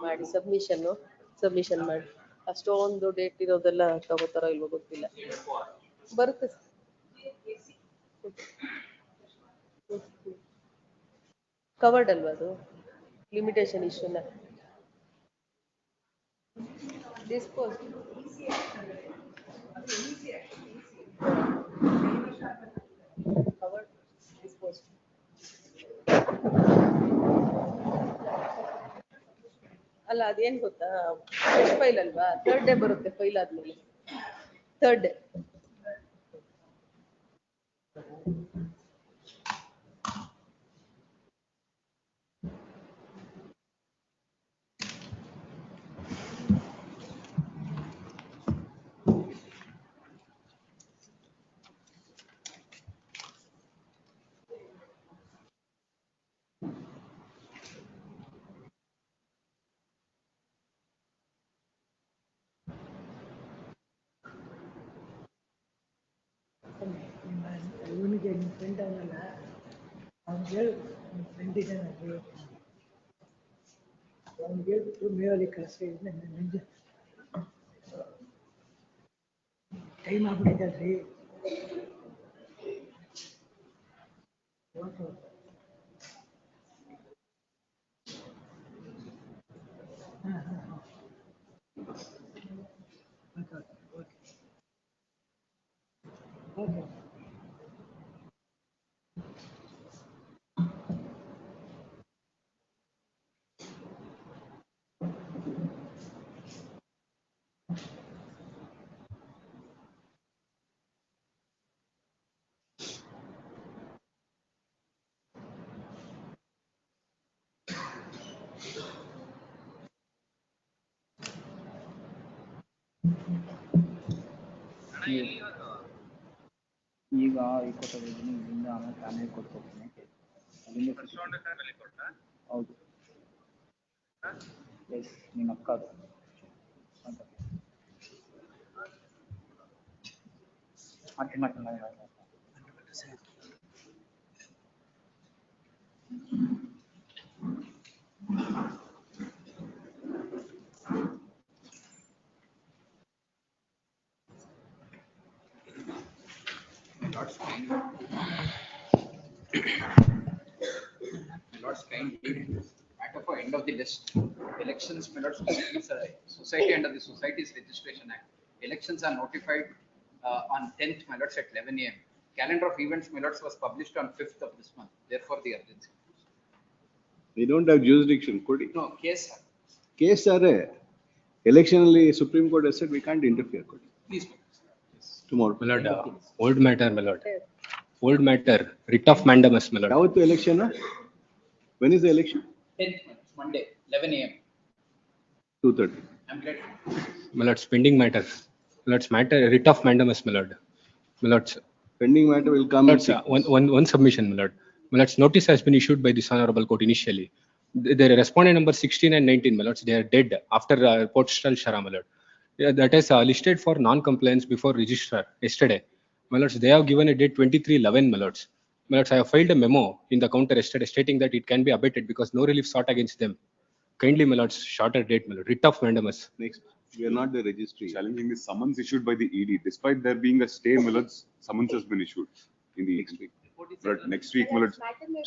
ಮಾಡಿ ಸಬ್ಮಿಷನ್ ಮಾಡಿ ಅಷ್ಟೊಂದು ಡೇಟ್ ಇರೋದೆಲ್ಲ ತಗೋತಾರೋ ಇಲ್ವೋ ಗೊತ್ತಿಲ್ಲ. ಬರುತ್ತೆ ಕವರ್ಡ್ ಅಲ್ವಾ ಅದು ಲಿಮಿಟೇಷನ್ ಇಶ್ಯೂನ ಡಿಸ್ಪೋಸ್ ಕವರ್ಡ್ ಡಿಸ್ಪೋಸ್ ಅಲ್ಲ ಅದೇನ್ ಗೊತ್ತಾ ಫ್ರೆಶ್ ಫೈಲ್ ಅಲ್ವಾ ಥರ್ಡ್ ಡೇ ಬರುತ್ತೆ ಫೈಲ್ ಆದ್ಮೇಲೆ ಥರ್ಡ್ ಡೇ ಇವನಿಗೆ ನಿಮ್ಮ ಫ್ರೆಂಡ್ ಅವನಲ್ಲ ಅವ್ನಿಗೆ ಹೇಳು ನಿಮ್ಮ ಫ್ರೆಂಡ್ ಇದ್ದಾನೆ ಅವ್ನಿಗೆ ಹೇಳ್ಬಿಟ್ಟು ಮೇಲಲ್ಲಿ ಕಳಿಸಿ ನಂಗೆ ಟೈಮ್ ಆಗ್ಬಿಟ್ಟಿದ್ದಲ್ರಿ ಓಕೆ ಈಗ ಈ ಕೊಟ್ಟಿದ್ದೀನಿ ಇದರಿಂದ ಆಮೇಲೆ ಫ್ಯಾಮಿಲಿ ಕೊಟ್ಕೊಡ್ತೀನಿ ಹೌದು ಎಸ್ ನಿಮ್ಮ ಅಕ್ಕ ಅದು ಮಾಡ್ತೀನಿ Lord's kind matter for end of the list. Elections, my lords, society under the Societies Registration Act. Elections are notified on 10th, my lords, at 11 a.m. Calendar of events, my lords, was published on 5th of this month. Therefore, the urgency. We don't have jurisdiction. Could it? No, case. Case are election. Supreme Court has said we can't interfere. Could it? Please. Tomorrow. My lord, old matter, my lord. Old matter, writ of mandamus, my lord. How to election? When is the election? 10th, Monday, 11 a.m. 2:30. I'm glad. My lord's pending matter. My lord's matter, writ of mandamus, my lord. My lord's Pending matter will come. my lord's, one submission, my lord. My lord's notice has been issued by this honorable court initially. The respondent number 16 and 19, my lords, they are dead after postal shara, my lord. That is listed for non-compliance before registrar yesterday. My lords, they have given a date 23/11, my lords. My lords, I have filed a memo in the counter yesterday stating that it can be abated because no relief sought against them. Kindly, my lords, shorter date, my lord. Writ of mandamus. Next, we are not the registry. Challenging the summons issued by the ED. Despite there being a stay, my lords, summons has been issued in the next week. But next week, my lords,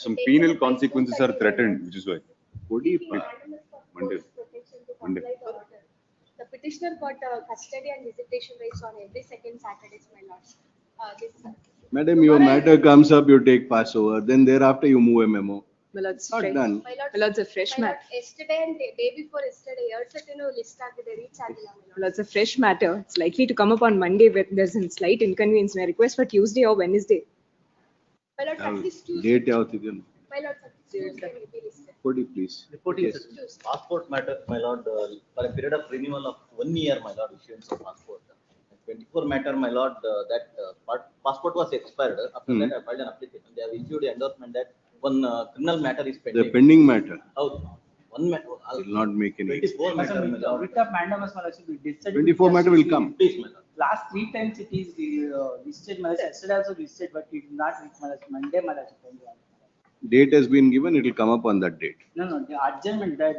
some penal consequences are threatened, which is why. What do you think? Monday. Monday. The petitioner got custody and visitation rights on every second Saturdays, my lords. Madam, your matter comes up, you take Passover, then thereafter you move a memo. My lord's Not fresh. done. My lord's a fresh matter. Yesterday and day before yesterday, list agide reach agila, my My lord's a fresh matter. It's likely to come up on Monday where there's a slight inconvenience. May I request for Tuesday or Wednesday? My lords, at least Tuesday. Date yavatide? My lords, at least Tuesday will be listed. Could you please? Reporting Yes. passport matter, my lord, for a period of renewal of 1 year, my lord, issuance of passport. 24 matter, my lord, that passport was expired. After that, I filed an application. They have issued an endorsement that one criminal matter is pending. The pending matter Out. One matter. will not make any. 24 matter, my lord. writ of mandamus, my lord, should be decided. 24 matter will come. Please, my lord. Last 3 times it is listed, my lord. Yesterday also listed, but it did not reach, my lord. Monday, my lord. Date has been given, it will come up on that date. No, the adjournment, that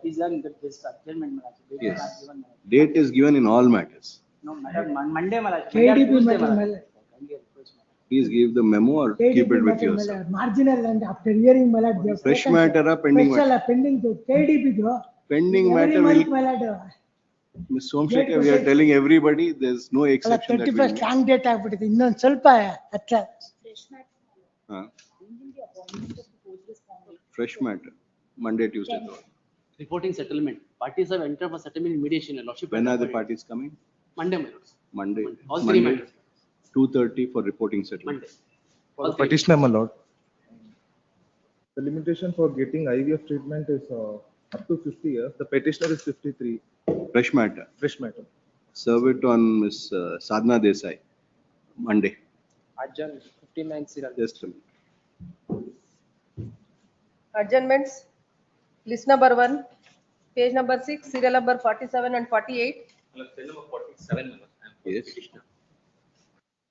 is an just adjournment, my lord. Date is not Yes. given, my lord. Date is given in all matters. No, madam, Monday, my lord. KDP Tuesday, matter, my my lord. lord. Kindly approach, my lord. Please give the memo or keep KDP it with matter, my yourself. lord. Marginal and after hearing, my lord, they have Fresh taken matter or pending special matter? pending to KDP though. Pending Every matter month, will, my lord. Ms. Somshekar, Date we are ಕೊಟ್ಟೆ. telling everybody, there's no ಅಲ್ಲ exception that 31st will. Long date ಆಗ್ಬಿಟ್ಟಿದೆ ಇನ್ನೊಂದು ಸ್ವಲ್ಪ ಹತ್ರ Fresh matter, Monday, Tuesday. Reporting settlement. Parties have entered for settlement in mediation. Your lordship. When are the parties coming? Monday, my lords. Monday. All three Monday, matters. 2:30 for reporting settlement. Monday. For All the three. petitioner, my lord. The limitation for getting IVF treatment is up to 50 years. The petitioner is 53. Fresh matter. Fresh matter. Serve it on Ms. Sadhana Desai, Monday. Adjourn 59 serial. Just a minute. Adjournments, list number 1, page number 6, serial number 47 and 48. Cell number 47, my lord. I am for the Yes. petitioner.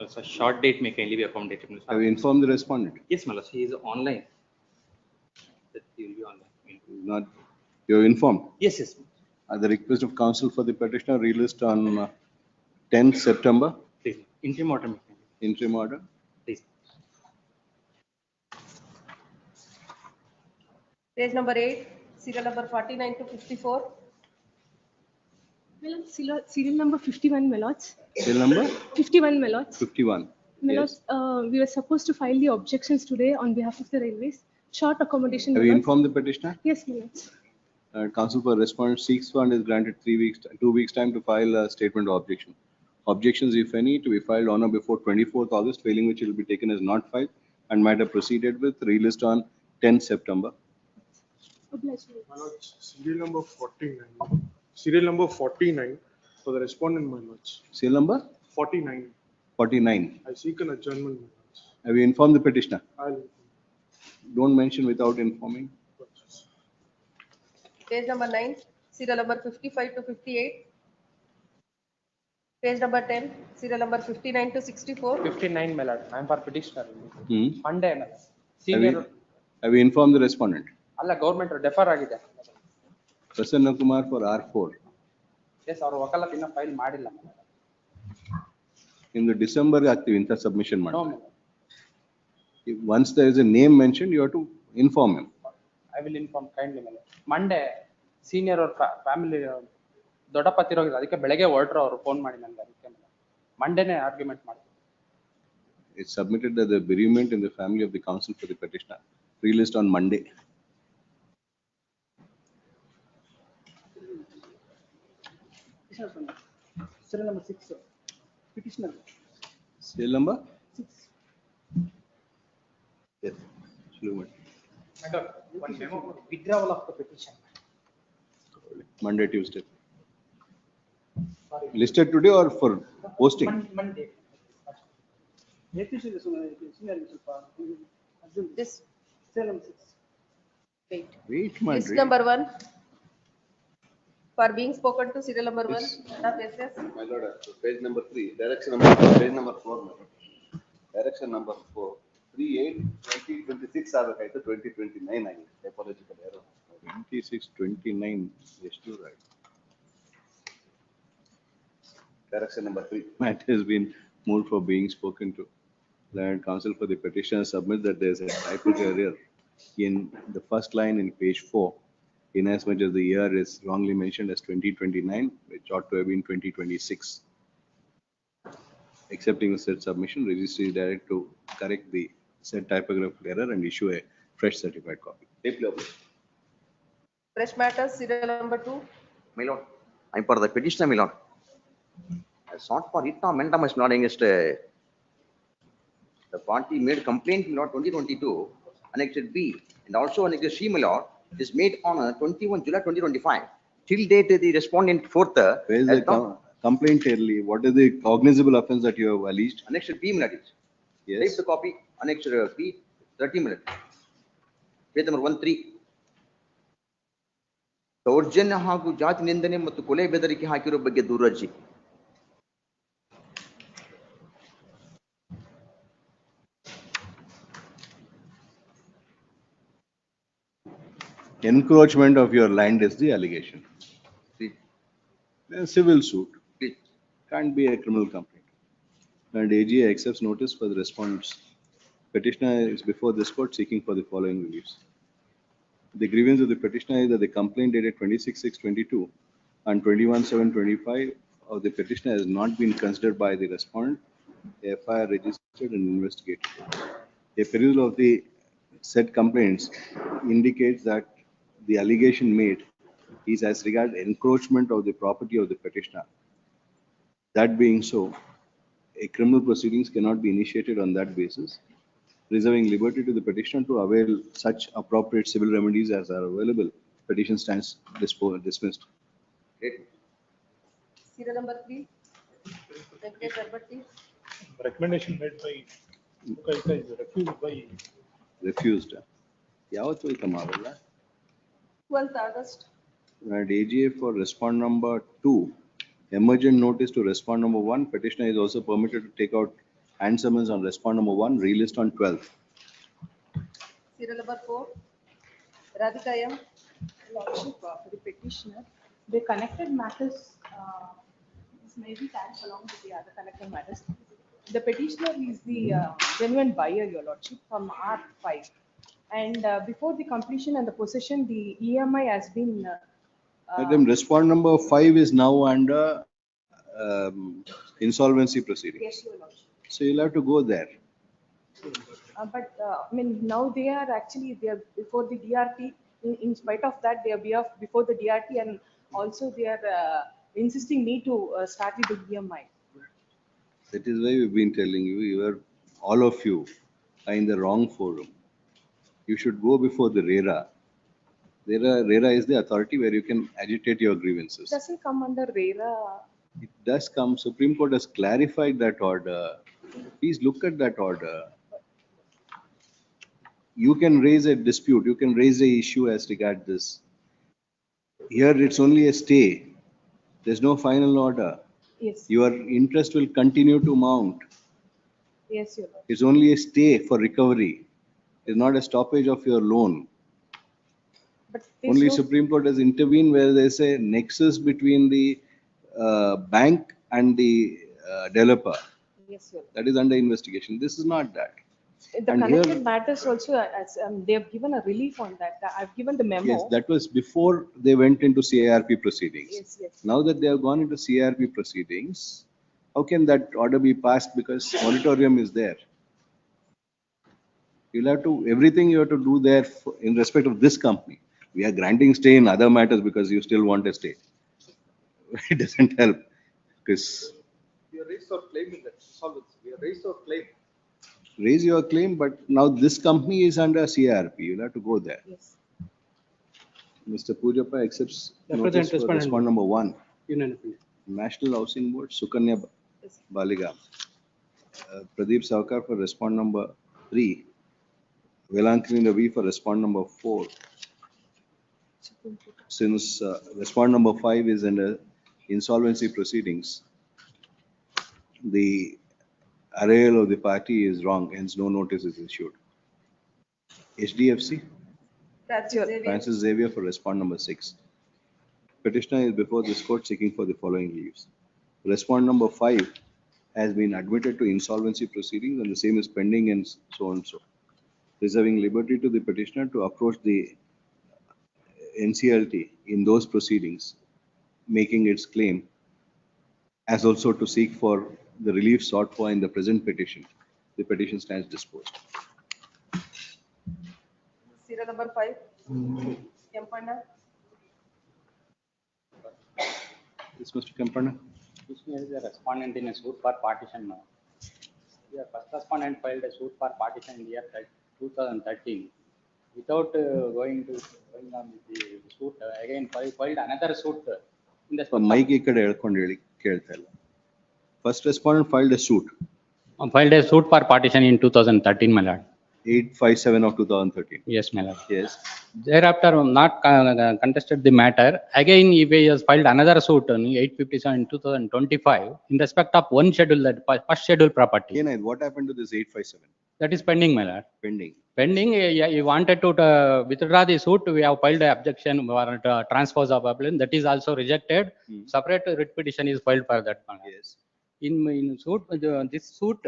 Also, short date may kindly be accommodated. my lord. Have you informed the respondent? Yes, my lord. He is online. That he will be online. Not, you have informed. Yes, yes. At the request of counsel for the petitioner, released on 10th September, Please. Interim order, may kindly. interim order. Please. Page number 8, serial number 49 to 54. My lord, serial number 51, my lords. Serial number 51, my lords. 51. My Yes. lords, we were supposed to file the objections today on behalf of the railways. Short accommodation. Have my you lords. informed the petitioner? Yes, my lords. Counsel for respondent seeks fund is granted 2 weeks time to file a statement of objection. Objections, if any, to be filed on or before 24th August, failing which it will be taken as not filed and matter proceeded with, released on 10th September. Obliged, my My lords. lords, serial number 49. Serial number 49 for the respondent, my lords. Serial number 49. 49. I seek an adjournment, my lords. Have you informed the petitioner? I'll. Don't mention without informing. Page number 9, serial number 55 to 58. Page number 10, serial number 59 to 64. 59, my lord. I am for petitioner. Hmm. Monday, my lord. Have Senior. have you informed the respondent? ಅಲ್ಲ government defer ಆಗಿದೆ. Prasanna Kumar for R4. Yes ಅವ್ರ ವಕಾಲತ್ ಇನ್ನ file ಮಾಡಿಲ್ಲ. In the December active inter submission No, matter. my lord. Once there is a name mentioned, you have to inform him. I will inform kindly, my lord. Monday senior ಅವ್ರ family ದೊಡ್ಡಪ್ಪ ತಿರೋಗಿಲ್ಲ ಅದಕ್ಕೆ ಬೆಳಗ್ಗೆ ಹೊರಟ್ರು ಅವರು phone ಮಾಡಿ ನನಗೆ ಅದಕ್ಕೆ ಮಂಡೇನೆ argument ಮಾಡಿ. It's submitted that the bereavement in the family of the counsel for the petitioner released on Monday. Serial number 6. Petitioner. Serial number? 6. Yes. Shluman. Madam, one memo for withdrawal of the petition. Monday, Tuesday. Listed today or for posting? Monday. This, Serial number 6. wait. Wait, my List dear. number 1, for being spoken to, serial number 1. Yes. My lord, page number 3, direction number, page number 4, my lord. Direction number 4, 3/8/2026 ಆಗಬೇಕಾಯ್ತು 2029 ಆಗಿದೆ. Typological error. 2629. Yes, you're right. Direction number 3. Matter has been moved for being spoken to. Land counsel for the petitioner submit that there is a typographical error in the first line in page 4, in as much as the year is wrongly mentioned as 2029, which ought to have been 2026. Accepting the said submission, registry is direct to correct the said typographical error and issue a fresh certified copy. Deeply obliged. Fresh matters, serial number 2. My lord, I'm for the petitioner, my lord. I sought for writ of mandamus, my lord, against the party made complaint, my lord, 2022, annexed B, and also annexed C, my lord, is made on 21 July 2025. Till date, the respondent fourth. Where is the complaint early? What is the cognizable offense that you have alleged? Annexed B, my lord. Yes. Type the copy, annexed B, 30 minutes. Page number 13. ದೌರ್ಜನ್ಯ ಹಾಗೂ ಜಾತಿ ನಿಂದನೆ ಮತ್ತು ಕೊಲೆ ಬೆದರಿಕೆ ಹಾಕಿರೋ ಬಗ್ಗೆ ದೂರರ್ಜಿ. Encroachment of your land is the allegation. See. A civil suit See. can't be a criminal complaint. And AGA accepts notice for the response. Petitioner is before this court seeking for the following reliefs. The grievance of the petitioner is that the complaint dated 26/6/22 and 21/7/25 of the petitioner has not been considered by the respondent. A FIR registered and investigated. A perusal of the said complaints indicates that the allegation made is as regards encroachment of the property of the petitioner. That being so, a criminal proceedings cannot be initiated on that basis, reserving liberty to the petitioner to avail such appropriate civil remedies as are available. Petition stands dismissed. Okay. Serial number 3. Venkate Garbati. Recommendation made by Mukaika is refused by. Refused. ಯಾವತ್ತು ಹೋಯ್ತು ಮಾವೆಲ್ಲ? 12th August. And AGA for respond number 2, emergent notice to respond number 1. Petitioner is also permitted to take out hand summons on respond number 1, relist on 12th. Serial number 4. Radhika M. Lordship for the petitioner, the connected matters, this may be tagged along with the other connected matters. The petitioner is the genuine buyer, Your Lordship, from R5. And before the completion and the possession, the EMI has been. Madam, respond number 5 is now under insolvency proceeding. Yes, Your Lordship. So you'll have to go there. But I mean, now they are actually there before the DRT. In spite of that, they are before the DRT, and also they are insisting me to start with the EMI. That is why we've been telling you, all of you are in the wrong forum. You should go before the RERA. RERA is the authority where you can agitate your grievances. Doesn't come under RERA. It does come. Supreme Court has clarified that order. Please look at that order. You can raise a dispute. You can raise a issue as regards this. Here it's only a stay. There's no final order. Yes. Your interest will continue to mount. Yes, Your Lord. It's only a stay for recovery. It's not a stoppage of your loan. But Only no... Supreme Court has intervened where there's a nexus between the bank and the developer. Yes, Your Lord. That is under investigation. This is not that. The And connected here- matters also, they have given a relief on that. I've given the memo. Yes, that was before they went into CARP proceedings. Yes, yes. Now that they have gone into CARP proceedings, how can that order be passed because moratorium is there? You'll have to, everything you have to do there in respect of this company. We are granting stay in other matters because you still want a stay. It doesn't help because We have raised our claim in that insolvency. We have raised our claim. raise your claim, but now this company is under CRP. You'll have to go there. Yes. Mr. Pujappa accepts Represent notice for respondent. respond number 1. Unanimous. National Housing Board, Sukanya Baliga. Pradeep Saukar for respond number 3. Velankini Ravi for respond number 4. Since respond number 5 is under insolvency proceedings, the arrayal of the party is wrong, hence no notice is issued. HDFC, Francis Xavier for respond number 6. Petitioner is before this court seeking for the following leaves. Respond number 5 has been admitted to insolvency proceedings and the same is pending and so and so. Reserving liberty to the petitioner to approach the NCLT in those proceedings, making its claim, as also to seek for the relief sought for in the present petition. The petition stands disposed. Serial number 5. Kempanna. This Mr. Kempanna. Petitioner is a respondent in a suit for partition now. The first respondent filed a suit for partition in the year 2013. Without going on with the suit, again filed another suit in the. Mike ಈ ಕಡೆ ಹೇಳ್ಕೊಂಡು ಹೇಳಿ ಕೇಳ್ತಾ ಇಲ್ಲ. First respondent filed a suit. Filed a suit for partition in 2013, my lord. 857 of 2013. Yes, my lord. Yes. Thereafter, not contested the matter. Again, he has filed another suit on 857 in 2025 in respect of one schedule, that first schedule property. What happened to this 857? That is pending, my lord. Pending. Pending, yeah, he wanted to withdraw the suit. We have filed an objection for transpose of appeal. That is also rejected. Separate writ petition is filed for that, my lord. Yes. In suit, this suit,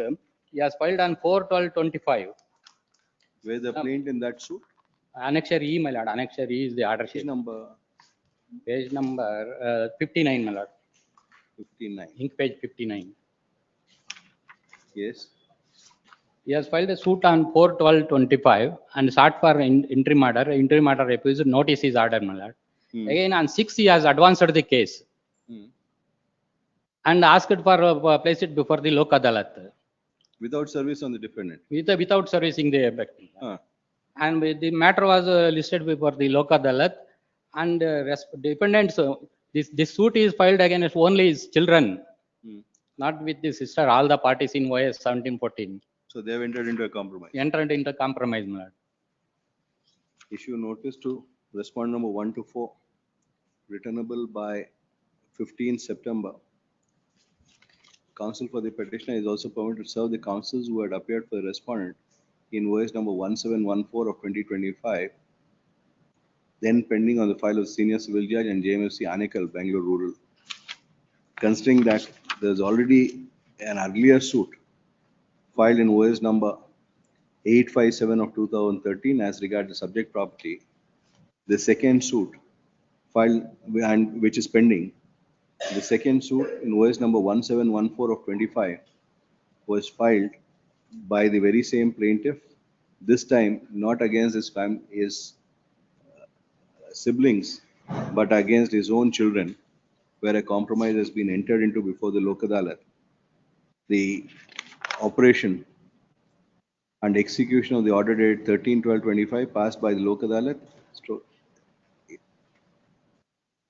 he has filed on 4/12/25. Where the plaint in that suit? Annexure E, my lord. Annexure E is the order sheet. Number Page number 59, my lord. 59. Ink page 59. Yes. He has filed a suit on 4/12/25 and sought for interim order. Interim order refused. Notice is ordered, my lord. Again, on 6, he has advanced the case and asked for place it before the Lok Adalat. Without service on the defendant. Without servicing the victim. Huh. And the matter was listed before the Lok Adalat, and defendants. This suit is filed against only his children, not with the sister. All the parties in OS 1714. So they have entered into a compromise. Entered into compromise, my lord. Issue notice to respond number 1 to 4, returnable by 15 September. Counsel for the petitioner is also permitted to serve the counsels who had appeared for the respondent in OS number 1714 of 2025, then pending on the file of senior civil judge and JMFC Anekal, Bangalore Rural. Considering that there is already an earlier suit filed in OS number 857 of 2013 as regards the subject property, the second suit filed and which is pending, the second suit in OS number 1714 of 25 was filed by the very same plaintiff, this time not against his siblings, but against his own children, where a compromise has been entered into before the Lok Adalat. The operation and execution of the order dated 13/12/25 passed by the Lok Adalat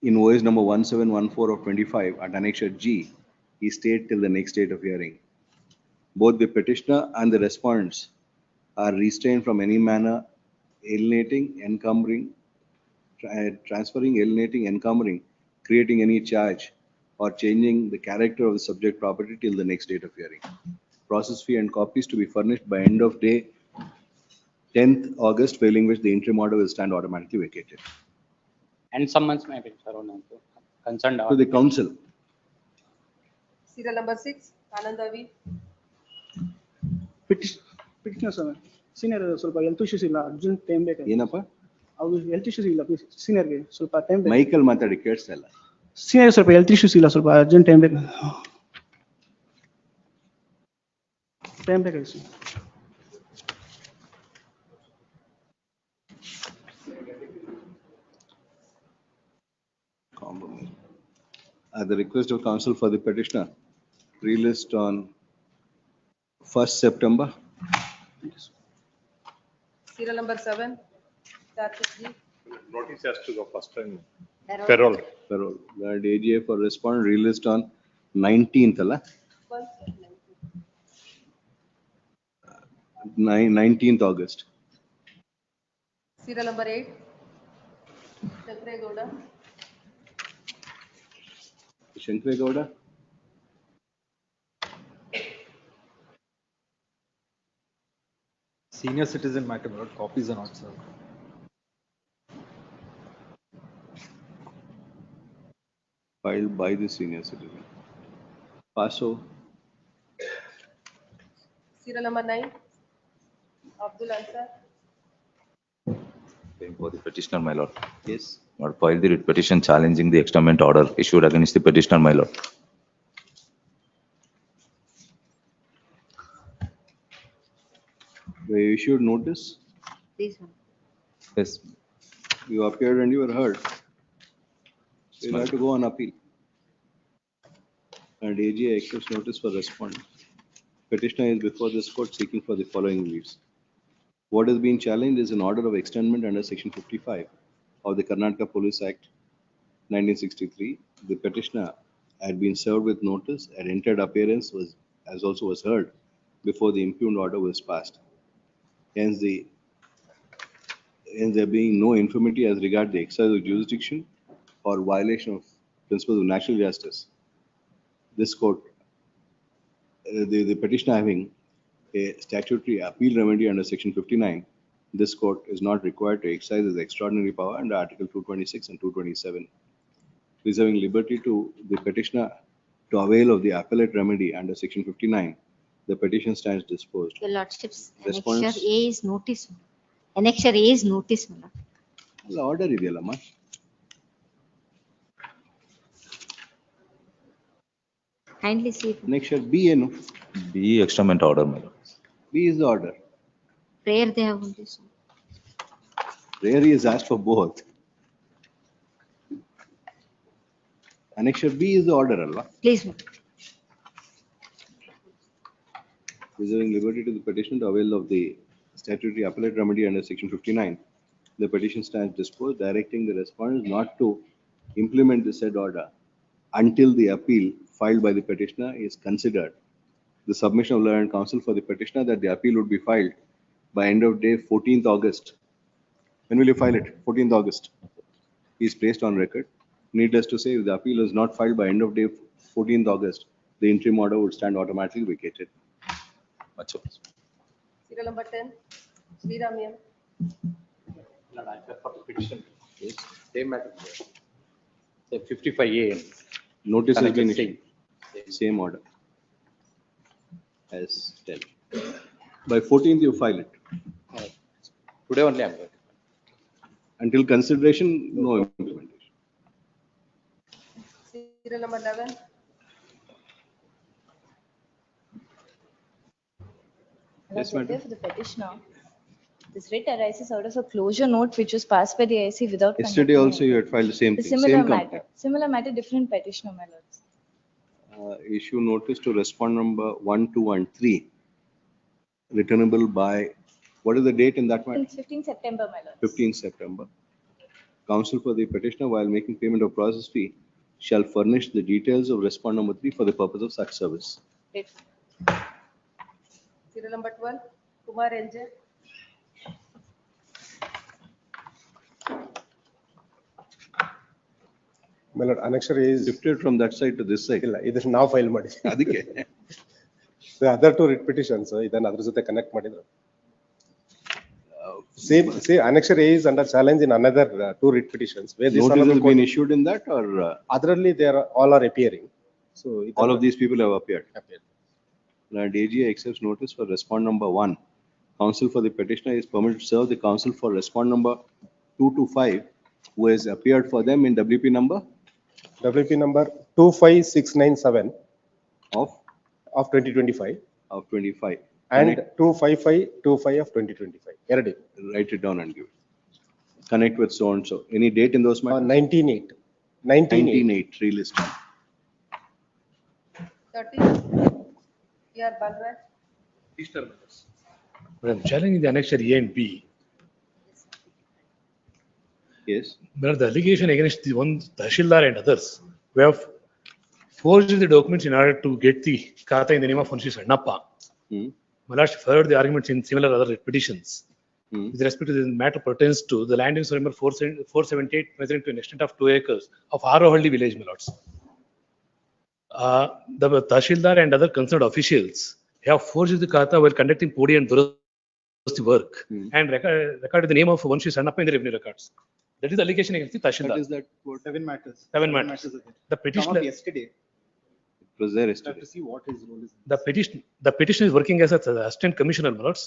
in OS number 1714 of 25 at Annexure G is stayed till the next date of hearing. Both the petitioner and the respondents are restrained from any manner alienating, encumbering, transferring, alienating, encumbering, creating any charge, or changing the character of the subject property till the next date of hearing. Process fee and copies to be furnished by end of day 10th August, failing which the interim order will stand automatically vacated. And summons may be served concerned. To the council. Serial number 6, Ananda V. Petitioner sir, senior ಸ್ವಲ್ಪ health issues ಇಲ್ಲ urgent time ಬೇಕು. ಏನಪ್ಪ? ಅವ್ರು health issues ಇಲ್ಲ ಸೀನಿಯರ್ಗೆ ಸ್ವಲ್ಪ time ಬೇಕು. Michael ಮಾತಾಡಿ ಕೇಳಿಸ್ತಾ ಇಲ್ಲ. ಸೀನಿಯರ್ ಸ್ವಲ್ಪ ಹೆಲ್ತ್ ಇಶ್ಯೂಸ್ ಇಲ್ಲ ಸ್ವಲ್ಪ ಅರ್ಜೆಂಟ್ ಟೈಮ್ ಬೇಕು. ಟೈಮ್ ಬೇಕು sir. At the request of counsel for the petitioner, relist on 1st September. Serial number 7, Karthik G. Notice has to go first time. Parole. That AGA for respondent relist on 19th, alla? 19th August. Serial number 8, Shankare Gowda. Shankare Gowda. Senior citizen matter, but copies are not served. Filed by the senior citizen. Paso. Serial number 9, Abdul Ansar. For the petitioner, my lord. Yes. Not file the writ petition challenging the externment order issued against the petitioner, my lord. They issued notice. This one. Yes. You appeared and you were heard. So you have to go on appeal. And AGA accepts notice for respondent. Petitioner is before this court seeking for the following leaves. What is being challenged is an order of externment under section 55 of the Karnataka Police Act 1963. The petitioner had been served with notice and entered appearance as also was heard before the impugned order was passed. Hence there being no infirmity as regard the exercise of jurisdiction or violation of principles of natural justice. This court, the petitioner having a statutory appeal remedy under section 59, this court is not required to exercise its extraordinary power under Article 226 and 227, reserving liberty to the petitioner to avail of the appellate remedy under section 59. The petition stands disposed. Your Lordships, Respondents? Annexure A is notice. Annexure A is notice, my lord. ಅಲ್ಲ order ಇದೆಯಲ್ಲಮ್ಮ. Kindly see it. Annexure B ಏನು? B extrament order, my lord. B is the order. Prayer they have only. So. Prayer is asked for both. Annexure B is the order ಅಲ್ವಾ? Please, my lord. Reserving liberty to the petitioner to avail of the statutory appellate remedy under section 59. The petition stands disposed, directing the respondent not to implement the said order until the appeal filed by the petitioner is considered. The submission of law and counsel for the petitioner that the appeal would be filed by end of day 14th August. When will you file it? 14th August. Is placed on record. Needless to say, if the appeal is not filed by end of day 14th August, the interim order would stand automatically vacated. Serial number 10, Sriramiam. For petition. Yes. Same matter. So 55A. Notice has been Same. issued. Same order as 10. By 14th, you file it. Today only I'm going. Until consideration, no implementation. Serial number 11, Yes, madam. For the petitioner, this writ arises out of a closure note which was passed by the IC without. Yesterday also you had filed the same The thing, similar same matter, complaint. similar matter, different petitioner, my lords. Issue notice to respond number 1, 2 and 3. Returnable by, what is the date in that matter? 15 September, my lords. 15th September. Counsel for the petitioner while making payment of process fee shall furnish the details of respond number 3 for the purpose of such service. Great. serial number 12, Kumar NJ. My lord, annexure is Shifted from that side to this side. ಇಲ್ಲ ಇದು ನಾವು file ಮಾಡಿ ಅದಕ್ಕೆ other to writ petitions ಇದನ್ನ ಅದ್ರ ಜೊತೆ connect ಮಾಡಿದ್ರು same annexure A is under challenge in another two writ petitions where this Notice has been issued in that or ಅದರಲ್ಲಿ they are all are appearing. So all of these people have appeared? And AGI accepts notice for respond number 1. Counsel for the petitioner is permitted to serve the counsel for respond number 2 to 5 who has appeared for them in WP number? WP number 25697 of 2025. Of 25. And 25525 of 2025. Eradi. Write it down and give it. Connect with so and so. Any date in those matters? 19/8. 19/8 relist. 30, E.R. Balraj. I'm challenging the annexure A and B. Yes. But the allegation against the one Tahsildar and others, we have forged the documents in order to get the Khata in the name of Vanshi Sannappa. Malash heard the arguments in similar other petitions. With respect to the matter pertains to the land use number 478 measuring to an extent of 2 acres of Arohalli village, my lords. The Tahsildar and other concerned officials have forged the Khata while conducting Podi and Durasti work and recorded the name of Vanshi Sannappa in the revenue records. That is the allegation against the Tahsildar. What is that? Seven matters. Seven matters. The petitioner. Yesterday. It was there Have yesterday. to see what his role is. The petitioner is working as an assistant commissioner, my lords.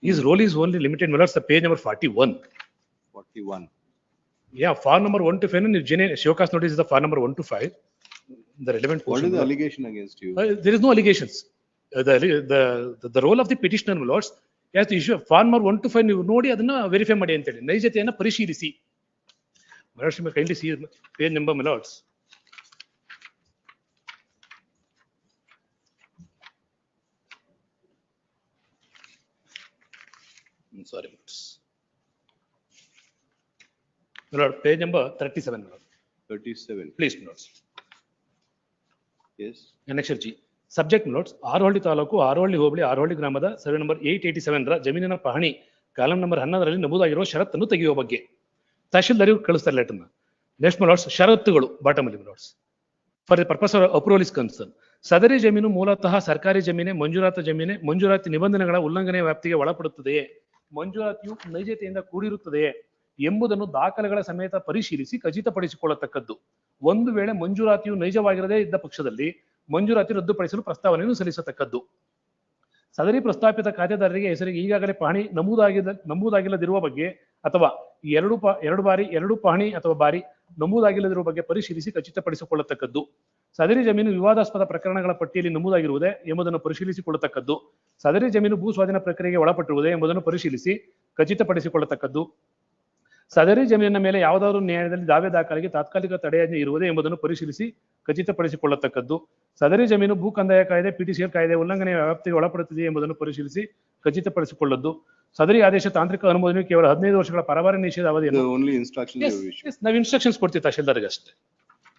His role is only limited, my lords. The page number 41. 41. Yeah, far number 1 to 5. Shivkas notice is the far number 1 to 5. The relevant What portion. is the allegation against you? There is no allegations. The role of the petitioner, my lords, he has to issue far number 1 to 5. ನೀವು ನೋಡಿ ಅದನ್ನ verify ಮಾಡಿ ಅಂತ ಹೇಳಿ ನೈಜತೆಯನ್ನ ಪರಿಶೀಲಿಸಿ. My lords, you may kindly see page number, my lords. Sorry, my lords. My lord, page number 37, my lord. 37. Please, my lords. Yes. Annexure G. Subject, my lords, Arohalli taluk Arohalli ಹೋಬಳಿ ಆರೋಹಳ್ಳಿ ಗ್ರಾಮದ survey number 887 ರ ಜಮೀನಿನ ಪಹಣಿ column number 11 ರಲ್ಲಿ ನಮೂದಾಗಿರುವ ಷರತ್ತನ್ನು ತೆಗೆಯುವ ಬಗ್ಗೆ ತಹಶೀಲ್ದಾರರಿಗೆ ಕಳಿಸ್ತಾರೆ ಲೆಟರ್ನ. Next, my lords, ಷರತ್ತುಗಳು ಬಾಟಮ್ ಅಲ್ಲಿ, my lords. For the purpose of approval is concerned, ಸದರಿ ಜಮೀನು ಮೂಲತಃ ಸರ್ಕಾರಿ ಜಮೀನೆ, ಮಂಜೂರಾತಿ ನಿಬಂಧನೆಗಳ ಉಲ್ಲಂಘನೆ ವ್ಯಾಪ್ತಿಗೆ ಒಳಪಡುತ್ತದೆಯೇ, ಮಂಜೂರಾತಿಯು ನೈಜತೆಯಿಂದ ಕೂಡಿರುತ್ತದೆಯೇ ಎಂಬುದನ್ನು ದಾಖಲೆಗಳ ಸಮೇತ ಪರಿಶೀಲಿಸಿ ಖಚಿತಪಡಿಸಿಕೊಳ್ಳತಕ್ಕದ್ದು. ಒಂದು ವೇಳೆ ಮಂಜೂರಾತಿಯು ನೈಜವಾಗಿರದೇ ಇದ್ದ ಪಕ್ಷದಲ್ಲಿ ಮಂಜೂರಾತಿ ರದ್ದುಪಡಿಸಲು ಪ್ರಸ್ತಾವನೆಯನ್ನು ಸಲ್ಲಿಸತಕ್ಕದ್ದು. ಸದರಿ ಪ್ರಸ್ತಾಪಿತ ಖಾತೆದಾರರಿಗೆ ಹೆಸರಿಗೆ ಈಗಾಗಲೇ ಪಹಣಿ ನಮೂದಾಗಿಲ್ಲದಿರುವ ಬಗ್ಗೆ ಅಥವಾ ಎರಡು ಪಹಣಿ ಅಥವಾ ಬಾರಿ ನಮೂದಾಗಿಲ್ಲದಿರುವ ಬಗ್ಗೆ ಪರಿಶೀಲಿಸಿ ಖಚಿತಪಡಿಸಿಕೊಳ್ಳತಕ್ಕದ್ದು. ಸದರಿ ಜಮೀನು ವಿವಾದಾಸ್ಪದ ಪ್ರಕರಣಗಳ ಪಟ್ಟಿಯಲ್ಲಿ ನಮೂದಾಗಿರುವುದೇ ಎಂಬುದನ್ನು ಪರಿಶೀಲಿಸಿಕೊಳ್ಳತಕ್ಕದ್ದು. ಸದರಿ ಜಮೀನು ಭೂ ಸ್ವಾಧೀನ ಪ್ರಕ್ರಿಯೆಗೆ ಒಳಪಟ್ಟಿರುವುದೇ ಎಂಬುದನ್ನು ಪರಿಶೀಲಿಸಿ ಖಚಿತಪಡಿಸಿಕೊಳ್ಳತಕ್ಕದ್ದು. ಸದರಿ ಜಮೀನಿನ ಮೇಲೆ ಯಾವುದಾದರೂ ನ್ಯಾಯದಲ್ಲಿ ದಾವೆ ದಾಖಲೆಗೆ ತಾತ್ಕಾಲಿಕ ತಡೆಯಾಜ್ಞೆ ಇರುವುದೇ ಎಂಬುದನ್ನು ಪರಿಶೀಲಿಸಿ ಖಚಿತಪಡಿಸಿಕೊಳ್ಳತಕ್ಕದ್ದು. ಸದರಿ ಜಮೀನು ಭೂ ಕಂದಾಯ ಕಾಯ್ದೆ, PTCL ಕಾಯ್ದೆ ಉಲ್ಲಂಘನೆಯ ವ್ಯಾಪ್ತಿಗೆ ಒಳಪಡುತ್ತಿದೆ ಎಂಬುದನ್ನು ಪರಿಶೀಲಿಸಿ ಖಚಿತಪಡಿಸಿಕೊಳ್ಳದ್ದು. ಸದರಿ ಆದೇಶ ತಾಂತ್ರಿಕ ಅನುಮೋದನೆ ಕೇವಲ 15 ವರ್ಷಗಳ ಪರವಾರ ನಿಷೇಧ ಅವಧಿಯನ್ನು ನಾವು ಇನ್ಸ್ಟ್ರಕ್ಷನ್ಸ್ ಕೊಡ್ತೀವಿ ತಹಶೀಲ್ದಾರ್ಗೆ ಅಷ್ಟೇ.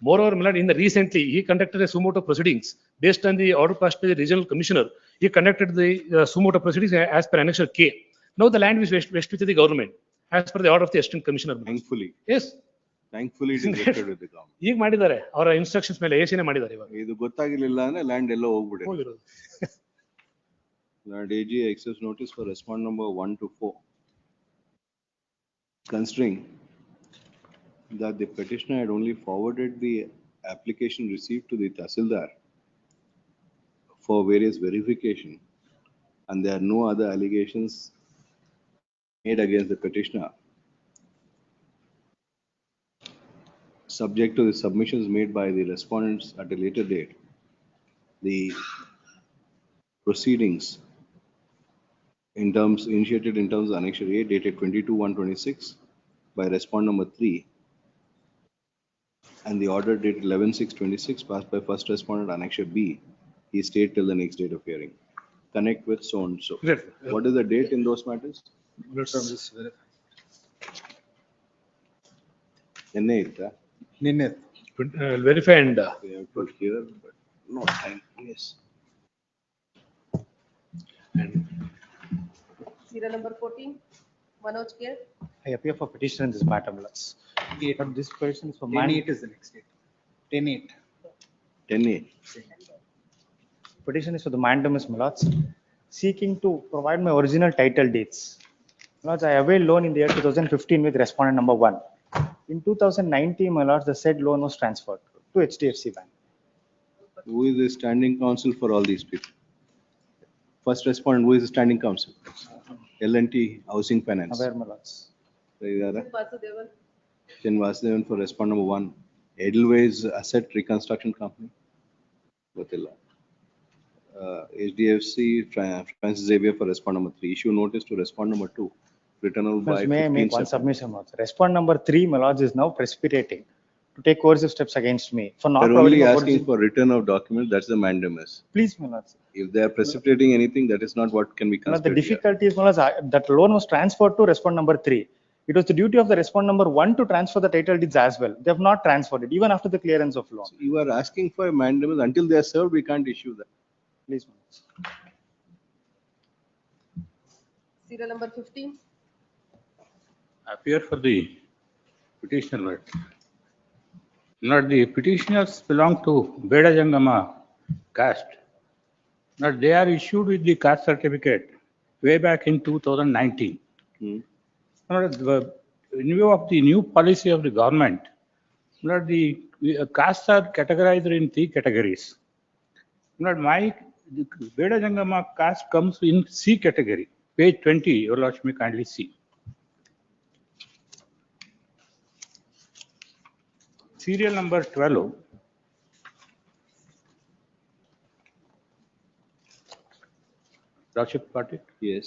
Moreover, my lord, in the recently, he conducted a suo motu proceedings based on the order passed by the regional commissioner. He conducted the suo motu proceedings as per Annexure K. Now the land is vested with the government as per the order of the assistant commissioner. Thankfully. Yes. Thankfully it is vested with the government. ಈಗ ಮಾಡಿದ್ದಾರೆ, ಅವರ instructions ಮೇಲೆ ಏಸಿನೇ ಮಾಡಿದ್ದಾರೆ ಇವಾಗ. ಇದು ಗೊತ್ತಾಗಿರ್ಲಿಲ್ಲ ಅಂದ್ರೆ land ಎಲ್ಲ ಹೋಗ್ಬಿಟ್ಟಿದೆ. Lord AG accepts notice for respond number 1 to 4. Considering that the petitioner had only forwarded the application received to the Tahsildar for various verification and there are no other allegations made against the petitioner, subject to the submissions made by the respondents at a later date, the proceedings initiated in terms of Annexure A dated 22/1/26 by respond number 3 and the order dated 11/6/26 passed by first respondent Annexure B, he stayed till the next date of hearing. Connect with so and so. What is the date in those matters? Let's just verify. I'll verify and we have put here, but no time. Yes. Serial number 14, Manoj K. I appear for petition in this matter, my lords. But this petition is for 10/8 is the next date. 10/8. 10/8. Petition is for the mandamus, my lords, seeking to provide my original title deeds. My lords, I availed loan in the year 2015 with respondent number 1. In 2019, my lords, the said loan was transferred to HDFC Bank. Who is the standing counsel for all these people? First respondent, who is the standing counsel? L&T Housing Finance. Aware, my lords. Vasudevan. Chen Vasudevan for respondent number 1. Edelweiss Asset Reconstruction Company. Gottilla. HDFC Francis Xavier for respondent number 3. Issue notice to respondent number 2. Returnable by May I make 15 one submission, my lords? Respondent number 3, my lords, is now precipitating to take coercive steps against me for not They're providing only a asking for return of documents. That's the mandamus. Please, my lords. If they are precipitating anything, that is not what can be The considered. difficulty is, my lords, that loan was transferred to respondent number 3. It was the duty of the respondent number 1 to transfer the title deeds as well. They have not transferred it, even after the clearance of loan. So you are asking for a mandamus. Until they are served, we can't issue that. Please, my lords. Serial number 15, Appear for the petitioner. Not the petitioners belong to Beda Jangama caste. Not they are issued with the caste certificate way back in 2019. In view of the new policy of the government, not the castes are categorized in 3 categories. Not my Beda Jangama caste comes in C category. Page 20, your lordship may kindly see. Serial number 12. Lordship got it? Yes.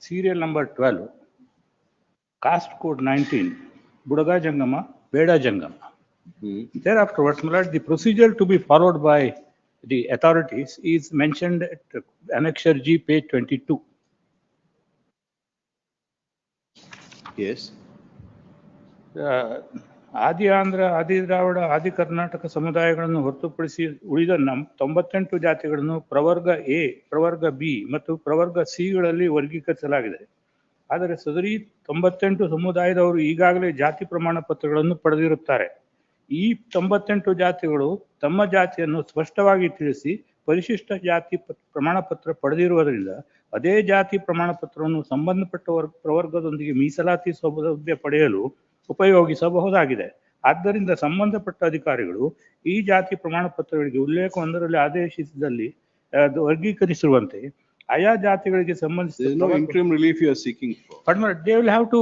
Serial number 12. Caste code 19. Budaga Jangama, Beda Jangama. Thereafterwards, my lord, the procedure to be followed by the authorities is mentioned at Annexure G, page 22. Yes. ಆದಿ ಆಂಧ್ರ, ಆದಿ ದ್ರಾವಿಡ, ಆದಿ ಕರ್ನಾಟಕ ಸಮುದಾಯಗಳನ್ನು ಹೊರತುಪಡಿಸಿ ಉಳಿದ 98 ಜಾತಿಗಳನ್ನು ಪ್ರವರ್ಗ A, ಪ್ರವರ್ಗ B ಮತ್ತು ಪ್ರವರ್ಗ ಸಿಗಳಲ್ಲಿ ವರ್ಗೀಕರಿಸಲಾಗಿದೆ. ಆದರೆ ಸದರಿ 98 ಸಮುದಾಯದವರು ಈಗಾಗಲೇ ಜಾತಿ ಪ್ರಮಾಣ ಪತ್ರಗಳನ್ನು ಪಡೆದಿರುತ್ತಾರೆ. ಈ 98 ಜಾತಿಗಳು ತಮ್ಮ ಜಾತಿಯನ್ನು ಸ್ಪಷ್ಟವಾಗಿ ತಿಳಿಸಿ ಪರಿಶಿಷ್ಟ ಜಾತಿ ಪ್ರಮಾಣ ಪತ್ರ ಪಡೆದಿರುವುದರಿಂದ ಅದೇ ಜಾತಿ ಪ್ರಮಾಣ ಪತ್ರವನ್ನು ಸಂಬಂಧಪಟ್ಟ ಪ್ರವರ್ಗದೊಂದಿಗೆ ಮೀಸಲಾತಿ ಸೌಲಭ್ಯ ಪಡೆಯಲು ಉಪಯೋಗಿಸಬಹುದಾಗಿದೆ. ಆದ್ದರಿಂದ ಸಂಬಂಧಪಟ್ಟ ಅಧಿಕಾರಿಗಳು ಈ ಜಾತಿ ಪ್ರಮಾಣ ಪತ್ರಗಳಿಗೆ ಉಲ್ಲೇಖ 1ರಲ್ಲಿ ಆದೇಶಿಸಿದಲ್ಲಿ ವರ್ಗೀಕರಿಸಿರುವಂತೆ ಆಯಾ ಜಾತಿಗಳಿಗೆ ಸಂಬಂಧಿಸಿದ no interim relief you are seeking for. they will have to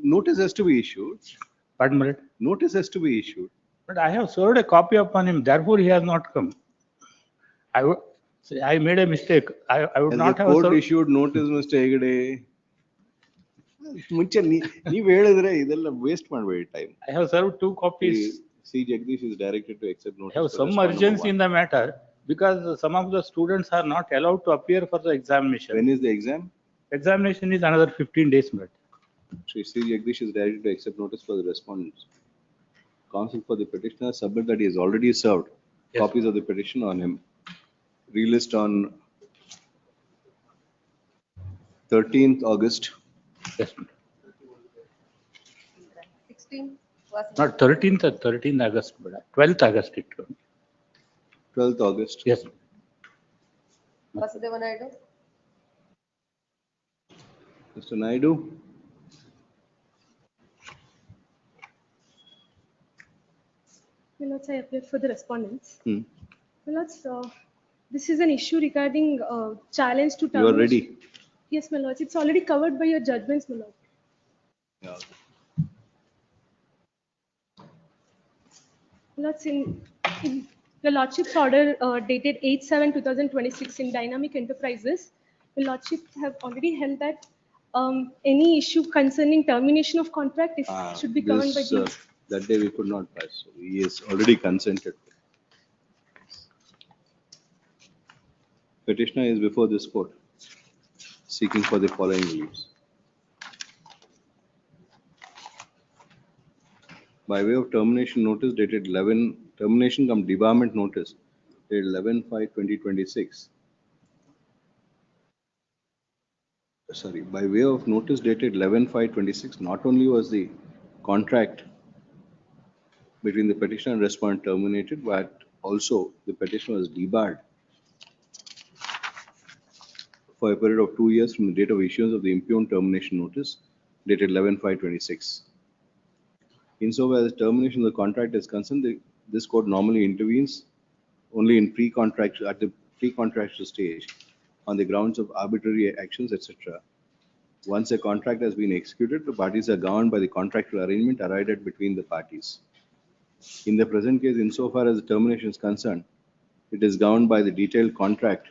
Notice has to be issued. Notice has to be issued. But I have served a copy upon him, therefore he has not come. I made a mistake. I would not the have court served. issued notice, Mr. Hegde. ಮುಂಚೆ ನೀವು ಹೇಳಿದ್ರೆ ಇದೆಲ್ಲ waste ಮಾಡಬೇಡಿ time. I have served 2 copies. C. Jagdish is directed to accept notice. I have some urgency in the matter because some of the students are not allowed to appear for the examination. When is the exam? Examination is another 15 days. Shri C. Jagdish is directed to accept notice for the respondents. Counsel for the petitioner submit that he has already served copies of the petition on him. Relist on 13th August. Yes. 16 was Not 13th or 13th August, but 12th August it was. 12th August. Yes. Vasudeva Naidu. Mr. Naidu. My lords, I appear for the respondents. My lords, this is an issue regarding challenge to You are ready. Yes, my lords. It's already covered by your judgments, my lord. Yeah. My lords, in the lordship's order dated 8/7/2026 in Dynamic Enterprises, the lordship have already held that any issue concerning termination of contract should be governed by the. That day we could not pass. So he has already consented. Petitioner is before this court seeking for the following reliefs. By way of termination notice dated 11, termination cum debarment notice dated 11/5/2026. Sorry, by way of notice dated 11/5/26, not only was the contract between the petitioner and respondent terminated, but also the petitioner was debarred for a period of 2 years from the date of issuance of the impugned termination notice dated 11/5/26. Insofar as termination of the contract is concerned, this court normally intervenes only in at the pre-contractual stage on the grounds of arbitrary actions, etc. Once a contract has been executed, the parties are governed by the contractual arrangement arrived at between the parties. In the present case, insofar as the termination is concerned, it is governed by the detailed contract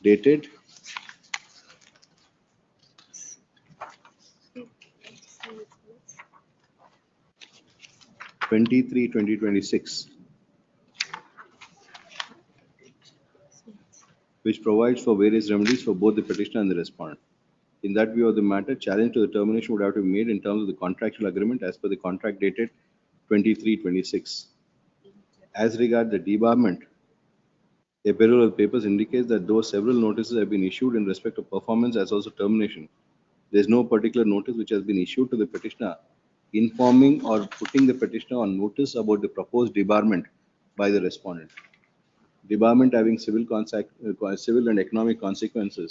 dated 23/2026, which provides for various remedies for both the petitioner and the respondent. In that view of the matter, challenge to the termination would have to be made in terms of the contractual agreement as per the contract dated 23/26. As regards the debarment, a parallel of papers indicates that though several notices have been issued in respect of performance as also termination, there is no particular notice which has been issued to the petitioner informing or putting the petitioner on notice about the proposed debarment by the respondent. Debarment having civil and economic consequences,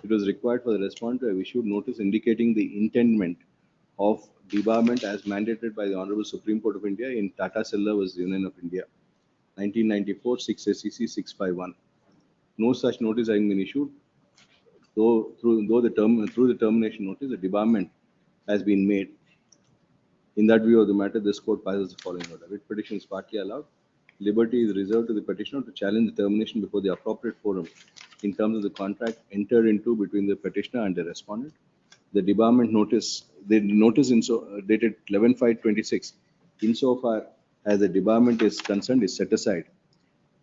it was required for the respondent to have issued notice indicating the intendment of debarment as mandated by the Honorable Supreme Court of India in Tata Cell vs. Union of India, 1994, 6 SCC 651. No such notice having been issued, through the termination notice, the debarment has been made. In that view of the matter, this court passes the following order. Writ petition is partly allowed. Liberty is reserved to the petitioner to challenge the termination before the appropriate forum in terms of the contract entered into between the petitioner and the respondent. The debarment notice, dated 11/5/26, insofar as the debarment is concerned, is set aside.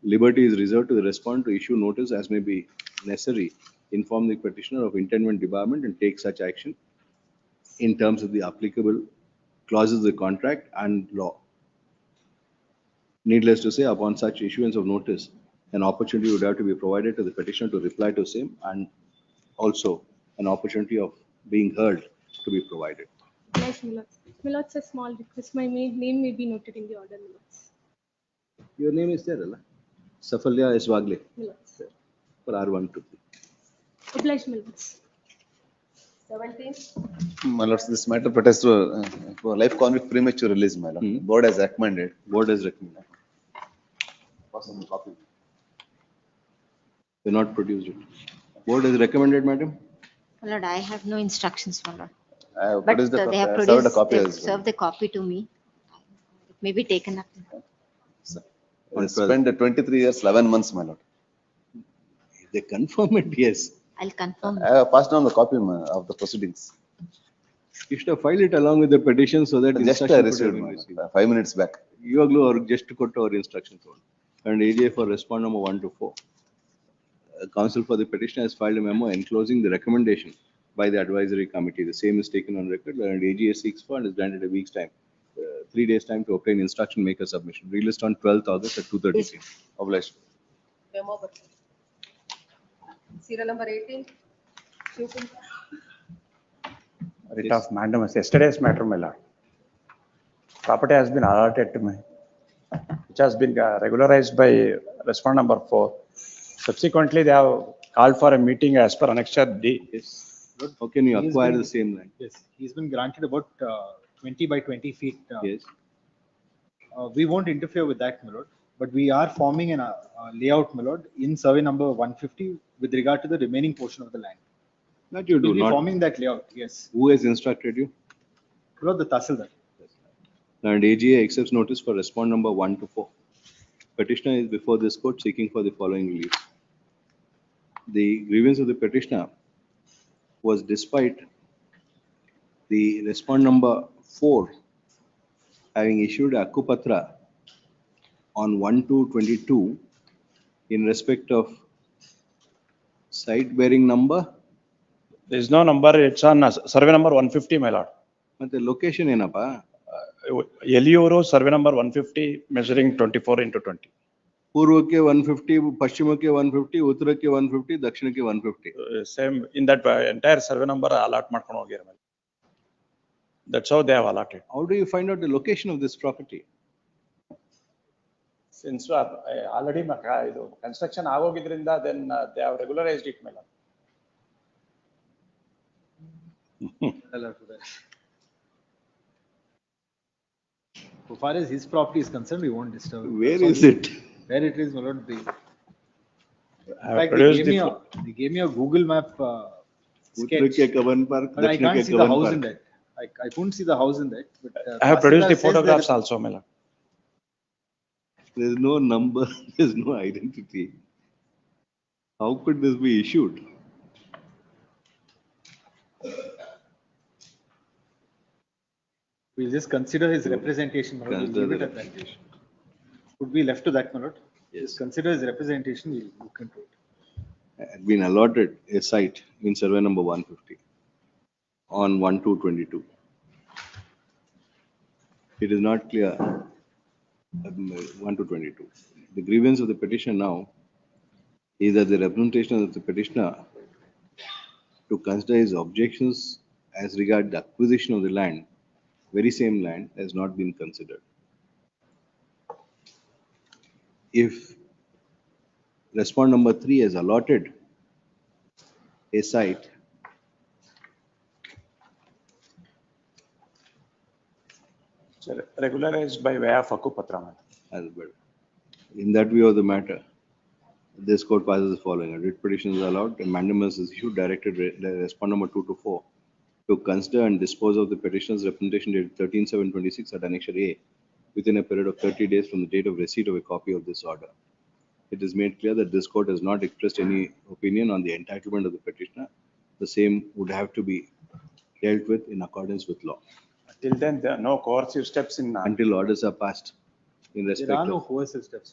Liberty is reserved to the respondent to issue notice as may be necessary, inform the petitioner of intendment debarment and take such action in terms of the applicable clauses of the contract and law. Needless to say, upon such issuance of notice, an opportunity would have to be provided to the petitioner to reply to same, and also an opportunity of being heard to be provided. Nice, my lords. My lords, a small request. My name may be noted in the order, my lords. Your name is there, Allah? Safalya Eswagle My lords. for R123. Obliged, my lords. 17. My lords, this matter pertains to for life convict premature release, my lord. Board has recommended. Board has recommended. Pass on the copy. They not produced it. Board has recommended, madam. My lord, I have no instructions, my lord. I have But produced the they copy. have I served a produced, copy they have as well. served the copy to me. It may be taken up. I spent 23 years, 11 months, my lord. If they confirm it, yes. I'll confirm. I have passed on the copy of the proceedings. You should have filed it along with the petition so that Just I instruction could received, have been my received. lord, 5 minutes back. ಇವಾಗಲೂ ಅವ್ರಿಗೆ just ಕೊಟ್ಟು ಅವ್ರ instructions ತೊಗೊಂಡು. And AJ for respond number 1 to 4. Counsel for the petitioner has filed a memo enclosing the recommendation by the advisory committee. The same is taken on record and AGA seeks for and is granted a week's time, 3 days time to obtain instruction, make a submission. Released on 12th August at 2:30 p.m. Obliged. Memo bರ್ತದೆ. Serial number 18. Shivkumar. Writ of mandamus, yesterday's matter, my lord. Property has been allotted to me, which has been regularized by respondent number 4. Subsequently, they have called for a meeting as per annexure D. Yes. How can you acquire the same land? Yes, he's been granted about 20 by 20 feet. Yes. We won't interfere with that, my lord, but we are forming a layout, my lord, in survey number 150 with regard to the remaining portion of the land. That you do We'll be not. forming that layout, yes. Who has instructed you? My lord, the Tahsildar. And AGA accepts notice for respond number 1 to 4. Petitioner is before this court seeking for the following relief. The grievance of the petitioner was despite the respond number 4 having issued a Akkupatra on 1/2/22 in respect of site bearing number. There is no number, it's on survey number 150, my lord. But the location ಏನಪ್ಪಾ? Eliuru, survey number 150, measuring 24 into 20. ಪೂರ್ವಕ್ಕೆ 150, ಪಶ್ಚಿಮಕ್ಕೆ 150, ಉತ್ತರಕ್ಕೆ 150, ದಕ್ಷಿಣಕ್ಕೆ 150. Same in that entire survey number allot ಮಾಡ್ಕೊಂಡು ಹೋಗ್ಯಾರ. That's how they have allotted. How do you find out the location of this property? Since already construction ಆಗೋಗಿದ್ರಿಂದ then they have regularized it, my lord. So far as his property is concerned, we won't disturb it. Where is it? Where it is, my lord, in have fact, produced they gave me a Google map sketch. ಉತ್ತರಕ್ಕೆ Kavan park, But I can't ದಕ್ಷಿಣಕ್ಕೆ see the Kavan house in park. that. I couldn't see the house in that. But, I have produced the Tahsildar says photographs that also, my lord. There is no number, there is no identity. How could this be issued? we'll just consider his representation. My lord. We'll Consider leave the it at that. Could be left to that, my lord. Yes. Just consider his representation. We'll look into it. Had been allotted a site in survey number 150 on 1/2/22. It is not clear, 1/2/22. The grievance of the petitioner now is that the representation of the petitioner to consider his objections as regard the acquisition of the land, very same land, has not been considered. If respond number 3 has allotted a site Regularized by way of Akkupatra, my lord. as well. In that view of the matter, this court passes the following. A writ petition is allowed, a mandamus is issued, directed respond number 2 to 4 to consider and dispose of the petitioner's representation dated 13/7/26 at annexure A within a period of 30 days from the date of receipt of a copy of this order. It is made clear that this court has not expressed any opinion on the entitlement of the petitioner. The same would have to be dealt with in accordance with law. Till then, there are no coercive steps in. Until orders are passed in respect There are no of, coercive steps.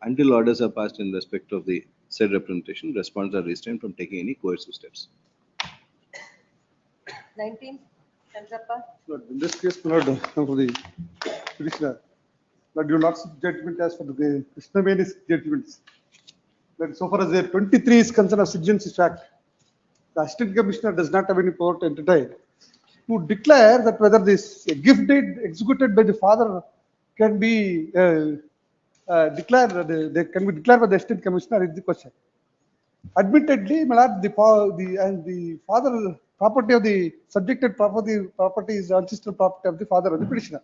until orders are passed in respect of the said representation, respondents are restrained from taking any coercive steps. 19. Chandrappa. Lord, in this case, my lord, for the petitioner, Lord, you not judgment as for the Krishna Veni's judgments. That so far as the 23 is concerned of Citizens Act, the Assistant Commissioner does not have any power to entertain to declare that whether this gift deed executed by the father can be declared, they can be declared by the estate commissioner is the question. Admittedly, my lord, the father property of the subjected property is ancestral property of the father of the petitioner.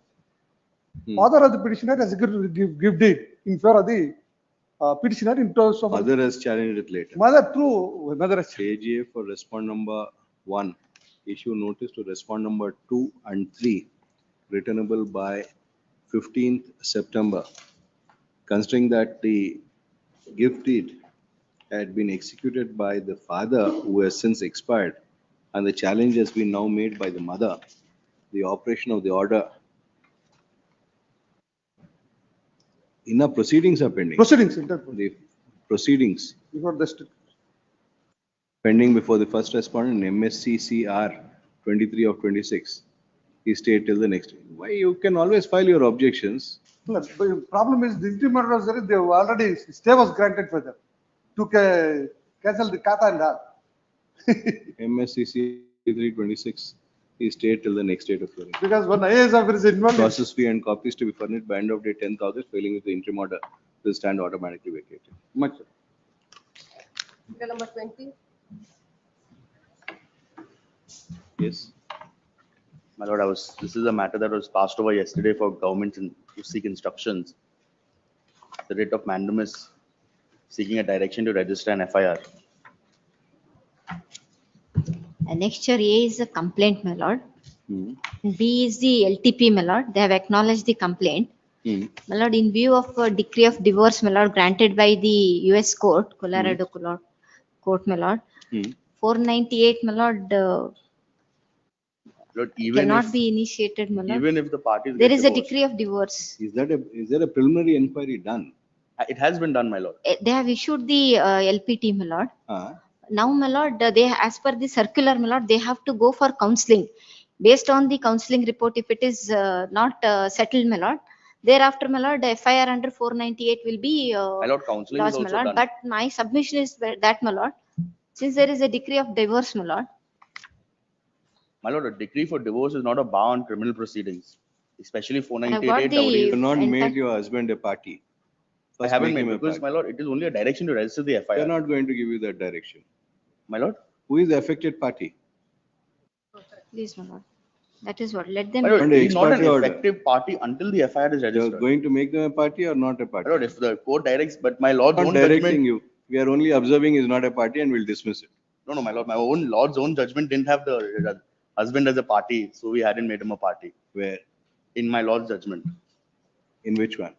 Father of the petitioner has give deed in favor of the petitioner in terms of Mother has challenged it later. mother through mother has AGA for respond number 1, issue notice to respond number 2 and 3, returnable by 15th September. Considering that the gift deed had been executed by the father who has since expired, and the challenge has been now made by the mother, the operation of the order in a proceedings are pending. proceedings The proceedings before the state. pending before the first respondent in MSCCR 23 of 26 is stayed till the next. Why you can always file your objections. No, the problem is the interim order was there, they have already stay was granted for them to cancel the kata and all. MSCC 326 is stayed till the next date of hearing. Because when IAS officer is involved, Process fee and copies to be furnished by end of day 10th August, failing with the interim order will stand automatically vacated. much. Bill number 20. Yes. My lord, this is a matter that was passed over yesterday for government to seek instructions. The writ of mandamus seeking a direction to register an FIR. Annexure A is a complaint, my lord. Hmm. B is the LTP, my lord. They have acknowledged the complaint. My lord, in view of a decree of divorce, my lord, granted by the US court, Colorado court, my lord, 498, my lord, Lord, even cannot if, be initiated, my lord. even if the parties There get is a divorced. decree of divorce. Is there a preliminary inquiry done? It has been done, my lord. They have issued the LPT, my lord. Now, my lord, they, as per the circular, my lord, they have to go for counseling. Based on the counseling report, if it is not settled, my lord, thereafter, my lord, the FIR under 498 will be My lord, counseling is lodged, my also lord. done. But my submission is that, my lord, since there is a decree of divorce, my lord, My lord, a decree for divorce is not a bar on criminal proceedings, especially got 498A the dowry. You have not entire- made your husband a party. I First haven't make made him a because, party. my lord, it is only a direction to register the They are FIR. not going to give you that direction. My lord, Who is the affected party? please, my lord. That is what. Let them. my lord, Under it is not an ex parte order. effective party until the FIR is You are registered. going to make them a party or not a party? My lord, if the court directs, but my lord's Not own directing judgment. you. We are only observing is not a party and we'll dismiss it. No, my lord, my own lord's own judgment didn't have the husband as a party, so we hadn't made him a party. Where? In my lord's judgment, In which one?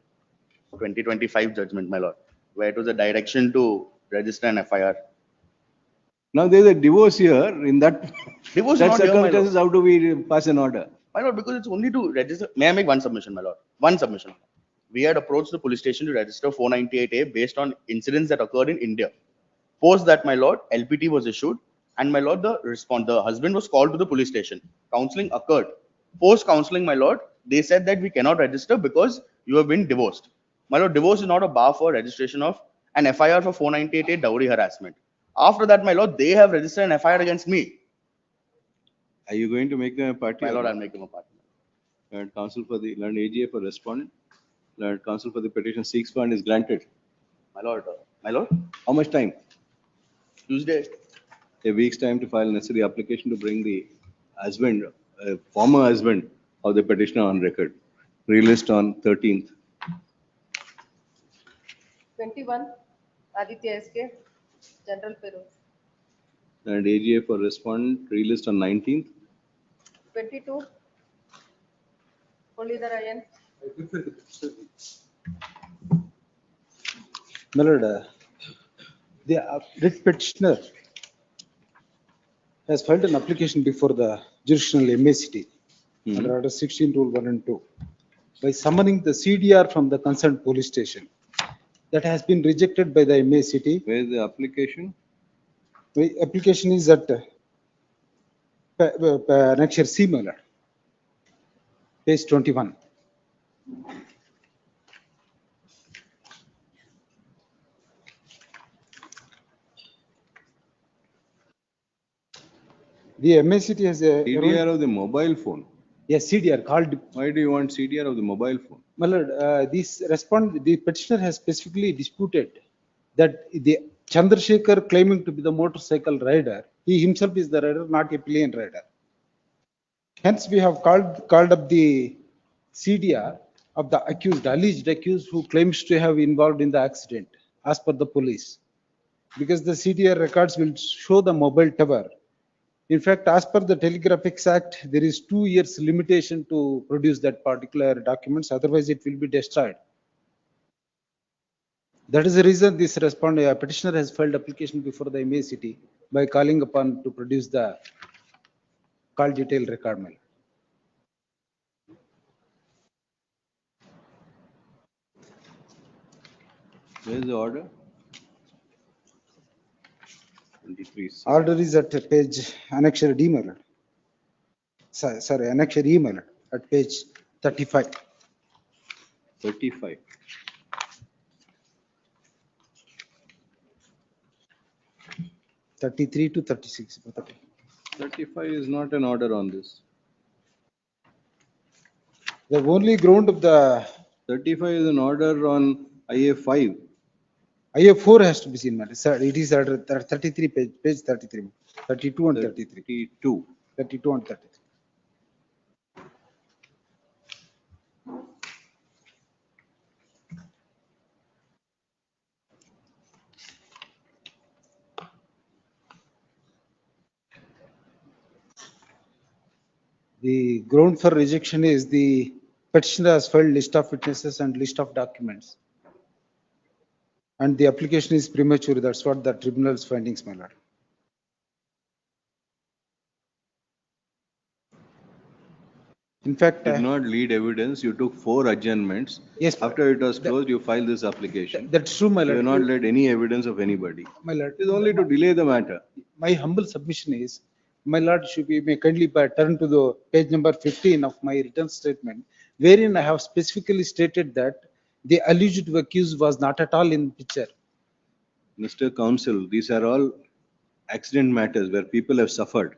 2025 judgment, my lord, where it was a direction to register an FIR. Now there is a divorce here. In that, Divorce is that not here, my lord. circumstances, how do we pass an order? My lord, because it's only to register. May I make one submission, my lord? One submission. We had approached the police station to register 498A based on incidents that occurred in India. Post that, my lord, LPT was issued, and my lord, the husband was called to the police station. Counseling occurred. Post counseling, my lord, they said that we cannot register because you have been divorced. My lord, divorce is not a bar for registration of an FIR for 498A dowry harassment. After that, my lord, they have registered an FIR against me. Are you going to make them a party? My or lord, not? I'll make him a party. Learned counsel for the learned AGA for respondent. Learned counsel for the petition seeks fund is granted. My lord, my lord, How much time? Tuesday. A week's time to file necessary application to bring the husband, former husband of the petitioner on record. Relist on 13th. 21. Aditya SK, General Payroll. And AGA for respondent. Relist on 19th. 22. Polidhar Ian. My lord, the writ petitioner has filed an application before the jurisdictional MACT under Order 16 Rule 1 and 2 by summoning the CDR from the concerned police station. That has been rejected by the MACT. Where is the application? The application is at Annexure C, my lord, page 21. The MACT has a. CDR of the mobile phone. Yes, CDR called. Why do you want CDR of the mobile phone? My lord, the petitioner has specifically disputed that the Chandrasekhar claiming to be the motorcycle rider, he himself is the rider, not a pillion rider. Hence, we have called up the CDR of the accused, alleged accused, who claims to have involved in the accident, as per the police. Because the CDR records will show the mobile tower. In fact, as per the Telegraphics Act, there is 2 years limitation to produce that particular documents, otherwise it will be destroyed. That is the reason this petitioner has filed application before the MACT by calling upon to produce the call detail record. Where is the order? 23. Order is at page annexure D, my lord. Sorry, annexure E, my lord, at page 35. 35. (33 to 36). 35 is not an order on this. The only ground of the 35 is an order on IA5. IA4 has to be seen, man. Sir, it is at 33 page 33, 32 and 33. 32. 32 and 33. The ground for rejection is the petitioner has filed list of witnesses and list of documents. And the application is premature. That's what the tribunal's findings, my lord. In fact, did not lead evidence. You took 4 adjournments. Yes. After it was closed, you filed this application. That's true, my You lord. have not led any evidence of anybody. My lord. It is only to delay the matter. My humble submission is, my lord, should be may kindly turn to the page number 15 of my written statement, wherein I have specifically stated that the alleged accused was not at all in picture. Mr. Counsel, these are all accident matters where people have suffered.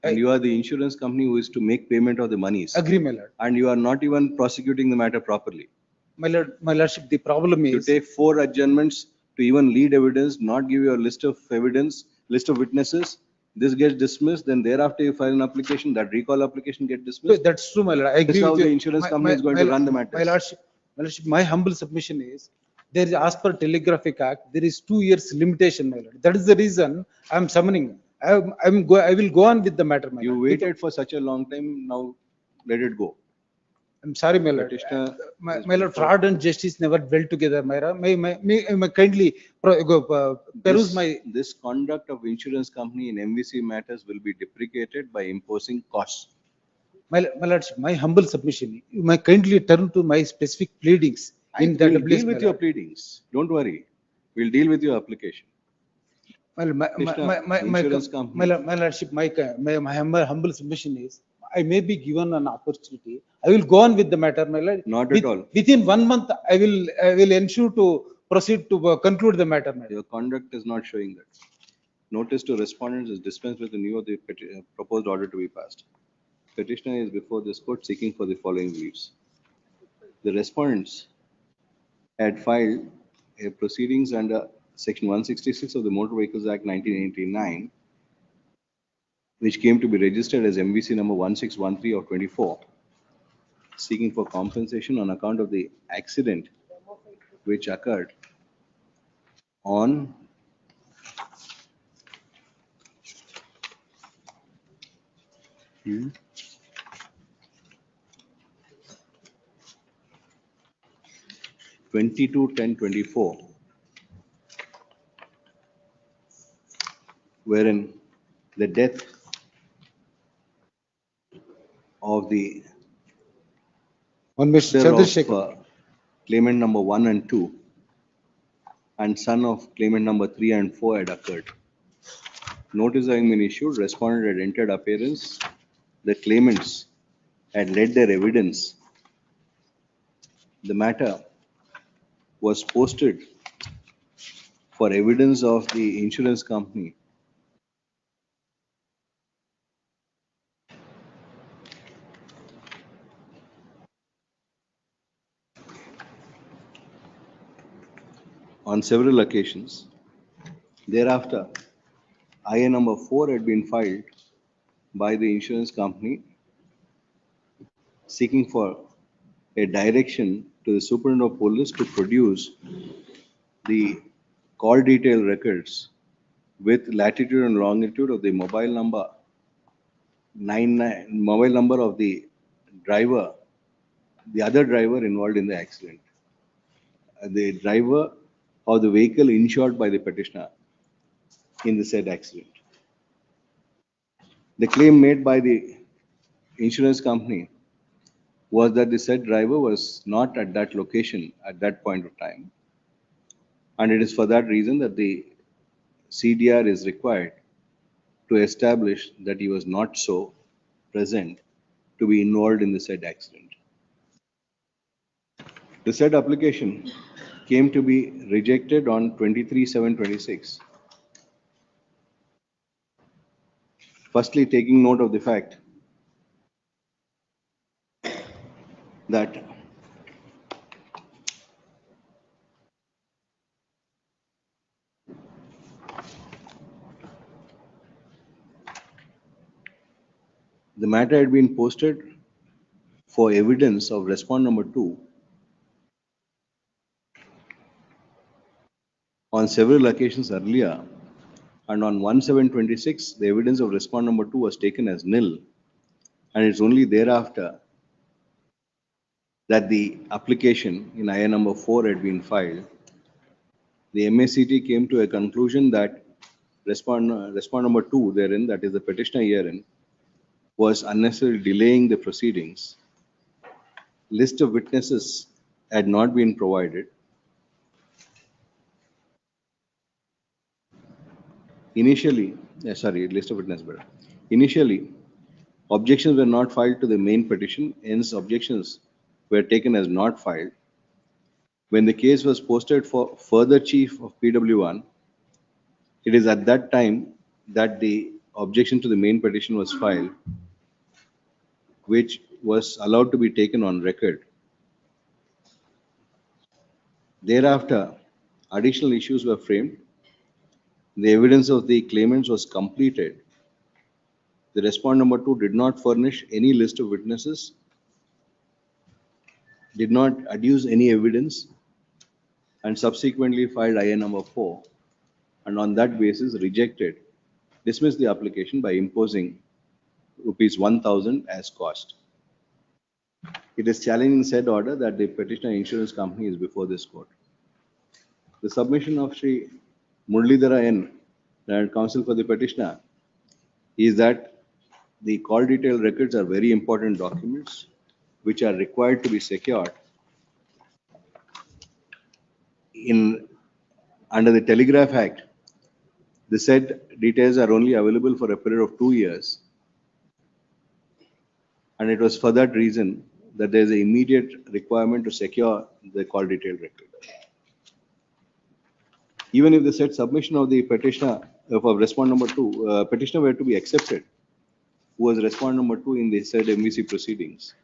And you are the insurance company who is to make payment of the monies. Agree, my lord. And you are not even prosecuting the matter properly. My lordship, the problem is. You take 4 adjournments to even lead evidence, not give you a list of evidence, list of witnesses. This gets dismissed, then thereafter you file an application, that recall application gets dismissed. That's true, my lord. I agree That's how with the you. insurance company is going to run the matter. My lordship, my humble submission is, there is, as per Telegraphic Act, there is 2 years limitation, my lord. That is the reason I am summoning. I will go on with the matter, my You lord. waited for such a long time, now let it go. I'm sorry, my lord. My lord, fraud and justice never dwell together, my lord. May kindly peruse my. This conduct of insurance company in MVC matters will be deprecated by imposing costs. My lordship, my humble submission, you may kindly turn to my specific pleadings in the We'll deal with your pleadings. Don't worry. We'll deal with your application. My lordship, my humble submission is, I may be given an opportunity. I will go on with the matter, my lord. Not at all. Within 1 month, I will ensure to proceed to conclude the matter, my lord. Your conduct is not showing that. Notice to respondents is dispensed with the new of the proposed order to be passed. Petitioner is before this court seeking for the following leaves. The respondents had filed a proceedings under Section 166 of the Motor Vehicles Act 1989, which came to be registered as MVC number 1613 of 24, seeking for compensation on account of the accident which occurred on Hmm. 22/10/24, wherein the death of the On Mr. Chandrasekhar, claimant number 1 and 2 and son of claimant number 3 and 4 had occurred. Notice having been issued, respondent had entered appearance. The claimants had led their evidence. The matter was posted for evidence of the insurance company on several occasions. Thereafter, IA number 4 had been filed by the insurance company seeking for a direction to the Superintendent of Police to produce the call detail records with latitude and longitude of the mobile number of the driver, the other driver involved in the accident, the driver of the vehicle insured by the petitioner in the said accident. The claim made by the insurance company was that the said driver was not at that location at that point of time. And it is for that reason that the CDR is required to establish that he was not so present to be involved in the said accident. The said application came to be rejected on 23/7/26. Firstly, taking note of the fact that the matter had been posted for evidence of respondent number 2 on several occasions earlier, and on 1/7/26, the evidence of respondent number 2 was taken as nil, and it's only thereafter that the application in IA number 4 had been filed. The MACT came to a conclusion that respondent number 2 therein, that is the petitioner herein, was unnecessarily delaying the proceedings. List of witnesses had not been provided. Initially, list of witnesses. Initially, objections were not filed to the main petition, hence objections were taken as not filed. When the case was posted for further chief of PW1, it is at that time that the objection to the main petition was filed, which was allowed to be taken on record. Thereafter, additional issues were framed. The evidence of the claimants was completed. The respondent number 2 did not furnish any list of witnesses, did not adduce any evidence, and subsequently filed IA number 4, and on that basis dismissed the application by imposing rupees 1,000 as cost. It is challenging said order that the petitioner insurance company is before this court. The submission of Shri Muralidhara N, and counsel for the petitioner, is that the call detail records are very important documents which are required to be secured under the Telegraph Act. The said details are only available for a period of 2 years, and it was for that reason that there is an immediate requirement to secure the call detail record. Even if the said submission of the petitioner of respondent number 2, petitioner were to be accepted, who was respondent number 2 in the said MVC proceedings,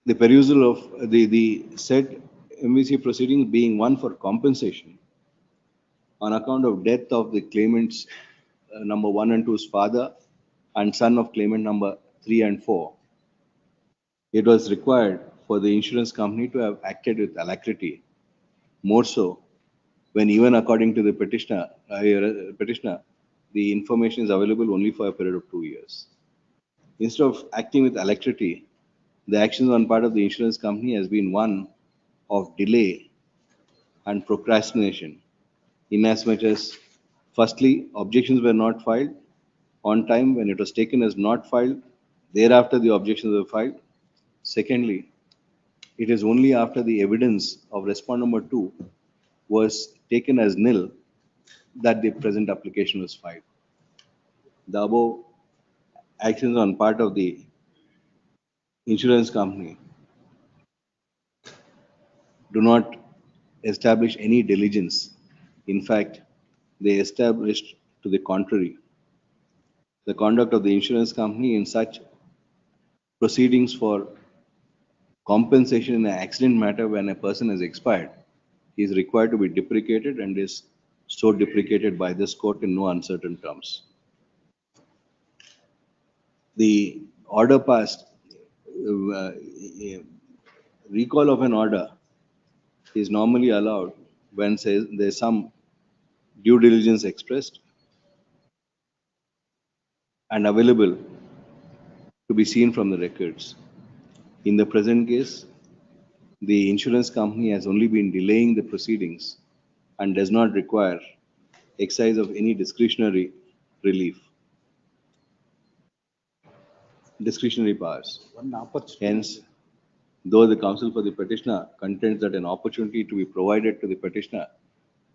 the perusal of the said MVC proceedings being one for compensation on account of death of the claimants number 1 and 2's father and son of claimant number 3 and 4, it was required for the insurance company to have acted with alacrity, more so when even according to the petitioner, the information is available only for a period of 2 years. Instead of acting with alacrity, the actions on part of the insurance company has been one of delay and procrastination, inasmuch as, firstly, objections were not filed on time when it was taken as not filed. Thereafter, the objections were filed. Secondly, it is only after the evidence of respondent number 2 was taken as nil that the present application was filed. The above actions on part of the insurance company do not establish any diligence. In fact, they established to the contrary. The conduct of the insurance company in such proceedings for compensation in an accident matter when a person has expired, he is required to be deprecated and is so deprecated by this court in no uncertain terms. The order passed, recall of an order is normally allowed when there's some due diligence expressed and available to be seen from the records. In the present case, the insurance company has only been delaying the proceedings and does not require exercise of any discretionary relief, discretionary powers. One opportunity. Hence, though the counsel for the petitioner contends that an opportunity to be provided to the petitioner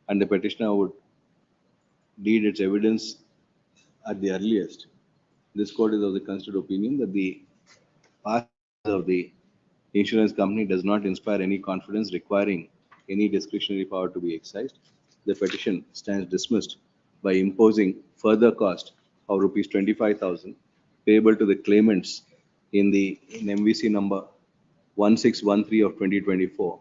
and the petitioner would need its evidence at the earliest, this court is of the considered opinion that the past of the insurance company does not inspire any confidence requiring any discretionary power to be exercised. The petition stands dismissed by imposing further cost of rupees 25,000 payable to the claimants in MVC number 1613 of 2024,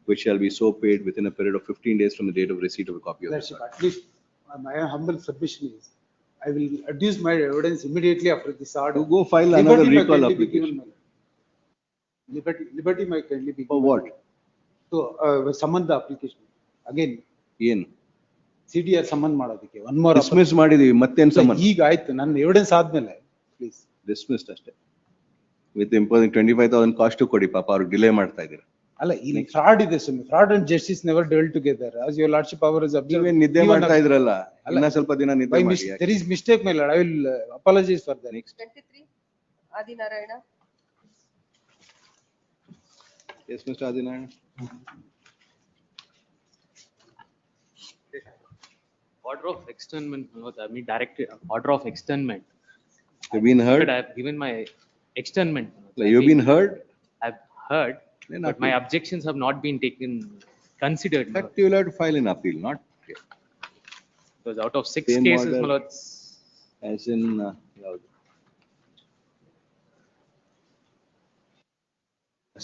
which shall be so paid within a period of 15 days from the date of receipt of a copy of the Lordship, at least my humble submission is, I will adduce my evidence immediately after this order. To go file another Liberty may recall kindly be application. given, my lord. Liberty may kindly be For given. what? So, summon the application. Again, ಏನು CDR summon ಮಾಡೋದಕ್ಕೆ one more dismiss ಮಾಡಿದೀವಿ ಮತ್ತೇನು opportunity. Summon ಈಗ ಆಯ್ತು, ನನ್ನ evidence ಆದ್ಮೇಲೆ please. Dismissed ಅಷ್ಟೇ with imposing 25,000 cost ಕೊಡಿ ಪಾಪ ಅವ್ರು ಡಿಲೇ ಮಾಡ್ತಾ ಇದ್ದೀರಾ. ಅಲ್ಲ, ಇಲ್ಲಿ ಫ್ರಾಡ್ ಇದೆ ಸ್ವಾಮಿ. Fraud and justice never dwell together as your lordship power is observed. ನೀವೇನ್ ನಿದ್ದೆ ಮಾಡ್ತಾ ಇದ್ರಲ್ಲ, ಇನ್ನ ಸ್ವಲ್ಪ ದಿನ ನಿದ್ದೆ ಮಾಡಿ. There is mistake, my lord. I will apologize for that. Next. 23, Adinarayana. Yes, Mr. Adinarayan. Order of externment, I mean direct order of externment. You've been heard? I have given my externment. Like, you've been heard? I've heard, Then but my appeal. objections have not been taken, considered. But you will have to file an appeal, not Because out of 6 Same cases, order. my lord, as in ಯಾವ್ದು?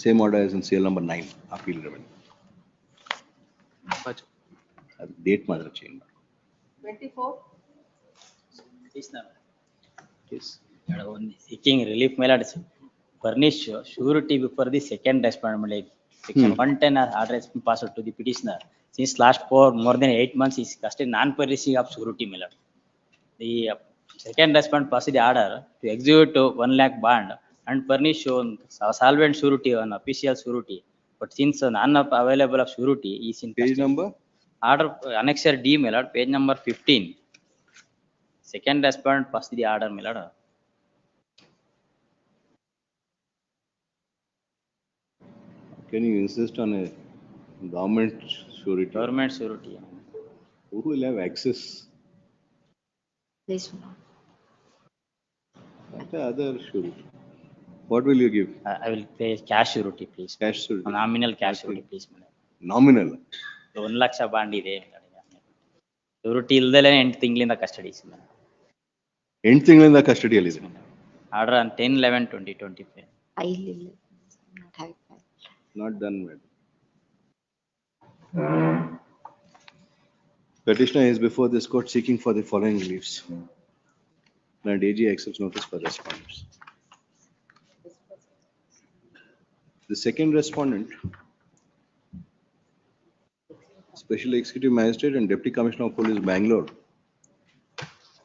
Same order as in CL number 9, appeal remedy. but ಅದು date ಮಾತ್ರ change ಮಾಡಿ. 24, Yes. Seeking relief, my lord, furnish surety before the second respondent, like section 110 order has been passed to the petitioner. Since last for more than 8 months, he is custody non-perishing of surety, my lord. The second respondent passed the order to execute 1 lakh bond and furnish solvent surety on official surety. But since none of available of surety is in Page number? order annexure D, my lord, page number 15. Second respondent passed the order, my lord. Can you insist on a government surety? Government surety. Who will have access? This Not the other surety. What will you give? I will pay cash surety, please. Cash surety. Nominal cash surety, please. Nominal. 1 lakh bond ಇದೆ. surety ಇಲ್ದಲೆ 8 ತಿಂಗಳಿಂದ custody. 8 ತಿಂಗಳಿಂದ ಕಸ್ಟಡಿಯಲ್ಲಿದೆ. Order on 10/11/2025. file ಇಲ್ಲ. Not having file. Not done, madam. Petitioner is before this court seeking for the following reliefs. Now, AG accepts notice for respondents. The second respondent, Special Executive Magistrate and Deputy Commissioner of Police, Bangalore,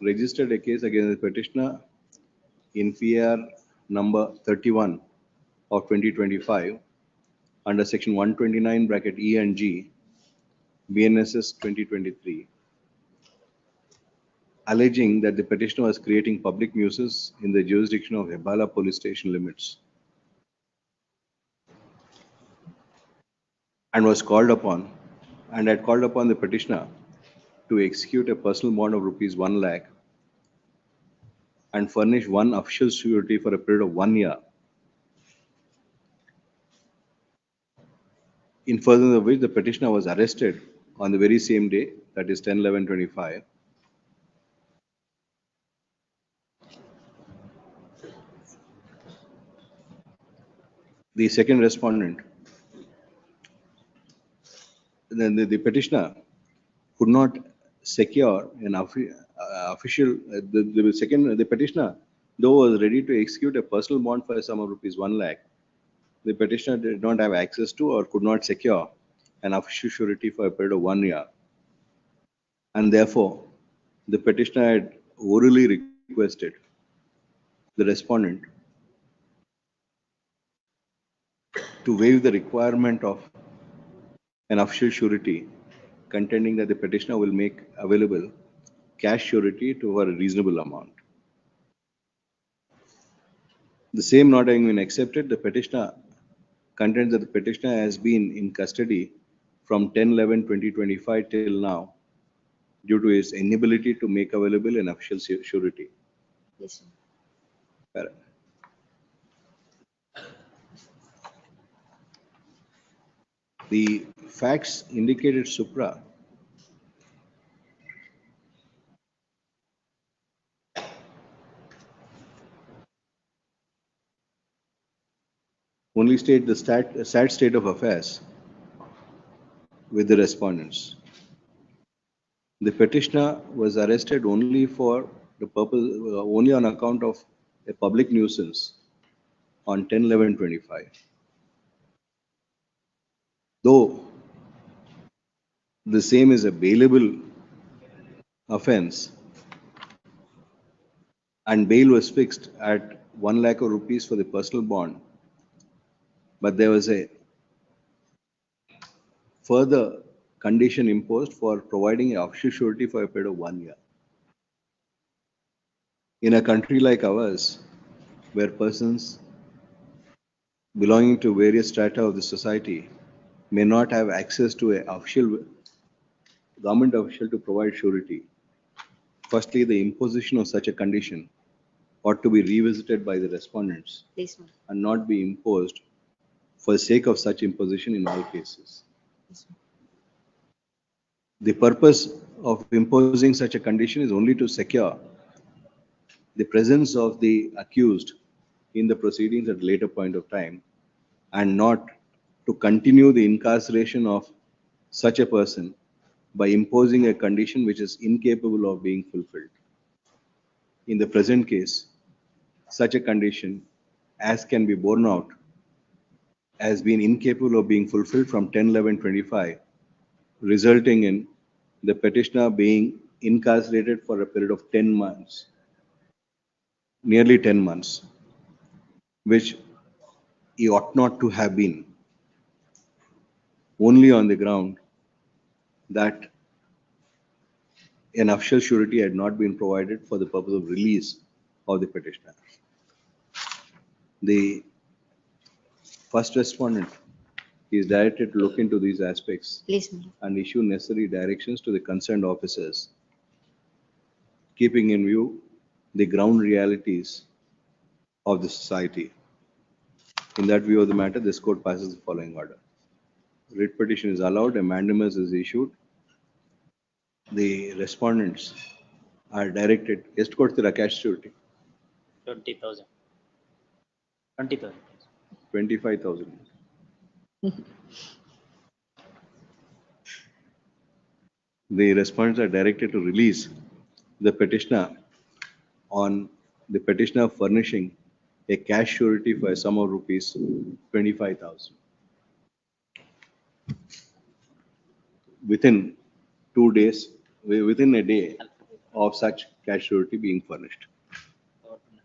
registered a case against the petitioner in PR number 31 of 2025 under section 129 bracket E and G, BNSS 2023, alleging that the petitioner was creating public nuisance in the jurisdiction of Hebala police station limits and was called upon and had called upon the petitioner to execute a personal bond of rupees 1 lakh and furnish one official surety for a period of 1 year. In furtherance of which, the petitioner was arrested on the very same day, that is 10/11/25. the second respondent, then the petitioner could not secure an official, the petitioner, though was ready to execute a personal bond for a sum of rupees 1 lakh, the petitioner did not have access to or could not secure an official surety for a period of 1 year. And therefore, the petitioner had orally requested the respondent to waive the requirement of an official surety, contending that the petitioner will make available cash surety to a reasonable amount. The same not having been accepted, the petitioner contends that the petitioner has been in custody from 10/11/2025 till now due to his inability to make available an official surety. Yes, sir. The facts indicated supra only state the sad state of affairs with the respondents. The petitioner was arrested only for the purpose, only on account of a public nuisance on 10/11/25. Though the same is a bailable offence and bail was fixed at 1 lakh of rupees for the personal bond, but there was a further condition imposed for providing an official surety for a period of 1 year. In a country like ours, where persons belonging to various strata of the society may not have access to an official government official to provide surety, firstly, the imposition of such a condition ought to be revisited by the respondents Please, ma'am. and not be imposed for the sake of such imposition in all cases. The purpose of imposing such a condition is only to secure the presence of the accused in the proceedings at a later point of time and not to continue the incarceration of such a person by imposing a condition which is incapable of being fulfilled. In the present case, such a condition, as can be borne out, has been incapable of being fulfilled from 10/11/25, resulting in the petitioner being incarcerated for a period of 10 months, nearly 10 months, which he ought not to have been, only on the ground that an official surety had not been provided for the purpose of release of the petitioner. The first respondent is directed to look into these aspects Please, ma'am. and issue necessary directions to the concerned officers, keeping in view the ground realities of the society. In that view of the matter, this court passes the following order. Writ petition is allowed, a mandamus is issued. The respondents are directed, ಎಷ್ಟು ಕೊಡ್ತೀರಾ cash surety? 20,000. 20,000. 25,000. The respondents are directed to release the petitioner on the petitioner furnishing a cash surety for a sum of rupees 25,000. Within 2 days, within a day of such cash surety being furnished.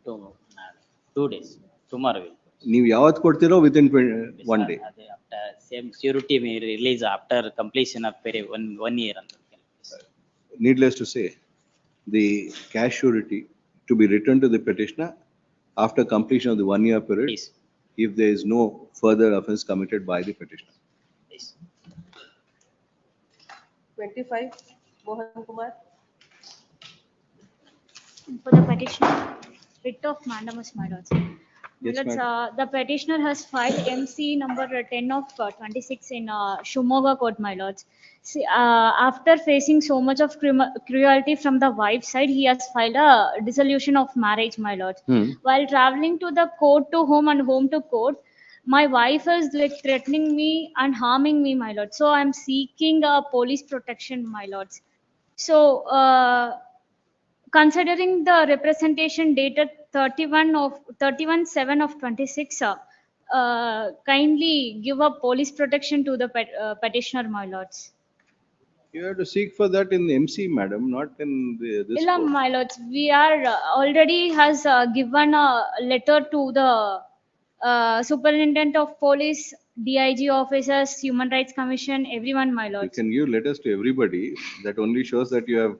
2 days. Tomorrow will. ನೀವು ಯಾವತ್ತು ಕೊಡ್ತೀರೋ within 1 day. After same surety may release after completion of period one year. Needless to say, the cash surety to be returned to the petitioner after completion of the 1 year period, if there is no further offence committed by the petitioner. 25, Mohan Kumar. For the petitioner, writ of mandamus, my lords. Yes, The petitioner has filed MC number 10 of 26 in Shumoga court, my lords. See, after facing so much of cruelty from the wife side, he has filed a dissolution of marriage, my lords. While traveling to the court to home and home to court, My wife is like threatening me and harming me, my lord. So I'm seeking a police protection, my lords. So, considering the representation dated 31/7 of 26, kindly give a police protection to the petitioner, my lords. You have to seek for that in the MC, madam, not in this Illa, court. my lords, we are already has given a letter to the superintendent of police, DIG officers, Human Rights Commission, everyone, my You lords. can give letters to everybody. That only shows that you have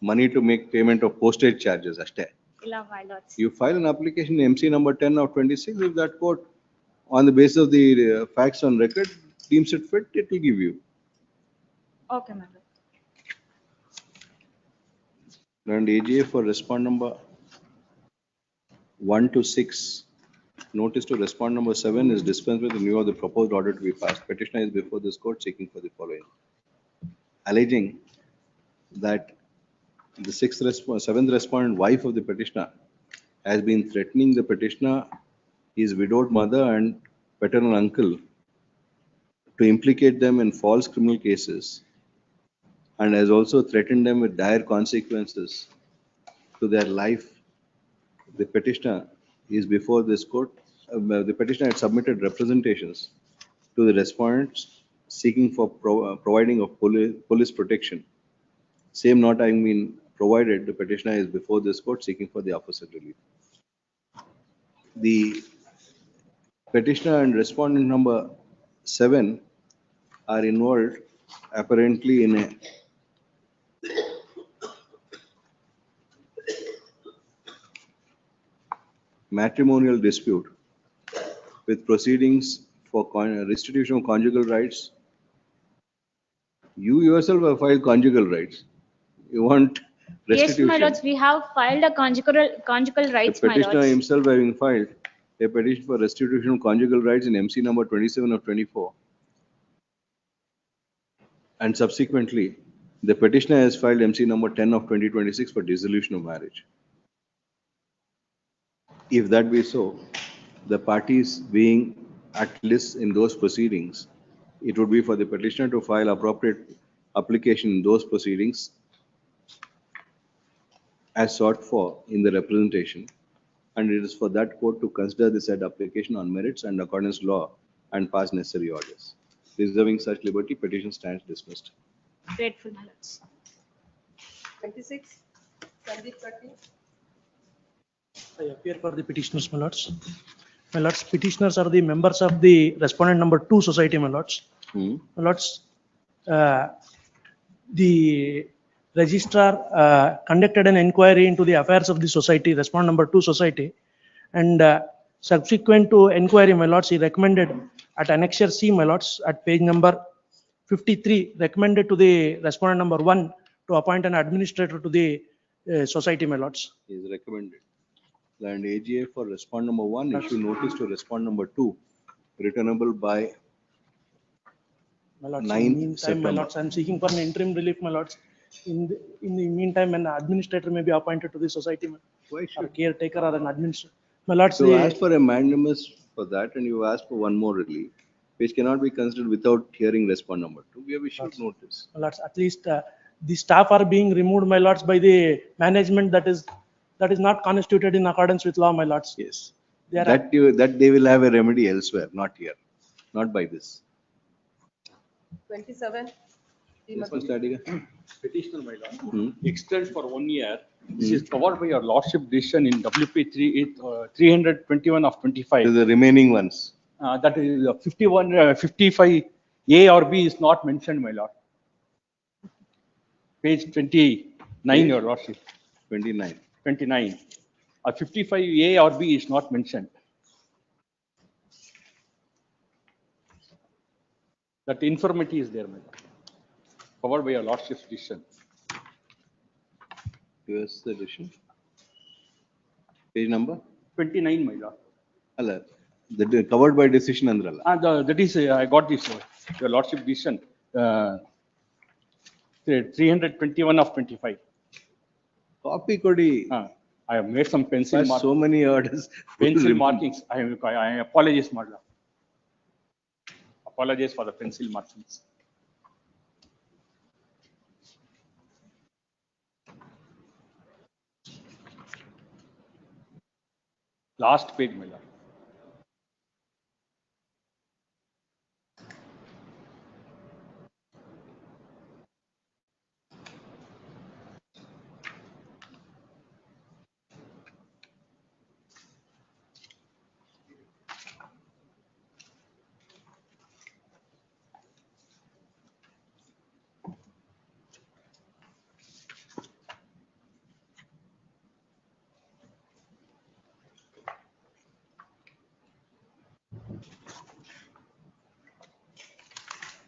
money to make payment of postage charges. Ashte. Illa, my lords. You file an application MC number 10 of 26. If that court, on the basis of the facts on record, deems it fit, it will give you. Okay, my lord. And AGA for respond number 1 to 6. Notice to respond number 7 is dispensed with the view of the proposed order to be passed. Petitioner is before this court seeking for the following. Alleging that the seventh respondent, wife of the petitioner, has been threatening the petitioner, his widowed mother and paternal uncle to implicate them in false criminal cases, and has also threatened them with dire consequences to their life. The petitioner is before this court. The petitioner had submitted representations to the respondents seeking for providing of police protection. Same not having been provided, the petitioner is before this court seeking for the opposite relief. The petitioner and respondent number 7 are involved apparently in a matrimonial dispute with proceedings for restitution of conjugal rights. You yourself have filed conjugal rights. You want restitution. Yes, my lords, we have filed a conjugal rights, The my petitioner lords. himself having filed a petition for restitution of conjugal rights in MC number 27 of 24. And subsequently, the petitioner has filed MC number 10 of 2026 for dissolution of marriage. If that be so, the parties being at list in those proceedings, it would be for the petitioner to file appropriate application in those proceedings as sought for in the representation, and it is for that court to consider the said application on merits and accordance to law and pass necessary orders. Reserving such liberty, petition stands dismissed. Grateful, my lords. 26, Sandeep Katti. I appear for the petitioners, my lords. My lords, petitioners are the members of the respondent number 2 society, my lords. My lords, the registrar conducted an inquiry into the affairs of the society, respondent number 2 society, and subsequent to inquiry, my lords, he recommended at annexure C, my lords, at page number 53, recommended to the respondent number 1 to appoint an administrator to the society, my lords. Is recommended. And AGA for respond number 1 issue notice to respond number 2, returnable by My lords, 9th in the meantime, September. my lords, I'm seeking for an interim relief, my lords. In the meantime, an administrator may be appointed to the society, Why or caretaker or an administrator. My lords, So asked for a mandamus for that, and you asked for one more relief, which cannot be considered without hearing respond number 2. We have issued notice. my lords, at least the staff are being removed, my lords, by the management that is not constituted in accordance with law, my lords. Yes. They are That they will have a remedy elsewhere, not here, not by this. 27. This one, Stadiga. Petitioner, my lord, Hmm. extends for 1 year. This is covered by your lordship decision in WP 321 of 25. So the remaining ones. That is 55A or B is not mentioned, my lord. Page 29, your lordship. 29. 29. 55A or B is not mentioned. That infirmity is there, my lord. Covered by your lordship's decision. Here's the edition. Page number? 29, my lord. Alla, the covered by decision andralla. That is, I got this, your lordship decision. 321 of 25. Copy kodi. I have made some pencil But marks. so many orders. Pencil markings. I apologize, Madla. Apologize for the pencil markings. Last page, Madla.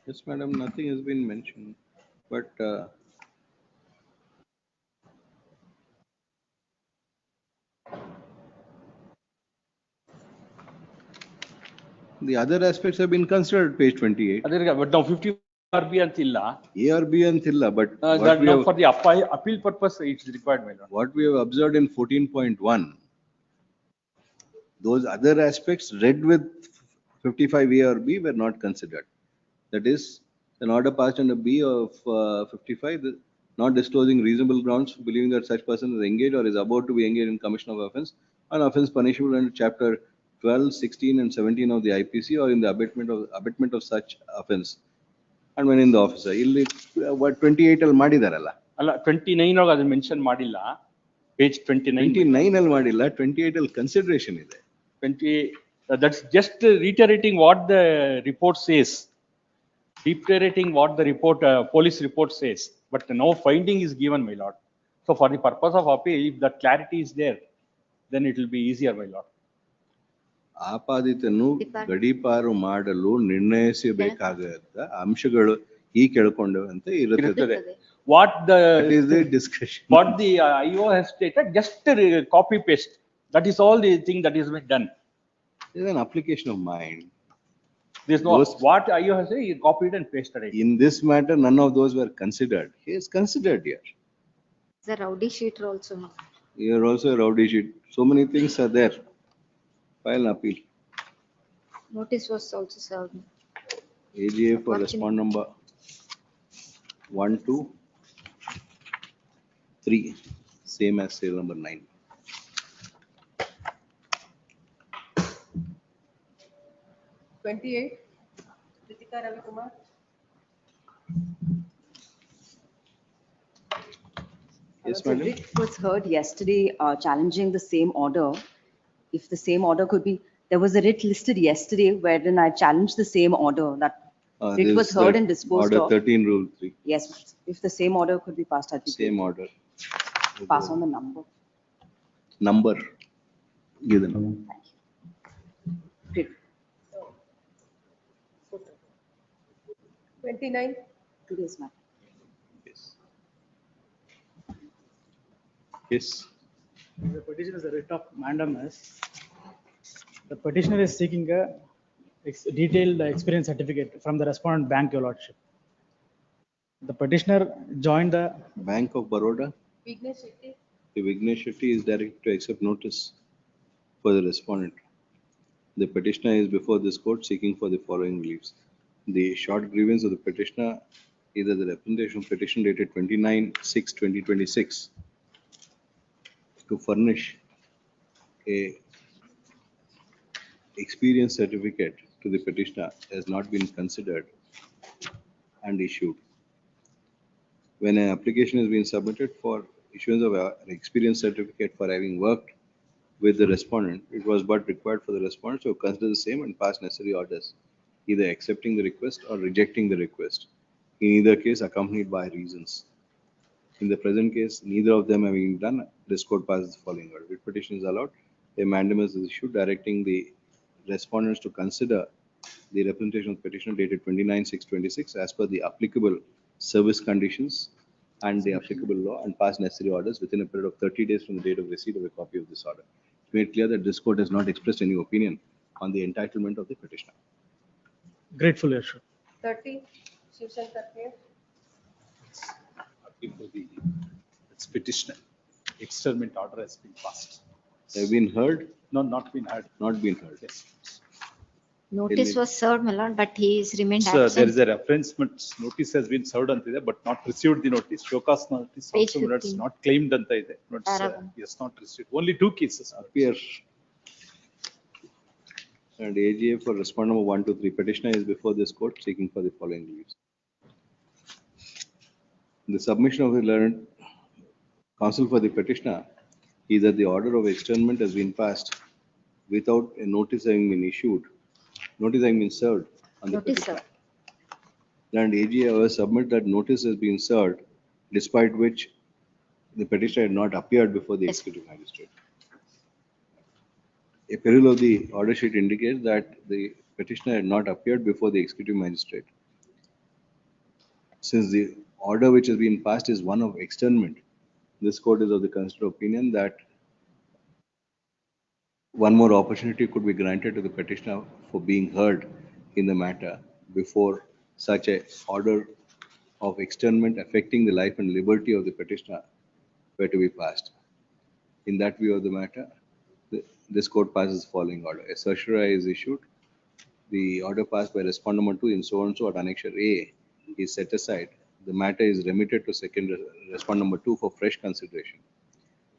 Yes, madam, nothing has been mentioned, but the other aspects have been considered, page 28. But now 50 ARB antilla. ARB antilla, but what That we now have, for the appeal purpose, it's required, my lord. what we have observed in 14.1, those other aspects read with 55 ARB were not considered. That is, an order passed under B of 55, not disclosing reasonable grounds for believing that such person is engaged or is about to be engaged in commission of offence, an offence punishable under chapter 12, 16 and 17 of the IPC or in the abatement of such offence. And when in the officer, ಇಲ್ಲಿ what 28 ಅಲ್ಲಿ ಮಾಡಿದಾರಲ್ಲ. ಅಲ್ಲ 29 ಒಳಗೆ ಅದು mention ಮಾಡಿಲ್ಲ. Page 29. 29 ಅಲ್ಲಿ ಮಾಡಿಲ್ಲ, 28 ಅಲ್ಲಿ consideration ಇದೆ. 20, that's just reiterating what the report says. Reiterating what the report, police report says. But no finding is given, my lord. So for the purpose of appeal, if that clarity is there, then it will be easier, my lord. ಆಪಾದಿತನು ಗಡೀಪಾರು ಮಾಡಲು ನಿರ್ಣಯಿಸಬೇಕಾದ ಅಂಶಗಳು ಈ ಕೆಳಕೊಂಡಂತೆ ಇರುತ್ತದೆ. What the discussion, what the IO has stated, just copy paste. That is all the thing that is been done. There is an application of mind. There's no what IO has said, he copied and pasted it. In this matter, none of those were considered. He is considered here. The rowdy sheeter also. Here also a rowdy sheet. So many things are there. File an appeal. Notice was also served. AGA for respond number 1, 2, 3, same as serial number 9. Kritika Ravikumar. Yes, The madam. writ was heard yesterday challenging the same order. If the same order could be, there was a writ listed yesterday wherein I challenged the same order. That writ This was is heard the and disposed Order of. 13, Rule 3. Yes, if the same order could be passed, I'd be Same order. pass on the number. Number. Give the number. Great. 29. Today's matter. Yes. The petition is a writ of mandamus. The petitioner is seeking a detailed experience certificate from the respondent bank, your lordship. The petitioner joined the Bank of Baroda. Vignesh Shetty. The Vignesh Shetty is directed to accept notice for the respondent. The petitioner is before this court seeking for the following reliefs. The short grievance of the petitioner, either the representation petition dated 29/6/2026 to furnish a experience certificate to the petitioner has not been considered and issued. When an application has been submitted for issuance of an experience certificate for having worked with the respondent, it was but required for the respondent to consider the same and pass necessary orders, either accepting the request or rejecting the request, in either case accompanied by reasons. In the present case, neither of them having been done, this court passes the following order. Writ petition is allowed. A mandamus is issued directing the respondents to consider the representation of petitioner dated 29/6/26 as per the applicable service conditions and the applicable law and pass necessary orders within a period of 30 days from the date of receipt of a copy of this order. It's made clear that this court has not expressed any opinion on the entitlement of the petitioner. grateful, your lordship. 30. Shivshankar K. It's petitioner. externment order has been passed. Have been heard? No, not been heard. Not been heard. Yes. Notice was served, my lord, but he is remained So there absent. is a referencement, notice has been served on it, but not received the notice. Shokas notice Page also, it's 15. not claimed on it. Paragraph. He has not received. Only 2 cases. Appear. And AGA for respondent number 1 to 3. Petitioner is before this court seeking for the following leaves. The submission of the learned counsel for the petitioner is that the order of externment has been passed without a notice having been issued, notice having been served on the Notice petitioner. served. And AGA will submit that notice has been served, despite which the petitioner had not appeared before the executive magistrate. A peril of the order sheet indicates that the petitioner had not appeared before the executive magistrate. Since the order which has been passed is one of externment, this court is of the considered opinion that one more opportunity could be granted to the petitioner for being heard in the matter before such a order of externment affecting the life and liberty of the petitioner were to be passed. In that view of the matter, this court passes the following order. A certiorari is issued. The order passed by respondent number 2 in so and so at annexure A is set aside. The matter is remitted to respondent number 2 for fresh consideration.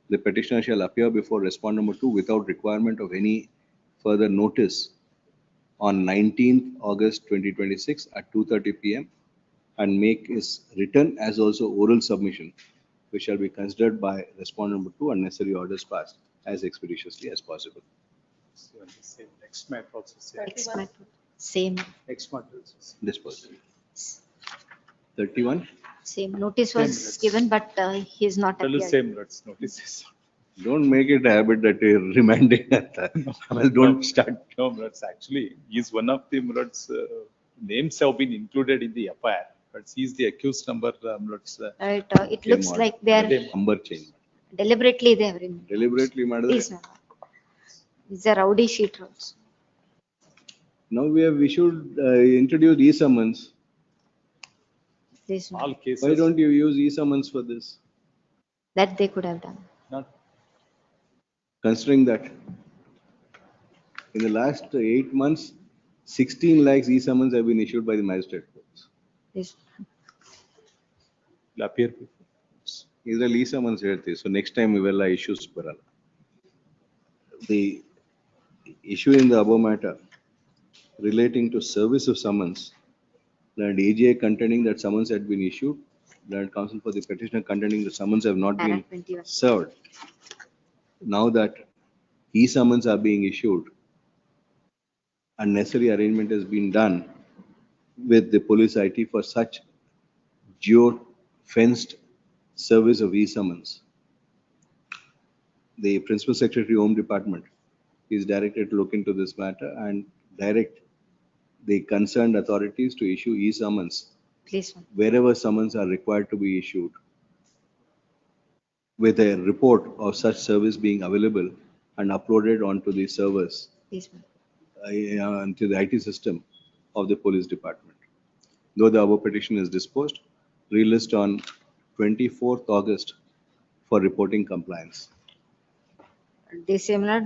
The petitioner shall appear before respondent number 2 without requirement of any further notice on 19th August 2026 at 2:30 p.m. and make his written as also oral submission, which shall be considered by respondent number 2 and necessary orders passed as expeditiously as possible. So same next matter also same. Next matter. Same. Next matter also same. Disposal. 31. Same. Notice Same, was that's- given, but he is not Tell us appeared. same, let's notice. Don't make it a habit that you're remanding that. Well, don't start. No, that's actually, he's one of the names have been included in the FIR, but he's the accused number. Right. It looks like they are Number change. deliberately they have removed. Deliberately, madam. Please, ma'am. It's a rowdy sheet also. Now we have issued, introduced e-summons. Please, ma'am. All cases. Why don't you use e-summons for this? That they could have done. Not Considering that in the last 8 months, 16 lakhs e-summons have been issued by the magistrate courts. Please. will appear before. ಇದರಲ್ಲಿ e-summons ಹೇಳ್ತೀವಿ. So next time ಇವೆಲ್ಲ issues ಬರಲ್ಲ. The issue in the above matter relating to service of summons, and AGA contending that summons had been issued, and counsel for the petitioner contending the summons have not been Para 21. served. Now that e-summons are being issued, and necessary arrangement has been done with the police IT for such geo-fenced service of e-summons. The Principal Secretary Home Department is directed to look into this matter and direct the concerned authorities to issue e-summons Please, ma'am. wherever summons are required to be issued, with a report of such service being available and uploaded onto the servers, Please, ma'am. into the IT system of the police department. Though the above petition is disposed, relist on 24th August for reporting compliance. December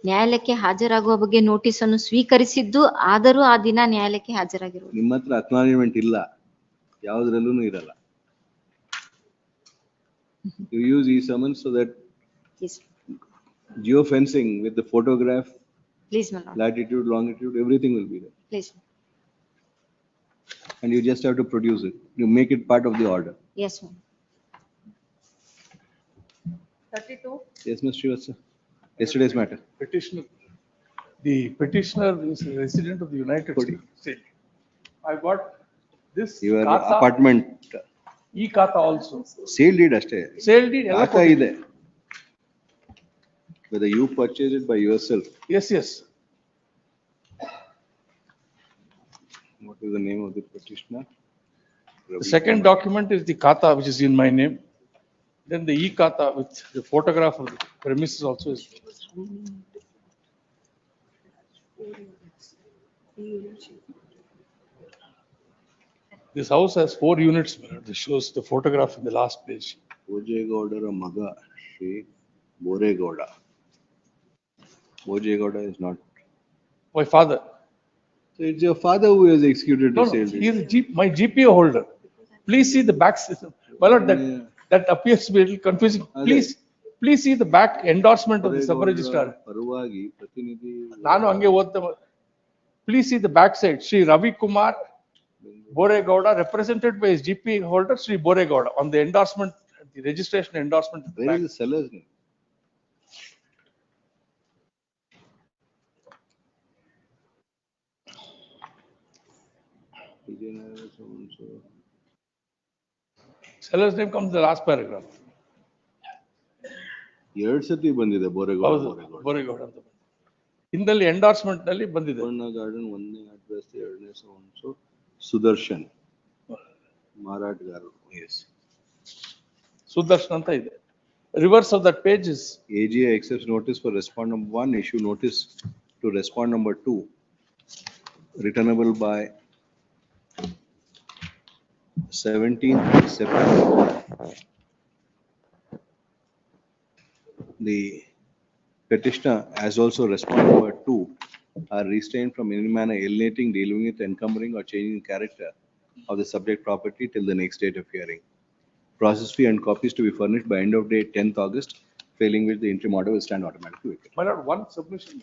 ನ್ಯಾಯಾಲಯಕ್ಕೆ ಹಾಜರಾಗುವ ಬಗ್ಗೆ notice ಅನ್ನು ಸ್ವೀಕರಿಸಿದ್ದು ಆದರೂ ಆ ದಿನ ನ್ಯಾಯಾಲಯಕ್ಕೆ ಹಾಜರಾಗಿರುವುದು. ನಿಮ್ಮ ಹತ್ರ ಅಕ್ನಾಲಜ್ಮೆಂಟ್ ಇಲ್ಲ, ಯಾವುದ್ರಲ್ಲೂ ಇರಲ್ಲ. You use e-summons so that Please, geofencing with the photograph, please, my lord. latitude, longitude, everything will be there. Please. And you just have to produce it. You make it part of the order. Yes, ma'am. 32. Yes, Mr. Srivastava. Yesterday's matter. Petitioner, the petitioner is a resident of the United States. I got this Your Kata, apartment e-Kata also. sale deed ಅಷ್ಟೇ. Sale deed ಎಲ್ಲ ಖಾತಾ ಇದೆ. Whether you purchase it by yourself. Yes, yes. What is the name of the petitioner? The second document is the Kata, which is in my name. Then the e-Kata with the photograph of the premises also is. This house has 4 units, my lord. This shows the photograph in the last page. ಭೋಜೇಗೌಡರ ಮಗ Shri Boregoda. Boregoda is not. My father. So it's your father who has executed No, the no, sale he deed. is my GPO holder. Please see the back system. My lord, that appears to be a little confusing. Please see the back endorsement of the sub-registrar. ಪರವಾಗಿ ಪ್ರತಿನಿಧಿ ನಾನು ಹಂಗೆ ಓದ್ತೆ. Please see the back side. Shri Ravi Kumar Boregoda, represented by his GP holder, Shri Boregoda, on the endorsement, the registration endorsement. Where is the seller's name? Seller's name comes in the last paragraph. ಎರಡು ಸತಿ ಬಂದಿದೆ ಬೋರೆಗೌಡ ಬೋರೆಗೌಡ ಬೋರೆಗೌಡ ಅಂತ ಹಿಂದಲ್ಲಿ endorsement ನಲ್ಲಿ ಬಂದಿದೆ. Garden ಒಂದನೇ address ಎರಡನೇ so Sudarshan ಮಾರಾಟಗಾರರು. S Sudarshan ಅಂತ ಇದೆ. Reverse of that page is AGI accepts notice for respondent number 1, issue notice to respondent number 2, returnable by 17th September. The petitioner, as also respondent number 2, are restrained from any manner alienating, dealing with, encumbering or changing character of the subject property till the next date of hearing. Process fee and copies to be furnished by end of day 10th August, failing which the interim order will stand automatically vacant. My lord, one submission.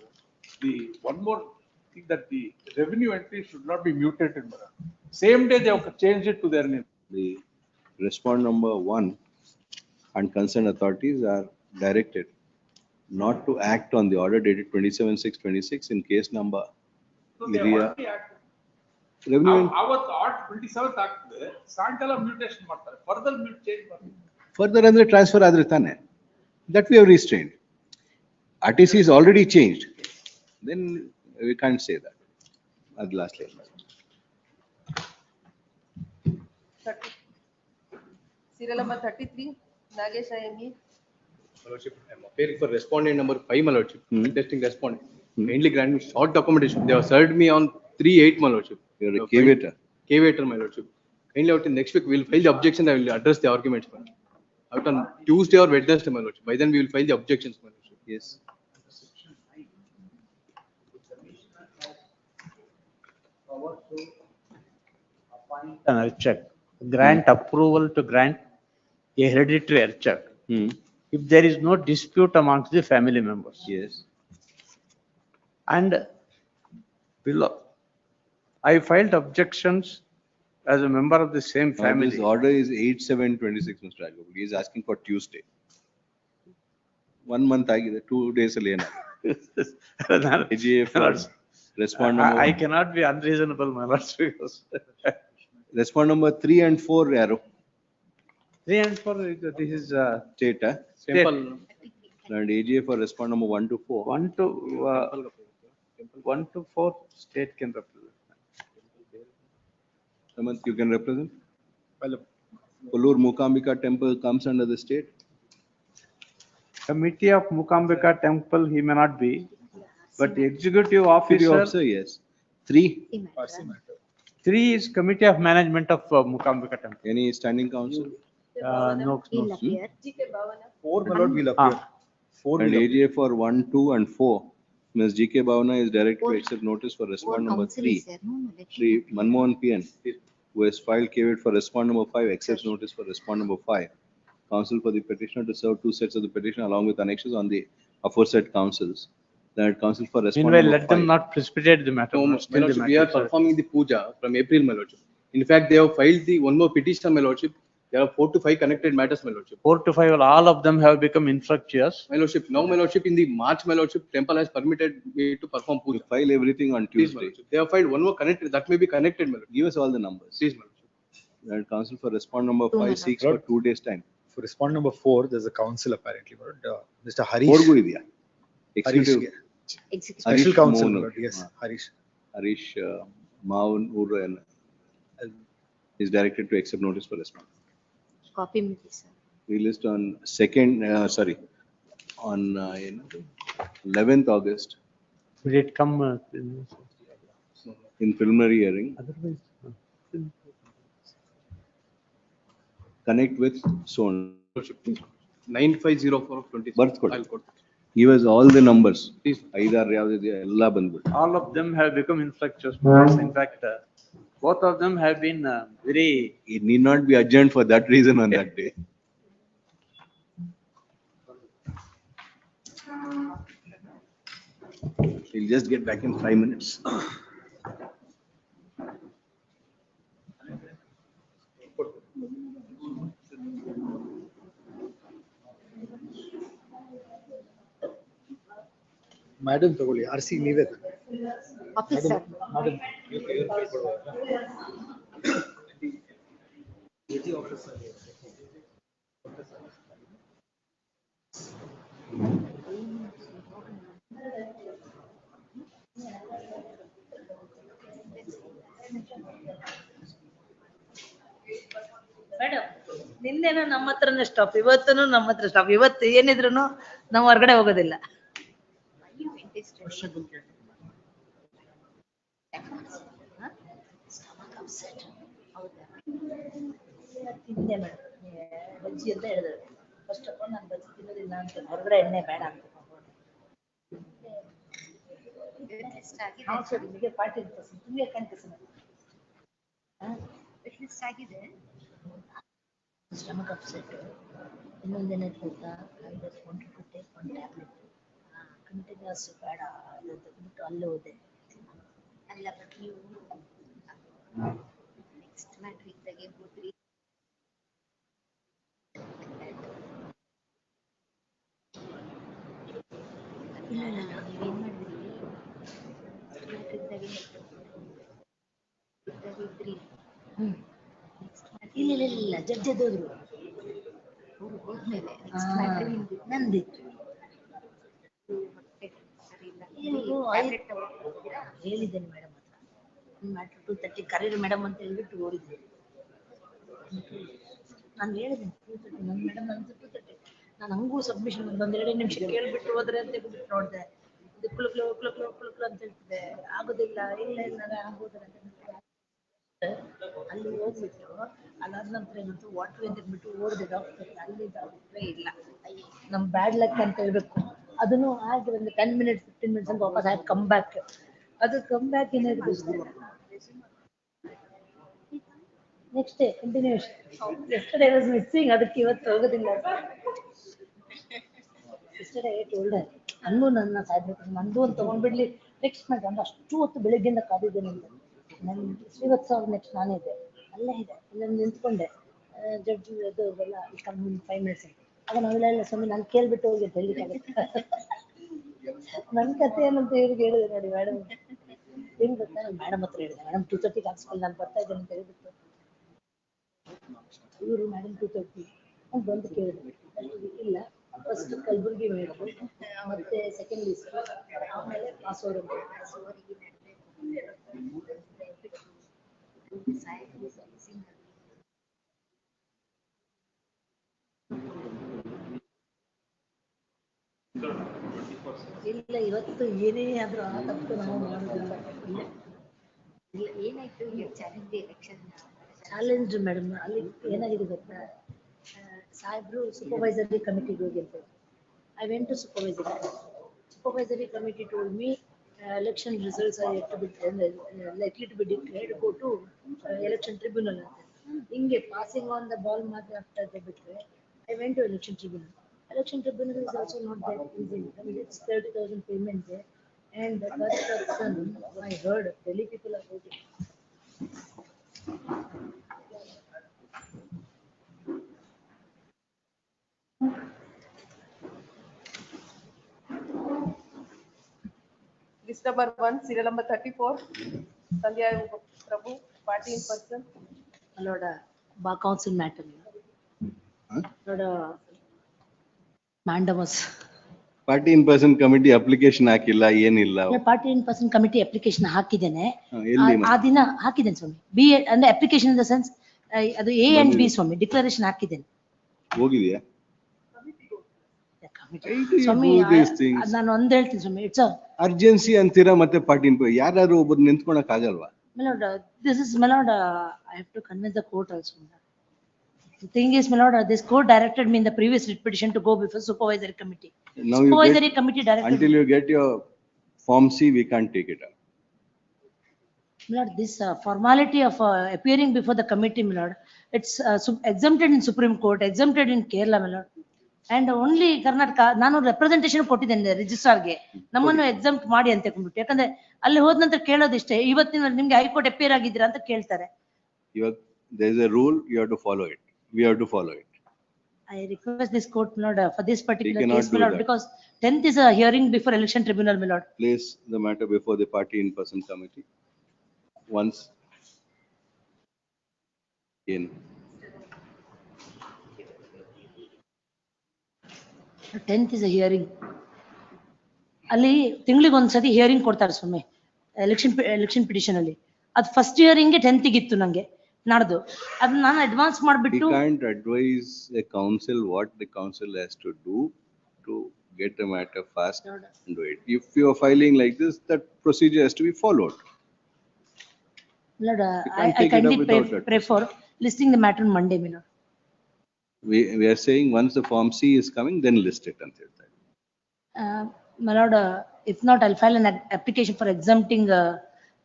One more thing, that the revenue entry should not be mutated. My lord. Same day they have changed it to their name. The respondent number 1 and concerned authorities are directed not to act on the order dated 27/6/26 in case number area. Revenue ಅವತ್ತು 27th ಆಗ್ತದೆ, ಸಾಯಂಕಾಲ mutation ಮಾಡ್ತಾರೆ, further change ಮಾಡ್ತಾರೆ. further andre transfer adre tane, that we have restrained. RTC is already changed, then we can't say that. At last line. Serial number 33, Nagesh IME. Lordship, I'm appearing for respondent number 5, my lordship. Contesting respondent. Mainly grant me short accommodation. They have served me on 3/8, my lordship. You're a caveator. Caveator, my lordship. Kindly out in next week we'll file the objection. I will address the arguments. Out on Tuesday or Wednesday, my lordship. By then we will file the objections, my lordship. Yes. An check, grant approval to grant a hereditary check. If there is no dispute amongst the family members. Yes. And below, I filed objections as a member of the same family. This order is 8/7/26, Mr. Raghav. He is asking for Tuesday. 1 month agide, 2 days alone. AGA for respond number. I cannot be unreasonable, my lords, because respond number 3 and 4, Yaro. 3 and 4, this is State, simple. And AGA for respond number 1 to 4. 1 to 4, state can represent. Samant, you can represent? Kollur Mukambika temple comes under the state? Committee of Mukambika temple, he may not be, but the executive officer. Yes. 3? 3 is committee of management of Mukambika temple. Any standing council? No. GK Bhavana. 4, my lord, will appear. 4 And will AGA for 1, 2 and 4. Ms. GK Bhavana is directed to accept notice for respond number 3. Shri Manmohan PN, who has filed caveat for respond number 5, accepts notice for respond number 5. Counsel for the petitioner to serve 2 sets of the petition along with annexes on the aforesaid counsels. That counsel for respond Meanwhile, number let them 5. not precipitate the matter. No, my Still the lordship, we are matter, sir. performing the puja from April, my lordship. In fact, they have filed the one more petition, my lordship. There are 4 to 5 connected matters, my lordship. 4 to 5, all of them have become infructuous. My lordship, now my lordship, in the March, my lordship, temple has permitted me to perform puja. You file everything on Please, my Tuesday. lordship. They have filed one more connected, that may be connected, my lordship. Give us all the numbers. Please, my lordship. That counsel for respond number 5 seeks for 2 days time. For respond number 4, there's a council apparently, my lord. Mr. Harish. 4 good idea. Harish, Executive. special Harish counsel, Mohan. my lord. Yes, Harish. Harish Maun Uran is directed to accept notice for respond. Copy me, please, sir. We list on 2nd, on 11th August Will it come? in preliminary hearing. Otherwise, Connect with so on. 9504 of 26. ಬರ್ತ್ ಕೊಡಿ. I'll quote. Give us all the numbers. ಐದಾರು ಯಾವ್ದಿದೆಯೋ ಎಲ್ಲ ಬಂದ್ಬಿಟ್ಟು. All of them have become infructuous matters. In fact, both of them have been very. It need not be adjourned for that reason on that day. We'll just get back in 5 minutes. Madam ತಗೊಳ್ಳಿ RC ನೀವೇ Officer. Madam. Madam ನಿನ್ನೆನೂ ನಮ್ಮ ಹತ್ರನೇ stop, ಇವತ್ತೂ ನಮ್ಮ ಹತ್ರ stop. ಇವತ್ತು ಏನಿದ್ರು ನಾವು ಹೊರಗಡೆ ಹೋಗೋದಿಲ್ಲ. ತಿಂದೆ ಮೇಡಮ್, ಬಜ್ಜಿ ಅಂತ ಹೇಳಿದ್ರು. ಫಸ್ಟ್ ಆಫ್ ಆಲ್ ನಾನು ಬಜ್ಜಿ ತಿನ್ನೋದಿಲ್ಲ ಅಂತ, ಹೊರಗಡೆ ಎಣ್ಣೆ ಬೇಡ ಅಂತ. ನಿಮಗೆ 40% ನಿಮಗೆ ಆಗಿದೆ. Stomach upset. ಇನ್ನೊಂದೇನಾಯ್ತು ಗೊತ್ತಾ, I just wanted to take one tablet. Continuous ಬೇಡ ಬಿಟ್ಟು ಅಲ್ಲೇ ಹೋದೆ. ಅಲ್ಲ ಬಟ್ ನೀವು ನೆಕ್ಸ್ಟ್ ಮ್ಯಾಟ್ರಿಕ್ ದಾಗೆ ಹೋದ್ರಿ. ಇಲ್ಲ ನೀವೇನ್ ಮಾಡಿದ್ರಿ, ಮ್ಯಾಟ್ರಿಕ್ ದಾಗೆ ಇದ್ರಿ. ಇಲ್ಲ ಜಡ್ಜ್ ಎದ್ದೋದ್ರು. ಅವ್ರು ಹೋದ್ಮೇಲೆ ನೆಕ್ಸ್ಟ್ ಮ್ಯಾಟ್ರಿಕ್ ನಿಮ್ದು ನಂದಿತ್ತು. ಸರಿ ಇಲ್ಲ ಹೇಳಿದ್ದೇನೆ ಮೇಡಮ್ ಹತ್ರ, ಮ್ಯಾಟ್ರ್ 2:30 ಕರೀರಿ ಮೇಡಮ್ ಅಂತ ಹೇಳ್ಬಿಟ್ಟು ಓಡಿದ್ದೆ. ನಾನು ಹೇಳಿದ್ದೀನಿ 2:30 ನನ್ನ ಮೇಡಮ್ ಅಂತ 2:30. ನಾನು ಹಂಗೂ ಸಬ್ಮಿಷನ್ ಒಂದೆರಡು ನಿಮಿಷ ಕೇಳ್ಬಿಟ್ಟು ಹೋದ್ರೆ ಅಂತ ಹೇಳ್ಬಿಟ್ಟು ನೋಡಿದೆ. ಇದು ಕುಳುಕ್ಲು ಅಂತ ಹೇಳ್ತಿದೆ, ಆಗೋದಿಲ್ಲ. ಇಲ್ಲ ಆಗೋದಿಲ್ಲ ಅಂತ ಅಲ್ಲಿ ಹೋಗ್ಬಿಟ್ಟು ಅದಾದ ನಂತರ ಏನಂತ ವಾಟರ್ ಅಂತ ಬಿಟ್ಟು ಓಡಿದೆ ಡಾಕ್ಟರ್. ಅಲ್ಲಿ ಡಾಕ್ಟ್ರೇ ಇಲ್ಲ. ನಮ್ ಬ್ಯಾಡ್ ಲಕ್ ಅಂತ ಹೇಳ್ಬೇಕು. ಅದನ್ನು ಹಾಗೆ ಒಂದು 10 ಮಿನಿಟ್ಸ್ 15 ಮಿನಿಟ್ಸ್ ಅಂತ ವಾಪಸ್ ಆಗಿ ಕಮ್ ಬ್ಯಾಕ್. ಅದು ಕಮ್ ಬ್ಯಾಕ್ ಏನಾದ್ರು next day continuation. Yesterday was missing, ಅದಕ್ಕೆ ಇವತ್ತು ಹೋಗೋದಿಲ್ಲ. ಎಸ್ಟರ್ಡೇ ಟೋಲ್ಡ್ ಹಂಗೂ ನನ್ನ ಸಾಯ್ಬೇಕು, ನಂದು ಒಂದು ತಗೊಂಡ್ಬಿಡ್ಲಿ ನೆಕ್ಸ್ಟ್ ಮ್ಯಾಚ್ ಅಂದ್ರೆ ಅಷ್ಟು ಹೊತ್ತು ಬೆಳಿಗ್ಗೆಯಿಂದ ಕಾದಿದ್ದೇನೆ ಅಂತ. ನನ್ನ ಶ್ರೀವತ್ಸ ಅವ್ರು ನೆಕ್ಸ್ಟ್ ನಾನೇ ಇದೆ, ಅಲ್ಲೇ ಇದೆ, ಅಲ್ಲೊಂದು ನಿಂತ್ಕೊಂಡೆ. ಜಡ್ಜ್ ಅದು ಎಲ್ಲ 5 ಮಿನಿಟ್ಸ್ ಆಗ ನಾವೆಲ್ಲ ಸ್ವಾಮಿ ನಾನು ಕೇಳ್ಬಿಟ್ಟು ಹೋಗಿ ಹೇಳಲಿಕ್ಕಾಗುತ್ತೆ. ನನ್ನ ಕಥೆ ಏನಂತ ಇವ್ರಿಗೆ ಹೇಳಿದೆ ನೋಡಿ ಮೇಡಮ್. ಏನ್ ಗೊತ್ತಾ, ನಾನು ಮೇಡಮ್ ಹತ್ರ ಹೇಳಿದೆ, ಮೇಡಮ್ 2:30 ಹಾಕ್ಸ್ಕೊಳ್ಳಿ ನಾನು ಬರ್ತಾ ಇದ್ದೇನೆ ಅಂತ ಹೇಳ್ಬಿಟ್ಟು. ಇವರು ಮೇಡಮ್ 2:30 ಅಂತ ಬಂದು ಕೇಳಿದ್ರು. ಇಲ್ಲ ಫಸ್ಟ್ ಕಲಬುರ್ಗಿ ಮೇಡಮ್, ಮತ್ತೆ ಸೆಕೆಂಡ್ ಲಿಸ್ಟ್, ಆಮೇಲೆ ಪಾಸ್ವರ್ಡ್ ಅಂತ. ಇಲ್ಲ ಇವತ್ತು ಏನೇ ಆದ್ರೂ ಆ ತಪ್ಪು ನಾವು ಮಾಡೋದಿಲ್ಲ. ಇಲ್ಲ ಏನಾಯ್ತು ಚಾಲೆಂಜ್ ಎಲೆಕ್ಷನ್ ಚಾಲೆಂಜ್ ಮೇಡಮ್. ಅಲ್ಲಿ ಏನಾಗಿದೆ ಗೊತ್ತಾ, ಸಾಹೇಬ್ರು ಸೂಪರ್ವೈಸರಿ ಕಮಿಟಿಗೆ ಹೋಗಿ ಅಂತ. I went to supervisory. Supervisory committee told me election results are yet to be likely to be declared. Go to election tribunal. ಹಿಂಗೆ passing on the ball ಮಾತ್ರ after they ಬಿಟ್ರೆ I went to election tribunal. Election tribunal is also not that easy. I mean, it's 30,000 payment there, and the first person I heard Delhi people are voting. List number 1, serial number 34, Sandhya Prabhu, party in person. Lord, bar council matter. Lord, mandamus. Party in person committee application ಹಾಕಿಲ್ಲ, ಏನಿಲ್ಲ. Party in person committee application ಹಾಕಿದ್ದೇನೆ. ಎಲ್ಲಿ ಆ ದಿನ ಹಾಕಿದ್ದೇನೆ ಸ್ವಾಮಿ. B ಅಂದ್ರೆ application in the sense ಅದು A and B ಸ್ವಾಮಿ, ಡಿಕ್ಲರೇಷನ್ ಹಾಕಿದ್ದೇನೆ. ಹೋಗಿದ್ಯಾ ಸ್ವಾಮಿ? ನಾನು ಒಂದ್ ಹೇಳ್ತೀನಿ ಸ್ವಾಮಿ, ಇಟ್ಸ್ ಅರ್ಜೆನ್ಸಿ ಅಂತೀರಾ, ಮತ್ತೆ ಪಾರ್ಟಿ ಯಾರು ಒಬ್ಬರು ನಿಂತ್ಕೊಳಕ್ ಆಗಲ್ವಾ? My lord, this is my lord, I have to convince the court also. The thing is, my lord, this court directed me in the previous writ petition to go before supervisory committee. Now you Supervisory get, committee directed until me. you get your Form C, we can't take it up. My lord, this formality of appearing before the committee, my lord, it's exempted in Supreme Court, exempted in Kerala, my lord. And only Karnataka, ನಾನು representation ಕೊಟ್ಟಿದ್ದೇನೆ ರಿಜಿಸ್ಟ್ರಾರ್ಗೆ, ನಮ್ಮನ್ನು exempt ಮಾಡಿ ಅಂತ ಹೇಳ್ಬಿಟ್ಟು. ಯಾಕಂದ್ರೆ ಅಲ್ಲಿ ಹೋದ ನಂತರ ಕೇಳೋದಿಷ್ಟೇ, ಇವತ್ತಿನ ನಿಮ್ಗೆ ಹೈಕೋರ್ಟ್ ಅಪಿಯರ್ ಆಗಿದ್ದೀರಾ ಅಂತ ಕೇಳ್ತಾರೆ. There is a rule, you have to follow it. We have to follow it. I request this court, my lord, for this particular cannot case, my do lord, that. because 10th is a hearing before election tribunal, my lord. Place the matter before the party in person committee. Once in. 10th is a hearing. ಅಲ್ಲಿ ತಿಂಗಳಿಗೆ ಒಂದ್ಸತಿ hearing ಕೊಡ್ತಾರೆ ಸ್ವಾಮಿ, election petition ಅಲ್ಲಿ. ಅದು first hearing 10th ಇತ್ತು ನಂಗೆ ನಾಡ್ದು, ಅದನ್ನ ನಾನು ಅಡ್ವಾನ್ಸ್ We ಮಾಡ್ಬಿಟ್ಟು. can't advise a council what the council has to do to get the matter fast and do it. If you are filing like this, that procedure has to be followed. Lord, can't I take it up kindly without that. pray for listing the matter on Monday, my lord. We are saying once the Form C is coming, then list it until that. My lord, if not, I'll file an application for exempting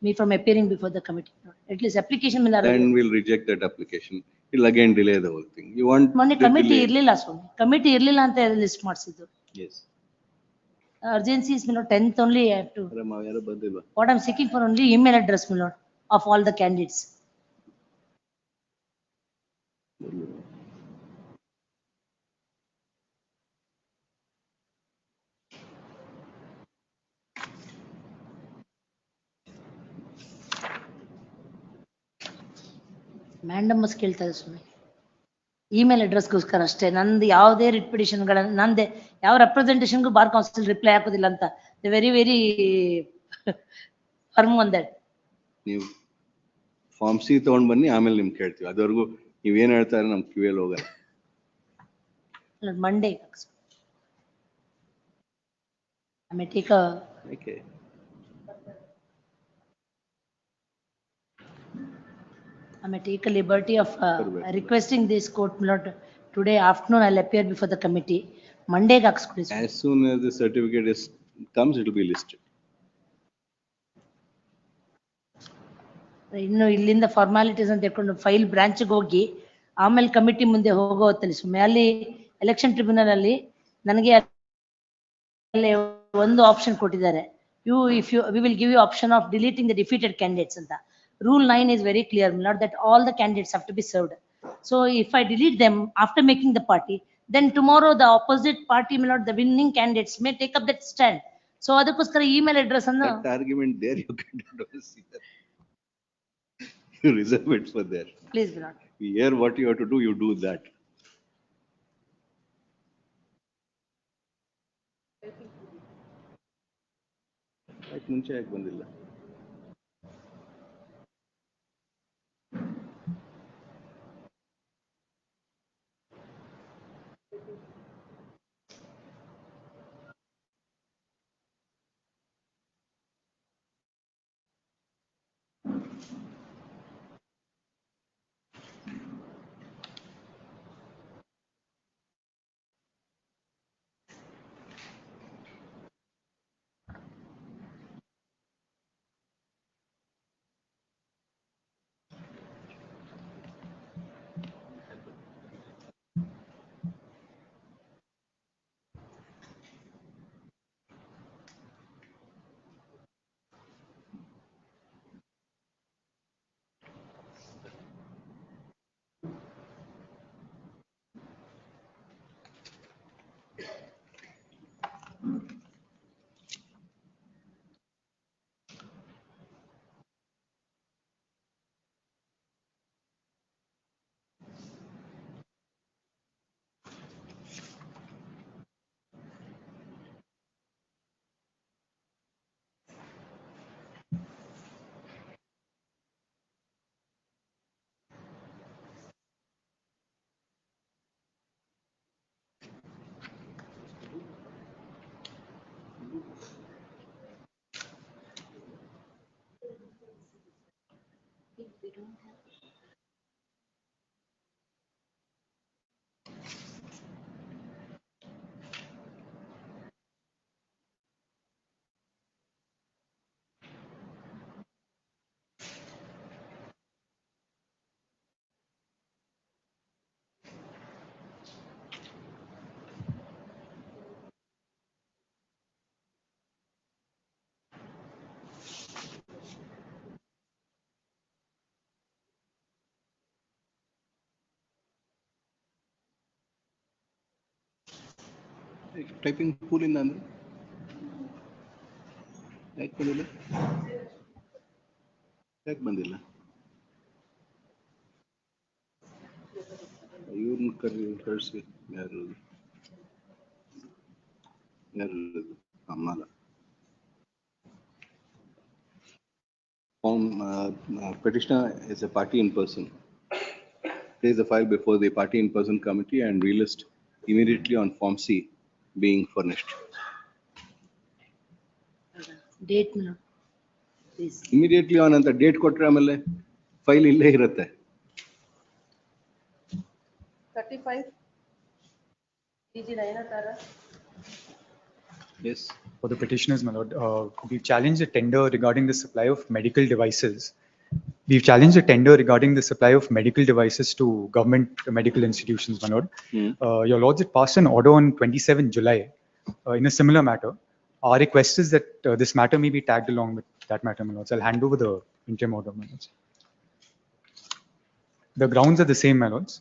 me from appearing before the committee. At least application, my lord. Then we'll reject that application. It'll again delay the whole thing. You want ಮೊನ್ನೆ the committee delay. ಇರ್ಲಿಲ್ಲ ಸ್ವಾಮಿ, committee ಇರ್ಲಿಲ್ಲ ಅಂತ list ಮಾಡಿಸಿದ್ದು. Yes. Urgency is, my lord, 10th only I have to. ಯಾರು ಬಂದಿಲ್ವಾ? What I'm seeking for only email address, my lord, of all the candidates. Mandamus ಕೇಳ್ತಾರೆ ಸ್ವಾಮಿ, email ಅಡ್ರೆಸ್ಗೋಸ್ಕರ ಅಷ್ಟೇ. ನಂದು ಯಾವುದೇ ರಿಟ್ ಪಿಟಿಷನ್ಗಳ ನಂದೆ ಯಾವ ರೆಪ್ರೆಸೆಂಟೇಷನ್ಗೂ ಬಾರ್ ಕೌನ್ಸಿಲ್ ರಿಪ್ಲೈ ಹಾಕೋದಿಲ್ಲ ಅಂತ. Very very firm on that. ನೀವು ಫಾರ್ಮ್ ಸಿ ತಗೊಂಡ್ ಬನ್ನಿ, ಆಮೇಲೆ ನಿಮ್ಗೆ ಕೇಳ್ತೀವಿ. ಅದುವರೆಗೂ ನೀವೇನ್ ಹೇಳ್ತಾರೆ ನಮ್ ಕಿವಿಯಲ್ಲಿ ಹೋಗಲ್ಲ. Monday. I may take a. Okay. I may take a liberty of requesting this court, my lord, today afternoon I'll appear before the committee. Monday ಹಾಕ್ಸ್ಕೊಡಿ. As soon as the certificate comes, it will be listed. ಇನ್ನು ಇಲ್ಲಿಂದ formalities ಅಂತ ಹೇಳ್ಕೊಂಡು file ಬ್ರಾಂಚ್ಗೆ ಹೋಗಿ ಆಮೇಲೆ committee ಮುಂದೆ ಹೋಗೋ ಹೊತ್ತಲ್ಲಿ ಸುಮ್ಮನೆ ಅಲ್ಲಿ ಎಲೆಕ್ಷನ್ ಟ್ರಿಬ್ಯುನಲ್ ಅಲ್ಲಿ ನನಗೆ ಅಲ್ಲಿ ಒಂದು ಆಪ್ಷನ್ ಕೊಟ್ಟಿದ್ದಾರೆ. We will give you option of deleting the defeated candidates ಅಂತ. Rule 9 is very clear, my lord, that all the candidates have to be served. So if I delete them after making the party, then tomorrow the opposite party, my lord, the winning candidates may take up that stand. So ಅದಕ್ಕೋಸ್ಕರ email address ಅನ್ನು. That argument there you can't see that. You reserve it for there. Please, my lord. We hear what you have to do, you do that. ಮುಂಚೆ ಯಾಕೆ ಬಂದಿಲ್ಲ? Typing pool ಇಂದ ಅಂದ್ರೆ ಯಾಕೆ ಬಂದಿಲ್ಲ ಯಾಕೆ ಬಂದಿಲ್ಲ ಇವ್ರನ್ನ ಕಳಿಸಿ ಯಾರು ಅಮ್ಮಲ್ಲ petitioner is a party in person. Place the file before the party in person committee and relist immediately on Form C being furnished. Date, my lord. Please. Immediately on ಅಂತ ಡೇಟ್ ಕೊಟ್ರೆ ಆಮೇಲೆ ಫೈಲ್ ಇಲ್ಲೇ ಇರುತ್ತೆ. 35 PG Nayanatara. Yes. For the petitioners, my lord, we've challenged the tender regarding the supply of medical devices. We've challenged the tender regarding the supply of medical devices to government medical institutions, my lord. Your lords had passed an order on 27 July in a similar matter. Our request is that this matter may be tagged along with that matter, my lords. I'll hand over the interim order, my lords. The grounds are the same, my lords.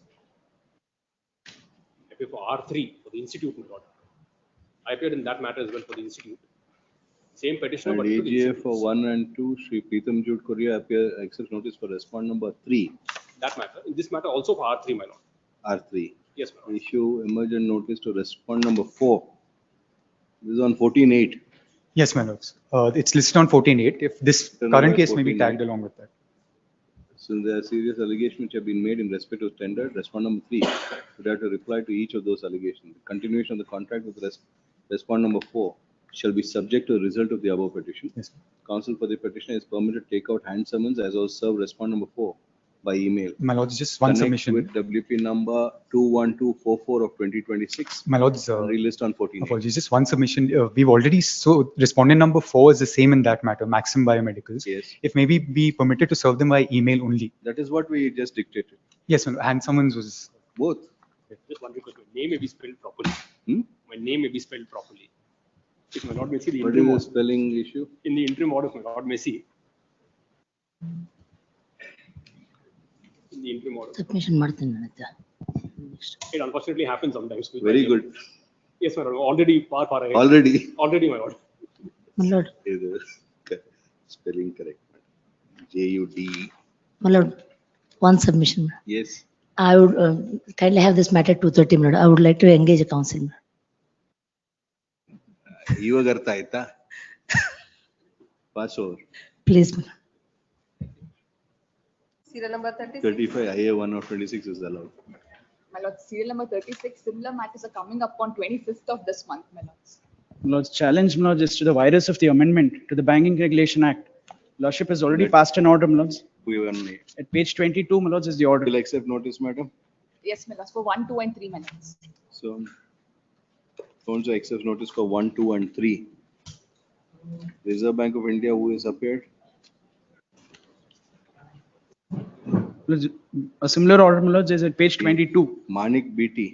For R3 for the institute, my lord. I appeared in that matter as well for the institute. Same petitioner, And but to the AGA institute. for 1 and 2, Sri Preetham Jude Korea appear accept notice for respond number 3. That matter. In this matter also for R3, my lord. R3. Yes, my lord. Issue emergent notice to respond number 4. This is on 14/8. Yes, my lords. It's listed on 14.8. If this current case may be tagged along with that. Since there are serious allegations which have been made in respect of tender, respond number 3 would have to reply to each of those allegations. The continuation of the contract with respond number 4 shall be subject to the result of the above petition. Yes. Counsel for the petitioner is permitted to take out hand summons as well as serve respond number 4 by email. My lords, just one Connect submission. with WP number 21244 of 2026. My lords, relist on 14. apologies, just one submission. We've already, so respondent number 4 is the same in that matter, Maxim Biomedicals. Yes. If maybe be permitted to serve them by email only. That is what we just dictated. Yes, my lord, hand summons was. Both. Just one request. My name may be spelled properly. Hmm? My name may be spelled properly. If my lord may see the What is interim the order. spelling issue? In the interim order, if my lord may see. In the interim order. Submission ಮಾಡ್ತೀನಿ ನನ್ನ ಹತ್ರ. It unfortunately happens sometimes. with Very my good. name. Yes, my lord. Already far ahead. Already. Already, my lord. My lord, Is spelling correct? JUD. my lord, one submission. Yes. I would kindly have this matter 2:30, my lord. I would like to engage a counsel. ಇವಾಗ ಅರ್ಥ ಆಯ್ತಾ? Pass over. Please, my lord. Serial number 36. 35 IA 1 of 26 is allowed. My lord, serial number 36, similar matters are coming up on 25th of this month, my lords. Lord's challenge, my lords, is to the virus of the amendment to the Banking Regulation Act. Lordship has already passed an order, my lords. We were made. At page 22, my lords, is the order. Will accept notice, madam. Yes, my lords, for 1, 2, and 3, my lords. So, also accepts notice for 1, 2, and 3. Reserve Bank of India, who has appeared? A similar order, my lords, is at page 22. Manik BT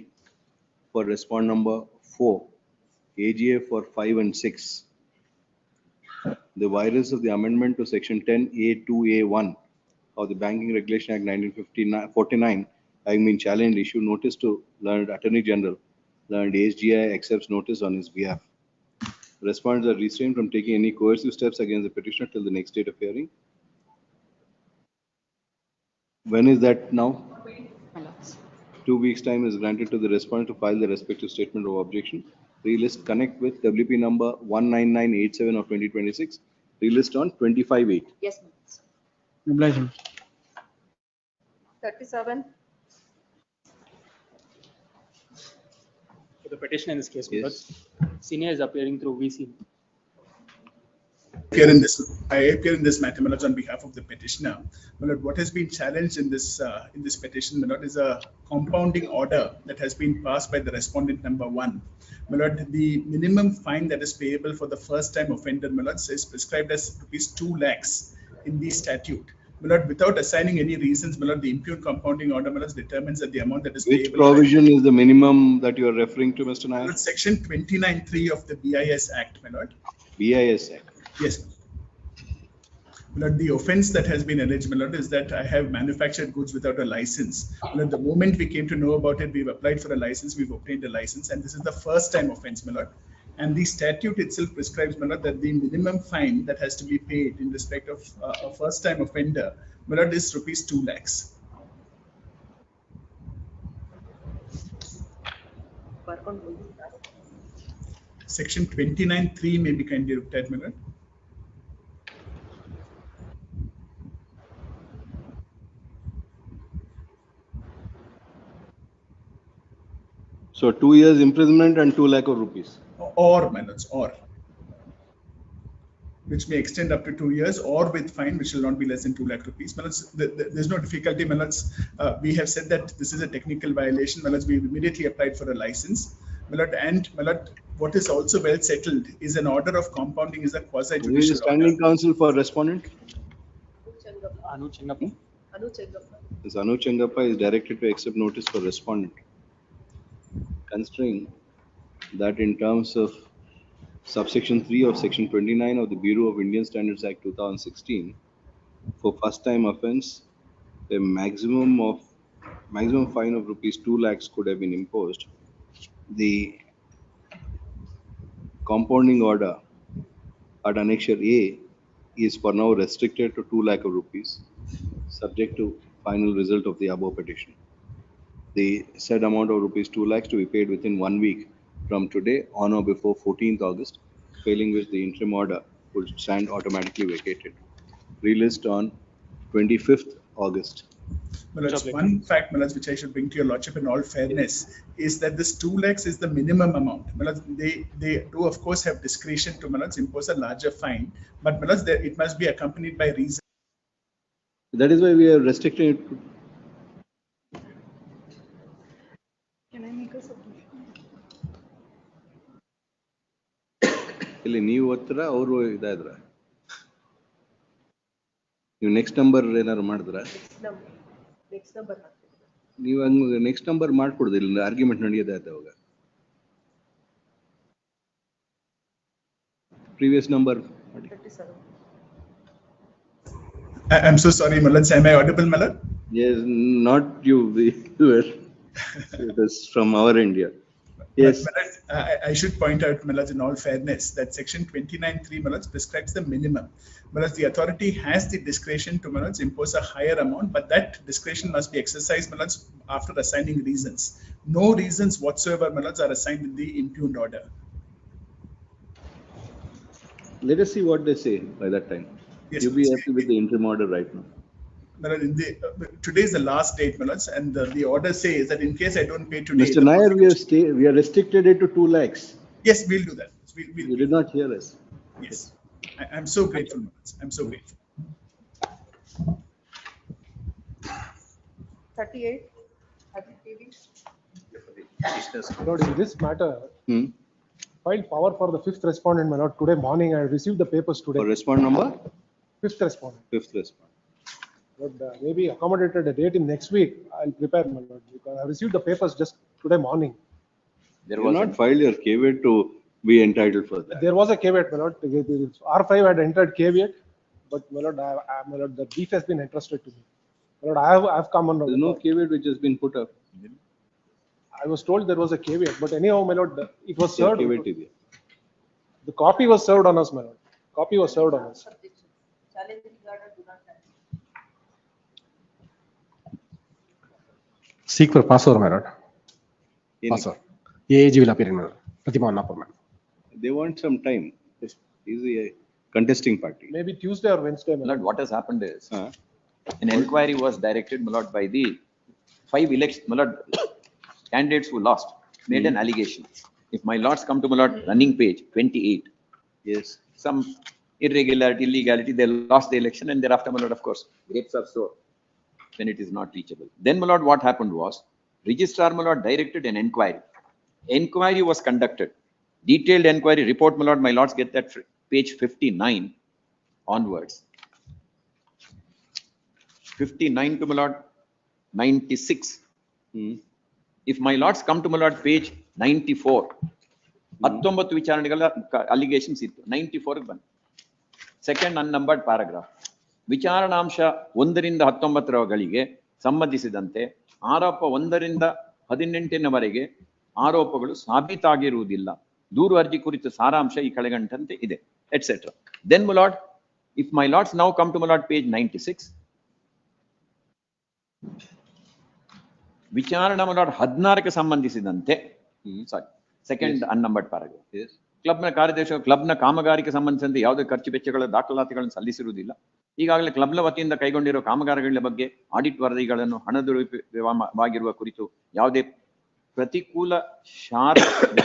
for respond number 4. AGA for 5 and 6. The virus of the amendment to section 10A2A1 of the Banking Regulation Act 1949 having been challenged, issue notice to learned Attorney General. Learned ASGI accepts notice on his behalf. Respondents are restrained from taking any coercive steps against the petitioner till the next date of hearing. When is that now? My lords. 2 weeks' time is granted to the respondent to file the respective statement of objection. Relist connect with WP number 19987 of 2026. Relist on 25/8. Yes, my lords. Oblige, my lord. 37. For the petitioner in this case, my lords, senior is appearing through VC. I appear in this matter, my lords, on behalf of the petitioner. My lord, what has been challenged in this petition, my lord, is a compounding order that has been passed by the respondent number 1. My lord, the minimum fine that is payable for the first time offender, my lord, is prescribed as rupees 2 lakhs in the statute. My lord, without assigning any reasons, my lord, the impugned compounding order, my lord, determines that the amount that is Which payable. provision is the minimum that you are referring to, Mr. My Nair? lord, section 29(3) of the BIS Act, my lord. BIS Act. Yes. My lord, the offence that has been alleged, my lord, is that I have manufactured goods without a license. My lord, the moment we came to know about it, we've applied for a license, we've obtained a license, and this is the first time offence, my lord. And the statute itself prescribes, my lord, that the minimum fine that has to be paid in respect of a first time offender, my lord, is rupees 2 lakhs. Section 29(3) may be kindly looked at, my lord. So 2 years imprisonment and 2 lakh of rupees. Or, my lords, or. Which may extend up to 2 years, or with fine, which will not be less than 2 lakh rupees. My lords, there's no difficulty, my lords. We have said that this is a technical violation. My lords, we immediately applied for a license. My lord, and my lord, what is also well settled is an order of compounding is a quasi Who is the judicial standing order. counsel for respondent? Anu Chengappa. This Anu Chengappa is directed to accept notice for respondent. Considering that in terms of subsection 3 of section 29 of the Bureau of Indian Standards Act 2016, for first time offence, a maximum fine of rupees 2 lakhs could have been imposed. The compounding order at Annexure A is for now restricted to 2 lakh of rupees, subject to final result of the above petition. The said amount of rupees 2 lakhs to be paid within 1 week from today on or before 14th August, failing which the interim order will stand automatically vacated. Released on 25th August. My lords, one fact, my lords, which I should bring to your lordship in all fairness, is that this 2 lakhs is the minimum amount. My lords, they do of course have discretion to, my lords, impose a larger fine, but my lords, it must be accompanied by reason. That is why we are restricting it to. Can I make a submission? ಇಲ್ಲಿ ನೀವು ಓದ್ತೀರಾ ಅವರು ಇದಾದ್ರ ನೀವು next number ಏನಾದ್ರು ಮಾಡಿದ್ರ ನೀವು ಹಂಗ next number ಮಾಡ್ಕೊಡುದು ಇಲ್ಲಿ ಆರ್ಗ್ಯುಮೆಂಟ್ ನಡೆಯೋದೇ ಆಯ್ತು ಅವಾಗ previous number I'm so sorry, my lords. Am I audible, my lord? Yes, not you. It is from our India. Yes. My lords, I should point out, my lords, in all fairness, that section 29(3), my lords, prescribes the minimum. My lords, the authority has the discretion to, my lords, impose a higher amount, but that discretion must be exercised, my lords, after assigning reasons. No reasons whatsoever, my lords, are assigned in the impugned order. Let us see what they say by that time. Yes, You'll be happy with the interim order right now. My lord, today is the last date, my lords, and the order says that in case I don't pay today. Mr. Nair, we are restricted it to 2 lakhs. Yes, we'll do that. You did not hear us. Yes, I'm so grateful, my lords. I'm so grateful. 38. Lord, in this matter, filed power for the 5th respondent, my lord. Today morning, I received the papers today. For respondent number? 5th respondent. 5th respondent. But maybe accommodated a date in next week. I'll prepare, my lord, because I received the papers just today morning. You have not filed your caveat to be entitled for that. There was a caveat, my lord. R5 had entered caveat, but my lord, the brief has been entrusted to me. My lord, I have come on. There is no caveat which has been put up. I was told there was a caveat, but anyhow, my lord, it was served. Caveat is there. The copy was served on us, my lord. Copy was served on us. Seek for passover, my lord. Passover. AAG will appear in my lord. Pratima Annapur, ma'am. They want some time. He's the contesting party. Maybe Tuesday or Wednesday, my lord. What has happened is an inquiry was directed, my lord, by the 5 elections, my lord, candidates who lost made an allegation. If my lords come to my lord running page 28, yes, some irregularity, illegality, they lost the election, and thereafter, my lord, of course, grapes are sour when it is not reachable. Then, my lord, what happened was, registrar, my lord, directed an inquiry. Inquiry was conducted. Detailed inquiry report, my lords get that page 59 onwards. 59 to my lord 96. If my lords come to my lord page 94, 19 ವಿಚಾರಣೆಗಳ allegations ಇತ್ತು, 94 ಬಂತು. Second unnumbered paragraph. ವಿಚಾರಣಾಂಶ 1ರಿಂದ 19ರವರೆಗೆ ಸಂಬಂಧಿಸಿದಂತೆ ಆರೋಪ 1ರಿಂದ 18ವರೆಗೆ ಆರೋಪಗಳು ಸಾಬೀತಾಗಿರುವುದಿಲ್ಲ. ದೂರು ಅರ್ಜಿ ಕುರಿತ ಸಾರಾಂಶ ಈ ಕೆಳಗಂಡಂತೆ ಇದೆ, et cetera. Then, my lord, if my lords now come to my lord page 96, ವಿಚಾರಣಾ my lord 16ಕ್ಕೆ ಸಂಬಂಧಿಸಿದಂತೆ, ಸಾರಿ, ಸೆಕೆಂಡ್ ಅನ್ನಂಬರ್ಡ್ ಪ್ಯಾರಾಗ್ರಾಫ್. ಕ್ಲಬ್ನ ಕಾರ್ಯದರ್ಶಿ ಕ್ಲಬ್ನ ಕಾಮಗಾರಿಗೆ ಸಂಬಂಧಿಸಿದಂತೆ ಯಾವುದೇ ಖರ್ಚು ವೆಚ್ಚಗಳ ದಾಖಲಾತಿಗಳನ್ನು ಸಲ್ಲಿಸಿರುವುದಿಲ್ಲ. ಈಗಾಗಲೇ ಕ್ಲಬ್ನ ವತಿಯಿಂದ ಕೈಗೊಂಡಿರುವ ಕಾಮಗಾರಿಗಳ ಬಗ್ಗೆ ಆಡಿಟ್ ವರದಿಗಳನ್ನು ಹಣ ದುರುಪಯೋಗವಾಗಿರುವ ಕುರಿತು ಯಾವುದೇ ಪ್ರತಿಕೂಲ ಶಾರ್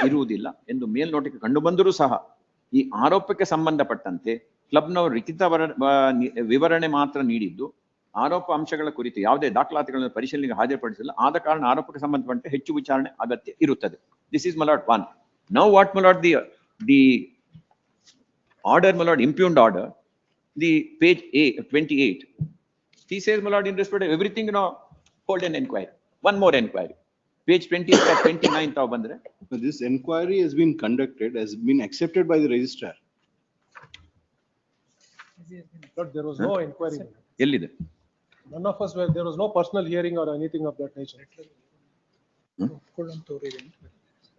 ಇರುವುದಿಲ್ಲ ಎಂದು ಮೇಲ್ನೋಟಕ್ಕೆ ಕಂಡುಬಂದರೂ ಸಹ ಈ ಆರೋಪಕ್ಕೆ ಸಂಬಂಧಪಟ್ಟಂತೆ ಕ್ಲಬ್ನವರು ಲಿಖಿತ ವಿವರಣೆ ಮಾತ್ರ ನೀಡಿದ್ದು ಆರೋಪ ಅಂಶಗಳ ಕುರಿತು ಯಾವುದೇ ದಾಖಲಾತಿಗಳನ್ನು ಪರಿಶೀಲನೆಗೆ ಹಾಜರುಪಡಿಸಿಲ್ಲ. ಆದ ಕಾರಣ ಆರೋಪಕ್ಕೆ ಸಂಬಂಧಪಟ್ಟಂತೆ ಹೆಚ್ಚು ವಿಚಾರಣೆ ಅಗತ್ಯ ಇರುತ್ತದೆ. This is my lord 1. Now what my lord the order, my lord, impugned order, the page 28, he says, my lord, in respect of everything, hold an inquiry, one more inquiry. Page 28 or 29 tav bandre. This inquiry has been conducted, has been accepted by the registrar. But there was no inquiry. Ellide? None of us were, there was no personal hearing or anything of that nature.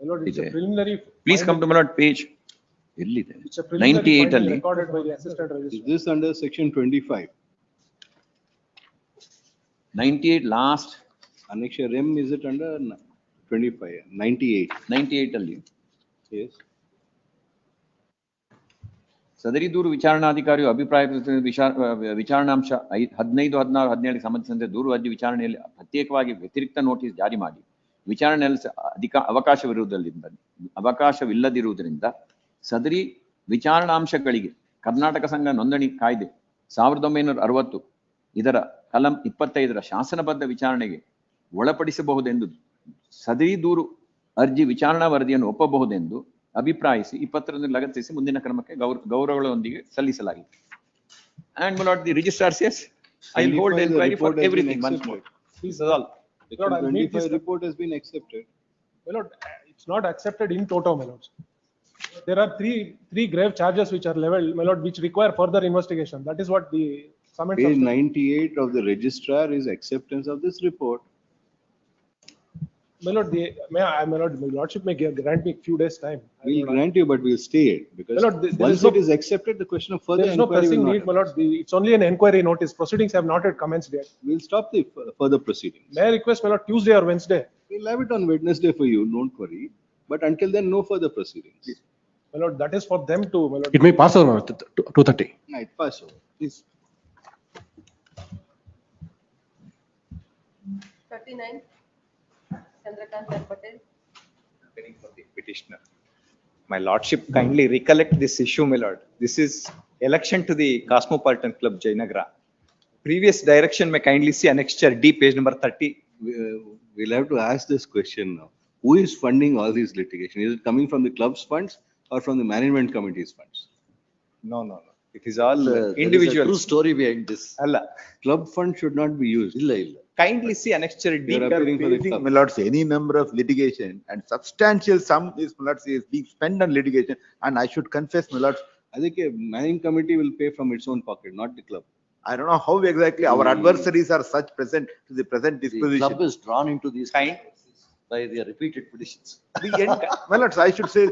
My lord, it's a preliminary. Please come to my lord page. Ellide? It's a preliminary 98 finding alli. recorded by the assistant Is registrar. this under section 25? 98 last. Annexure M, is it under 25? 98. 98 alli. Yes. ಸದರಿ ದೂರು ವಿಚಾರಣಾಧಿಕಾರಿಯು ಅಭಿಪ್ರಾಯ ವಿಚಾರಣಾಂಶ 15, 16, 17ಗೆ ಸಂಬಂಧಿಸಿದಂತೆ ದೂರು ಅರ್ಜಿ ವಿಚಾರಣೆಯಲ್ಲಿ ಪ್ರತ್ಯೇಕವಾಗಿ ವ್ಯತಿರಿಕ್ತ notice ಜಾರಿ ಮಾಡಿ ವಿಚಾರಣೆಯಲ್ಲಿ ಅವಕಾಶವಿಲ್ಲದಿರುವುದರಿಂದ ಸದರಿ ವಿಚಾರಣಾಂಶಗಳಿಗೆ ಕರ್ನಾಟಕ ಸಂಘ ನೋಂದಣಿ ಕಾಯ್ದೆ 1960 ಇದರ ಕಲಂ 25ರ ಶಾಸನಬದ್ಧ ವಿಚಾರಣೆಗೆ ಒಳಪಡಿಸಬಹುದೆಂದು ಸದರಿ ದೂರು ಅರ್ಜಿ ವಿಚಾರಣಾ ವರದಿಯನ್ನು ಒಪ್ಪಬಹುದೆಂದು ಅಭಿಪ್ರಾಯಿಸಿ ಈ ಪತ್ರವನ್ನು ಲಗತ್ತಿಸಿ ಮುಂದಿನ ಕ್ರಮಕ್ಕೆ ಗೌರವಗಳೊಂದಿಗೆ ಸಲ್ಲಿಸಲಾಗಿದೆ. And my lord, the registrar says, I will hold inquiry for everything once more. Please, all. Lord, I'll meet this. Report has been accepted. My lord, it's not accepted in toto, my lords. There are three grave charges which are leveled, my lord, which require further investigation. That is what the summons. Page 98 of the registrar is acceptance of this report. My lord, my lordship may grant me few days time. We'll grant you, but we'll stay it because My lord, once it is accepted, the question of further There is no inquiry pressing will need, not my lord. It's only an inquiry notice. Proceedings have not yet commenced yet. We'll stop the further proceedings. May I request, my lord, Tuesday or Wednesday? We'll have it on Wednesday for you, don't worry. But until then, no further proceedings. My lord, that is for them to, my lord. It may pass over 2:30. Right, pass over. Please. 39. Chandrakant Patel. For the petitioner. My lordship kindly recollect this issue, my lord. This is election to the Cosmopolitan Club, Jainagra. Previous direction may kindly see annexure D, page number 30. We'll have to ask this question now. Who is funding all these litigation? Is it coming from the club's funds or from the management committee's funds? No. It is all Individual. true story behind this. Alla. Club fund should not be used. Kindly see annexure D. You are appearing for the club. My lords, any number of litigation and substantial sum is, my lords, is being spent on litigation. And I should confess, my lords, I think a managing committee will pay from its own pocket, not the club. I don't know how exactly our adversaries are such present to the present disposition. The club is drawn into these cases by their repeated petitions. My lords, I should say,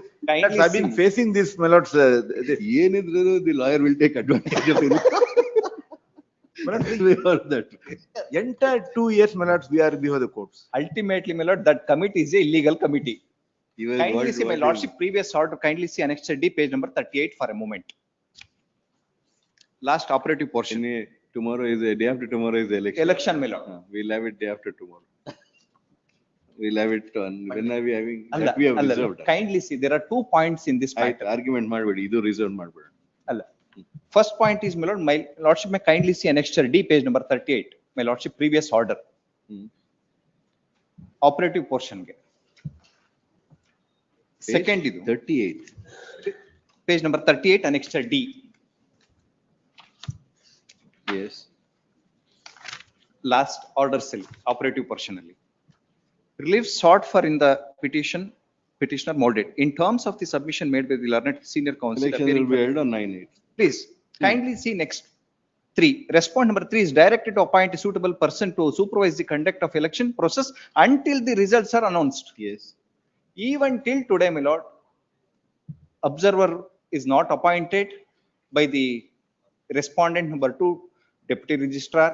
lords, I've been facing this, my lords. The lawyer will take advantage of it. Entire 2 years, my lords, we are before the courts. Ultimately, my lord, that committee is a illegal committee. Kindly see my lordship previous order, kindly see annexure D, page number 38 for a moment. Last operative portion. Tomorrow is the day after tomorrow is the election. Election, my lord. We'll have it day after tomorrow. We'll have it on, when are we having? That we have reserved. Kindly see, there are 2 points in this matter. Argument ಮಾಡಬೇಡಿ, ಇದು reserve ಮಾಡಬೇಡಿ. ಅಲ್ಲ. First point is, my lordship may kindly see annexure D, page number 38. My lordship previous order. Operative portion. Second idu. 38. Page number 38, annexure D. Yes. Last order cell, operative portion. Relief sought for in the petitioner molded. In terms of the submission made by the learned senior counsel. Election will be held on 9/8. Please, kindly see next 3. Respond number 3 is directed to appoint a suitable person to supervise the conduct of election process until the results are announced. Yes. Even till today, my lord, observer is not appointed by the respondent number 2, deputy registrar.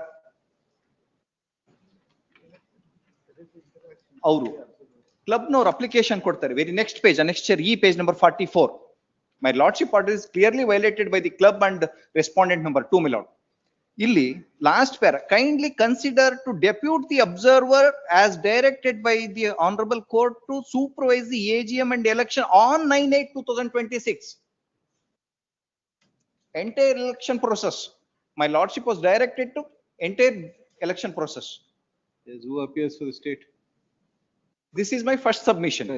ಅವರು ಕ್ಲಬ್ನವ್ರು application ಕೊಡ್ತಾರೆ. Very next page, annexure E, page number 44. My lordship order is clearly violated by the club and respondent number 2, my lord. Illi last pair, kindly consider to depute the observer as directed by the honorable court to supervise the AGM and election on 9/8/2026. Entire election process. My lordship was directed to entire election process. Yes, who appears for the state? This is my first submission.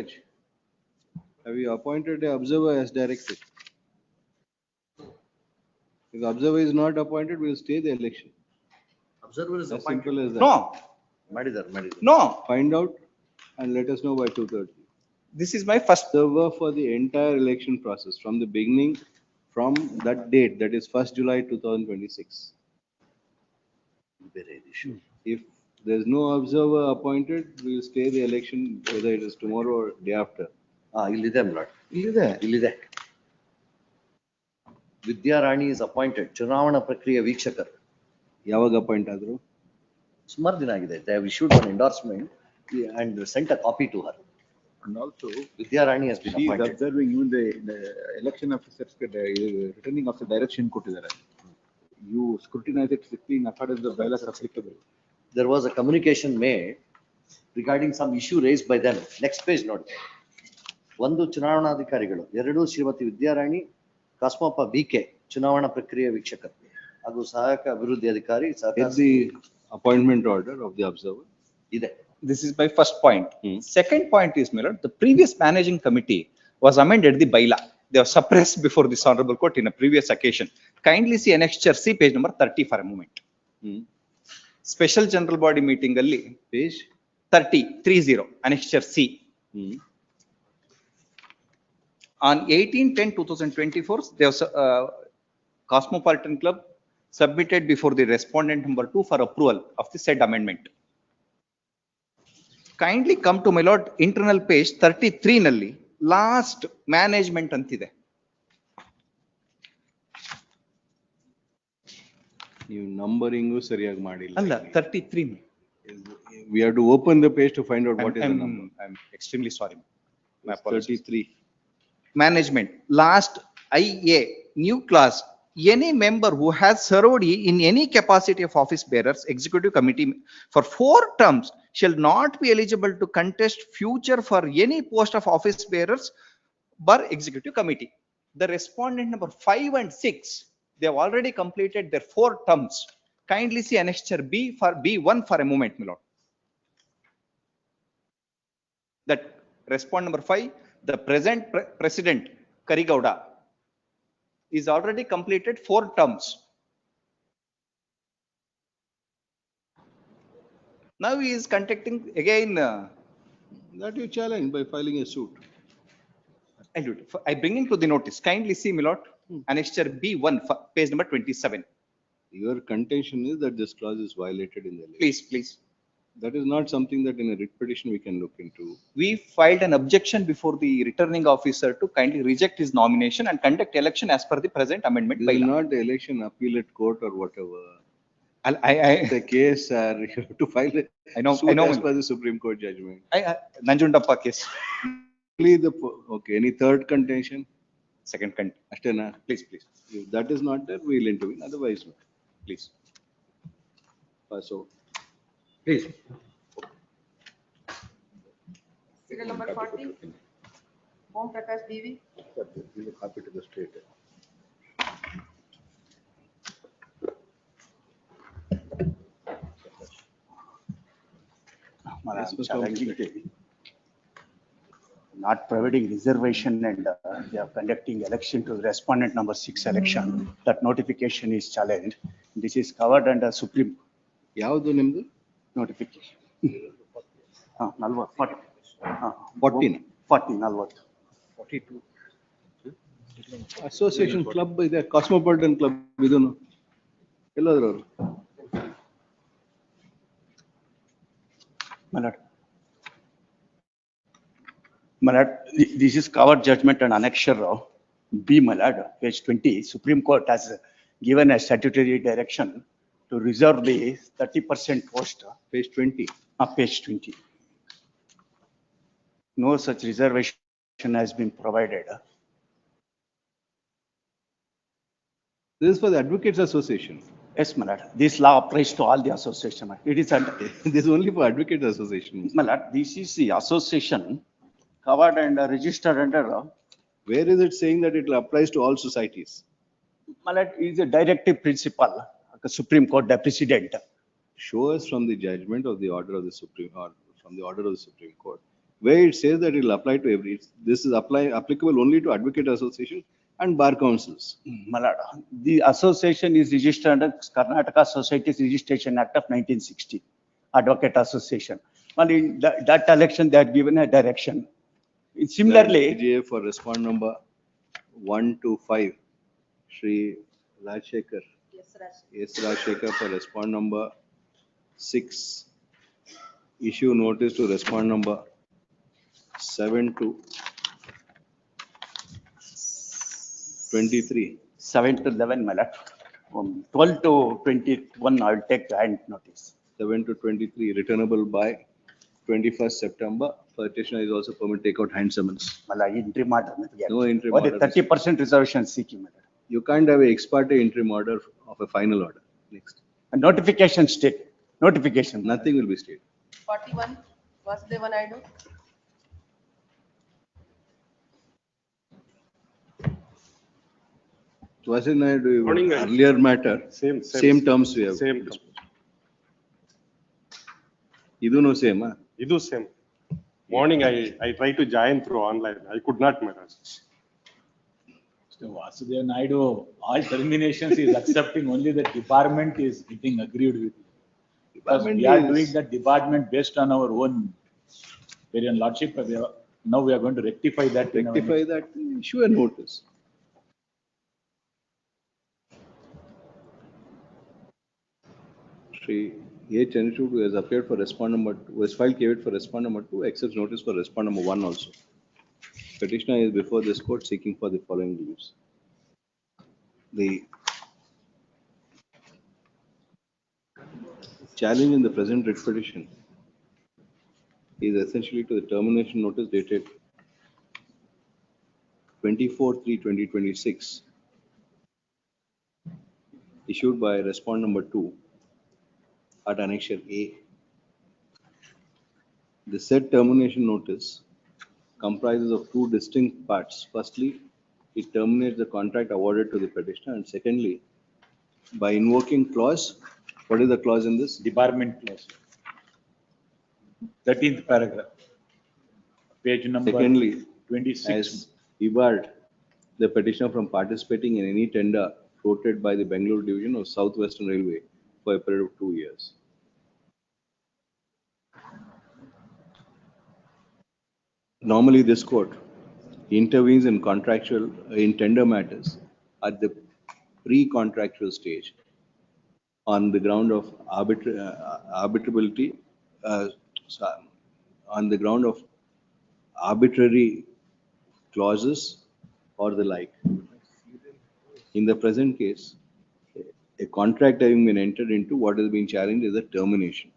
Have you appointed an observer as directed? If the observer is not appointed, we will stay the election. Observer is As appointed. simple as that. No. Madidar. No. Find out and let us know by 2:30. This is my first observer for the entire election process from the beginning, from that date, that is 1st July 2026. Very issue. If there is no observer appointed, we will stay the election whether it is tomorrow or day after. ಇಲ್ಲಿದೆ ಮ್ಲಾಡ್. ಇಲ್ಲಿದೆ. Vidyarani is appointed ಚುನಾವಣಾ ಪ್ರಕ್ರಿಯೆ ವೀಕ್ಷಕರು. ಯಾವಾಗ appoint ಆದ್ರು? ಸುಮಾರು ದಿನ ಆಗಿದೆ. They have issued one endorsement and sent a copy to her. And also, Vidyarani has been she is appointed. observing even the election officers returning of the direction ಕೊಟ್ಟಿದ್ದಾರೆ. You scrutinize it strictly in accordance with the bylaws applicable. There was a communication made regarding some issue raised by them. Next page ನೋಡಿ. ಒಂದು ಚುನಾವಣಾಧಿಕಾರಿಗಳು, ಎರಡು Shrimati Vidyarani ಕಾಸ್ಮಪ್ಪ BK ಚುನಾವಣಾ ಪ್ರಕ್ರಿಯೆ ವೀಕ್ಷಕರು ಹಾಗೂ ಸಹಾಯಕ ಅಭಿವೃದ್ಧಿ ಅಧಿಕಾರಿ The appointment order of the observer ಇದೆ. This is my first point. Second point is, my lord, the previous managing committee was amended the bylaw. They were suppressed before this honorable court in a previous occasion. Kindly see annexure C, page number 30 for a moment. Special general body meeting alli page 30 annexure C. On 18/10/2024, there was Cosmopolitan Club submitted before the respondent number 2 for approval of the said amendment. Kindly come to my lord internal page 33 nalli last management antide. ನೀವು numbering ಸರಿಯಾಗಿ ಮಾಡಿಲ್ಲ. ಅಲ್ಲ 33. We have to open the page to find out what is the number. I'm extremely sorry. My It's apologies. 33. Management last IA new class, any member who has served in any capacity of office bearers executive committee for 4 terms shall not be eligible to contest future for any post of office bearers bar executive committee. The respondent number 5 and 6, they have already completed their 4 terms. Kindly see annexure B for B1 for a moment, my lord. That respond number 5, the present president Karigowda is already completed 4 terms. Now he is contacting again. That you challenge by filing a suit. I'll do it. I bring into the notice. Kindly see, my lord, annexure B1, page number 27. Your contention is that this clause is violated in the election. Please. That is not something that in a writ petition we can look into. We filed an objection before the returning officer to kindly reject his nomination and conduct election as per the present amendment This is bylaw. not the election appellate court or whatever. I The case, you have to file a I know, suit I know. as per the Supreme Court judgment. Nanjundappa case. Okay, any third contention? Second contention. Ashtena? Please. If that is not there, we will intervene, otherwise, no. Please. So, Please. Serial number 40, Om Prakash DV. We will copy to the state. Challenging not providing reservation and they are conducting election to respondent number 6 election. That notification is challenged. This is covered under Supreme. ಯಾವುದು ನಿಮ್ದು notification. 40. 42. Association club ಇದೆ, Cosmopolitan Club ಇದನ್ನು ಎಲ್ಲೋದ್ರು My lord. My lord, this is covered judgment and annexure B, my lord, page 20. Supreme Court has given a statutory direction to reserve the 30% post. Page 20. Page 20. No such reservation has been provided. This is for the Advocates Association. Yes, my lord. This law applies to all the association. It is under. This is only for Advocates Association. My lord, this is the association covered and registered under. Where is it saying that it applies to all societies? My lord, it is a directive principle, the Supreme Court, the precedent. Show us from the judgment of the order of the Supreme, or from the order of the Supreme Court, where it says that it will apply to every, this is applicable only to Advocate Association and bar councils. My lord, the association is registered under Karnataka Societies Registration Act of 1960, Advocate Association. Well, in that election, they are given a direction. Similarly, PGA for respond number 1 to 5, Shri Rajshekar. Yes, Rajshekar for respond number 6. Issue notice to respond number 7 to 23. 7 to 11, my lord. 12 to 21, I will take hand notice. 7 to 23, returnable by 21st September. Petitioner is also permitted to take out hand summons. Interim order. No interim What is order. 30% reservation seeking, my lord. You can't have an ex parte interim order of a final order. Next. And notification state, notification. Nothing will be stated. 41, Vasudeva Naidu. Wasn't I do Morning, earlier matter? Same terms we have. Same terms. Idunu same, huh? Idu same. Morning, I tried to join through online. I could not, Maharaj. Mr. Vasudeva Naidu, all terminations is accepting only the department is getting agreed with. Because Department we are is- doing that department based on our own, very own lordship, now we are going to rectify that. in our Rectify next- that, issue a notice. Shri CH-10 who has appeared for respond number, was filed caveat for respond number 2, accepts notice for respond number 1 also. Petitioner is before this court seeking for the following leaves. The challenge in the present writ petition is essentially to the termination notice dated 24/3/2026, issued by respond number 2 at annexure A. The said termination notice comprises of two distinct parts. Firstly, it terminates the contract awarded to the petitioner, and secondly, by invoking clause, what is the clause in this? Debarment clause. 13th paragraph. Page number Secondly, 26. has debarred the petitioner from participating in any tender floated by the Bangalore division of Southwestern Railway for a period of 2 years. Normally, this court intervenes in tender matters at the pre-contractual stage on the ground of arbitrability, on the ground of arbitrary clauses or the like. In the present case, a contract having been entered into, what has been challenged is a termination.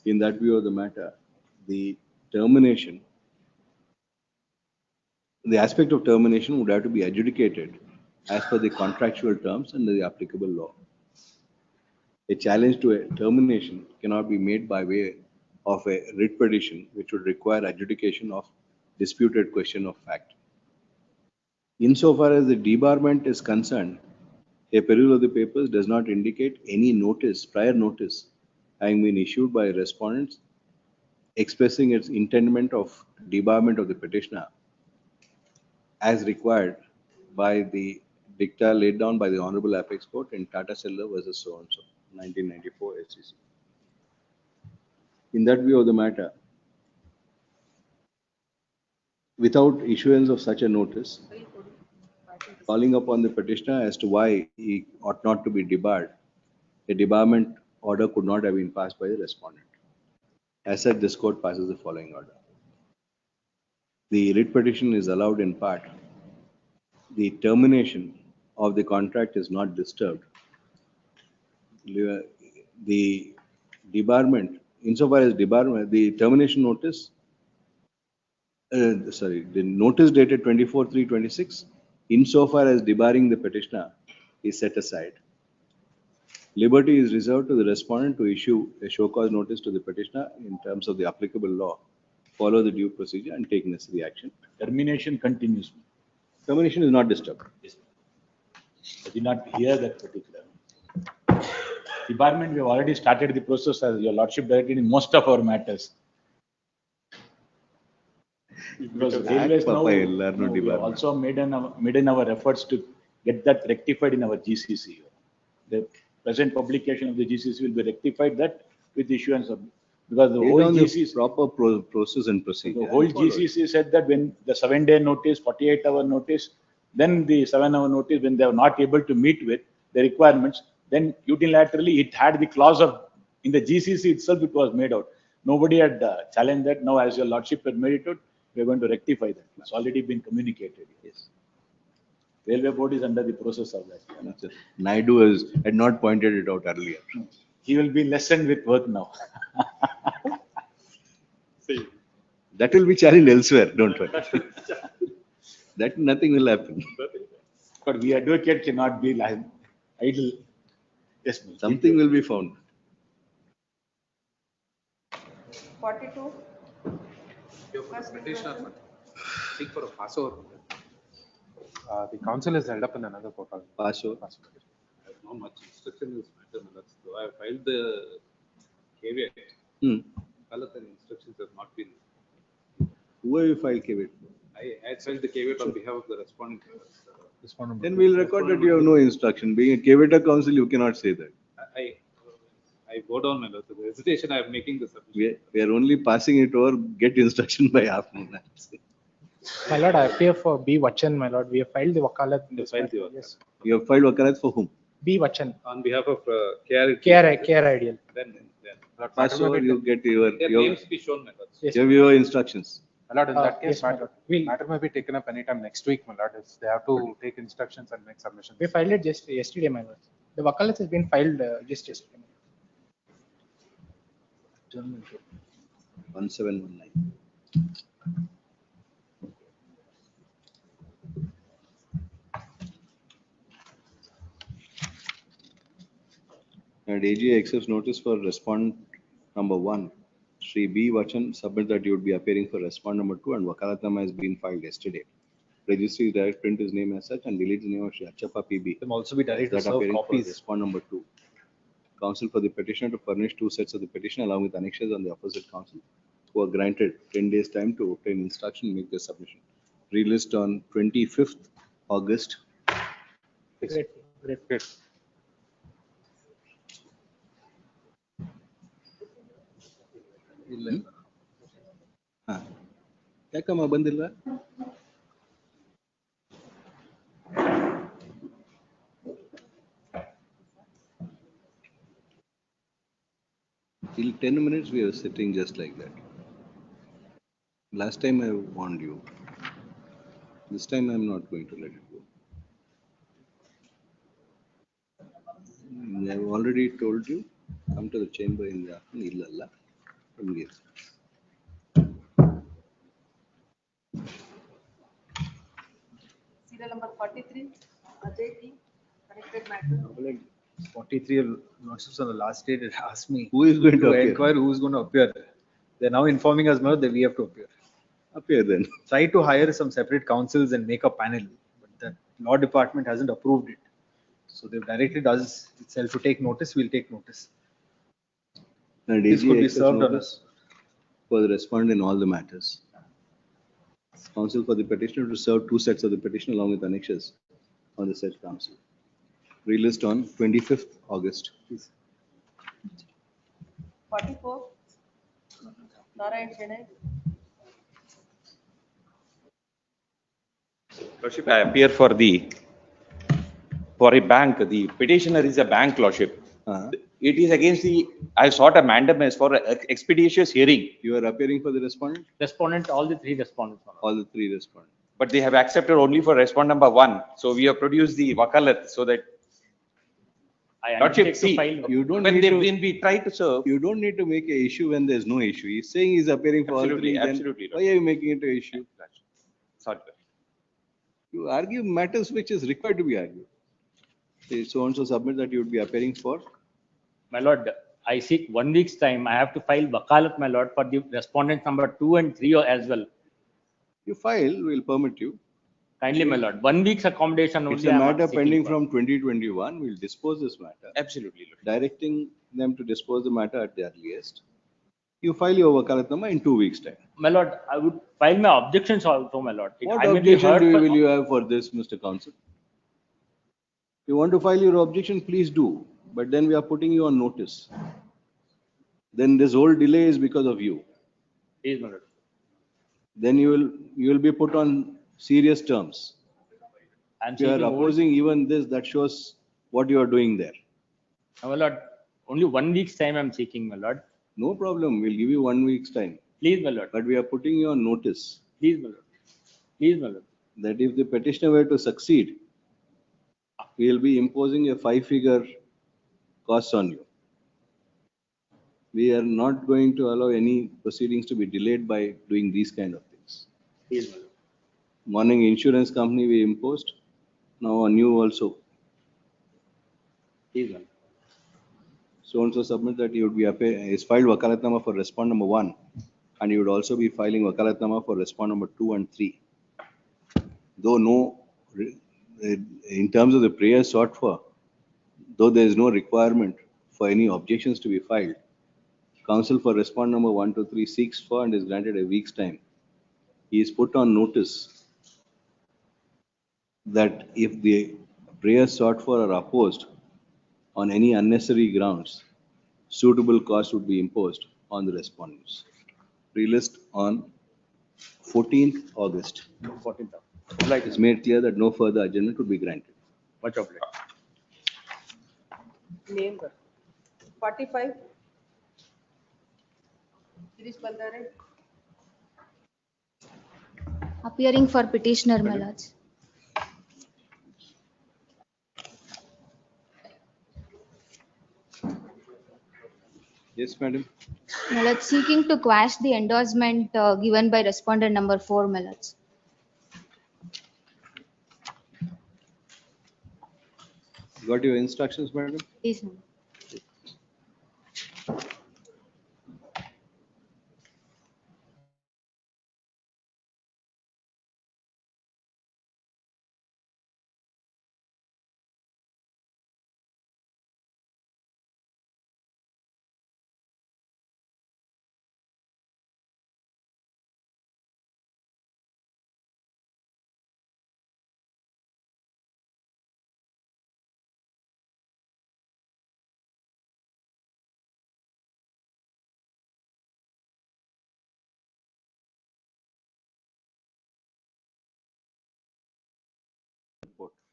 In that view of the matter, the termination, the aspect of termination would have to be adjudicated as per the contractual terms and the applicable law. A challenge to a termination cannot be made by way of a writ petition, which would require adjudication of disputed question of fact. Insofar as the debarment is concerned, a perusal of the papers does not indicate any notice, prior notice, having been issued by respondents expressing its intendment of debarment of the petitioner as required by the dicta laid down by the Honorable Apex Court in Tata Cellular versus so and so, 1994 SCC. In that view of the matter, without issuance of such a notice, calling upon the petitioner as to why he ought not to be debarred. A debarment order could not have been passed by the respondent. As such, this court passes the following order. The writ petition is allowed in part. The termination of the contract is not disturbed. The debarment, insofar as debarment, the termination notice, the notice dated 24/3/26, insofar as debarring the petitioner is set aside. Liberty is reserved to the respondent to issue a show cause notice to the petitioner in terms of the applicable law, follow the due procedure and take necessary action. Termination continues. Termination is not disturbed. I did not hear that particular. Debarment, we have already started the process as your lordship directed in most of our matters. Because railways now, we have also made in our efforts to get that rectified in our GCC. The present publication of the GCC will be rectified that with issuance of, because the whole GCC proper process and procedure. The whole GCC said that when the 7-day notice, 48-hour notice, then the 7-hour notice, when they are not able to meet with the requirements, then unilaterally it had the clause of, in the GCC itself it was made out. Nobody had challenged that. Now as your lordship had made it out, we are going to rectify that. It's already been communicated. Yes. Railway board is under the process of that. Naidu had not pointed it out earlier. He will be lessened with work now. That will be challenged elsewhere, don't worry. That nothing will happen. But we advocate cannot be idle. Yes, something will be found. 42. Your petitioner seek for a passover. The council is held up in another court. Passover. Not much instruction is matter. So I filed the caveat. Other instructions have not been. Who have you filed caveat? I had filed the caveat on behalf of the respondent. Then we'll record that you have no instruction. Being a caveat counsel, you cannot say that. I go down, my lord. The hesitation I am making the submission. We are only passing it over, get instruction by afternoon. My lord, I appear for B. Vachan, my lord. We have filed the wakalat. Yes. You have filed wakalat for whom? B. Vachan. On behalf of care Ideal. Then. Pass over, you get your names be shown, my lord. Yes, you have your instructions. My lord, in that case, yes, my lord. Matter may be taken up anytime next week, my lord. They have to take instructions and make submissions. We filed it just yesterday, my lord. The wakalat has been filed just yesterday. 1719. And AG accepts notice for respondent number 1. Shri B. Vachan submit that you would be appearing for respondent number 2 and Wakalatnama has been filed yesterday. Registry direct print his name as such and delete the name of Shri Achappa PB. Can also be directed to that serve appearing for copies. respondent number 2. Counsel for the petitioner to furnish 2 sets of the petition along with annexures on the opposite counsel who are granted 10 days time to obtain instruction and make the submission. Relist on 25th August. Great. ಯಾಕಮ್ಮ ಬಂದಿಲ್ಲ? Till 10 minutes we are sitting just like that. Last time I warned you. This time I am not going to let it go. I have already told you, come to the chamber in the afternoon. Illalla. Serial number 43, Ajay T. Connected matter. 43 lordships on the last day, it asked me who is going to appear? Inquire who is going to appear. They're now informing us now that we have to appear. Appear then. Try to hire some separate councils and make a panel, but the law department hasn't approved it. So they've directed us itself to take notice. We'll take notice. And This AG could be accepts served on notice us. for the respondent in all the matters. Counsel for the petitioner to serve 2 sets of the petition along with annexures on the said counsel. Relist on 25th August. 44, Narayan Chennai. Lordship, I appear for the for a bank, the petitioner is a bank, Lordship. It is against the, I sought a mandamus for expeditious hearing. You are appearing for the respondent? Respondent, all the three respondents. All the three respondents. But they have accepted only for respondent number 1. So we have produced the wakalat so that. Lordship, see, You don't when need to, when we try to serve. you don't need to make a issue when there's no issue. He's saying he's appearing for all three. Then Absolutely. why are you making it an issue? Sorry. You argue matters which is required to be argued. Say, so and so submit that you would be appearing for. My lord, I seek 1 week's time. I have to file wakalat, my lord, for the respondent number 2 and 3 as well. You file, we'll permit you. Kindly, my lord. 1 week's accommodation only. It's a matter pending from 2021. We'll dispose this matter. Absolutely. Directing them to dispose the matter at the earliest. You file your wakalatnama in 2 weeks' time. My lord, I would file my objections also, my lord. What I may be objection heard for- will you have for this, Mr. Counsel? You want to file your objection, please do. But then we are putting you on notice. Then this whole delay is because of you. Please, my lord. Then you will be put on serious terms. I'm If you are seeking opposing even this, that shows what you are doing there. My lord, only 1 week's time I'm seeking, my lord. No problem. We'll give you 1 week's time. Please, my lord. But we are putting you on notice Please, my lord. Please, my lord. that if the petitioner were to succeed, we will be imposing a 5-figure cost on you. We are not going to allow any proceedings to be delayed by doing these kind of things. Please, my lord. Morning insurance company we imposed, now a new also. Please, my lord. So and so submit that you would be is filed wakalatnama for respond number 1, and you would also be filing wakalatnama for respond number 2 and 3. Though in terms of the prayer sought for, though there is no requirement for any objections to be filed, counsel for respond number 1 to 3 seeks for and is granted a week's time. He is put on notice that if the prayers sought for are opposed on any unnecessary grounds, suitable cost would be imposed on the respondents. Relist on 14th August. 14th. It is made clear that no further adjournment would be granted. Much obliged. Name, 45. Girish Bandare. Appearing for petitioner, my lords. Yes, madam. My lords, seeking to quash the endorsement given by respondent number 4, my lords. Got your instructions, madam? Please, my lord.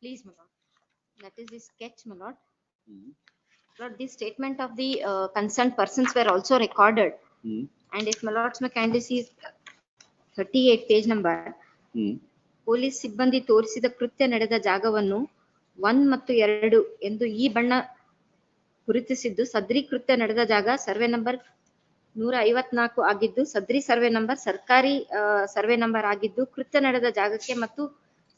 Please, my lord. That is the sketch, my lord. Lord, the statement of the concerned persons were also recorded. And if my lords may kindly see 38 page number. Police ಸಿಬ್ಬಂದಿ ತೋರಿಸಿದ ಕೃತ್ಯ ನಡೆದ ಜಾಗವನ್ನು 1 ಮತ್ತು 2 ಎಂದು ಈ ಬಣ್ಣ ಗುರುತಿಸಿದ್ದು ಸದ್ರಿ ಕೃತ್ಯ ನಡೆದ ಜಾಗ ಸರ್ವೆ ನಂಬರ್ 154 ಆಗಿದ್ದು ಸದ್ರಿ ಸರ್ವೆ ನಂಬರ್ ಸರ್ಕಾರಿ ಸರ್ವೆ ನಂಬರ್ ಆಗಿದ್ದು ಕೃತ್ಯ ನಡೆದ ಜಾಗಕ್ಕೆ ಮತ್ತು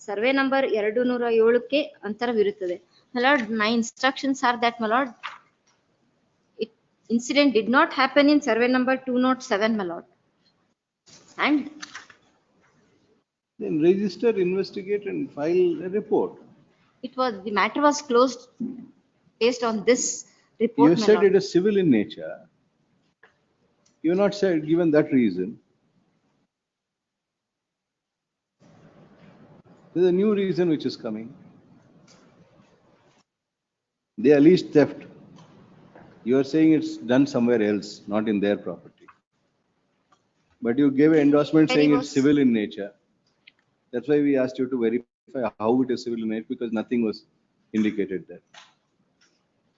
ಸರ್ವೆ ನಂಬರ್ 207ಕ್ಕೆ ಅಂತರವಿರುತ್ತದೆ. My lord, my instructions are that, my lord, incident did not happen in survey number 207, my lord. And then register, investigate and file a report. the matter was closed based on this report. You said it is civil in nature. You have not said, given that reason. There's a new reason which is coming. They alleged theft. You are saying it's done somewhere else, not in their property. But you gave an endorsement saying it's civil in nature. That's why we asked you to verify how it is civil in nature, because nothing was indicated there?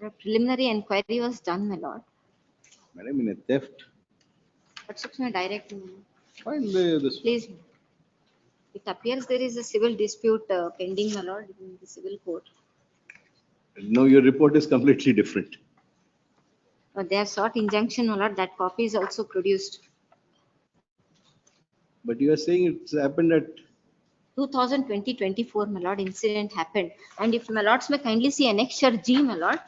A preliminary inquiry was done, my lord. Madam, in a theft, What's my direct? file this. Please. It appears there is a civil dispute pending, my lord, in the civil court. No, your report is completely different. They have sought injunction, my lord. That copy is also produced. But you are saying it's happened at 2020-24, my lord, incident happened. And if my lords may kindly see annexure G, my lord,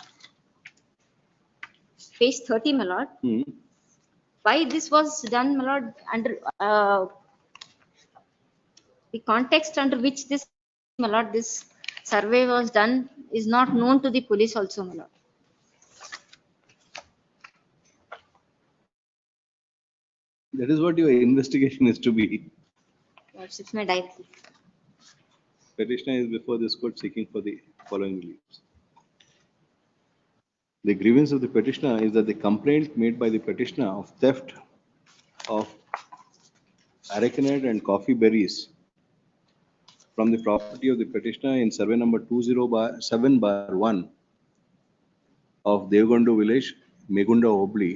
page 30, my lord. Why this was done, my lord, under the context under which this, my lord, this survey was done is not known to the police also, my lord. that is what your investigation is to be. It's my directly. Petitioner is before this court seeking for the following reliefs. The grievance of the petitioner is that the complaint made by the petitioner of theft of arecanut and coffee berries from the property of the petitioner in survey number 207/1 of Devgondu village, Megunda Obli.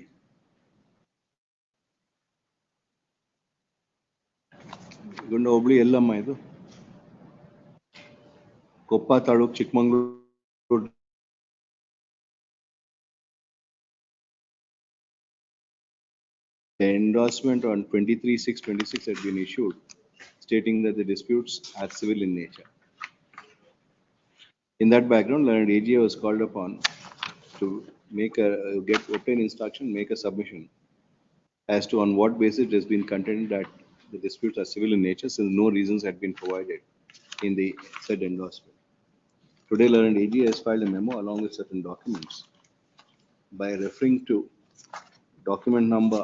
Megunda Obli Yellamma ಇದು? Koppa taluk Chikkamagaluru. The endorsement on 23/6/26 had been issued, stating that the disputes are civil in nature. In that background, Learned AGA was called upon to make obtain instruction, make a submission as to on what basis it has been contended that the disputes are civil in nature, since no reasons had been provided in the said endorsement. Today, Learned AGA has filed a memo along with certain documents by referring to document number.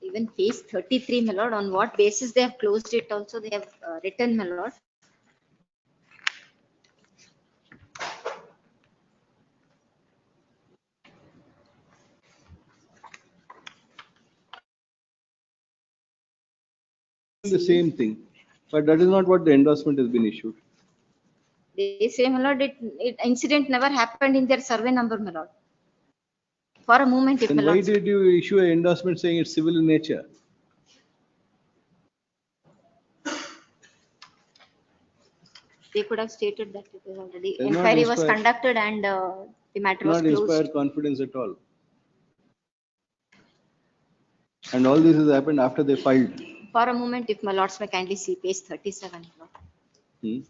Even page 33, my lord, on what basis they have closed it also, they have written, my lord. The same thing, but that is not what the endorsement has been issued. They say, my lord, incident never happened in their survey number, my lord. For a moment, if Then my why lord. did you issue an endorsement saying it's civil in nature? They could have stated that it is already Does not inquiry was inspire- conducted and the matter was Not inspire closed. confidence at all. And all this has happened after they filed. For a moment, if my lords may kindly see page 37, my lord.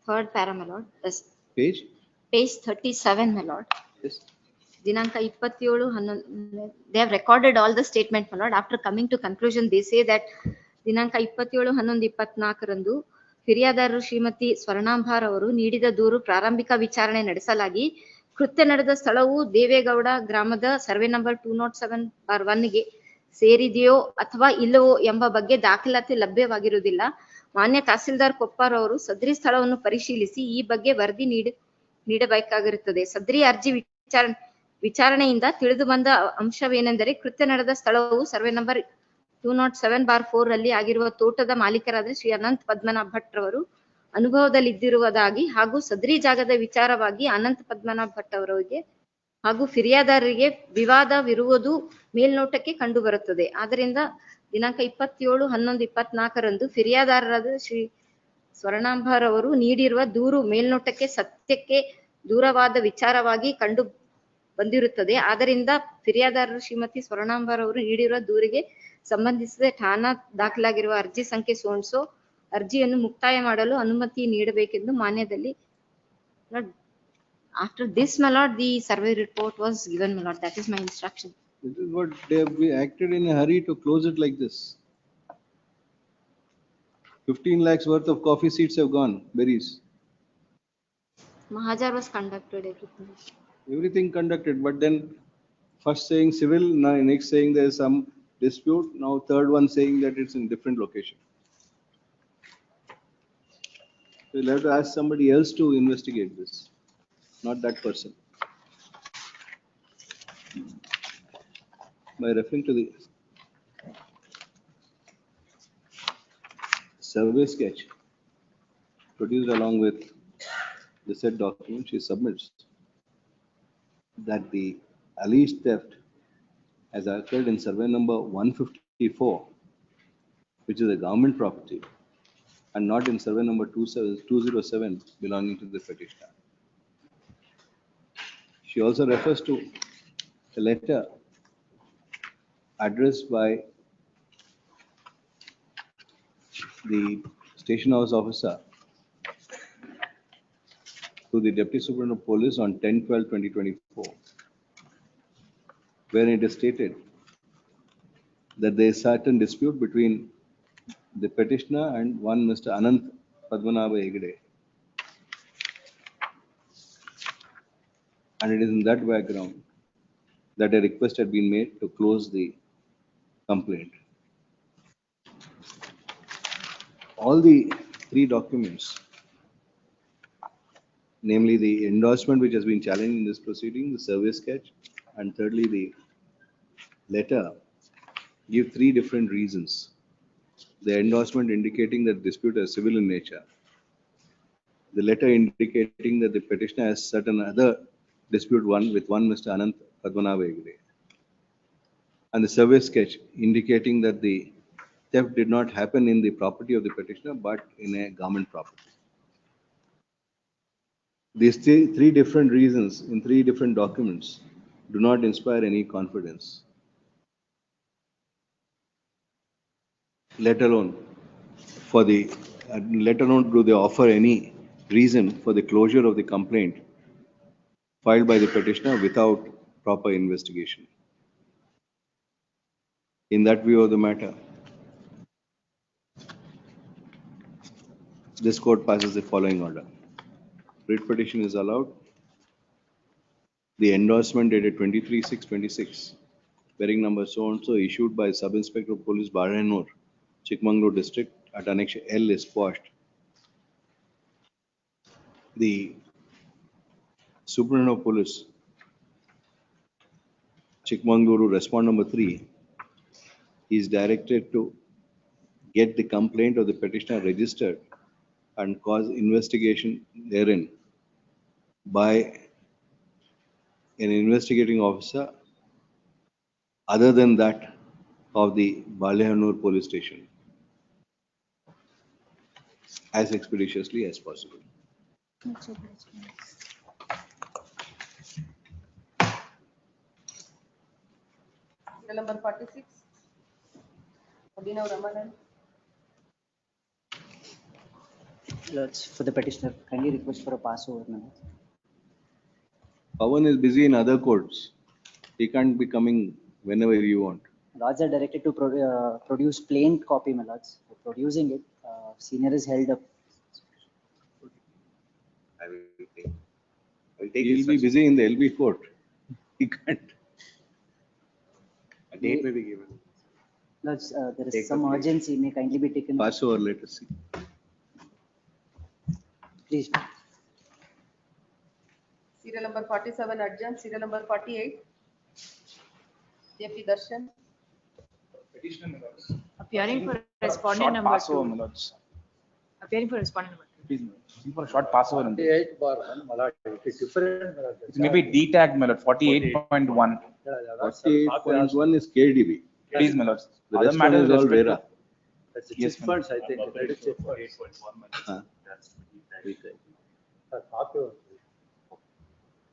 Third para, my lord. Yes. Page? Page 37, my lord. Yes. ದಿನಾಂಕ 27 they have recorded all the statement, my lord. After coming to conclusion, they say that ದಿನಾಂಕ 27/11/24 ಫಿರ್ಯಾದಾರರು ಶ್ರೀಮತಿ ಸ್ವರ್ಣಾಂಬಾರ್ ಅವರು ನೀಡಿದ ದೂರು ಪ್ರಾರಂಭಿಕ ವಿಚಾರಣೆ ನಡೆಸಲಾಗಿ ಕೃತ್ಯ ನಡೆದ ಸ್ಥಳವು ದೇವೇಗೌಡ ಗ್ರಾಮದ ಸರ್ವೆ ನಂಬರ್ 207/1ಗೆ ಸೇರಿದೆಯೋ ಅಥವಾ ಇಲ್ಲವೋ ಎಂಬ ಬಗ್ಗೆ ದಾಖಲಾತಿ ಲಭ್ಯವಾಗಿರುವುದಿಲ್ಲ. ಮಾನ್ಯ ತಹಸೀಲ್ದಾರ್ ಕೊಪ್ಪಾರ್ ಅವರು ಸದರಿ ಸ್ಥಳವನ್ನು ಪರಿಶೀಲಿಸಿ ಈ ಬಗ್ಗೆ ವರದಿ ನೀಡಬೇಕಾಗಿರುತ್ತದೆ. ಸದರಿ ಅರ್ಜಿ ವಿಚಾರಣೆಯಿಂದ ತಿಳಿದು ಬಂದ ಅಂಶವೇನೆಂದರೆ ಕೃತ್ಯ ನಡೆದ ಸ್ಥಳವು ಸರ್ವೆ ನಂಬರ್ 207/4 ರಲ್ಲಿ ಆಗಿರುವ ತೋಟದ ಮಾಲೀಕರಾದ ಶ್ರೀ ಅನಂತ್ ಪದ್ಮನಾಭ್ ಭಟ್ ರವರು ಅನುಭವದಲ್ಲಿದ್ದಿರುವುದಾಗಿ ಹಾಗೂ ಸದರಿ ಜಾಗದ ವಿಚಾರವಾಗಿ ಅನಂತ್ ಪದ್ಮನಾಭ್ ಭಟ್ ಅವರಿಗೆ ಹಾಗೂ ಫಿರ್ಯಾದಾರರಿಗೆ ವಿವಾದವಿರುವುದು ಮೇಲ್ನೋಟಕ್ಕೆ ಕಂಡುಬರುತ್ತದೆ. ಆದ್ದರಿಂದ ದಿನಾಂಕ 27/11/24 ಫಿರ್ಯಾದಾರರಾದ ಶ್ರೀ ಸ್ವರ್ಣಾಂಬಾರ್ ಅವರು ನೀಡಿರುವ ದೂರು ಮೇಲ್ನೋಟಕ್ಕೆ ಸತ್ಯಕ್ಕೆ ದೂರವಾದ ವಿಚಾರವಾಗಿ ಕಂಡು ಬಂದಿರುತ್ತದೆ. ಆದ್ದರಿಂದ ಫಿರ್ಯಾದಾರರು ಶ್ರೀಮತಿ ಸ್ವರ್ಣಾಂಬಾರ್ ಅವರು ನೀಡಿರುವ ದೂರಿಗೆ ಸಂಬಂಧಿಸಿದ ಠಾಣಾ ದಾಖಲಾಗಿರುವ ಅರ್ಜಿ ಸಂಖ್ಯೆ ಸೋನ್ಸೋ ಅರ್ಜಿಯನ್ನು ಮುಕ್ತಾಯ ಮಾಡಲು ಅನುಮತಿ ನೀಡಬೇಕೆಂದು ಮಾನ್ಯದಲ್ಲಿ. After this, my lord, the survey report was given, my lord. That is my instruction. This is what they have acted in a hurry to close it like this. 15 lakhs worth of coffee seeds have gone, berries. Mahajar was conducted, Everything conducted, but then first saying civil, now next saying there is some dispute, now third one saying that it's in different location. We'll have to ask somebody else to investigate this, not that person. By referring to the survey sketch produced along with the said document, she submits that the alleged theft has occurred in survey number 154, which is a government property, and not in survey number 207 belonging to the petitioner. She also refers to a letter addressed by the station house officer to the Deputy Superintendent of Police on 10/12/2024, where it is stated that there is certain dispute between the petitioner and one Mr. Anant Padmanabha Hegde. And it is in that background that a request had been made to close the complaint. All the three documents, namely the endorsement which has been challenged in this proceeding, the survey sketch, and thirdly the letter, give three different reasons. The endorsement indicating that dispute is civil in nature. The letter indicating that the petitioner has certain other dispute with one Mr. Anant Padmanabha Hegde. And the survey sketch indicating that the theft did not happen in the property of the petitioner, but in a government property. These three different reasons in three different documents do not inspire any confidence, let alone do they offer any reason for the closure of the complaint filed by the petitioner without proper investigation. In that view of the matter, this court passes the following order. Writ petition is allowed. The endorsement dated 23/6/26, bearing number so-and-so, issued by Sub-Inspector of Police Barahanur, Chikmagalur District at Annex L is quashed. The Superintendent of Police, Chikmagaluru, respond number 3, is directed to get the complaint of the petitioner registered and cause investigation therein by an investigating officer other than that of the Balahanur police station as expeditiously as possible. Serial number 46. Abhinav Ramanan. Lords, for the petitioner, kindly request for a passover now. Pawan is busy in other courts. He can't be coming whenever you want. Lords are directed to produce plain copy, my lords. For producing it, senior is held up. I will take He'll be busy in the LB court. He can't. A date may be given. Lords, there is Take some the plea. urgency, may kindly be taken. Pass over, let us see. Please. Serial number 47 adjourned. Serial number 48. JP Darshan. Petitioner, my lords. Appearing for respondent Short number passover, 2. my lords. Appearing for respondent number 2. Please, my lords. Looking for a short passover. And 48/1, my lord. It is different, my lord. it may be D-tag, my lord, 48.1. 48.1 is KDB. Please, my lords. The Other rest one matters is all respect to- RERA. That's the Yes, chip my lord. funds, I think. That is chip funds.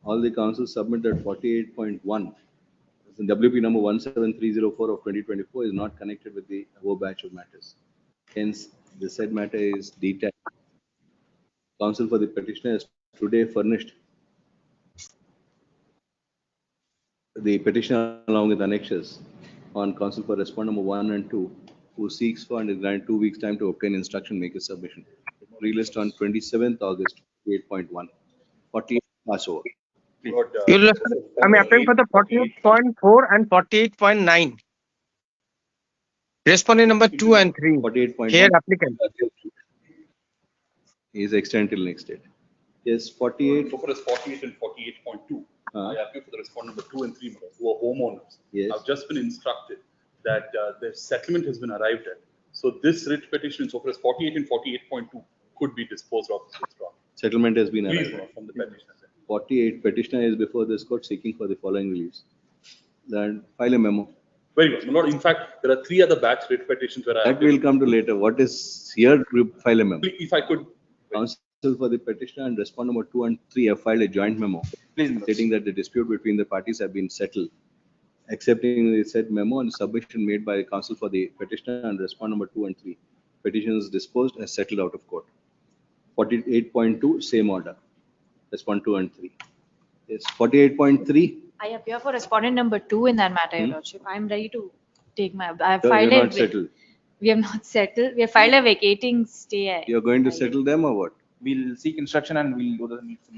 All the councils submitted 48.1. The WP number 17304 of 2024 is not connected with the above batch of matters. Hence, the said matter is detailed. Counsel for the petitioner has today furnished the petitioner along with annexures on counsel for respondent number 1 and 2, who seeks for and is granted 2 weeks time to obtain instruction, make a submission. Released on 27th August 8.1. 48 passover. I'm applying for the 48.4 and 48.9. Respondent number 2 and 3. 48.1. Here applicant. Is extended till next date. Yes, 48. So far as 48 and 48.2, I appeal for the respondent number 2 and 3, who are homeowners. Yes. I've just been instructed that the settlement has been arrived at. So this writ petition, so far as 48 and 48.2, could be disposed of as withdrawn. Settlement has been Please, arrived. from the petitioner. 48 petitioner is before this court seeking for the following reliefs. Then file a memo. Very good. My lord, in fact, there are 3 other batch writ petitions where I That will come to later. What is here, file a memo. If I could. Counsel for the petitioner and respondent number 2 and 3 have filed a joint memo. Please, Mr. Stating that the dispute between the parties have been settled. Accepting the said memo and submission made by counsel for the petitioner and respondent number 2 and 3. Petitions disposed as settled out of court. 48.2, same order. Respond 2 and 3. Yes, 48.3. I appear for respondent number 2 in that matter, Your Lordship. I am ready to take my, I have So filed you're a. not settled. We have not settled. We have filed a vacating stay. You're going to settle them or what? We'll seek instruction and we'll do the needful.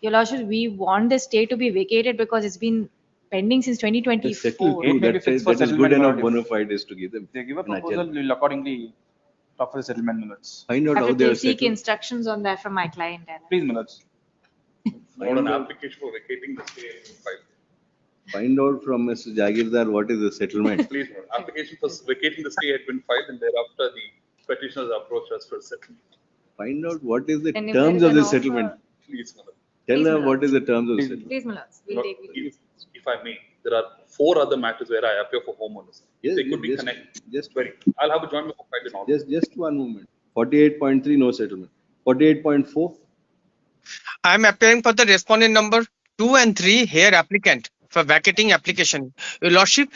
Your Lordship, we want the stay to be vacated because it's been pending since Settle 2024. too. may be That fixed is for good settlement, enough Lord. bona fides to give them. If they give a an agenda. proposal, we'll accordingly talk for the settlement minutes. Find out I how have they to are seek settled. instructions on that from my client. Please, minutes. On an application for vacating the stay has been filed. Find out from Mr. Jagirdar what is the settlement. Please, my lord. Application for vacating the stay had been filed and thereafter the petitioners approached us for settlement. Find out what is the And if terms there of is the an offer- settlement. Please, my lord. Tell Please, her my what is the terms of the settlement. Please, my lords, we'll Lord, take. If I may, there are 4 other matters where I appear for homeowners. Yes, They could be just- connected. just- Very. I'll have a joint memo filed in all. Just one moment. 48.3, no settlement. 48.4, I am appearing for the respondent number 2 and 3 here applicant for vacating application. Your Lordship,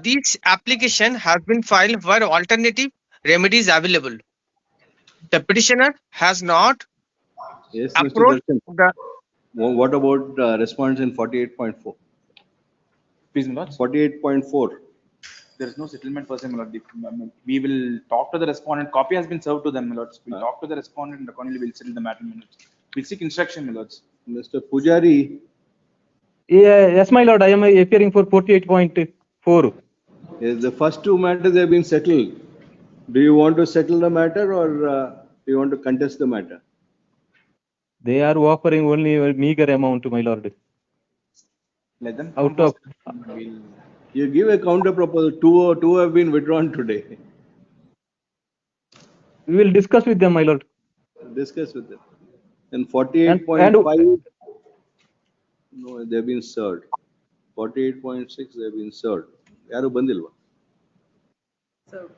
this application has been filed for alternative remedies available. The petitioner has not yes, Mr. approached Darshan. the What about response in 48.4? Please, my lords. 48.4, There is no settlement per se, my lord. We will talk to the respondent. Copy has been served to them, my lords. We'll talk to the respondent and accordingly we'll settle the matter minutes. We'll seek instruction, my lords. Mr. Pujari, Yes, my lord, I am appearing for 48.4. yes, the first 2 matters have been settled. Do you want to settle the matter or do you want to contest the matter? They are offering only a meager amount, my lord. Let them Out of, we'll You give a counter proposal. Two have been withdrawn today. we will discuss with them, my lord. Discuss with them. And 48.5, no, they've been served. 48.6, they've been served. Yaru bandilva. So,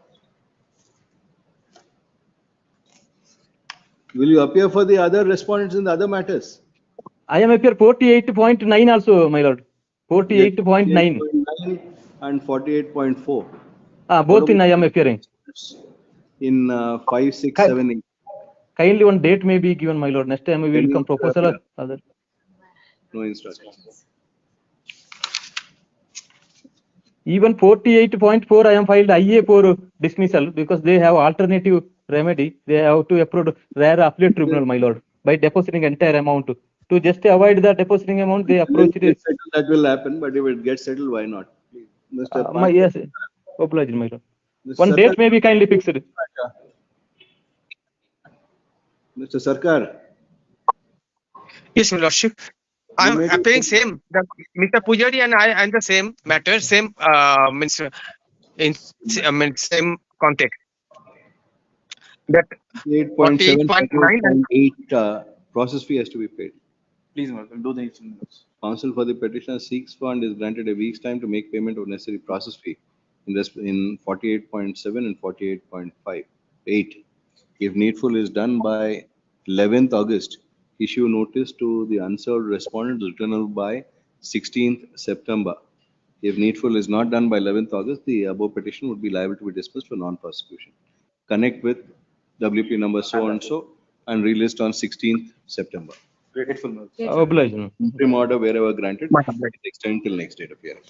Will you appear for the other respondents in the other matters? I am appear 48.9 also, my lord. 48.9. 48.9 and 48.4. Both in I am appearing. In 5, 6, 7, 8. Kindly one date may be given, my lord. Next time we will Can come you proposal or appear? other. No instructions. Even 48.4 I am filed IA for dismissal because they have alternative remedy. They have to approve rare appellate tribunal, my lord, by depositing entire amount. To just avoid the depositing amount, they approach If it. it's settled, that will happen, but if it gets settled, why not? Mr. My yes, obliged, my lord. Mr. One date Sarkar- may be kindly fixed. Mr. Sarkar, yes, my lordship. I am made a appearing same. Mr. Pujari and I and the same matter, same means same context. That 8.7, 48.9 and 48.8 process fee has to be paid. please, my lord, we'll do the needful minutes. Counsel for the petitioner seeks fund is granted a week's time to make payment of necessary process fee in 48.7 and 48.8. If needful is done by 11th August, issue notice to the unserved respondent returnable by 16th September. If needful is not done by 11th August, the above petition would be liable to be dismissed for non-prosecution. Connect with WP number so and so and relist on 16th September. Grateful, my lords. Obliged. Interim order wherever granted, Much obliged. extend till next date of hearing.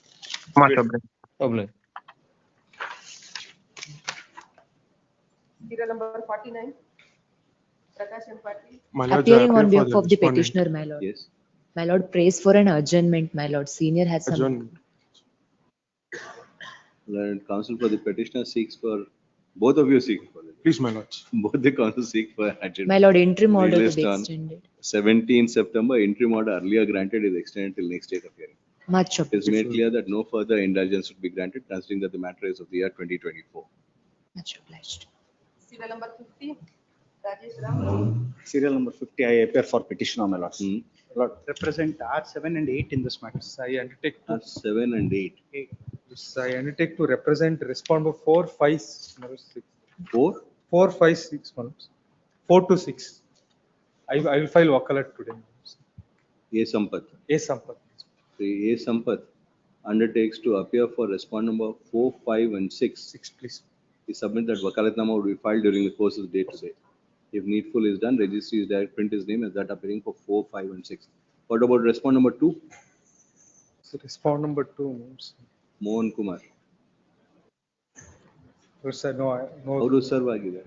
Much obliged. Obliged. serial number 49. Prakash M. Patil. My lord, Appearing I on appear behalf for of the respondent. petitioner, my lord. Yes. My lord prays for an adjournment, my lord. Senior has some. Adjournment. Learned counsel for the petitioner seeks for, both of you seek for it. Please, my lords. Both the counsel seek for adjournment. My lord, interim order to Relist be on extended. 17th September, interim order earlier granted is extended till next date of hearing. Much It is made obliged. clear that no further indulgence would be granted considering that the matter is of the year 2024. Much obliged. Serial number 50. Rajesh Ram. Serial number 50, I appear for petitioner, my lords. Lord, represent R7 and 8 in this matter. I undertake to 7 and 8. Yes, I undertake to represent respondent 4, 5, 6. 4? 4, 5, 6. 4 to 6. I will file wakalat today. A. Sampath. A. Sampath. A. Sampath undertakes to appear for respondent number 4, 5, and 6. 6, please. He submits that wakalatnama would be filed during the course of the day today. If needful is done, registry is direct print his name as that appearing for 4, 5, and 6. What about respondent number 2? So respondent number 2. Mohan Kumar. Sir, no. How do serve agide?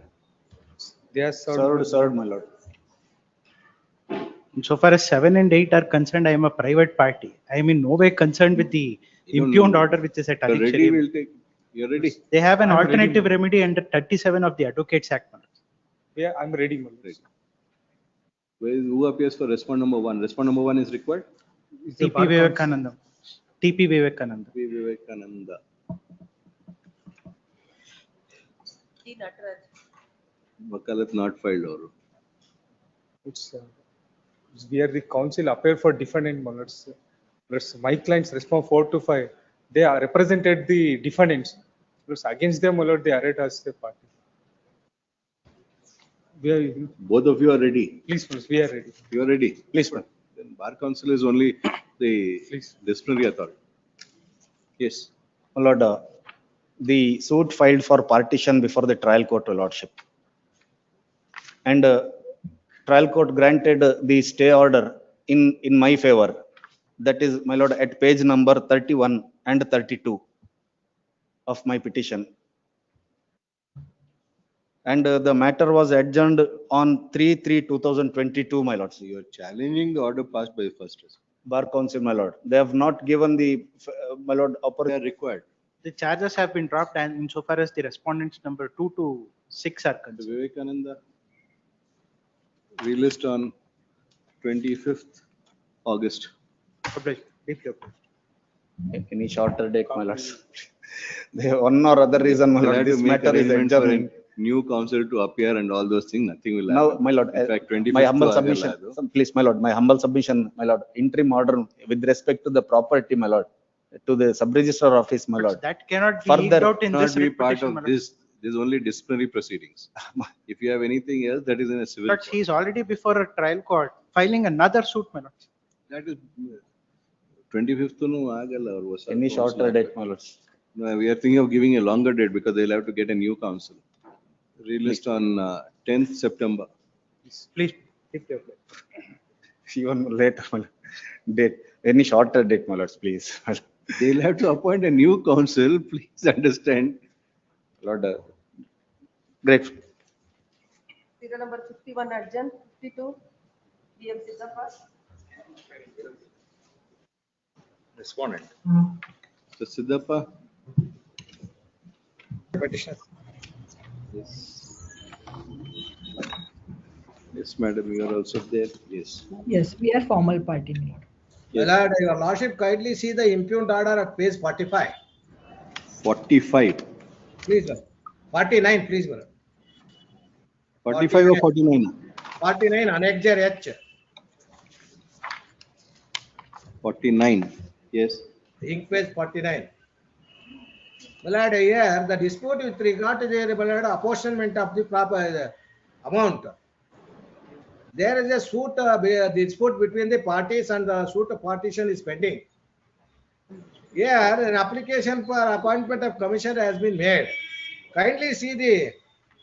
They are Served, my lord. So far as 7 and 8 are concerned, I am a private party. I am in no way concerned with the impugned order which is at You're Talik ready, Sharif. we'll take. You're ready. They have an I'm alternative ready. remedy under 37 of the Advocates Act. Yeah, I'm ready. Who appears for respondent number 1? Respondent number 1 is required? The TP bar Vivekananda. TP Vivekananda. P. Vivekananda. T. Nataraj. Wakalat not filed or We are the council appear for defendant. My clients respond 4 to 5. They are represented the defendants. Against them, they arrest us the party. both of you are ready. Please, we are ready. You are ready. Please, sir. Then bar council is only the disciplinary authority. Yes. My lord, the suit filed for partition before the trial court, your lordship. And trial court granted the stay order in my favor. That is, my lord, at page number 31 and 32 of my petition. And the matter was adjourned on 3/3/2022, my lord. So you are challenging the order passed by the first response. Bar council, my lord. They have not given the, my lord, They are required. The charges have been dropped, and insofar as the respondents number 2 to 6 are concerned. Vivekananda released on 25th August. Any shorter date, my lord. They have one or other reason, my They'll lord, have to this make matter is arrangement for adjourned. a new council to appear and all those things. Nothing will Now, happen. my lord, In fact, 25th my humble to submission, Agala, please, my lord, my humble submission, my lord, interim order with respect to the property, my lord, to the sub-registrar office, my lord. That cannot be Further, eked out in not this be writ part petition, of my lord. this. This is only disciplinary proceedings. If you have anything else, that is in a civil But court. he is already before a trial court filing another suit, my lord. That is 25th no agala or was Any shorter date, my lord. No, we are thinking of giving a longer date because they'll have to get a new council. Released on 10th September. Please. Even later, my lord. Date, any shorter date, my lord, please. They'll have to appoint a new council. Please understand. Lord, great. Serial number 51 Arjan, 52 DM Siddhappa. Respondent. So Siddhappa. Petitioner. Yes, madam, you are also there. Yes. Yes, we are formal party, my lord. My lord, your lordship kindly see the impugned order at page 45. 45. Please, sir. 49, please, sir. 45 or 49? 49, annexure H. 49. Yes. Ink page 49. My lord, here the dispute with regard to the my lord, apportionment of the proper amount. There is a suit, dispute between the parties and the suit of partition is pending. Here, an application for appointment of commissioner has been made. Kindly see the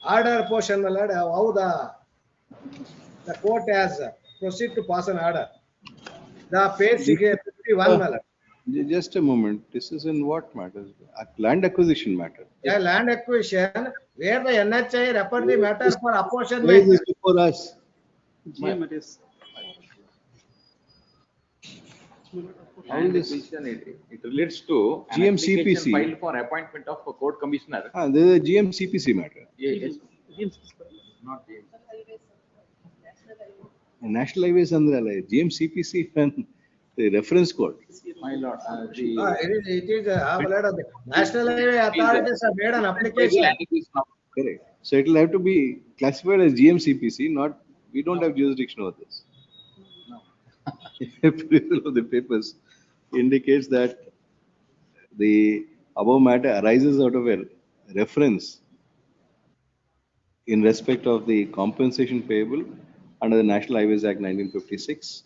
order portion, my lord, how the court has proceeded to pass an order. The page 51, my lord. Just a moment. This is in what matter? Land acquisition matter. Yeah, land acquisition, where the NHI referred the matter for Why is apportionment. this before us? And it relates to an GMCPC. application filed for appointment of a court commissioner. This is a GMCPC matter. Yes. Not GMC. National Highways Andralaya, GMCPC and the reference code. My lord, It is my lord, the National Highway authorities have made an application. Correct. So it will have to be classified as GMCPC, not, we don't have jurisdiction over this. Appraisal of the papers indicates that the above matter arises out of a reference in respect of the compensation payable under the National Highways Act 1956.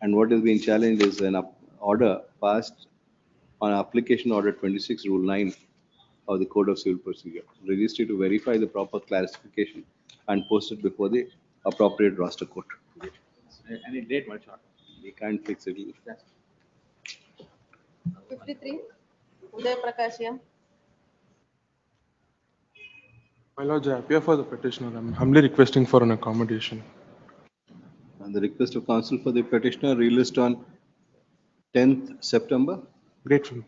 And what is being challenged is an order passed on application order 26 rule 9 of the Code of Civil Procedure, registry to verify the proper classification and post it before the appropriate roster court. Any date, my short. We can't fix it. 53, Uday Prakasham. My lord, I appear for the petitioner. I'm humbly requesting for an accommodation. And the request of counsel for the petitioner relist on 10th September. Grateful.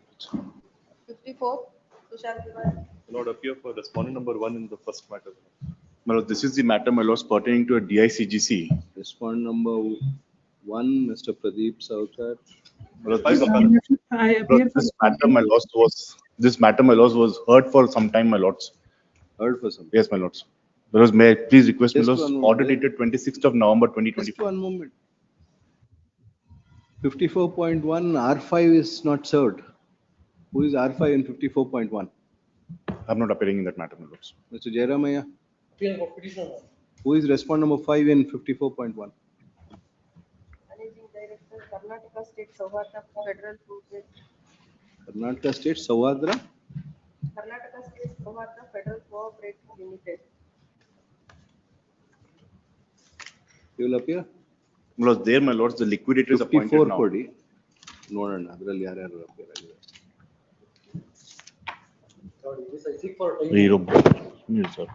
54, Tushar Kumar. My lord, appear for respondent number 1 in the first matter. My lord, this is the matter, my lord, pertaining to a DICGC. Respondent number 1, Mr. Pradeep Saukar. My lord, this matter, my lord, was heard for some time, my lords. Heard for some? Yes, my lords. Because may I please request, my Just lords, one moment. order dated 26th of November 2020. Just one moment. 54.1 R5 is not served. Who is R5 in 54.1? I'm not appearing in that matter, my lords. Mr. Jairamaya. Who is respondent number 5 in 54.1? Managing Director, Karnataka State Savarna Federal Food. Karnataka State Sawadra. Karnataka State Savarna Federal Cooperative Limited. You will appear? My lords, there, my lords, the liquidator is appointed 54 now. kodi. ನೋಡೋಣ ಅದರಲ್ಲಿ ಯಾರ್ಯಾರು appear ಆಗಿದ್ದಾರೆ. Sir.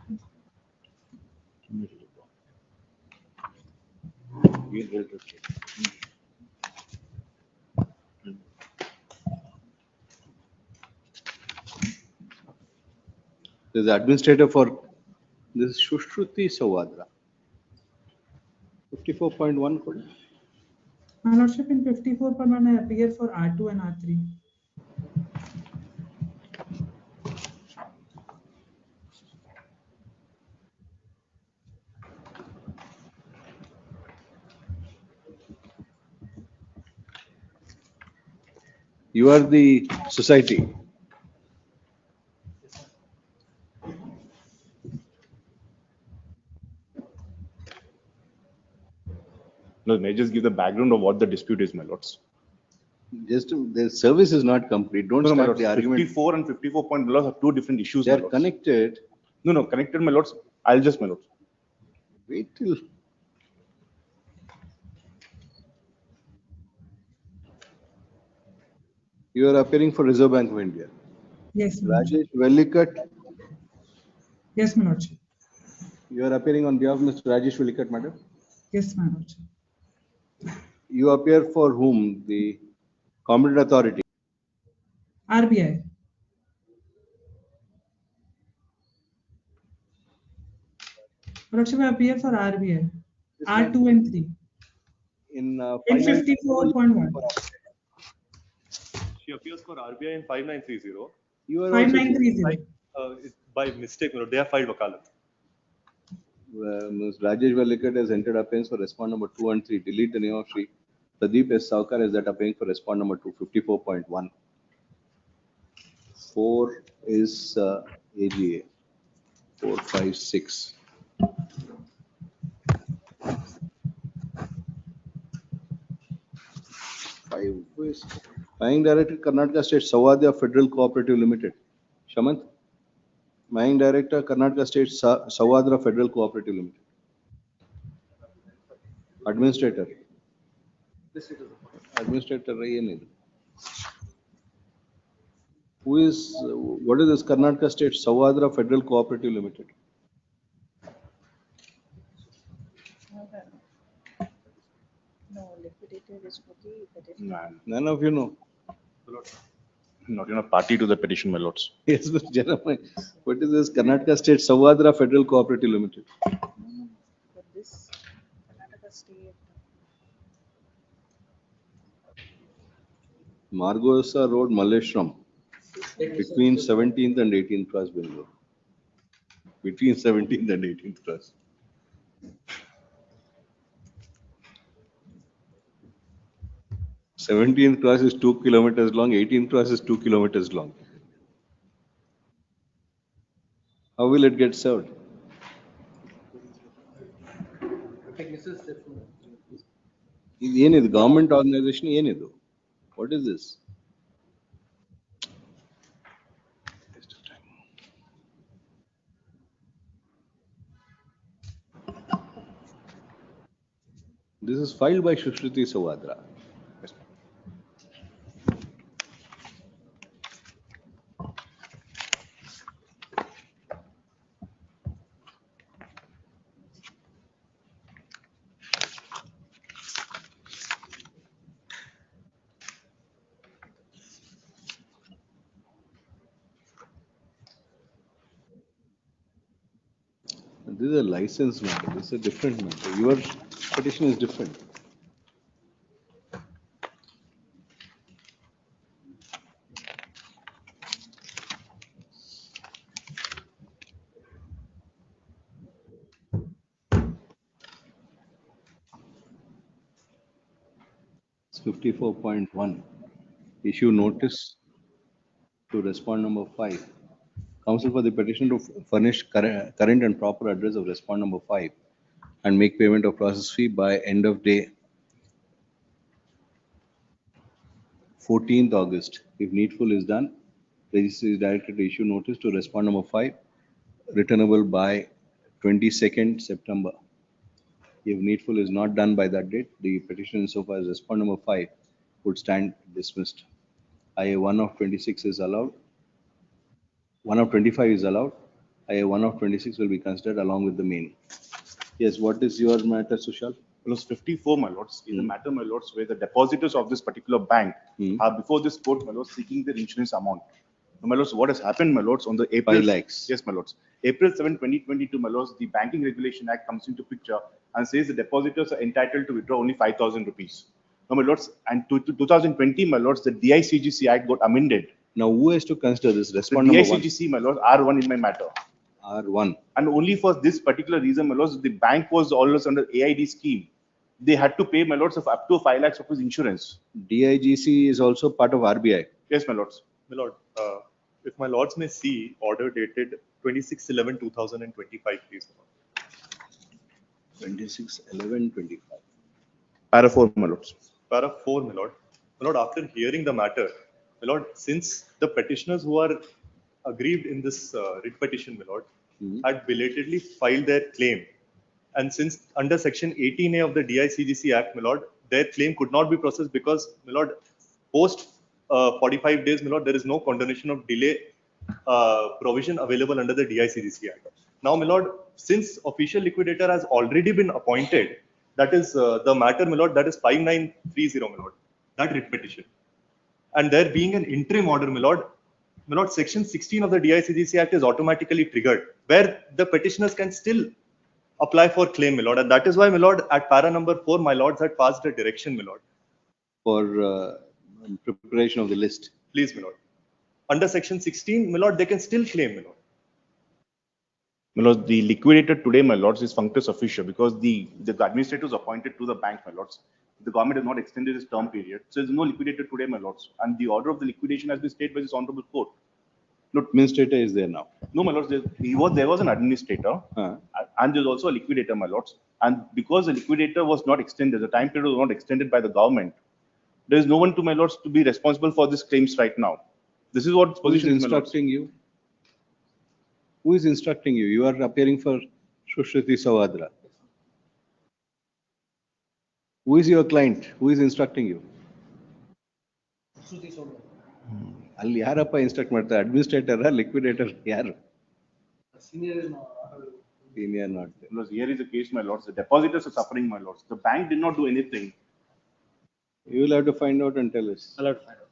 There's the administrator for this Shushruti Sawadra. 54.1 kodi. My lordship, in 54.1, I appear for R2 and R3. You are the society. No, may I just give the background of what the dispute is, my lords. Just the service is not complete. Don't No, my start lords, the argument. 54 and 54.1 have two different issues, They my are lords. connected. No, connected, my lords. I'll just, my lords. Wait till. You are appearing for Reserve Bank of India. Yes, my lordship. Rajesh Vellikat. Yes, my lordship. You are appearing on behalf of Mr. Rajesh Vellikat, madam. Yes, my lordship. You appear for whom? The Competent Authority. RBI. My lordship, I appear for RBI. R2 and 3. In 54.1. She appears for RBI in 5930. You are 5930. By mistake, they have filed wakalat. Ms. Rajesh Vellikat has entered appearance for respondent number 2 and 3. Delete the name of Sri Pradeep S. Saukar as that appearing for respondent number 254.1. 4 is AGA. 4, 5, 6. Managing Director, Karnataka State Sawadya Federal Cooperative Limited. Shamant. Managing Director, Karnataka State Sawadra Federal Cooperative Limited. Administrator. Administrator. Who is, what is this Karnataka State Sawadra Federal Cooperative Limited? No, liquidator is for the petitioner. None of you know. Not in a party to the petition, my lords. Yes, Mr. Jeremiah. What is this Karnataka State Sawadra Federal Cooperative Limited? For this Karnataka State. Margosa Road, Malleshram. Between 17th and 18th Cross, Bangalore. between 17th and 18th cross. Seventeenth cross is 2 kilometers long, 18th cross is 2 kilometers long. How will it get served? This government organization, what is this? This is filed by Shushruti Sawadra. This is a license matter. This is a different matter. Your petition is different. It's 54.1. Issue notice to respond number 5. Counsel for the petition to furnish current and proper address of respond number 5 and make payment of process fee by end of day 14th August. If needful is done, registry is directed to issue notice to respond number 5, returnable by 22nd September. If needful is not done by that date, the petition insofar as respond number 5 would stand dismissed. IA 1 of 26 is allowed. 1 of 25 is allowed. IA 1 of 26 will be considered along with the main. Yes, what is your matter, Sushal? Clause 54, my lords, is a matter, my lords, where the depositors of this particular bank are before this court, my lords, seeking their insurance amount. Now, my lords, what has happened, my lords, on the April 5 lakhs. Yes, my lords. April 7, 2022, my lords, the Banking Regulation Act comes into picture and says the depositors are entitled to withdraw only 5,000 rupees. Now, my lords, and to 2020, my lords, the DICGC Act got amended. Now, who has to consider this? The Respond number 1. DICGC, my lords, R1 in my matter. R1. And only for this particular reason, my lords, the bank was always under AID scheme. They had to pay, my lords, of up to 5 lakhs of his insurance. DIGC is also part of RBI. Yes, my lords. My lord, if my lords may see order dated 26/11/2025, please. 26/11/25. Para 4, my lords. Para 4, my lord. My lord, after hearing the matter, my lord, since the petitioners who are aggrieved in this writ petition, my lord, had belatedly filed their claim, and since under section 18A of the DICGC Act, my lord, their claim could not be processed because, my lord, post 45 days, my lord, there is no condonation of delay provision available under the DICGC Act. Now, my lord, since official liquidator has already been appointed, that is the matter, my lord, that is 5930, my lord, that writ petition. And there being an interim order, my lord, section 16 of the DICGC Act is automatically triggered, where the petitioners can still apply for claim, my lord. And that is why, my lord, at para number 4, my lords had passed a direction, my lord. For preparation of the list. Please, my lord. Under section 16, my lord, they can still claim, my lord. My lords, the liquidator today, my lords, is functus officio because the administrator is appointed to the bank, my lords. The government has not extended its term period. So there's no liquidator today, my lords. And the order of the liquidation has been stayed by this honorable court. No, administrator is there now. No, my lords, there was an administrator and there's also a liquidator, my lords. And because the liquidator was not extended, the time period was not extended by the government, there is no one to, my lords, to be responsible for these claims right now. This is what position is instructing you. Who is instructing you? You are appearing for Shushruti Sawadra. Who is your client? Who is instructing you? ಅಲ್ಲಿ ಯಾರಪ್ಪ instruct ಮಾಡ್ತಾರೆ administrator liquidator ಯಾರು Senior not there. Because here is the case, my lords. The depositors are suffering, my lords. The bank did not do anything. You will have to find out and tell us. I'll have to find out.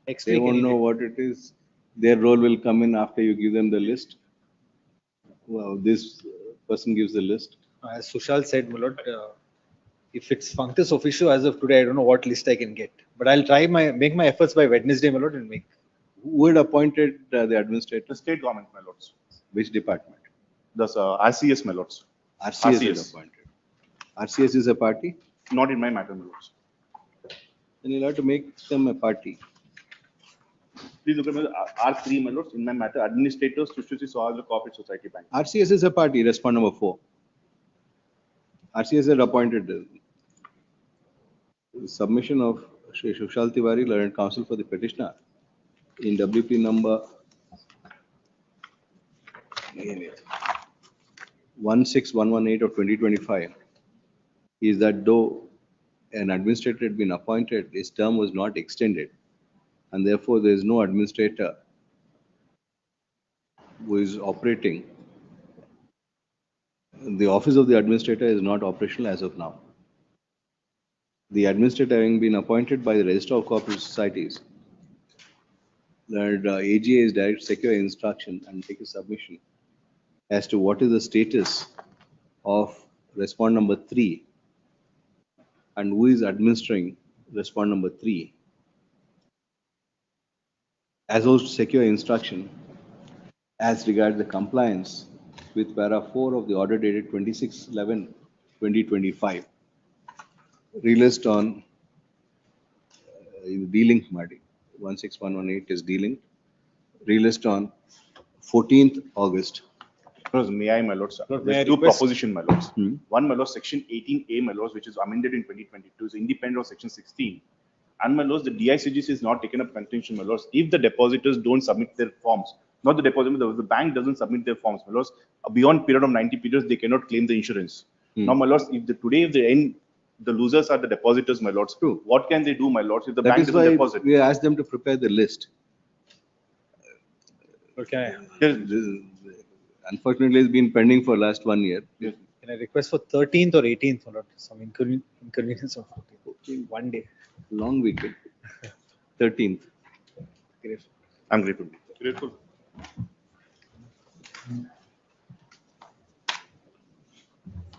Next They week, won't know what it is. Their role will come in after you give them the list. Wow, this person gives the list. As Sushal said, my lord, if it's functus officio as of today, I don't know what list I can get. But I'll try make my efforts by Wednesday, my lord, and make. Who had appointed the administrator? The state government, my lords. Which department? Thus, RCS, my lords. RCS is appointed. RCS is a party? Not in my matter, my lords. Then you'll have to make them a party. Please look at my R3, my lords. In my matter, administrators, Sushruti Sahaj, Corporate Society Bank. RCS is a party, respond number 4. RCS had appointed the submission of Shri Sushal Tiwari, Learned Counsel for the petitioner in WP number 16118 of 2025 is that though an administrator had been appointed, his term was not extended, and therefore there is no administrator who is operating. The office of the administrator is not operational as of now. The administrator having been appointed by the Register of Cooperative Societies, the AGA is direct secure instruction and take a submission as to what is the status of respond number 3 and who is administering respond number 3. As also secure instruction as regards the compliance with para 4 of the order dated 26/11/2025 released on D-Link Madi 16118 is D-Link released on 14th August. May I, my lords? May I There's two request- propositions, my lords. One, my lords, section 18A, my lords, which is amended in 2022, is independent of section 16. And my lords, the DICGC is not taken up contention, my lords. If the depositors don't submit their forms, not the depositor, the bank doesn't submit their forms, my lords, beyond period of 90 periods, they cannot claim the insurance. Now, my lords, if today, if the end, the losers are the depositors, my lords. True. What can they do, my lords, if the That bank is doesn't why deposit? we asked them to prepare the list. Okay. Unfortunately, it's been pending for last 1 year. Can I request for 13th or 18th, or some inconvenience of 14th, 1 day? Long weekend. 13th. Grateful. I'm grateful. Grateful.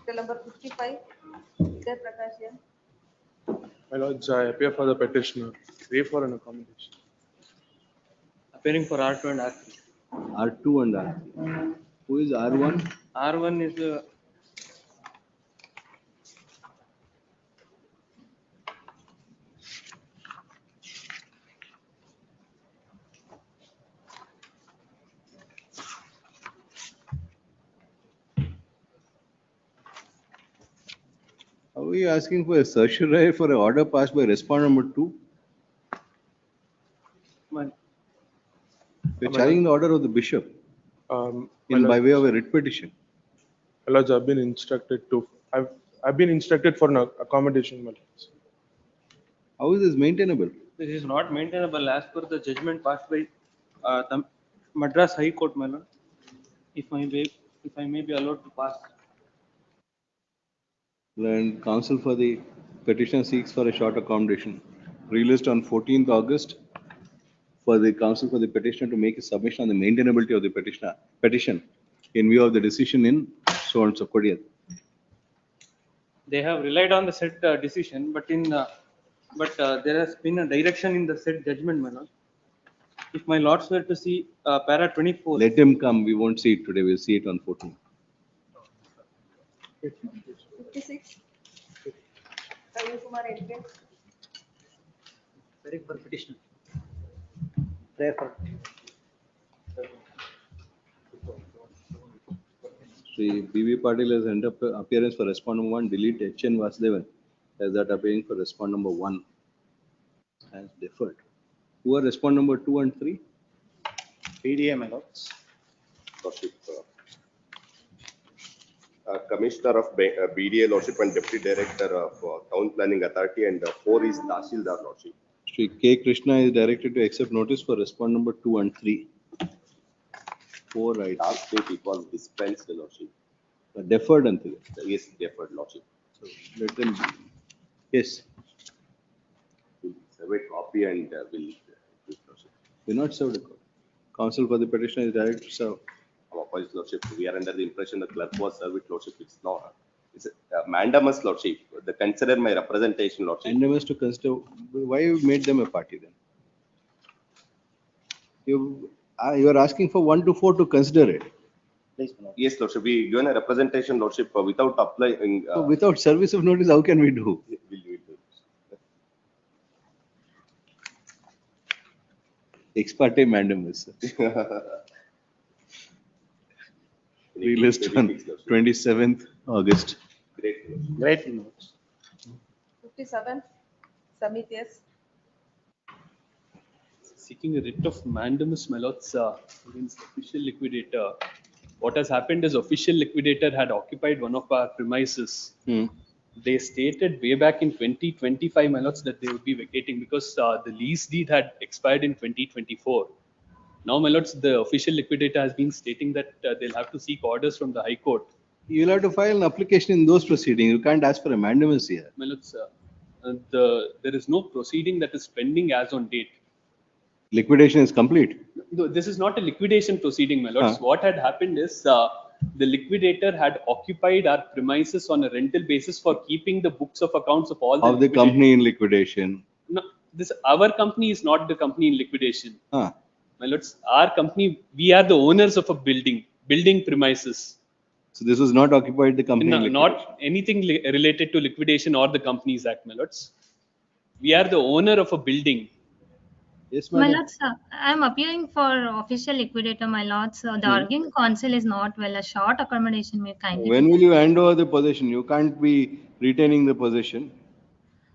Till number 55, Jay Prakash here. My lords, I appear for the petitioner. Pray for an accommodation. Appearing for R2 and R3. R2 and R3. Who is R1? R1 is Are we asking for a certiorari for an order passed by respondent number 2? We're challenging the order of the bishop by way of a writ petition. My lords, I've been instructed to. I've been instructed for an accommodation, my lords. How is this maintainable? this is not maintainable as per the judgment passed by the Madras High Court, my lord. If I may be allowed to pass. And counsel for the petitioner seeks for a short accommodation. Released on 14th August for the counsel for the petitioner to make a submission on the maintainability of the petition in view of the decision in so and so Korea. They have relied on the said decision, but there has been a direction in the said judgment, my lord. If my lords were to see para 24. Let him come. We won't see it today. We'll see it on 14th. 56. Ravi Kumar Edke. Very for petitioner. Prayer for. Sri B.V. Patil has ended up appearance for respondent 1. Delete H.N. Vasudevan as that appearing for respondent number 1 has deferred. Who are respondent number 2 and 3? PDA, my lords. Commissioner of BDA Lordship and Deputy Director of Town Planning Authority, and 4 is Tahsildar Lordship. Sri K. Krishna is directed to accept notice for respondent number 2 and 3. 4 right. Last 3 people dispensed Lordship. Deferred and 3. Yes, deferred Lordship. So let them. Yes. Survey copy and will. We're not served a copy. Counsel for the petitioner is directed to serve. Our apologies, Lordship. We are under the impression the clerk was served with Lordship. It's not. It's a mandamus, Lordship. The consider my representation, Lordship. Mandamus to consider. Why you made them a party then? You are asking for 1 to 4 to consider it. Please, my lord. Yes, Lordship, we given a representation, Lordship, without applying. So without service of notice, how can we do? Ex parte mandamus. Relist on 27th August. Great. Great. 57, Samit, yes. Seeking a writ of mandamus, my lords, against official liquidator. What has happened is official liquidator had occupied one of our premises. They stated way back in 2025, my lords, that they would be vacating because the lease deed had expired in 2024. Now, my lords, the official liquidator has been stating that they'll have to seek orders from the High Court. You'll have to file an application in those proceedings. You can't ask for a mandamus here. My lords, there is no proceeding that is pending as on date. Liquidation is complete. No, this is not a liquidation proceeding, my lords. Huh. What had happened is the liquidator had occupied our premises on a rental basis for keeping the books of accounts of all Of the company in liquidation. No, our company is not the company in liquidation. Huh. My lords, our company, we are the owners of a building premises. So this was not occupied the company. No, not anything related to liquidation or the Companies Act, my lords. We are the owner of a building. Yes, My lords, I am appearing for official liquidator, my lords. The arguing counsel is not well. A short accommodation may kindly. When will you hand over the possession? You can't be retaining the possession.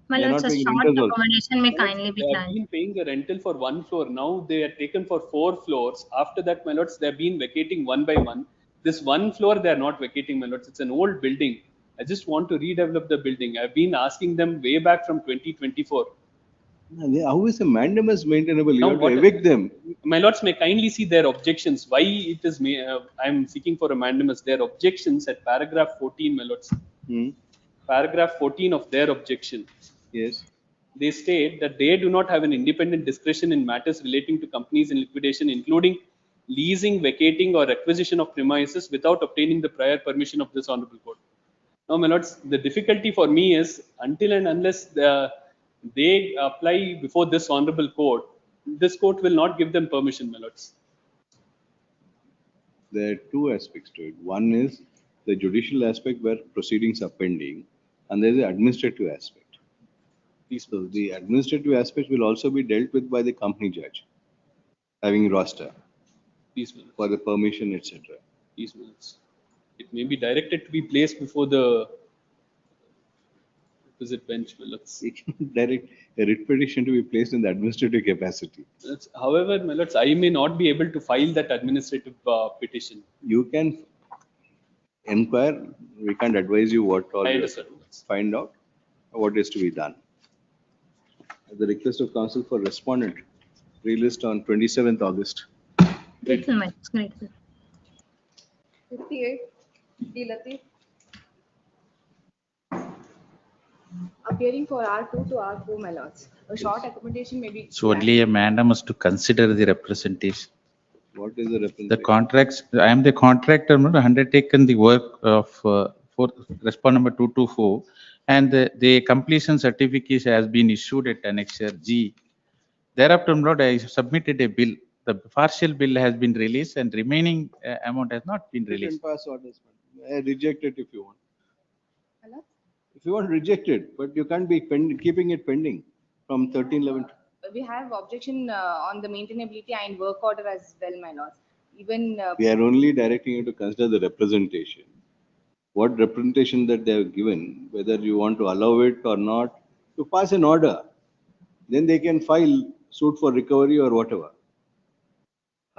My They're lords, not a paying short rentals also. accommodation may kindly be They have granted. been paying a rental for one floor. Now they are taken for 4 floors. After that, my lords, they have been vacating one by one. This one floor, they are not vacating, my lords. It's an old building. I just want to redevelop the building. I've been asking them way back from 2024. How is a mandamus maintainable? You Now have to what- evict them. My lords may kindly see their objections. Why it is I'm seeking for a mandamus. Their objections at paragraph 14, my lords. Paragraph 14 of their objection. Yes. They state that they do not have an independent discretion in matters relating to companies in liquidation, including leasing, vacating, or acquisition of premises without obtaining the prior permission of this honorable court. Now, my lords, the difficulty for me is until and unless they apply before this honorable court, this court will not give them permission, my lords. There are two aspects to it. One is the judicial aspect where proceedings are pending, and there is the administrative aspect. So the administrative aspect will also be dealt with by the company judge, having roster for the permission, etc. These minutes. It may be directed to be placed before the requisite bench, my lords. You can direct a writ petition to be placed in the administrative capacity. However, my lords, I may not be able to file that administrative petition. You can inquire. We can't advise you what all I you understand. find out what is to be done. At the request of counsel for respondent, relist on 27th August. Grateful, my lords. Grateful. 58, D. Latif. Appearing for R2 to R4, my lords. A short accommodation may be. So only a mandamus to consider the representation. What is the representation? The contracts, I am the contractor, undertaken the work of for respond number 224, and the completion certificate has been issued at annexure G. Thereafter, Lord, I submitted a bill. The partial bill has been released and remaining amount has not been You can released. pass orders. Reject it if you want. Hello? If you want, reject it, but you can't be keeping it pending from 1311. We have objection on the maintainability and work order as well, my lords. Even We are only directing you to consider the representation. What representation that they have given, whether you want to allow it or not, to pass an order. Then they can file suit for recovery or whatever.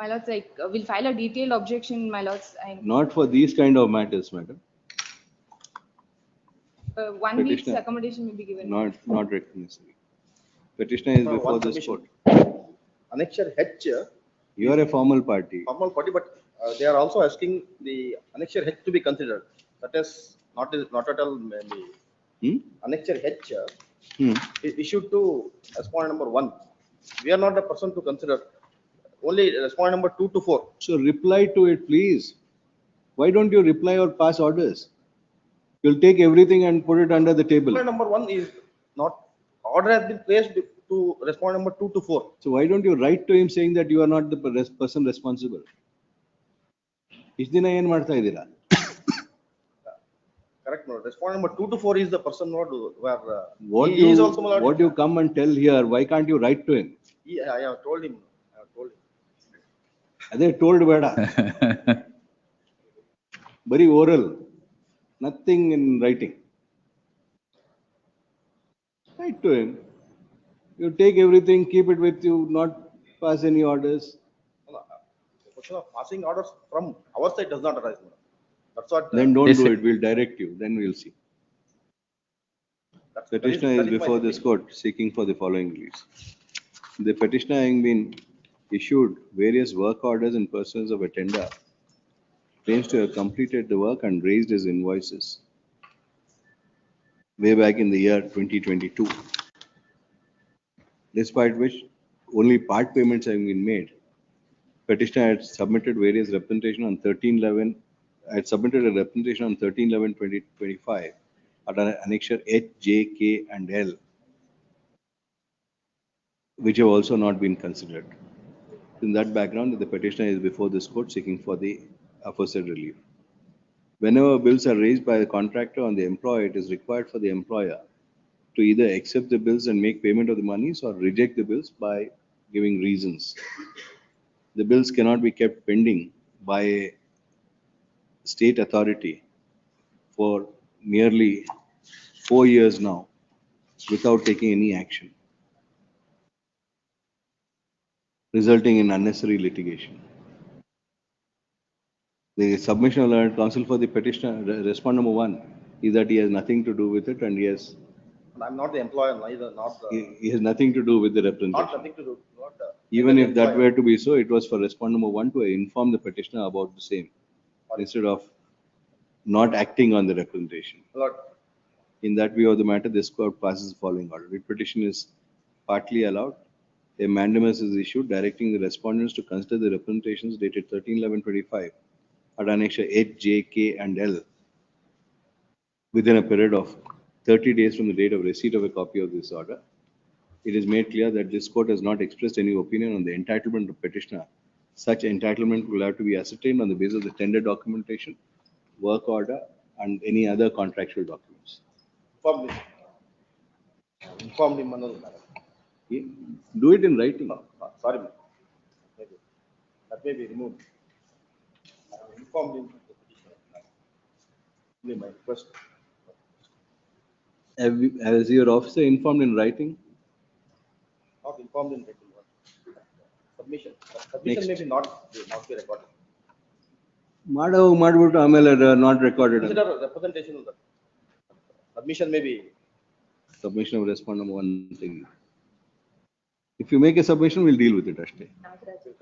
my lords, like we'll file a detailed objection, my lords. And Not for these kind of matters, madam. 1 week's Petitioner. accommodation will be given. Not necessary. Petitioner is before One this submission. court. Annexure H, You are a formal party. formal party, but they are also asking the annexure H to be considered. That is not at all maybe. Annexure H is issued to respondent number 1. We are not the person to consider. Only respondent number 2 to 4. So reply to it, please. Why don't you reply or pass orders? You'll take everything and put it under the table. Respondent number 1 is not, order has been placed to respondent number 2 to 4. So why don't you write to him saying that you are not the person responsible? ಇಷ್ಟು ದಿನ ಏನ್ ಮಾಡ್ತಾ ಇದ್ದೀರಾ? Correct, my lord. Respondent number 2 to 4 is the person not where What he is also, my lord. what you come and tell here, why can't you write to him? I have told him. I have told him. ಅದೇ told ಬೇಡ. ಬರೀ oral, nothing in writing. Write to him. You take everything, keep it with you, not pass any orders. The question of passing orders from our side does not arise, my lord. That's what. Then don't do it. We'll direct you. Then we'll see. Petitioner that is is my before this court seeking for the following reliefs. The petitioner having been issued various work orders and persons of attender claims to have completed the work and raised his invoices way back in the year 2022. Despite which only part payments have been made. Petitioner had submitted various representation on 13/11, had submitted a representation on 13/11/2025 at an annexure H, J, K, and L, which have also not been considered. In that background, the petitioner is before this court seeking for the aforesaid relief. Whenever bills are raised by the contractor on the employer, it is required for the employer to either accept the bills and make payment of the monies or reject the bills by giving reasons. The bills cannot be kept pending by a state authority for nearly 4 years now without taking any action, resulting in unnecessary litigation. The submission of learned counsel for the petitioner, respond number 1, is that he has nothing to do with it and And I'm not the employer, neither not the. he has nothing to do with the Not representation. nothing to do. Not Even neither if the that employer. were to be so, it was for respond number 1 to inform the petitioner about the same instead of not acting on the representation. Lord, In that view of the matter, this court passes the following order. The petition is partly allowed. A mandamus is issued directing the respondents to consider the representations dated 13/11/25 at annexure H, J, K, and L within a period of 30 days from the date of receipt of a copy of this order. It is made clear that this court has not expressed any opinion on the entitlement of petitioner. Such entitlement will have to be ascertained on the basis of the tender documentation, work order, and any other contractual documents. inform me. Inform him, Manoj, madam. Do it in writing. Sorry, madam. Maybe. That may be removed. I have informed him. of the petition. Only my request. Has your officer informed in writing? Not informed in writing. Submission. Submission Next. may be not be recorded. ಮಾಡ್ಬಿಟ್ಟು ಆಮೇಲೆ not recorded. Consider representation of the submission may be. Submission of respond number 1 thing. If you make a submission, we'll deal with it, ashte.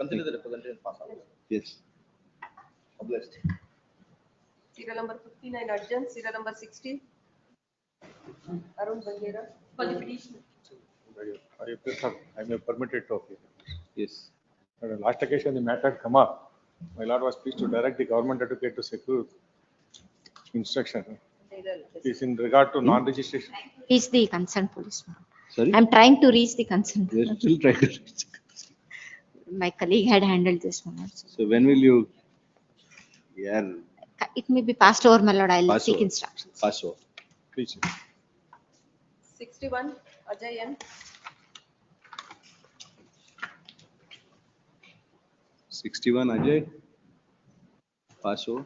Consider the representation pass out. Yes. Obliged. Serial number 59 urgent, serial number 60. Arun Bangera for the petition. I may permit it to appear. Yes. At the last occasion, the matter had come up. My lord was pleased to direct the government advocate to secure instruction. It is in regard to non-registration. Reach the concerned policeman. Sorry? I'm trying to reach the concerned. You're still trying to reach. My colleague had handled this one also. So when will you? Yeah. It may be passed over, my lord. I'll Pass seek over. instructions. Pass over. Please. 61 Ajay N. 61 Ajay. Pass over.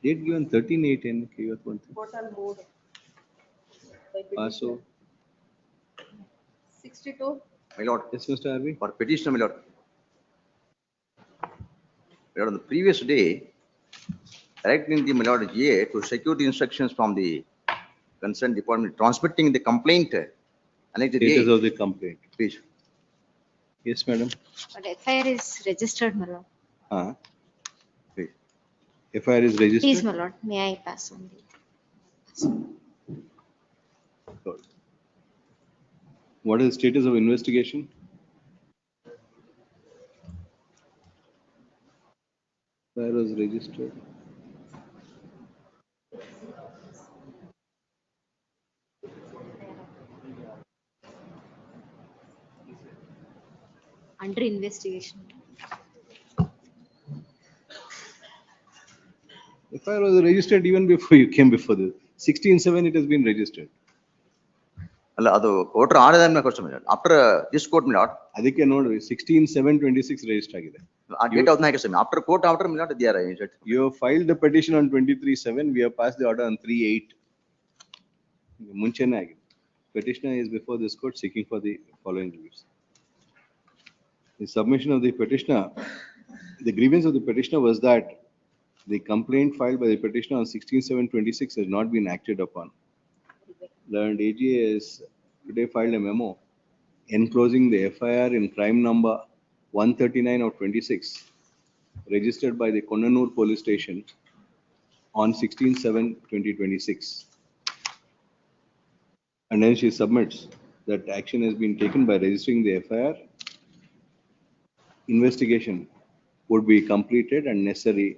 Date given 13/8 Portal mode. By Pass over. petitioner. 62 My lord, Yes, Mr. Arvi. for petitioner, my lord. My lord, on the previous day, directing the my lord GA to secure the instructions from the concerned department, transmitting the complaint. Annexed Status A. of the complaint. Please. Yes, madam. But FIR is registered, my lord. Please. FIR is registered. Please, my lord, may I pass on the. What is the status of investigation? FIR was registered. Under investigation. FIR was registered even before you came before this. 16/7 it has been registered. ಅಲ್ಲ ಅದು court order ಆದ್ಮೇಲೆ question milord after this court milord ಅದಕ್ಕೆ ನೋಡ್ರಿ 16/7/26 register ಆಗಿದೆ. ಆ date ಯಾವ್ದನ್ನ ಹಾಕಿ ಸ್ವಾಮಿ ಆಫ್ಟರ್ ಕೋರ್ಟ್ ಆರ್ಡರ್ ಮಿಲಾಡ್ ದಿಯಾರ You have filed the petition on 23/7. We have passed the order on 3/8. ಮುಂಚೆನೇ ಆಗಿದೆ. Petitioner is before this court seeking for the following reliefs. The submission of the petitioner, the grievance of the petitioner was that the complaint filed by the petitioner on 16/7/26 has not been acted upon. Learned AGA has today filed a memo enclosing the FIR in crime number 139 of 26 registered by the Konnanur police station on 16/7/2026. And then she submits that action has been taken by registering the FIR. Investigation would be completed and necessary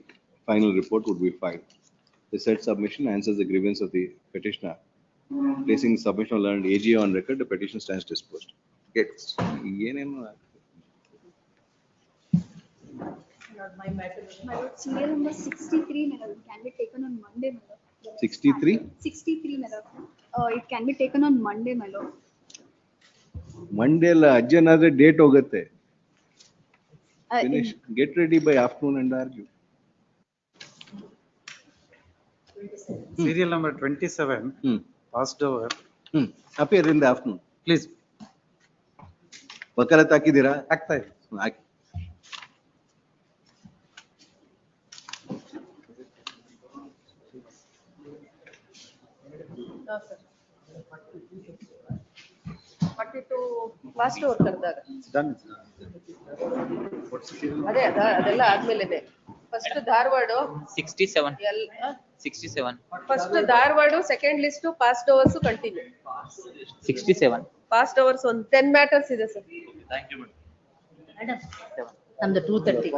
final report would be filed. The said submission answers the grievance of the petitioner. Placing submission of learned AG on record, the petition stands disposed. Gets. My matter. My lord, serial number 63, my lord, can be taken on Monday, my lord. 63? 63, my lord. It can be taken on Monday, my lord. Monday la ajjanaದ್ರೆ date ಹೋಗುತ್ತೆ. Finish. Get ready by afternoon and argue. Serial number 27 passed over. Appear in the afternoon. Please. ವಕಾಲತ್ ಹಾಕಿದ್ದೀರಾ? ಹಾಕ್ತಾ ಇದೆ. ಹಾಕಿ. ಪಟ್ಟಿಟ್ಟು last over ಕರೆದಾಗ Done. ಅದೆಲ್ಲ ಆದ್ಮೇಲೆನೆ first Dharwad 67. First Dharwad second list past overs continue 67. Past overs ಒಂದು 10 ಮ್ಯಾಟರ್ಸ್ ಇದೆ ಸರ್. ನಮ್ದು 230.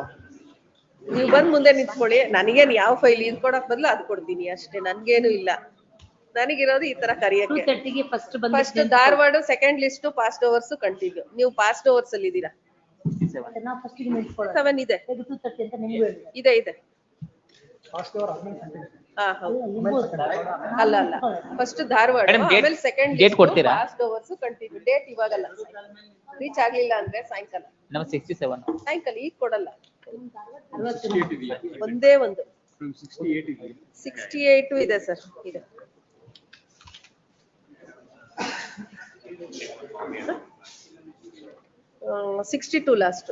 ನೀವು ಬಂದ್ ಮುಂದೆ ನಿಂತ್ಕೊಳ್ಳಿ. ನನಗೇನು ಯಾವ ಫೈಲ್ ಇದು ಕೊಡಕ್ ಬದಲು ಅದು ಕೊಡ್ತೀನಿ ಅಷ್ಟೇ, ನನ್ಗೇನು ಇಲ್ಲ. ನನಗಿರೋದು ಈ ತರ ಕರಿಯಕ್ಕೆ. First Dharwad second list past overs continue. ನೀವು ಪಾಸ್ಟ್ ಓವರ್ಸ್ ಅಲ್ಲಿ ಇದ್ದೀರಾ? 7 ಇದೆ. ಇದೆ. ಅಲ್ಲ ಫಸ್ಟ್ ಧಾರವಾಡ ಆಮೇಲೆ ಸೆಕೆಂಡ್ ಡೇಟ್ ಕೊಡ್ತೀರಾ? Past overs continue. ಡೇಟ್ ಇವಾಗಲ್ಲ, ರೀಚ್ ಆಗ್ಲಿಲ್ಲ ಅಂದ್ರೆ ಸಾಯಂಕಾಲ. ನಮ್ಮ 67. ಸಾಯಂಕಾಲ ಈಗ ಕೊಡಲ್ಲ. ಒಂದೇ ಒಂದು 68 ಇದೆ ಸರ್. ಇದೆ 62 ಲಾಸ್ಟ್.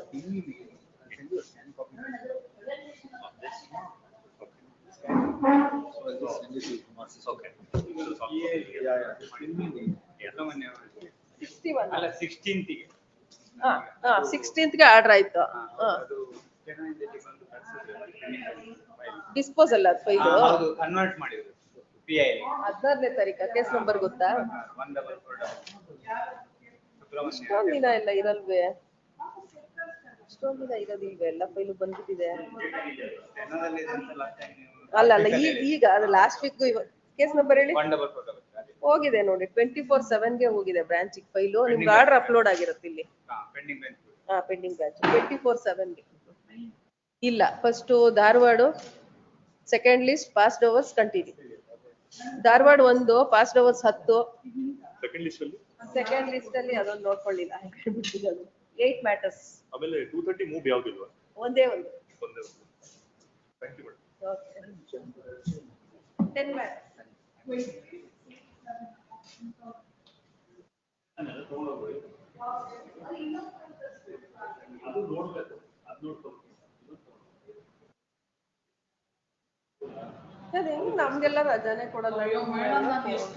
ಅಲ್ಲ 16th ಗೆ 16th ಗೆ ಆರ್ಡರ್ ಆಯ್ತು. ಡಿಸ್ಪೋಸಲ್ ಅದು ಫೈಲ್ ಕನ್ವರ್ಟ್ ಮಾಡಿದ್ರು PI 14ನೇ ತಾರೀಕು. ಕೇಸ್ ನಂಬರ್ ಗೊತ್ತಾ? 144. ಇಷ್ಟೊಂದು ದಿನ ಎಲ್ಲ ಇರಲ್ವೇ? ಇಷ್ಟೊಂದು ದಿನ ಇರೋದಿಲ್ವೇ? ಎಲ್ಲ ಫೈಲು ಬಂದ್ಬಿಟ್ಟಿದೆ. ಅಲ್ಲ ಈಗ ಅದು ಲಾಸ್ಟ್ ವೀಕ್. ಕೇಸ್ ನಂಬರ್ ಹೇಳಿ. 144 ಹೋಗಿದೆ ನೋಡಿ, 24/7 ಗೆ ಹೋಗಿದೆ ಬ್ರಾಂಚ್ ಫೈಲು. ನಿಮ್ಗೆ ಆರ್ಡರ್ ಅಪ್ಲೋಡ್ ಆಗಿರುತ್ತೆ ಇಲ್ಲಿ. Pending branch. ಪೆಂಡಿಂಗ್ ಬ್ರಾಂಚ್ 24/7 ಗೆ ಇಲ್ಲ. First Dharwad second list past overs continue. Dharwad 1 past overs 10. Second list ಅಲ್ಲಿ ಅದೊಂದು ನೋಡ್ಕೊಳ್ಳಿಲ್ಲ. 8 ಮ್ಯಾಟರ್ಸ್. ಆಮೇಲೆ 230 ಮೂವ್ ಯಾವ್ದಿಲ್ವಾ? ಒಂದೇ ಒಂದು. Thank you madam. 10 ಮ್ಯಾಟರ್ಸ್. ಅದೇ ನಮ್ಗೆಲ್ಲ ರಜಾನೆ ಕೊಡಲ್ಲ. ಎಷ್ಟು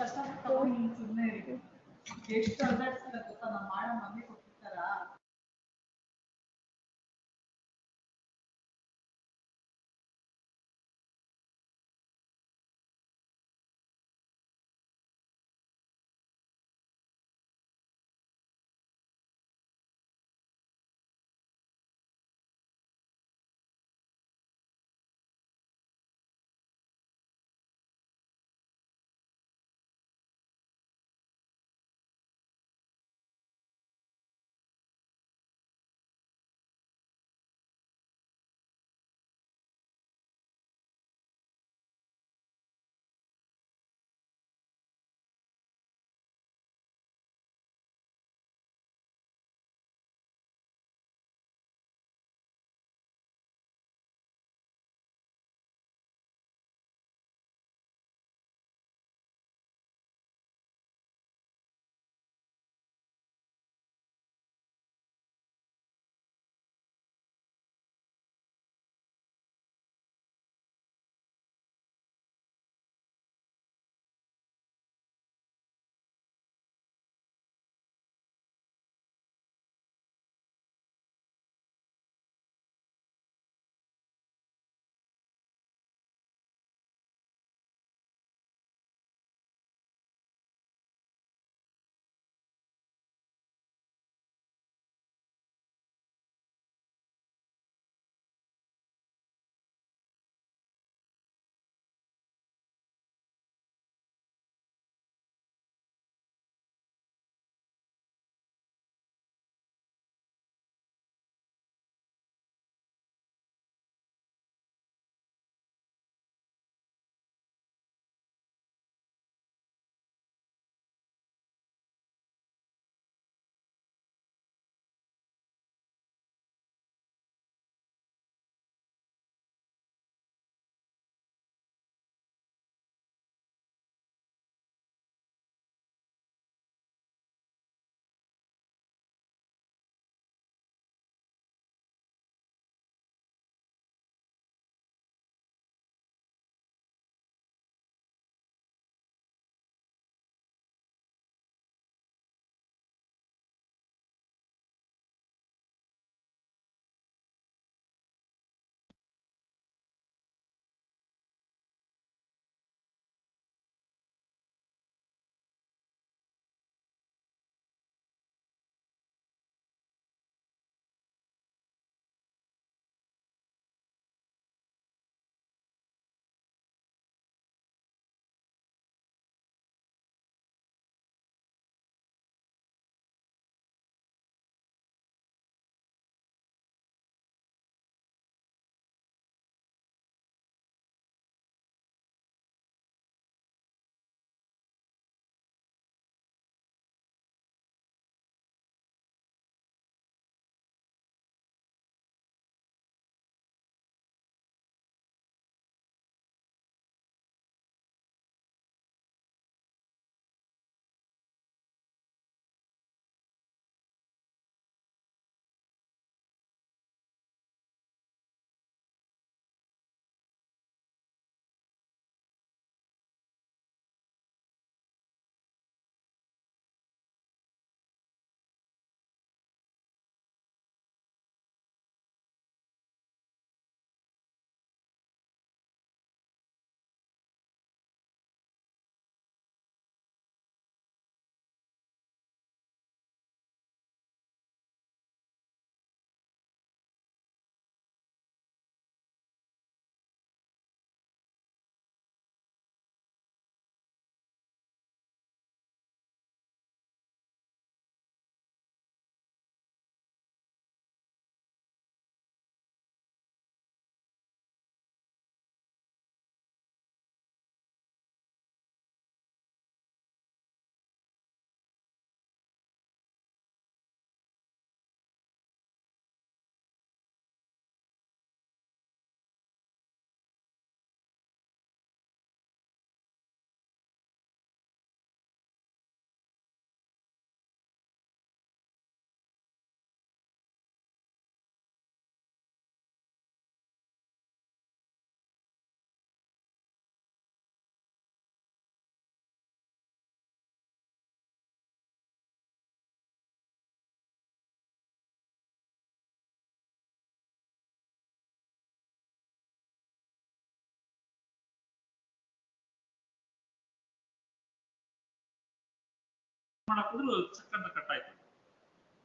ಮಾಡಕ್ ಹೋದ್ರು ಸಕ್ಕಂತ ಕಟ್ ಆಯ್ತು.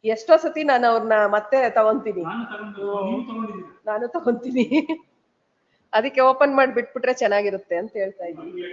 ಎಷ್ಟೋ ಸತಿ ನಾನು ಅವ್ರನ್ನ ಮತ್ತೆ ತಗೊಂತೀನಿ. ನೀವು ತಗೊಂಡಿದ್ದೀರಿ. ನಾನು ತಗೊಂತೀನಿ. ಅದಕ್ಕೆ ಓಪನ್ ಮಾಡಿ ಬಿಟ್ಬಿಟ್ರೆ ಚೆನ್ನಾಗಿರುತ್ತೆ ಅಂತ ಹೇಳ್ತಾ ಇದ್ದೀನಿ.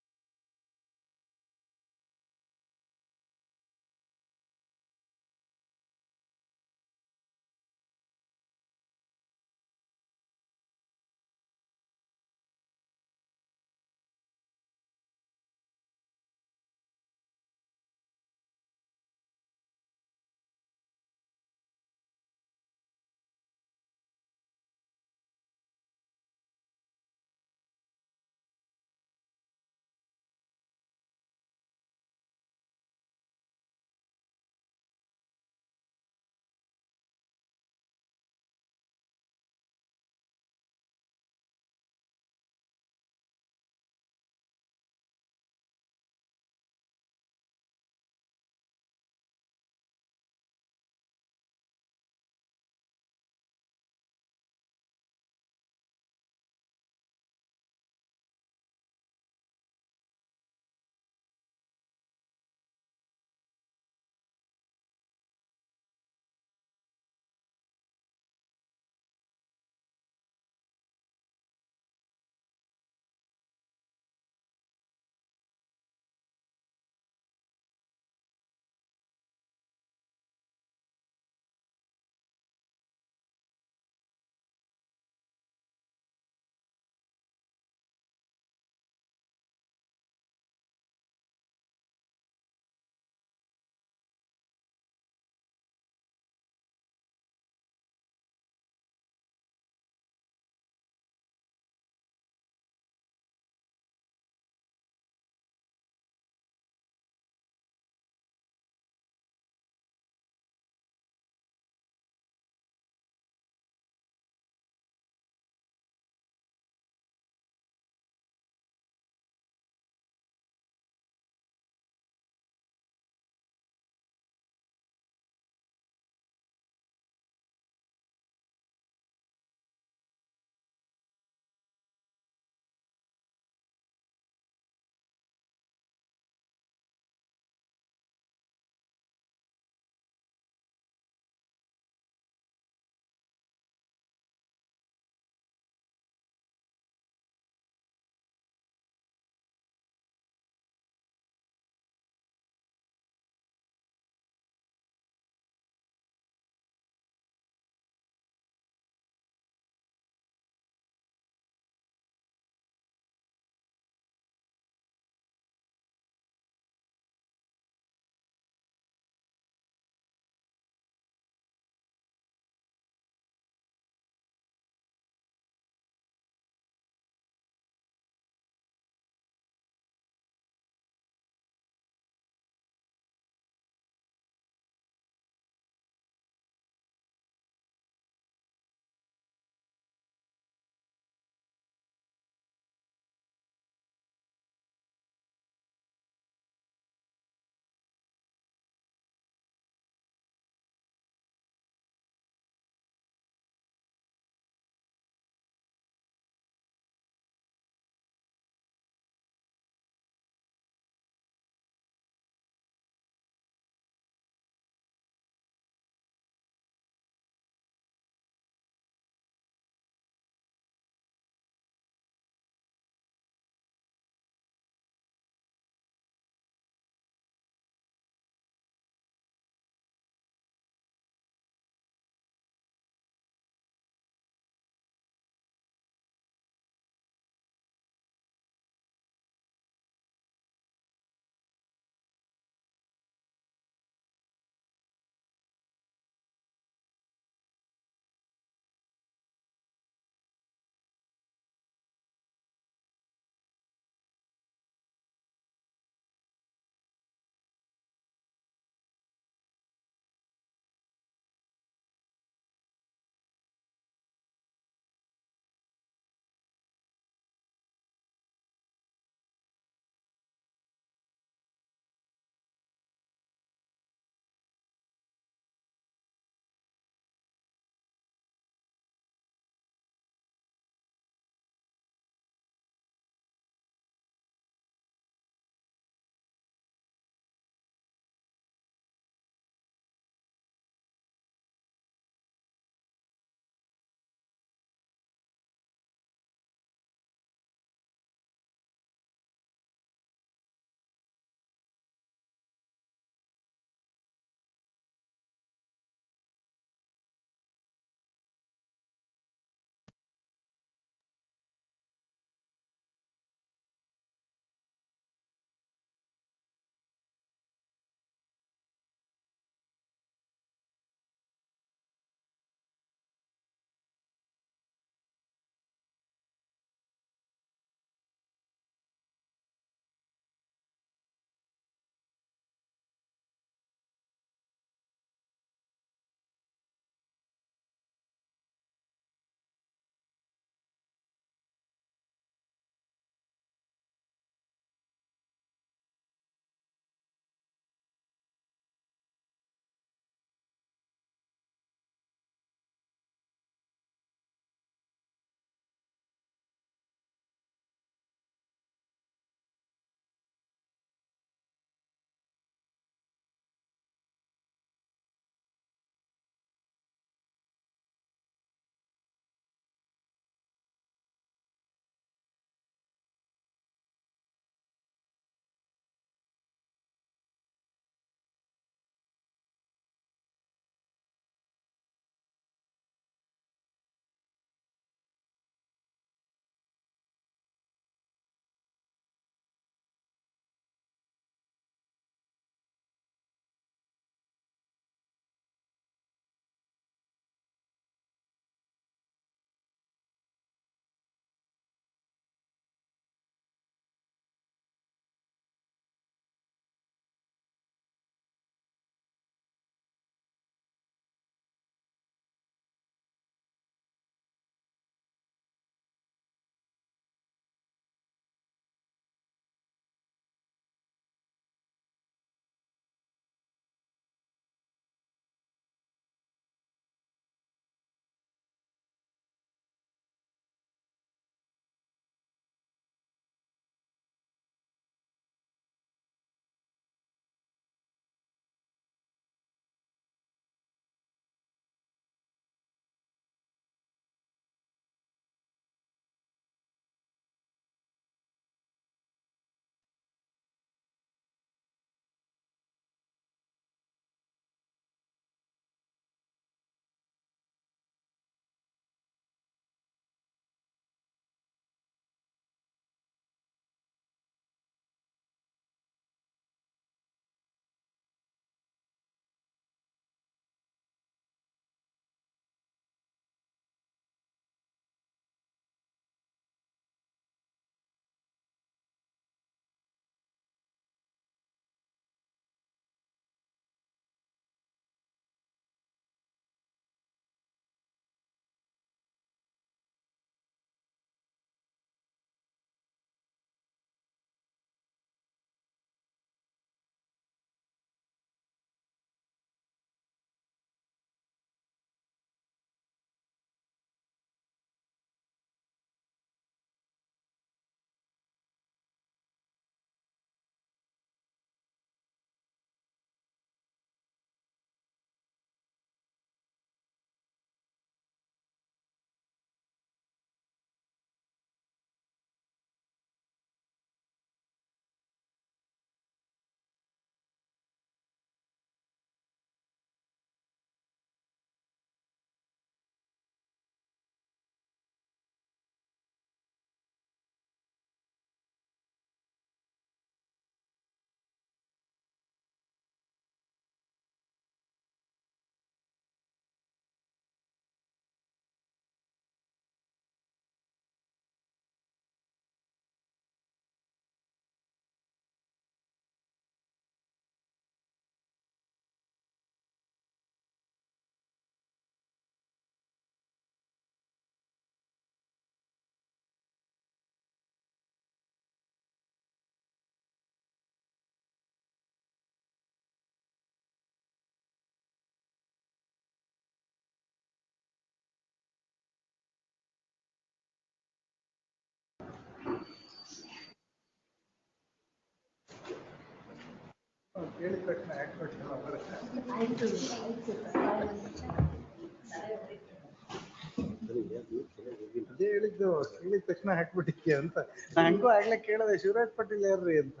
ಅದೇ ಹೇಳಿದ್ದು ಕೇಳಿದ ತಕ್ಷಣ ಹಾಕ್ಬಿಟ್ಟಿದ್ದೆ ಅಂತ ನಂಗೂ ಆಗ್ಲೇ ಕೇಳದೆ ಶಿವರಾಜ್ ಪಾಟೀಲ್ ಯಾರ್ರಿ ಅಂತ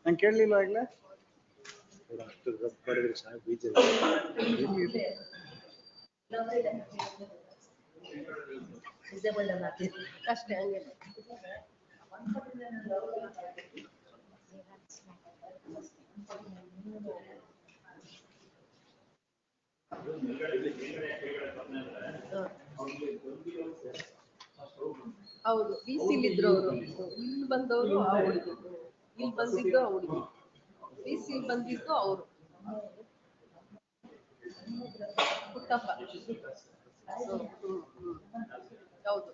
ನಂಗೆ ಕೇಳಲಿಲ್ಲ ಆಗ್ಲೇ ಅಷ್ಟೇ ಹಂಗೆ. ಹೌದು BC ಇದ್ರು ಅವರು, ಇಲ್ಲಿ ಬಂದವರು ಆ ಹುಡುಗಿ, ಇಲ್ಲಿ ಬಂದಿದ್ದು ಆ ಹುಡುಗಿ, BC ಬಂದಿದ್ದು ಅವರು ಪುಟ್ಟಪ್ಪ. ಹೌದು.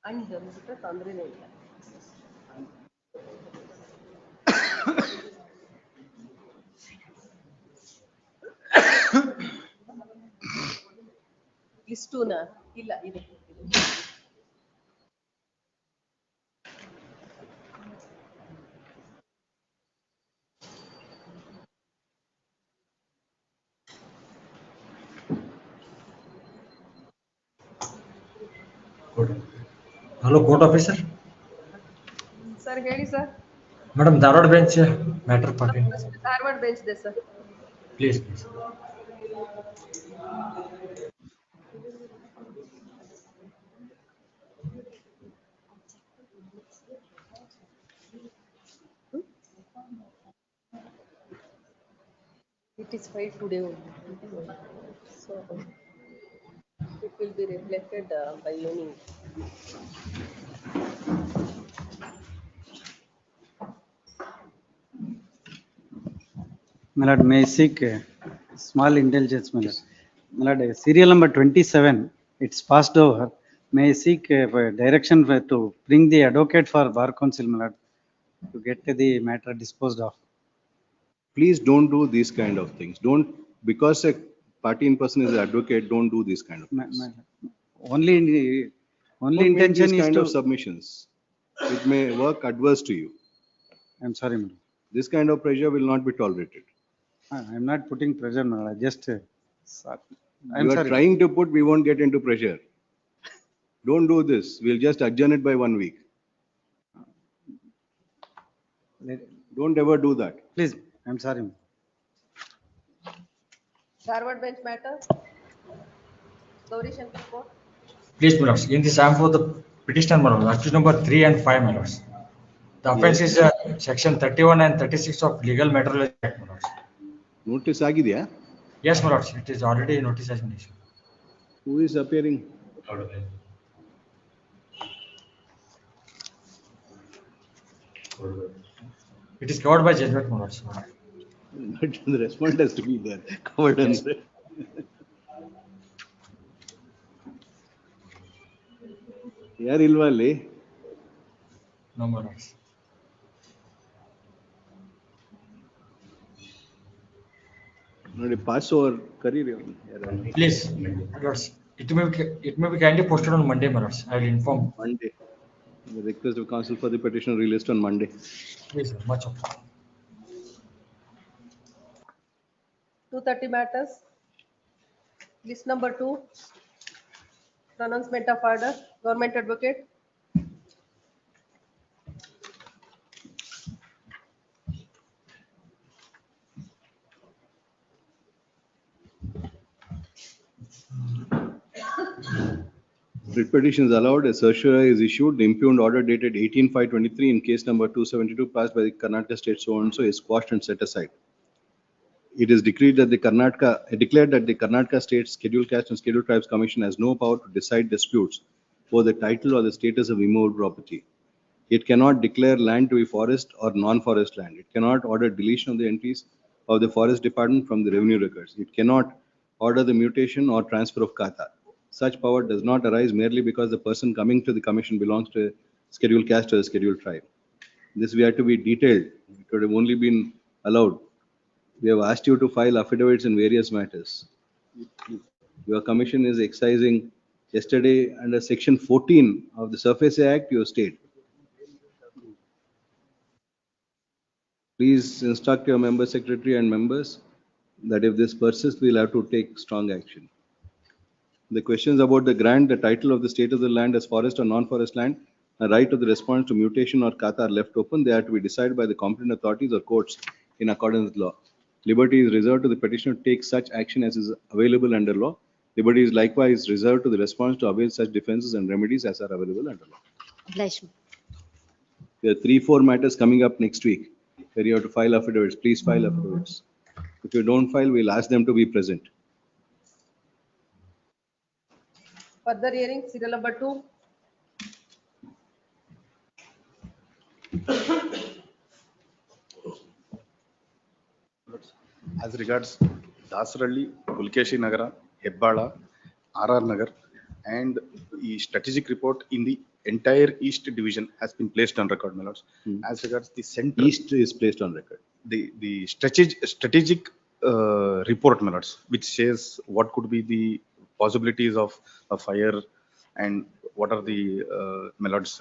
ಅಂಡ್ ಬಂದ್ಬಿಟ್ರೆ ತೊಂದ್ರೆನೇ ಇಲ್ಲ. ಲಿಸ್ಟುನಾ ಇಲ್ಲ ಇದೆ. Hello court officer. ಸರ್ ಹೇಳಿ sir. Madam Dharwad bench matter party. Dharwad bench ಇದೆ sir. Please please. It is filed today only. So it will be reflected by evening. My lord, may I seek small indulgence, my lord. My lord, serial number 27, it's passed over. May I seek direction to bring the advocate for bar council, my lord, to get the matter disposed of. Please don't do these kind of things. Don't, because a party in person is an advocate, don't do these kind of things. Only Don't make intention these is kind to. of submissions. It may work adverse to you. I'm sorry, madam. This kind of pressure will not be tolerated. I'm not putting pressure, madam. I just. I'm You are sorry. trying to put, we won't get into pressure. Don't do this. We'll just adjourn it by 1 week. Don't ever do that. Please, I'm sorry. Dharwad bench matter. Gauri Shankar Court. Please, my lords, in this I am for the petitioner, my lords, accused number 3 and 5, my lords. The offence is section 31 and 36 of Legal Metrology Act, my lords. Notice ಆಗಿದೆಯಾ? Yes, my lords, it is already notice has been issued. Who is appearing? It is covered by judgment, my lords. But the respondent has to be there, covered Yes. under. ಯಾರಿಲ್ವಾ ಅಲ್ಲಿ? No, my lords. ನೋಡಿ pass over ಕರೀರಿ ಅವ್ರನ್ನ ಯಾರನ್ನ. Please, my lords, it may be kindly posted on Monday, my lords. I will inform. Monday. The request of counsel for the petition released on Monday. Please, sir, much of. 230 matters. List number 2. Pronouncement of order. Government advocate. Writ petitions allowed, a certiorari is issued, the impugned order dated 18/5/23 in case number 272 passed by the Karnataka state so and so is quashed and set aside. It is declared that the Karnataka State Scheduled Caste and Scheduled Tribes Commission has no power to decide disputes over the title or the status of immovable property. It cannot declare land to be forest or non-forest land. It cannot order deletion of the entries of the forest department from the revenue records. It cannot order the mutation or transfer of kata. Such power does not arise merely because the person coming to the commission belongs to a scheduled caste or a scheduled tribe. This we have to be detailed. It would have only been allowed We have asked you to file affidavits in various matters. Your commission is excising yesterday under section 14 of the Surface Act, you stayed. Please instruct your member secretary and members that if this persists, we'll have to take strong action. The questions about the grant, the title of the state of the land as forest or non-forest land, a right of the response to mutation or kata are left open. They are to be decided by the competent authorities or courts in accordance with law. Liberty is reserved to the petitioner to take such action as is available under law. Liberty is likewise reserved to the response to avail such defenses and remedies as are available under law. Obliged. There are 3-4 matters coming up next week where you have to file affidavits. Please file affidavits. If you don't file, we'll ask them to be present. Further hearing, serial number 2. As regards Dasaralli, Pulkeshi Nagara, Hebbala, RR Nagar, and the strategic report in the entire East Division has been placed on record, my lords. As regards the central, East is placed on record. the strategic report, my lords, which says what could be the possibilities of a fire and what are the my lords,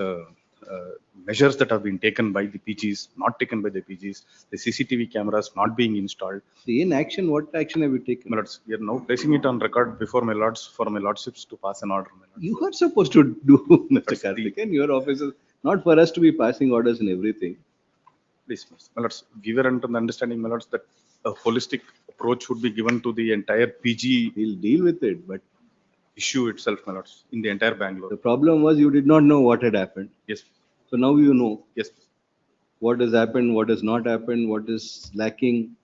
measures that have been taken by the PGs, not taken by the PGs, the CCTV cameras not being installed. In action, what action have you taken? My lords, we are now placing it on record before my lords for my lordships to pass an order. My lords. You are supposed to do, Mr. Karthikeyan, your officers, not for us to be passing orders and everything. Please, my lords, we were under the understanding, my lords, that a holistic approach would be given to the entire PG. We'll deal with it, but issue itself, my lords, in the entire Bangalore. the problem was you did not know what had happened. Yes. So now you know. Yes. What has happened, what has not happened, what is lacking.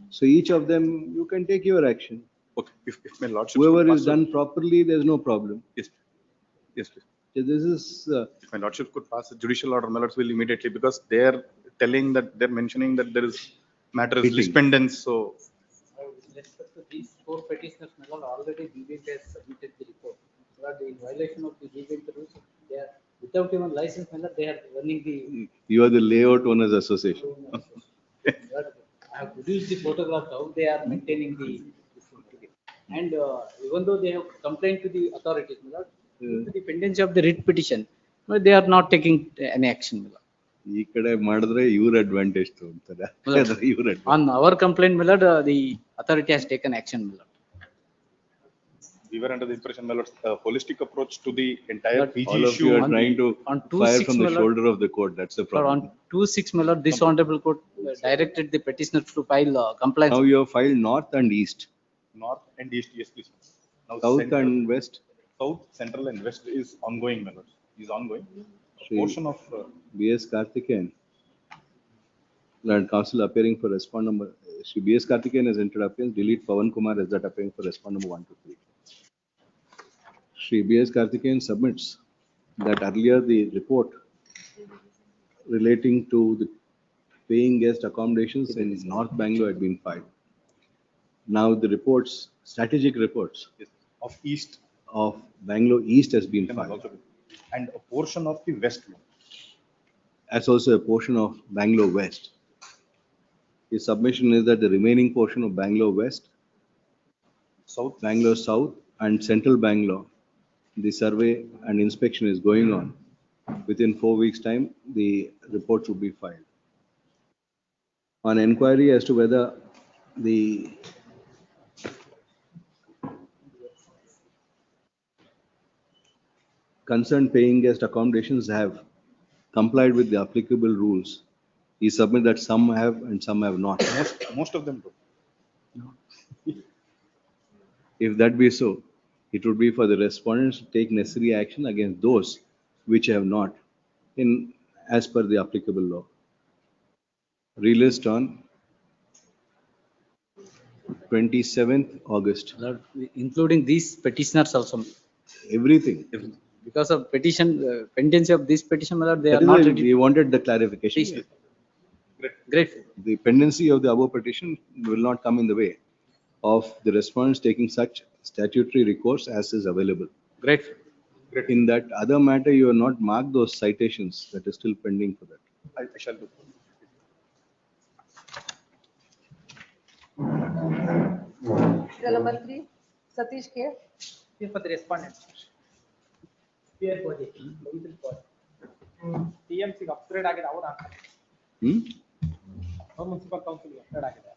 So each of them, you can take your action. Okay. If my lordship. Whoever is done properly, there's no problem. Yes. Yes, please. So this is. If my lordship could pass a judicial order, my lords will immediately, because they're telling that they're mentioning that there is matter is lis pendens. So. With respect to these 4 petitioners, my lord, already BBMP has submitted the report. But in violation of the BBMP rules, they are without even license, my lord, they are running the. You are the Layout Owners Association. I have produced the photograph how they are maintaining the. And even though they have complained to the authorities, my lord, due to the pendency of the writ petition, but they are not taking any action, my lord. ಈ ಕಡೆ ಮಾಡಿದ್ರೆ ಇವ್ರ advantage ತಗೊಂತಾರೆ. On our complaint, my lord, the authority has taken action, my lord. We were under the impression, my lords, a holistic approach to the entire PG All of issue. you are trying to fire from the my lord, shoulder of the court. That's the problem. On 2/6, my lord, this honorable court directed the petitioners to file complaints. Now you have filed north and east. North and east, yes, please. Now South central, and west. South, central, and west is ongoing, my lords. Is ongoing. A portion of B.S. Karthikeyan, Land Council appearing for respond number. Shri B.S. Karthikeyan has entered appearance. Delete Pawan Kumar as that appearing for respond number 1 to 3. Shri B.S. Karthikeyan submits that earlier the report relating to the paying guest accommodations in North Bangalore had been filed. Now the reports, strategic reports of east of Bangalore East has been filed. And a portion of the west. As also a portion of Bangalore West. His submission is that the remaining portion of Bangalore West, South, Bangalore South, and Central Bangalore, the survey and inspection is going on. Within 4 weeks' time, the reports will be filed. On inquiry as to whether the concerned paying guest accommodations have complied with the applicable rules, he submit that some have and some have not. Most of them do. If that be so, it would be for the respondents to take necessary action against those which have not, in as per the applicable law. Released on 27th August. Lord, including these petitioners also. Everything. Because of petition, pendency of this petition, my lord, they That are is not why ready. we wanted the clarification. Grateful. The pendency of the above petition will not come in the way of the respondents taking such statutory recourse as is available. Grateful. In that other matter, you have not marked those citations that is still pending for that. I shall do. Serial number 3, Satish K. Here for the respondent. Here for the legal for TMC upgrade ಆಗಿದೆ ಅವರು municipal council upgrade ಆಗಿದೆ.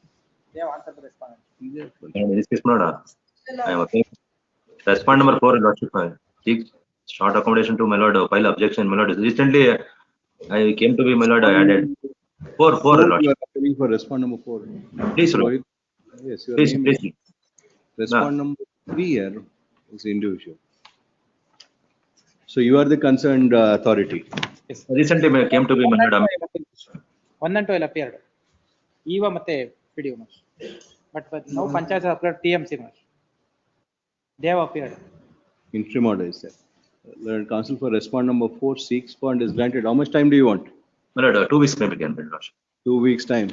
They have answered the respondent. I am okay. Respond number 4, Lordship. Seek short accommodation to my lord. File objection, my lord. Recently, I came to be, my lord, I added. 4, You are Lordship. appealing for respond number 4. Please, Lord. Yes, your Please, name please. is respond number 3 here is individual. So you are the concerned authority. Yes. Recently, I came to be, my lord. 1 and 2 will appear. Eva ಮತ್ತೆ PDO much. But now panchayat have appeared TMC much. They have appeared. Interim order is there. Learned counsel for respond number 4 seeks bond is granted. How much time do you want? My lord, 2 weeks may begin, my lordship. 2 weeks time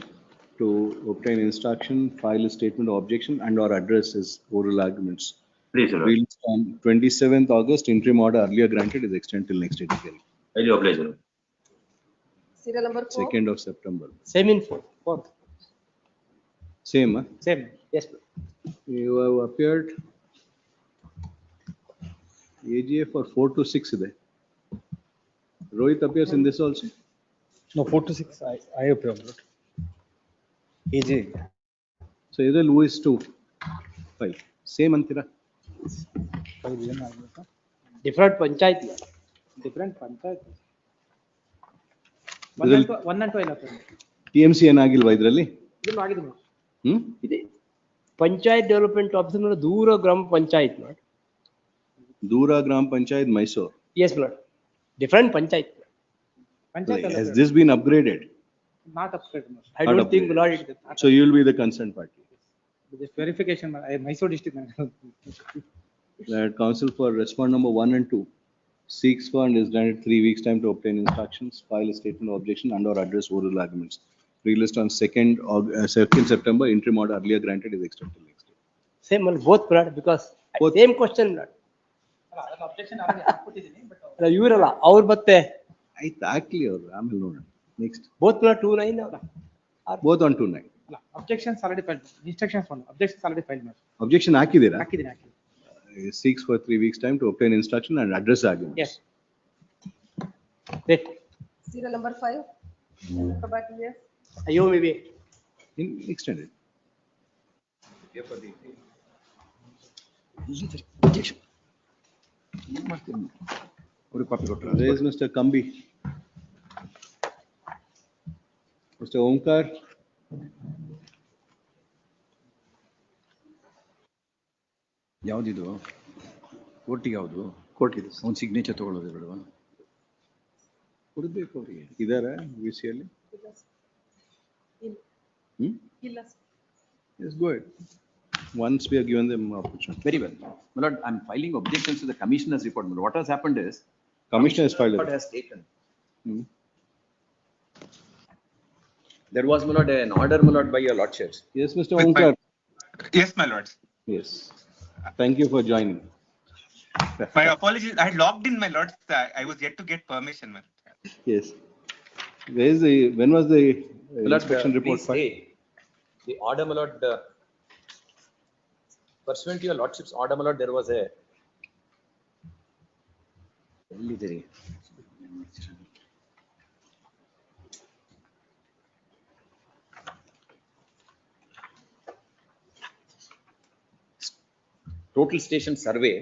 to obtain instruction, file a statement of objection and or address his oral arguments. Please, Lord. Released on 27th August, interim order earlier granted is extended till next day. Highly obliged, Lord. Serial number 4. 2nd of September. Same in 4th. Same, huh? Same. Yes. You have appeared AGA for 4 to 6 today. Rohit appears in this also. No, 4 to 6, I appear. AJ. So either who is 2? 5. Same antira. Different panchayat. Different panchayat. 1 and 2 will appear. TMC ಏನಾಗಿಲ್ವಾ ಇದರಲ್ಲಿ? ಇದು ಆಗಿದೆ ನೋಡಿ. ಇದೆ panchayat development officer ದೂರ ಗ್ರಾಮ ಪಂಚಾಯತ್ ನೋಡಿ. ದೂರ ಗ್ರಾಮ panchayat Mysuru. Yes, Lord. Different panchayat. Has this been upgraded? Not upgraded. I don't think, Lord, it is. So you will be the concerned party. This verification, Mysore district. That counsel for respond number 1 and 2 seeks bond is granted 3 weeks time to obtain instructions, file a statement of objection and or address oral arguments. Released on 2nd September, interim order earlier granted is extended till next day. Same, both, Lord, because same question, Lord. ಇವರಲ್ಲ ಅವ್ರು ಮತ್ತೆ ಆಯ್ತು ಹಾಕ್ಲಿ ಅವ್ರು ಆಮೇಲೆ ನೋಡೋಣ. Next both Lord 2-9 both on 2-9. objections already filed. Instructions one. Objections already filed. Objection ಹಾಕಿದ್ದೀರಾ? ಹಾಕಿದ್ದೀನಿ. Seeks for 3 weeks time to obtain instruction and address arguments. Yes. Wait. Serial number 5. Kabati, yes. ಅಯ್ಯೋ maybe. Extended. Objection. There is Mr. Kambi. Mr. Omkar. ಯಾವ್ದಿದು ಕೋರ್ಟಿಗೆ ಯಾವುದು ಕೋರ್ಟಿಗೆ ಒಂದು signature ತಗೊಳ್ಳೋದು ಬೇಡವಾ? ಕೊಡಬೇಕು ಅವರಿಗೆ. ಇದಾರಾ ವಿಸಿಯಲ್ಲಿ? ಇಲ್ಲ. Yes, go ahead. Once we have given them opportunity. Very well. My lord, I'm filing objections to the commissioner's report. My lord, what has happened is Commissioner has filed it. has taken. There was, my lord, an order, my lord, by your lordships. Yes, Mr. Omkar. Yes, my lords. Yes. Thank you for joining. My apologies. I had logged in, my lords. I was yet to get permission, my lord. Yes. Where is the, when was the inspection report please filed? say, the order, my lord, pursuant to your lordship's order, my lord, there was a total station survey.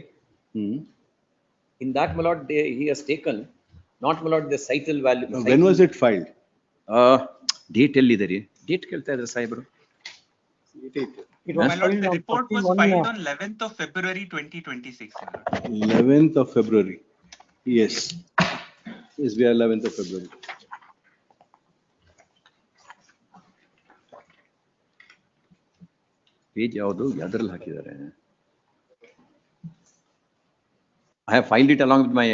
In that, my lord, he has taken not, my lord, the cital value. When was it filed? Date ಎಲ್ಲಿದೆ? Date ಕೇಳ್ತಾ ಇದ್ದಾರೆ ಸಾಹೇಬರು. My lord, the report was filed on 11th of February 2026. 11th of February. Yes. Yes, we are 11th of February. Page ಯಾವುದು ಯಾವ್ದ್ರಲ್ಲಿ ಹಾಕಿದ್ದಾರೆ? I have filed it along with my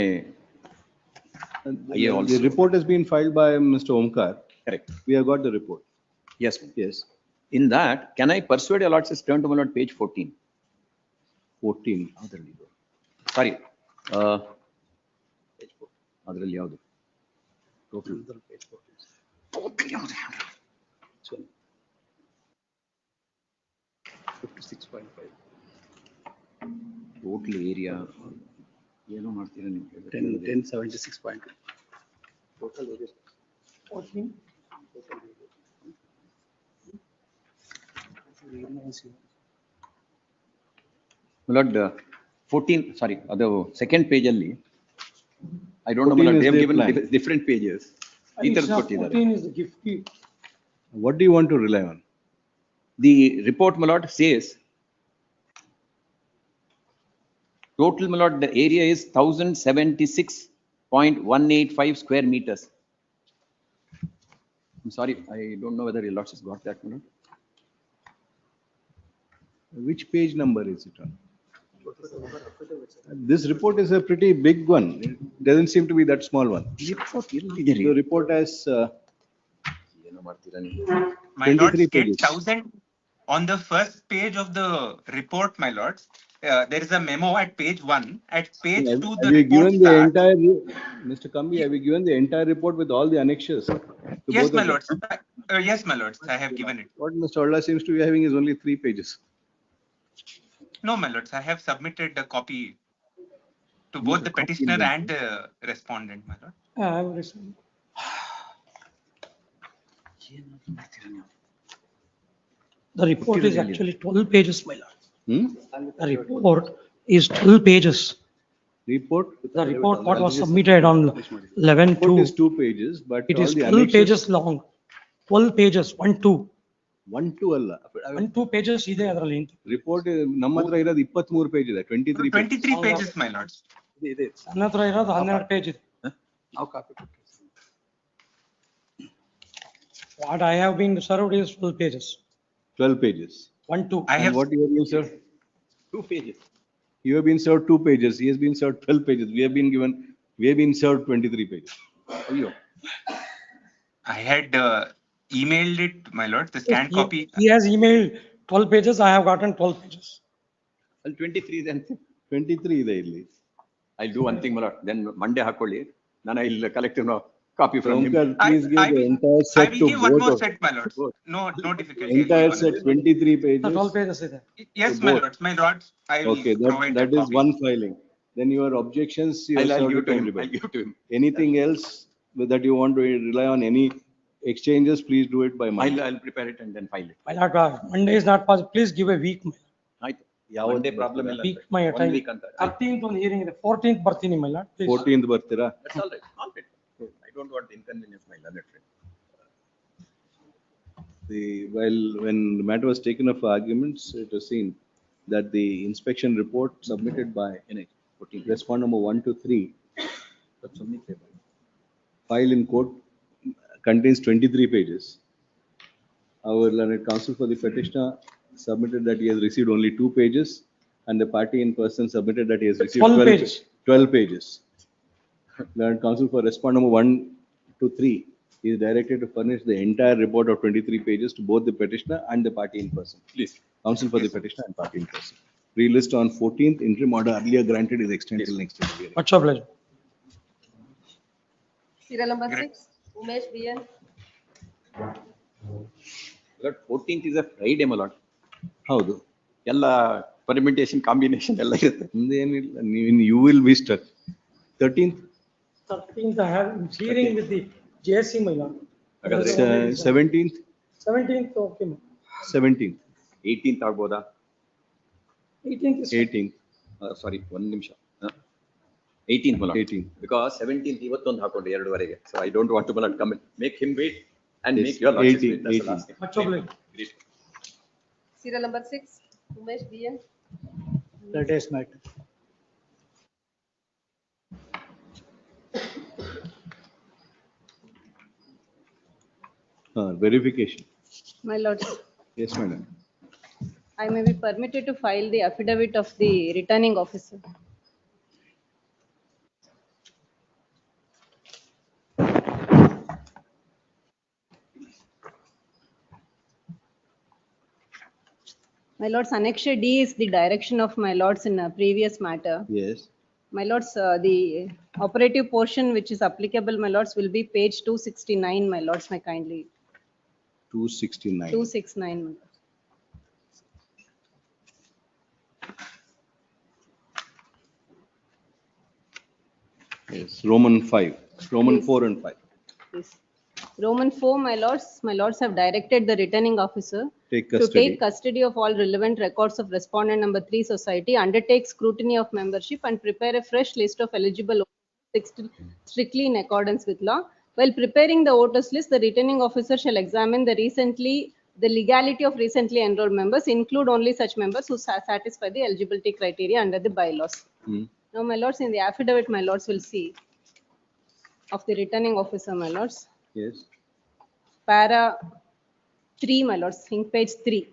IA also. The report has been filed by Mr. Omkar. Correct. We have got the report. Yes. Yes. In that, can I persuade your lordships turn to my lord page 14? 14. Sorry. ಅದರಲ್ಲಿ ಯಾವುದು? Total. 56.5. Total area. ಏನು ಮಾಡ್ತೀರಾ ನೀವು? 1076.2. Total area. 14. Lord, 14, sorry, ಅದು second page ಅಲ್ಲಿ I don't know, 14 Lord, is they have the given plan. different pages. ಈ ಥರದ್ದು ಕೊಟ್ಟಿದ್ದಾರೆ. 14 is the gift. What do you want to rely on? The report, my lord, says total, my lord, the area is 1076.185 square meters. I'm sorry, I don't know whether your lords has got that, my lord. Which page number is it on? This report is a pretty big one. It doesn't seem to be that small one. The report has My lords, 23 get pages. 1000 on the first page of the report, my lords. There is a memo at page 1. At page 2, the Have you report given the starts. entire, Mr. Kambi, have you given the entire report with all the annexures? To Yes, both of my them? lords. Yes, my lords. I have given it. What Mr. Ola seems to be having is only 3 pages. No, my lords. I have submitted the copy to both the petitioner and the respondent, my lord. I have received. The report is actually 12 pages, my lord. The report is 12 pages. Report? The report what was submitted on 11/2. Report is 2 pages, but It all is the 12 annexures. pages long. 12 pages, 1-2. 1-2 ಅಲ್ಲ. 1-2 pages ಇದೆ ಅದರಲ್ಲಿ. Report ನಮ್ಮ ಹತ್ರ ಇರೋದು 23 page ಇದೆ. 23 23 pages, my lords. ಇದೆ. ನನ್ನ ಹತ್ರ ಇರೋದು 12 ಪೇಜ್ ಇದೆ. ನಾವು copy What I have been served is 12 pages. 12 pages. 1-2. I have. What you have been served? 2 pages. You have been served 2 pages. He has been served 12 pages. We have been served 23 pages. ಅಯ್ಯೋ. I had emailed it, my lord, the scanned copy. He has emailed 12 pages. I have gotten 12 pages. ಅಲ್ಲಿ 23 ಇದೆ ಅಂತ. 23 ಇದೆ ಇಲ್ಲಿ. I'll do one thing, my lord. Then Monday ಹಾಕೊಳ್ಳಿ. ನಾನು I'll collect a copy from him. Please give the entire I set will to give one both more of set, my lords. No, no difficulty. entire set 23 pages. 12 pages ಇದೆ. Yes, to my both. lords. My lords, I will Okay, provide that the is copy. one filing. Then your objections. You I'll served give it to him. everybody. I'll give to him. Anything else that you want to rely on, any exchanges, please do it by Monday. I'll prepare it and then file it. My lord, Monday is not possible. Please give a week. ಆಯ್ತು. ಯಾವತ್ತು Monday problem ಇಲ್ಲ. Week my One time. week ಅಂತ. 13th ಒಂದು hearing ಇದೆ. 14th ಬರ್ತೀನಿ, my lord. Please. 14th ಬರ್ತೀರಾ? That's all right. All right. I don't want to inconvenience my learned friend. When the matter was taken up for arguments, it was seen that the inspection report submitted by respondent number 1 to 3 file in court contains 23 pages. Our learned counsel for the petitioner submitted that he has received only 2 pages, and the party in person submitted that he has received 12 pages. 12 pages. Learned counsel for respondent number 1 to 3 is directed to furnish the entire report of 23 pages to both the petitioner and the party in person. Please, counsel for the petitioner and party in person. Relist on 14th, interim order earlier granted is extended till next hearing. What's your pleasure? Serial number 6, Umesh BN. Lord, 14th is a Friday, my lord. ಹೌದು. ಎಲ್ಲ permutation combination ಎಲ್ಲ ಇರುತ್ತೆ. ಮುಂದೇನಿಲ್ಲ, you will be stuck. 13th? 13th I have hearing with the JSC, my lord. 17th? 17th, okay. 17th. 18th ಆಗ್ಬೋದಾ? 18th is. 18th. Sorry, ಒಂದು ನಿಮಿಷ. 18th, my lord. 18th. Because 17th ಇವತ್ತೊಂದು ಹಾಕೊಂಡು 2:30ಗೆ. So I don't want to, my lord, come and make him wait and make your lordship wait. That's the last thing. What's your pleasure? Great. Serial number 6, Umesh BN. That is matter. Verification. My lords, Yes, madam. I may be permitted to file the affidavit of the returning officer. My lords, Annexure D is the direction of my lords in a previous matter. Yes. My lords, the operative portion which is applicable, my lords, will be page 269, my lords, may kindly. 269. 269, my lords. Yes, Roman 5, Roman Yes. 4 and 5. Yes. Roman 4, my lords have directed the returning officer Take to custody. take custody of all relevant records of respondent number 3 society, undertake scrutiny of membership and prepare a fresh list of eligible voters strictly in accordance with law. While preparing the voters list, the returning officer shall examine the legality of recently enrolled members, include only such members who satisfy the eligibility criteria under the bylaws. Now, my lords, in the affidavit, my lords will see of the returning officer, my lords. Yes. Para 3, my lords, in page 3.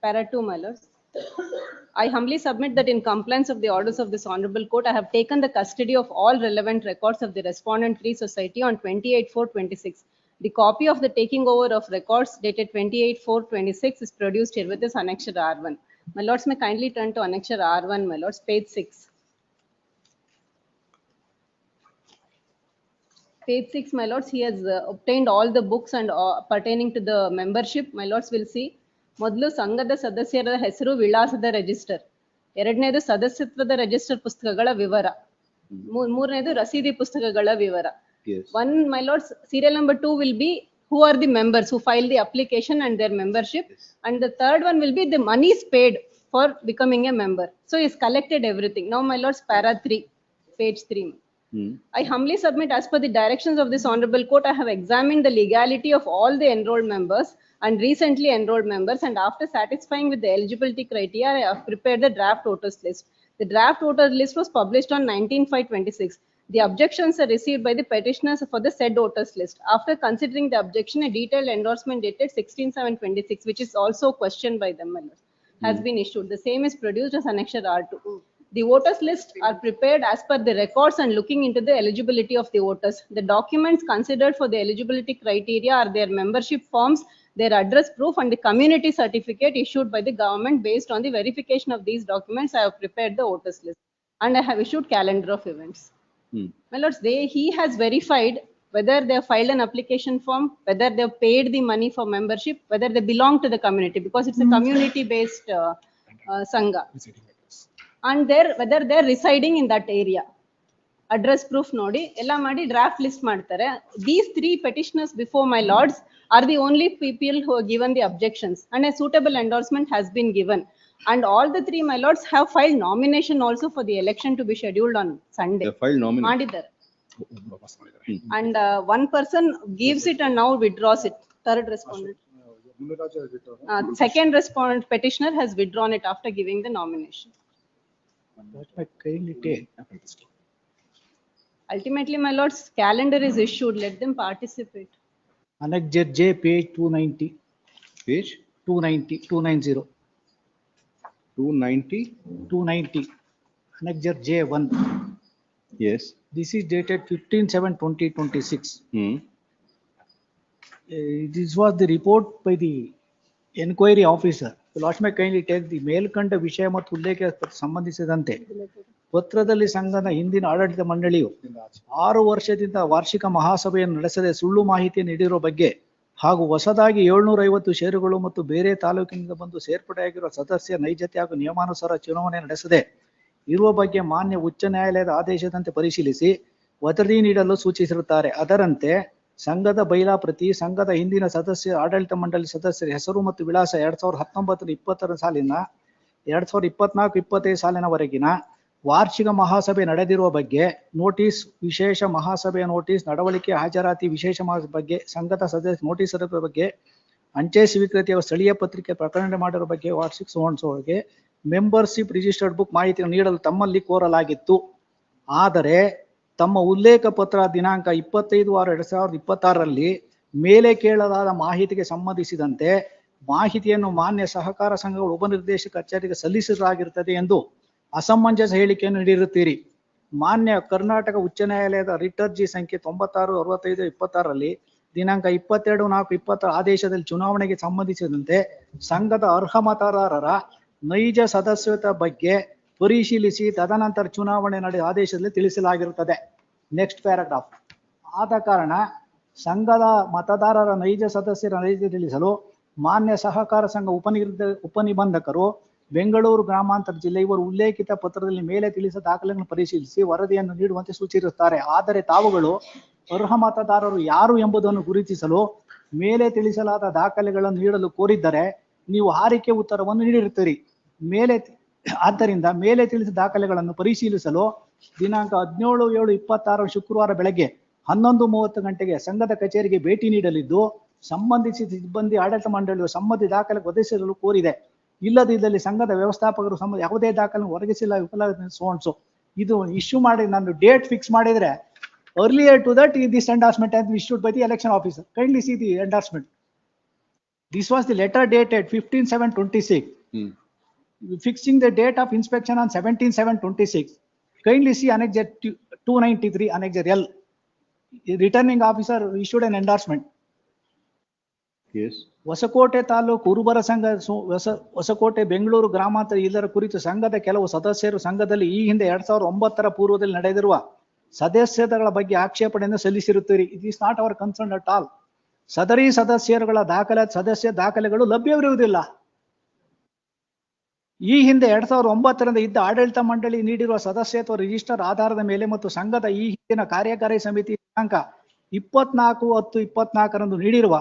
Para 2, my lords. I humbly submit that in compliance of the orders of this honorable court, I have taken the custody of all relevant records of the respondent 3 society on 28/4/26. The copy of the taking over of records dated 28/4/26 is produced here with this annexure R1. My lords, may kindly turn to annexure R1, my lords, page 6. Page 6, my lords, he has obtained all the books and pertaining to the membership. My lords will see. ಮೊದಲು ಸಂಘದ ಸದಸ್ಯರ ಹೆಸರು ವಿಳಾಸದ register, ಎರಡನೇದು ಸದಸ್ಯತ್ವದ register ಪುಸ್ತಕಗಳ ವಿವರ, ಮೂರನೇದು ರಸೀದಿ ಪುಸ್ತಕಗಳ ವಿವರ. One, my lords, serial number 2 will be who are the members who filed the application and their membership, and the third one will be the monies paid for becoming a member. So he's collected everything. Now, my lords, para 3, page 3. I humbly submit, as per the directions of this honorable court, I have examined the legality of all the enrolled members and recently enrolled members, and after satisfying with the eligibility criteria, I have prepared the draft voters list. The draft voters list was published on 19/5/26. The objections are received by the petitioners for the said voters list. After considering the objection, a detailed endorsement dated 16/7/26, which is also questioned by them, has been issued. The same is produced as annexure R2. The voters list are prepared as per the records and looking into the eligibility of the voters. The documents considered for the eligibility criteria are their membership forms, their address proof, and the community certificate issued by the government. Based on the verification of these documents, I have prepared the voters list and I have issued calendar of events. My lords, he has verified whether they have filed an application form, whether they have paid the money for membership, whether they belong to the community, because it's a community-based sangha. And whether they're residing in that area. Address proof nodi ella ಮಾಡಿ draft list ಮಾಡ್ತಾರೆ. These 3 petitioners before my lords are the only people who have given the objections, and a suitable endorsement has been given, and all the 3 my lords have filed nomination also for the election to be scheduled on Sunday. They filed nomination. ಮಾಡಿದ್ದಾರೆ. And one person gives it and now withdraws it. Third respondent. Second respondent petitioner has withdrawn it after giving the nomination. Ultimately, my lords, calendar is issued. Let them participate. Annexure J, page 290. Page 290, 290. 290. 290. Annexure J1. Yes. This is dated 15/7/2026. This was the report by the enquiry officer. Lords may kindly take the ಮೇಲ್ಕಂಡ ವಿಷಯ ಮತ್ತು ಉಲ್ಲೇಖಕ್ಕೆ ಸಂಬಂಧಿಸಿದಂತೆ ಪತ್ರದಲ್ಲಿ ಸಂಘದ ಹಿಂದಿನ ಆಡಳಿತ ಮಂಡಳಿಯು 6 ವರ್ಷದಿಂದ ವಾರ್ಷಿಕ ಮಹಾಸಭೆಯನ್ನು ನಡೆಸದೆ ಸುಳ್ಳು ಮಾಹಿತಿ ನೀಡಿರುವ ಬಗ್ಗೆ ಹಾಗೂ ಹೊಸದಾಗಿ 750 ಷೇರುಗಳು ಮತ್ತು ಬೇರೆ ತಾಲೂಕಿನಿಂದ ಬಂದು ಸೇರ್ಪಡೆಯಾಗಿರುವ ಸದಸ್ಯರ ನೈಜತೆ ಹಾಗೂ ನಿಯಮಾನುಸಾರ ಚುನಾವಣೆ ನಡೆಸದೆ ಇರುವ ಬಗ್ಗೆ ಮಾನ್ಯ ಉಚ್ಚ ನ್ಯಾಯಾಲಯದ ಆದೇಶದಂತೆ ಪರಿಶೀಲಿಸಿ ವರದಿ ನೀಡಲು ಸೂಚಿಸಿರುತ್ತಾರೆ. ಅದರಂತೆ ಸಂಘದ ಬೈಲಾ ಪ್ರತಿ, ಸಂಘದ ಹಿಂದಿನ ಸದಸ್ಯ ಆಡಳಿತ ಮಂಡಳಿ ಸದಸ್ಯರ ಹೆಸರು ಮತ್ತು ವಿಳಾಸ 2019-20 ಸಾಲಿನ 2024-25 ಸಾಲಿನವರೆಗಿನ ವಾರ್ಷಿಕ ಮಹಾಸಭೆ ನಡೆದಿರುವ ಬಗ್ಗೆ ನೋಟಿಸ್, ವಿಶೇಷ ಮಹಾಸಭೆಯ ನೋಟಿಸ್, ನಡವಳಿಕೆ ಹಾಜರಾತಿ ವಿಶೇಷ ಬಗ್ಗೆ, ಸಂಘದ ಸದಸ್ಯ ನೋಟಿಸರ ಬಗ್ಗೆ, ಅಂಚೆ ಸ್ವೀಕೃತಿಯ ಸ್ಥಳೀಯ ಪತ್ರಿಕೆ ಪ್ರಕಟಣೆ ಮಾಡಿರುವ ಬಗ್ಗೆ, ವಾರ್ಷಿಕ ಸೋನ್ಸೋಗೆ ಮೆಂಬರ್ಶಿಪ್ ರಿಜಿಸ್ಟರ್ಡ್ ಬುಕ್ ಮಾಹಿತಿಯನ್ನು ನೀಡಲು ತಮ್ಮಲ್ಲಿ ಕೋರಲಾಗಿತ್ತು. ಆದರೆ ತಮ್ಮ ಉಲ್ಲೇಖ ಪತ್ರ ದಿನಾಂಕ 25/6/2026ರಲ್ಲಿ ಮೇಲೆ ಕೇಳಲಾದ ಮಾಹಿತಿಗೆ ಸಂಬಂಧಿಸಿದಂತೆ ಮಾಹಿತಿಯನ್ನು ಮಾನ್ಯ ಸಹಕಾರ ಸಂಘಗಳ ಉಪನಿರ್ದೇಶಕ ಕಚೇರಿಗೆ ಸಲ್ಲಿಸಲಾಗಿರುತ್ತದೆ ಎಂದು ಅಸಮಂಜಸ ಹೇಳಿಕೆಯನ್ನು ನೀಡಿರುತ್ತೀರಿ. ಮಾನ್ಯ ಕರ್ನಾಟಕ ಉಚ್ಚ ನ್ಯಾಯಾಲಯದ ರಿಟ್ ಅರ್ಜಿ ಸಂಖ್ಯೆ 96/65/26ರಲ್ಲಿ ದಿನಾಂಕ 22/4/20 ಆದೇಶದಲ್ಲಿ ಚುನಾವಣೆಗೆ ಸಂಬಂಧಿಸಿದಂತೆ ಸಂಘದ ಅರ್ಹ ಮತದಾರರ ನೈಜ ಸದಸ್ಯತ್ವ ಬಗ್ಗೆ ಪರಿಶೀಲಿಸಿ ತದನಂತರ ಚುನಾವಣೆ ನಡೆದ ಆದೇಶದಲ್ಲಿ ತಿಳಿಸಲಾಗಿರುತ್ತದೆ. Next paragraph. ಆದ ಕಾರಣ ಸಂಘದ ಮತದಾರರ ನೈಜ ಸದಸ್ಯರ ನೈಜ ತಿಳಿಸಲು ಮಾನ್ಯ ಸಹಕಾರ ಸಂಘ ಉಪನಿಬಂಧಕರು ಬೆಂಗಳೂರು ಗ್ರಾಮಾಂತರ ಜಿಲ್ಲೆ ಇವರು ಉಲ್ಲೇಖಿತ ಪತ್ರದಲ್ಲಿ ಮೇಲೆ ತಿಳಿಸಿದ ದಾಖಲೆಗಳನ್ನು ಪರಿಶೀಲಿಸಿ ವರದಿಯನ್ನು ನೀಡುವಂತೆ ಸೂಚಿಸಿರುತ್ತಾರೆ. ಆದರೆ ತಾವುಗಳು ಅರ್ಹ ಮತದಾರರು ಯಾರು ಎಂಬುದನ್ನು ಗುರುತಿಸಲು ಮೇಲೆ ತಿಳಿಸಲಾದ ದಾಖಲೆಗಳನ್ನು ನೀಡಲು ಕೋರಿದ್ದರೆ ನೀವು ಆರಿಕೆ ಉತ್ತರವನ್ನು ನೀಡಿರುತ್ತೀರಿ. ಆದ್ದರಿಂದ ಮೇಲೆ ತಿಳಿಸಿದ ದಾಖಲೆಗಳನ್ನು ಪರಿಶೀಲಿಸಲು ದಿನಾಂಕ 17/7/26 ಶುಕ್ರವಾರ ಬೆಳಗ್ಗೆ 11:30 ಗಂಟೆಗೆ ಸಂಘದ ಕಚೇರಿಗೆ ಭೇಟಿ ನೀಡಲಿದ್ದು, ಸಂಬಂಧಿಸಿದ ಸಿಬ್ಬಂದಿ ಆಡಳಿತ ಮಂಡಳಿಯು ಸಂಬಂಧಿ ದಾಖಲೆ ಒದಗಿಸಲು ಕೋರಿದೆ. ಇಲ್ಲದಿದ್ದಲ್ಲಿ ಸಂಘದ ವ್ಯವಸ್ಥಾಪಕರು ಯಾವುದೇ ದಾಖಲೆ ಒದಗಿಸಿಲ್ಲ ಸೋನ್ಸು ಇದು ಇಶ್ಯೂ ಮಾಡಿ ನಾನು ಡೇಟ್ ಫಿಕ್ಸ್ ಮಾಡಿದ್ರೆ earlier to that this endorsement has been issued by the election officer. Kindly see the endorsement. This was the letter dated 15/7/26. Fixing the date of inspection on 17/7/26. Kindly see Annex 293 Annex L. The returning officer issued an endorsement. Yes. Hosakote taluk ಕುರುಬರ ಸಂಘ ಹೊಸಕೋಟೆ ಬೆಂಗಳೂರು ಗ್ರಾಮಾಂತರ ಇದರ ಕುರಿತು ಸಂಘದ ಕೆಲವು ಸದಸ್ಯರು ಸಂಘದಲ್ಲಿ ಈ ಹಿಂದೆ 2009 ಪೂರ್ವದಲ್ಲಿ ನಡೆದಿರುವ ಸದಸ್ಯತೆಗಳ ಬಗ್ಗೆ ಆಕ್ಷೇಪಣೆಯನ್ನು ಸಲ್ಲಿಸಿರುತ್ತೀರಿ. It is not our concern at all. ಸದರಿ ಸದಸ್ಯರುಗಳ ಸದಸ್ಯ ದಾಖಲೆಗಳು ಲಭ್ಯವಿರುವುದಿಲ್ಲ. ಈ ಹಿಂದೆ 2009ರಿಂದ ಇದ್ದ ಆಡಳಿತ ಮಂಡಳಿ ನೀಡಿರುವ ಸದಸ್ಯತ್ವ ರಿಜಿಸ್ಟರ್ ಆಧಾರದ ಮೇಲೆ ಮತ್ತು ಸಂಘದ ಈ ಹಿಂದಿನ ಕಾರ್ಯಕಾರಿ ಸಮಿತಿ ದಿನಾಂಕ 24/10/24 ನೀಡಿರುವ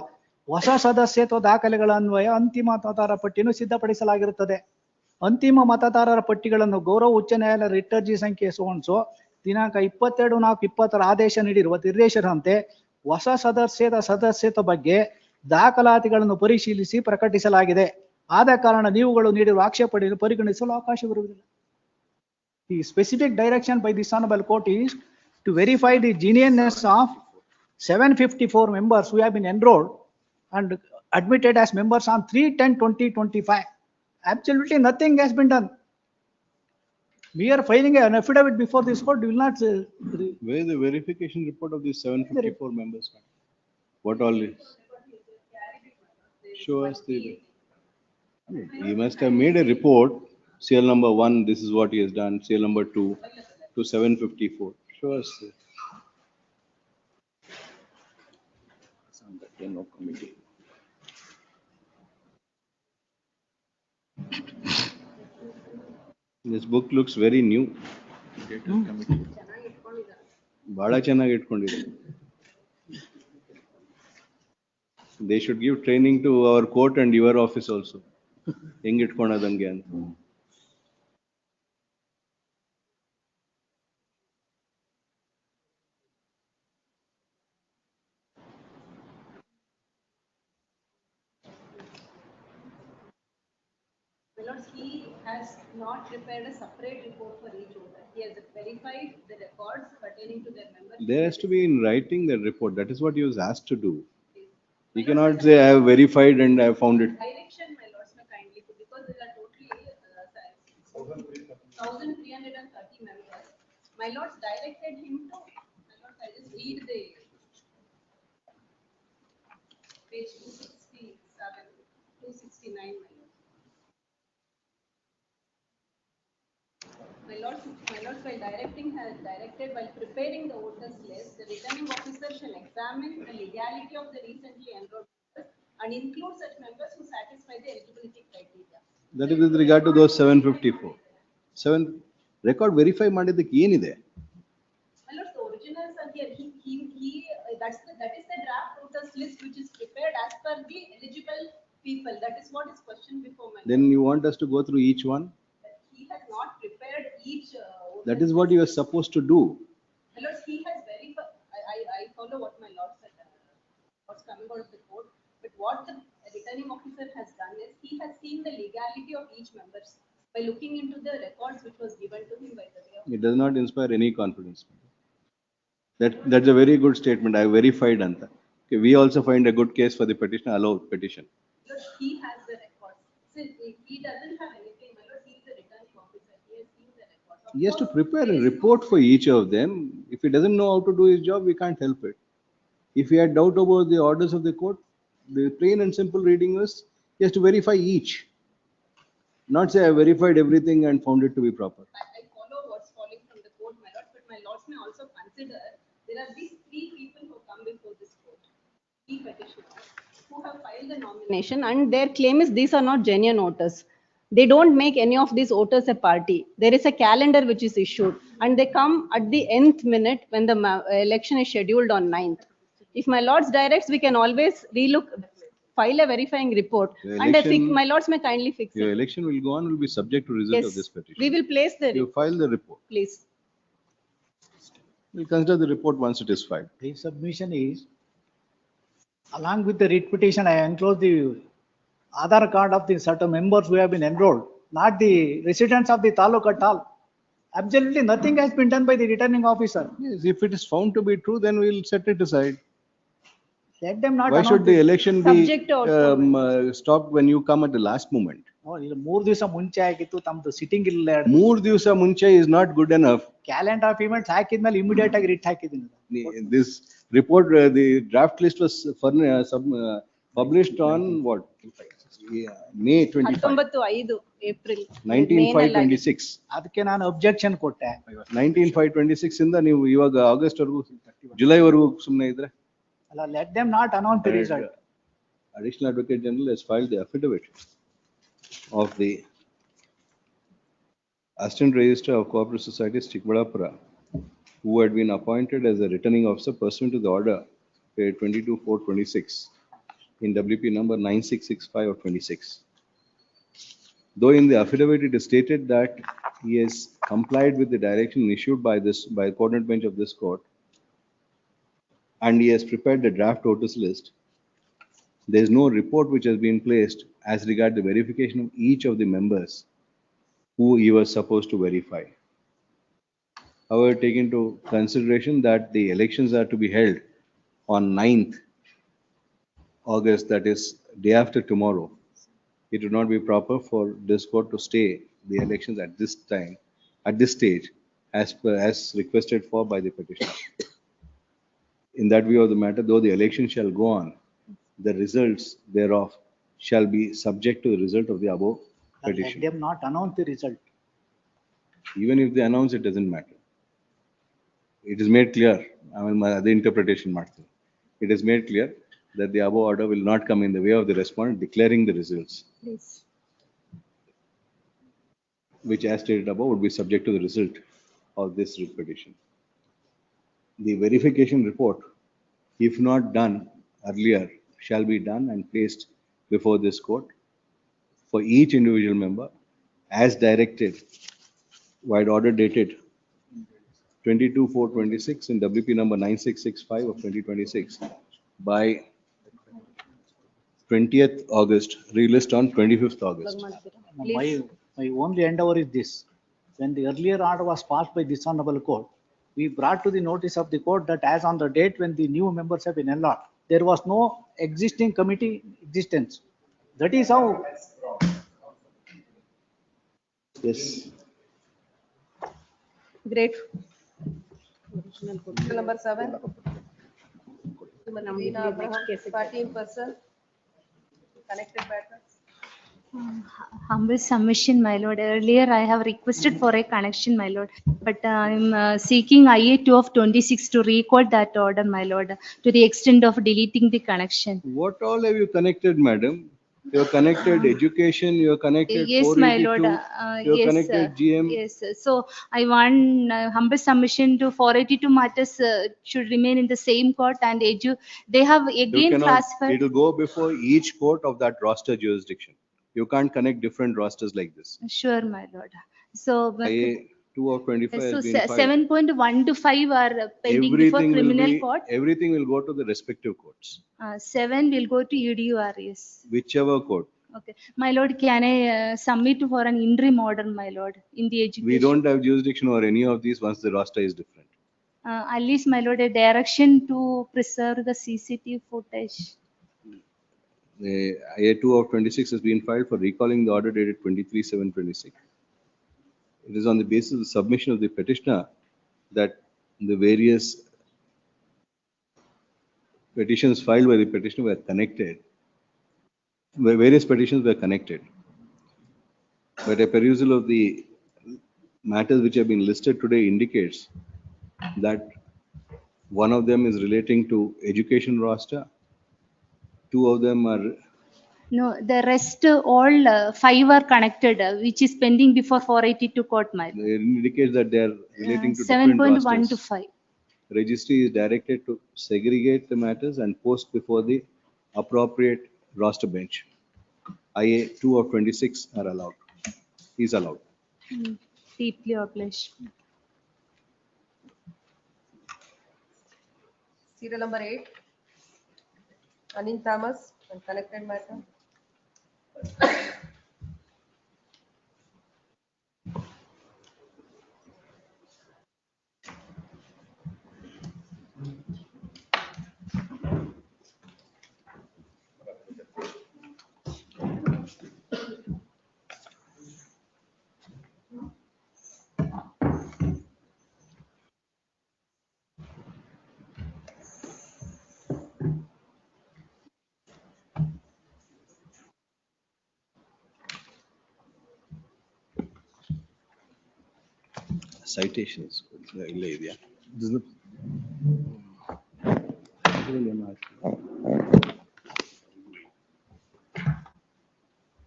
ಹೊಸ ಸದಸ್ಯತ್ವ ದಾಖಲೆಗಳ ಅನ್ವಯ ಅಂತಿಮ ಮತದಾರರ ಪಟ್ಟಿಯನ್ನು ಸಿದ್ಧಪಡಿಸಲಾಗಿರುತ್ತದೆ. ಅಂತಿಮ ಮತದಾರರ ಪಟ್ಟಿಗಳನ್ನು ಗೌರವ ಉಚ್ಚ ನ್ಯಾಯಾಲಯ ರಿಟ್ ಅರ್ಜಿ ಸಂಖ್ಯೆ ಸೋನ್ಸೋ ದಿನಾಂಕ 22/4/20 ಆದೇಶ ನೀಡಿರುವ ನಿರ್ದೇಶನದಂತೆ ಹೊಸ ಸದಸ್ಯತ್ವ ಬಗ್ಗೆ ದಾಖಲಾತಿಗಳನ್ನು ಪರಿಶೀಲಿಸಿ ಪ್ರಕಟಿಸಲಾಗಿದೆ. ಆದ ಕಾರಣ ನೀವುಗಳು ನೀಡಿರುವ ಆಕ್ಷೇಪಣೆಯನ್ನು ಪರಿಗಣಿಸಲು ಅವಕಾಶವಿರುವುದಿಲ್ಲ. The specific direction by this honorable court is to verify the genuineness of 754 members who have been enrolled and admitted as members on 3/10/2025. Absolutely nothing has been done. We are filing an affidavit before this court. Will not. Where is the verification report of these 754 members? What all is? Show us the. He must have made a report. Serial number 1, this is what he has done. Serial number 2 to 754. Show us. No committee. This book looks very new. ಬಹಳ ಚೆನ್ನಾಗಿ ಇಟ್ಕೊಂಡಿದೆ. They should give training to our court and your office also. ಹೆಂಗ್ ಇಟ್ಕೊಳೋದಂಗೆ ಅಂತ. He has not prepared a separate report for each voter. He has verified the records pertaining to their membership. There has to be in writing that report. That is what he was asked to do. He cannot say, I have verified and I have found it. Direction, my lords, may kindly, because there are totally 1,330 members. My lords directed him to, my lords, I just read the page 267, 269, my lords. My lords, while directing has directed while preparing the voters list, the returning officer shall examine the legality of the recently enrolled members and include such members who satisfy the eligibility criteria. That is with regard to those 754. 7 record verify ಮಾಡಿದ್ದಕ್ಕೆ ಏನಿದೆ? My lords, the originals are here. That is the draft voters list which is prepared as per the eligible people. That is what is questioned before my lords. Then you want us to go through each one? He has not prepared each. That is what you are supposed to do. My lords, he has verified. I follow what my lord said. What's coming out of the court, but what the returning officer has done is he has seen the legality of each member by looking into the records which was given to him by the way of. It does not inspire any confidence. That's a very good statement. I verified anta. Okay, we also find a good case for the petitioner. Allow petition. Because he has the records. So he doesn't have anything. My lord, he is the returning officer. He has seen the records. He has to prepare a report for each of them. If he doesn't know how to do his job, we can't help it. If he had doubt about the orders of the court, the plain and simple reading was he has to verify each. Not say I verified everything and found it to be proper. I follow what's falling from the court, my lord, but my lords may also consider there are these 3 people who come before this court, 3 petitioners who have filed the nomination and their claim is these are not genuine voters. They don't make any of these voters a party. There is a calendar which is issued, and they come at the nth minute when the election is scheduled on 9th. If my lords directs, we can always relook, file a verifying report, The and election- my lords may kindly fix Your it. election will go on, will be subject to result of Yes, this petition. we will place the, You file the report. please. We'll consider the report once it is filed. The submission is, along with the writ petition, I enclose the Aadhaar card of the certain members who have been enrolled, not the residents of the taluk at all. Absolutely nothing has been done by the returning officer. Yes, if it is found to be trtrue, then we'll set it aside. Let them not Why should announce the it. election be Subject to outcome. stopped when you come at the last moment? No, ಇದು 3 ದಿವಸ ಮುಂಚೆ ಆಗಿತ್ತು ತಮ್ದು sitting ಇಲ್ಲ. 3 ದಿವಸ ಮುಂಚೆ is not good enough. Calendar of events ಹಾಕಿದ್ಮೇಲೆ immediate ಆಗಿ ರಿಟ್ ಹಾಕಿದ್ದೀನಿ. This report, the draft list was published on what? Yeah, May 25, 19/5 April 19/5/26. ಅದಕ್ಕೆ ನಾನು ಅಬ್ಜೆಕ್ಷನ್ ಕೊಟ್ಟೆ. 19/5/26 ಇಂದ ನೀವು ಇವಾಗ ಆಗಸ್ಟ್ ವರೆಗೂ ಜುಲೈ ವರೆಗೂ ಸುಮ್ಮನೆ ಇದ್ರೆ. ಅಲ್ಲ, let them not announce the result. Additional Advocate General has filed the affidavit of the Assistant Registrar of Cooperative Societies, Chikbadapura, who had been appointed as a returning officer pursuant to the order 22/4/26 in WP number 9665 of 26. Though in the affidavit it is stated that he has complied with the direction issued by the coordinate bench of this court, and he has prepared the draft voters list, there is no report which has been placed as regard the verification of each of the members who he was supposed to verify. However, take into consideration that the elections are to be held on 9th August, that is day after tomorrow, it would not be proper for this court to stay the elections at this time, at this stage, as requested for by the petitioner. In that view of the matter, though the election shall go on, the results thereof shall be subject to the result of the above Let petition. them not announce the result. Even if they announce, it doesn't matter. It is made clear, I mean, the interpretation matter. It is made clear that the above order will not come in the way of the respondent declaring the results, Please. which as stated above would be subject to the result of this writ petition. The verification report, if not done earlier, shall be done and placed before this court for each individual member as directed by order dated 22/4/26 in WP number 9665 of 2026 by 20th August, relist on 25th August. My only endeavor is this. When the earlier order was passed by this honorable court, we brought to the notice of the court that as on the date when the new members have been enrolled, there was no existing committee existence. That is how. Yes. Great. Number 7. Party in person. Connected batteries. Humble submission, my lord. Earlier, I have requested for a connection, my lord, but I'm seeking IA2 of 26 to recall that order, my lord, to the extent of deleting the connection. What all have you connected, madam? You have connected education, you have connected Yes, my lord. 482, you have Yes, connected GM. yes. So I want humble submission to 482 matters should remain in the same court, and they have You again cannot, classified. it will go before each court of that roster jurisdiction. You can't connect different rosters like this. Sure, my lord. So. IA 2 of 25 So has been filed. 7.1 to 5 are pending before criminal court. Everything will go to the respective courts, 7 will go to EDURS. whichever court. Okay. My lord, can I submit for an interim order, my lord, in the education? We don't have jurisdiction over any of these once the roster is different. At least, my lord, a direction to preserve the CCTV footage. The IA 2 of 26 has been filed for recalling the order dated 23/7/26. It is on the basis of the submission of the petitioner that the various petitions filed by the petitioner were connected. Various petitions were connected. But a perusal of the matters which have been listed today indicates that one of them is relating to education roster. Two of them are No, the rest all 5 are connected, which is pending before 482 court, my. It indicates that they are relating to different 7.1 to rosters. 5. Registry is directed to segregate the matters and post before the appropriate roster bench. IA 2 of 26 are allowed, is allowed. Deeply obliged. Serial number 8. Anin Thomas and connected matter. Citations. This is the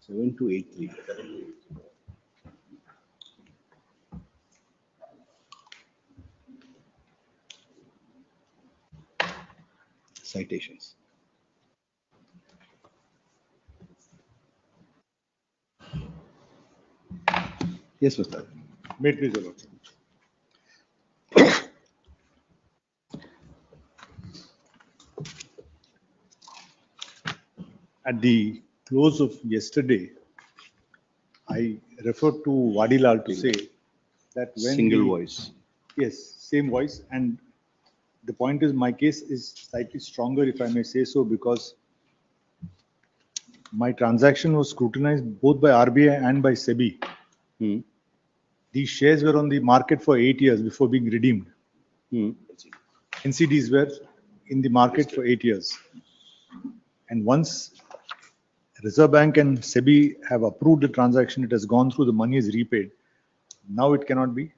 7283. Citations. Yes, Mr. May it please the Lordship. At the close of yesterday, I referred to Vadilal to say that when Single the- voice. Yes, same voice. And the point is, my case is slightly stronger, if I may say so, because my transaction was scrutinized both by RBI and by SEBI. These shares were on the market for 8 years before being redeemed. NCDs were in the market for 8 years. And once Reserve Bank and SEBI have approved the transaction, it has gone through, the money is repaid. Now it cannot be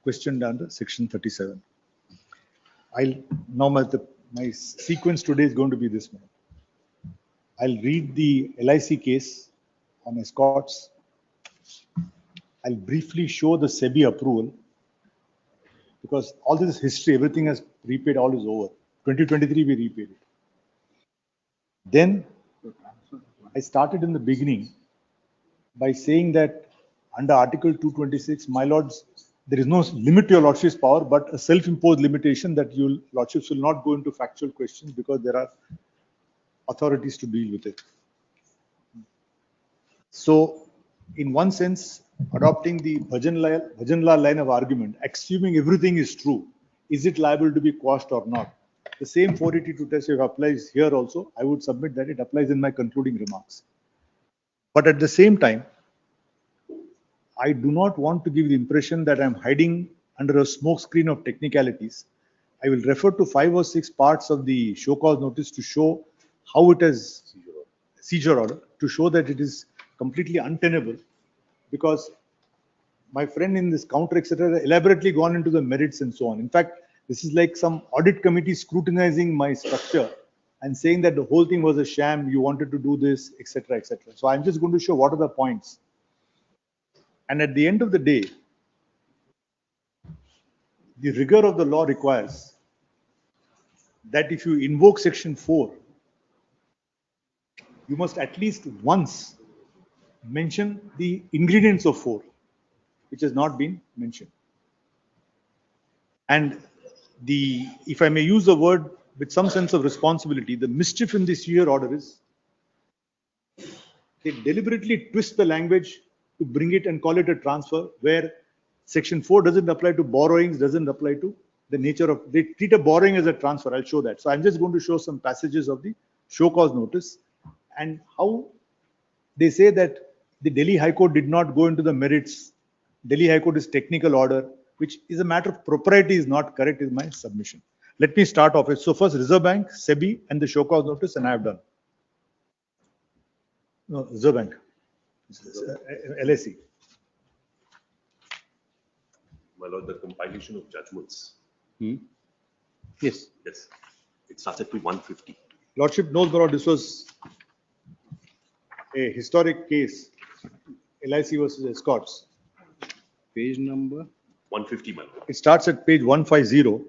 questioned under Section 37. My sequence today is going to be this one. I'll read the LIC case on escorts. I'll briefly show the SEBI approval, because all this is history, everything has repaid, all is over. 2023 we repaid it. Then I started in the beginning by saying that under Article 226, my lords, there is no limit to your lordship's power, but a self-imposed limitation that your lordships will not go into factual questions because there are authorities to deal with it. So, in one sense, adopting the Bhajanlal line of argument, assuming everything is true, is it liable to be quashed or not? The same 482 test if applies here also, I would submit that it applies in my concluding remarks. But at the same time, I do not want to give the impression that I'm hiding under a smokescreen of technicalities. I will refer to 5 or 6 parts of the show cause notice to show how it is seizure order, to show that it is completely untenable, because my friend in this counter, etc., elaborately gone into the merits and so on. In fact, this is like some audit committee scrutinizing my structure and saying that the whole thing was a sham, you wanted to do this, etc., etc. So I'm just going to show what are the points. And at the end of the day, the rigor of the law requires that if you invoke Section 4, you must at least once mention the ingredients of 4, which has not been mentioned. And if I may use the word with some sense of responsibility, the mischief in this year order is they deliberately twist the language to bring it and call it a transfer, where Section 4 doesn't apply to borrowings, doesn't apply to the nature of, they treat a borrowing as a transfer. I'll show that. So I'm just going to show some passages of the show cause notice and how they say that the Delhi High Court did not go into the merits. Delhi High Court is technical order, which is a matter of propriety, is not correct, is my submission. Let me start off with, so first Reserve Bank, SEBI and the show cause notice, and I have done. No, Reserve Bank, LSE. My lord, the compilation of judgments. Yes. Yes. It starts at 150. Lordship knows, my lord, this was a historic case, LIC versus Escorts. Page number? 150, my lord. It starts at page 150.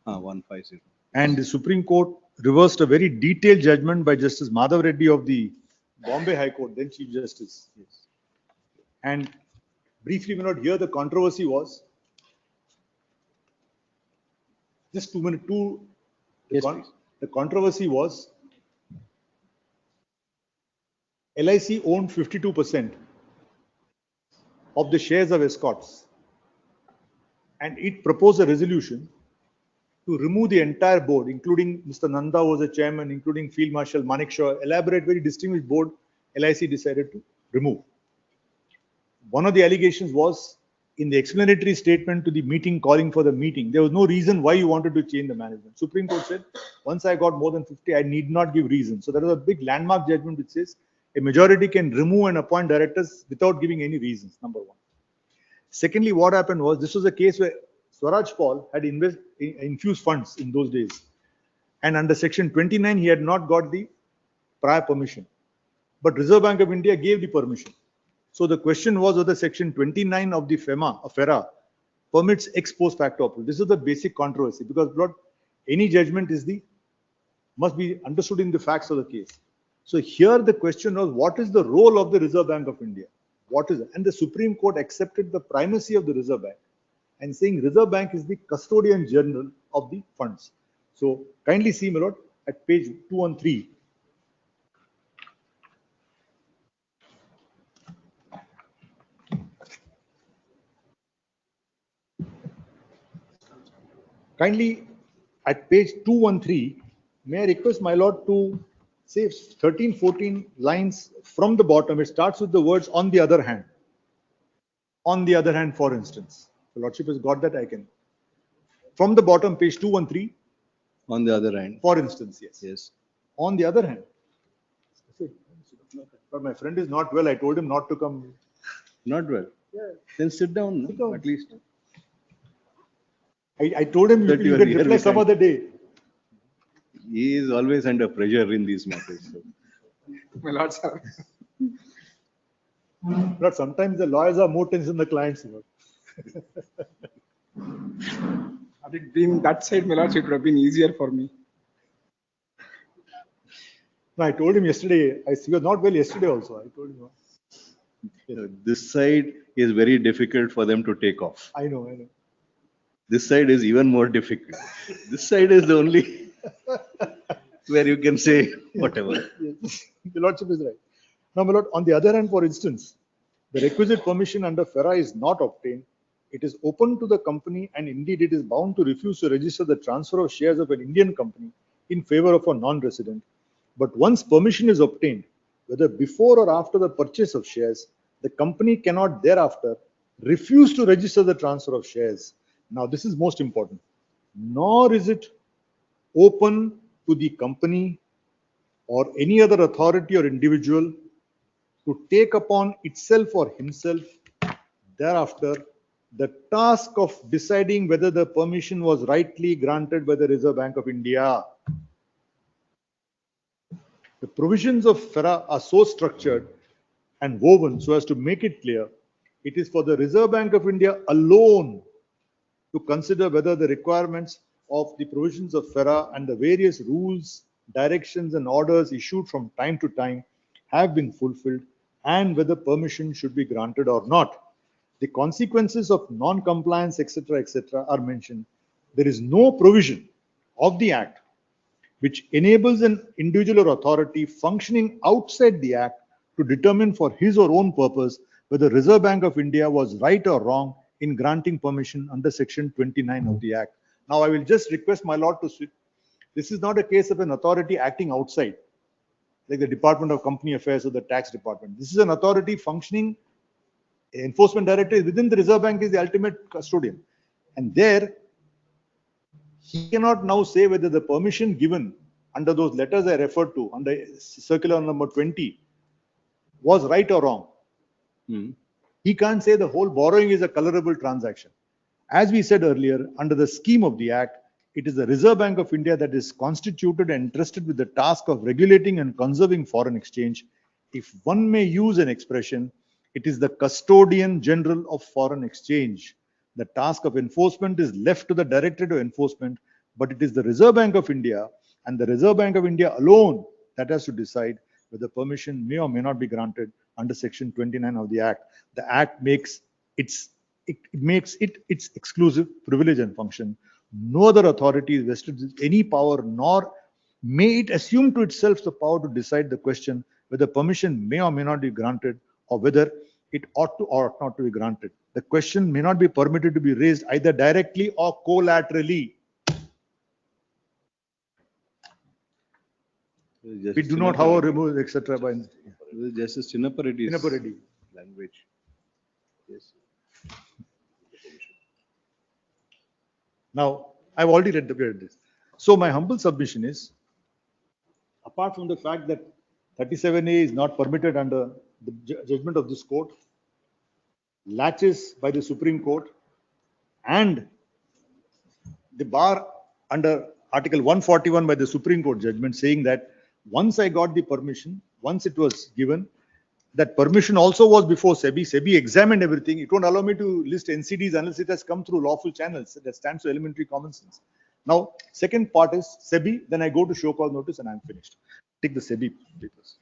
150. And the Supreme Court reversed a very detailed judgment by Justice Madhav Reddy of the Bombay High Court, then Chief Justice. Yes. And briefly, we not here the controversy was just 2 minutes. The controversy was LIC owned 52% of the shares of Escorts, and it proposed a resolution to remove the entire board, including Mr. Nanda was the chairman, including Field Marshal Manik Shaw, elaborate, very distinguished board, LIC decided to remove. One of the allegations was in the explanatory statement to the meeting calling for the meeting, there was no reason why you wanted to change the management. Supreme Court said, once I got more than 50, I need not give reason. So there was a big landmark judgment which says a majority can remove and appoint directors without giving any reasons, number one. Secondly, what happened was, this was a case where Swaraj Paul had infused funds in those days. And under section 29, he had not got the prior permission. But Reserve Bank of India gave the permission. So the question was whether section 29 of the FERA permits ex post facto approval. This is the basic controversy, because any judgment must be understood in the facts of the case. So here the question was, what is the role of the Reserve Bank of India? What is it? And the Supreme Court accepted the primacy of the Reserve Bank and saying Reserve Bank is the custodian general of the funds. So kindly see, my lord, at page 213. Kindly at page 213, may I request my lord to say 13, 14 lines from the bottom. It starts with the words on the other hand. On the other hand, for instance. The lordship has got that, I can. From the bottom, page 213. On the other hand. For instance, yes. Yes. On the other hand. But my friend is not well. I told him not to come. Not well? Yeah. Then sit down, no? At least. I told him you can reply some other day. He is always under pressure in these matters. So. My lord, sir. But sometimes the lawyers are more tense than the clients. Had it been that side, my lord, it would have been easier for me. No, I told him yesterday. He was not well yesterday also. I told him. This side is very difficult for them to take off. I know. This side is even more difficult. This side is the only where you can say whatever. Yes. The lordship is right. Now, my lord, on the other hand, for instance, the requisite permission under FERA is not obtained. It is open to the company, and indeed it is bound to refuse to register the transfer of shares of an Indian company in favor of a non-resident. But once permission is obtained, whether before or after the purchase of shares, the company cannot thereafter refuse to register the transfer of shares. Now, this is most important. Nor is it open to the company or any other authority or individual to take upon itself or himself thereafter the task of deciding whether the permission was rightly granted by the Reserve Bank of India. The provisions of FERA are so structured and woven so as to make it clear it is for the Reserve Bank of India alone to consider whether the requirements of the provisions of FERA and the various rules, directions and orders issued from time to time have been fulfilled, and whether permission should be granted or not. The consequences of non-compliance, etc., are mentioned. There is no provision of the Act which enables an individual or authority functioning outside the Act to determine for his or own purpose whether Reserve Bank of India was right or wrong in granting permission under section 29 of the Act. Now, I will just request my lord to switch. This is not a case of an authority acting outside, like the Department of Company Affairs or the Tax Department. This is an authority functioning. Enforcement Director is within the Reserve Bank, is the ultimate custodian. And there, he cannot now say whether the permission given under those letters I referred to, under circular number 20, was right or wrong. He can't say the whole borrowing is a colorable transaction. As we said earlier, under the scheme of the Act, it is the Reserve Bank of India that is constituted and entrusted with the task of regulating and conserving foreign exchange, If one may use an expression, it is the custodian general of foreign exchange. The task of enforcement is left to the Directorate of Enforcement, but it is the Reserve Bank of India and the Reserve Bank of India alone that has to decide whether permission may or may not be granted under Section 29 of the Act. The Act makes it makes it its exclusive privilege and function. No other authority is vested with any power, nor may it assume to itself the power to decide the question whether permission may or may not be granted, or whether it ought to or ought not to be granted. The question may not be permitted to be raised either directly or collaterally. We do not, however, remove, etc. by Justice Chinnappa Reddy's Chinnappa Reddy. language. Yes. Now, I've already read this. So my humble submission is, apart from the fact that 37A is not permitted under the judgment of this court, laches by the Supreme Court, and the bar under Article 141 by the Supreme Court judgment saying that once I got the permission, once it was given, that permission also was before SEBI. SEBI examined everything. It won't allow me to list NCDs unless it has come through lawful channels. That stands for elementary common sense. Now, second part is SEBI. Then I go to show cause notice and I'm finished. Take the SEBI papers.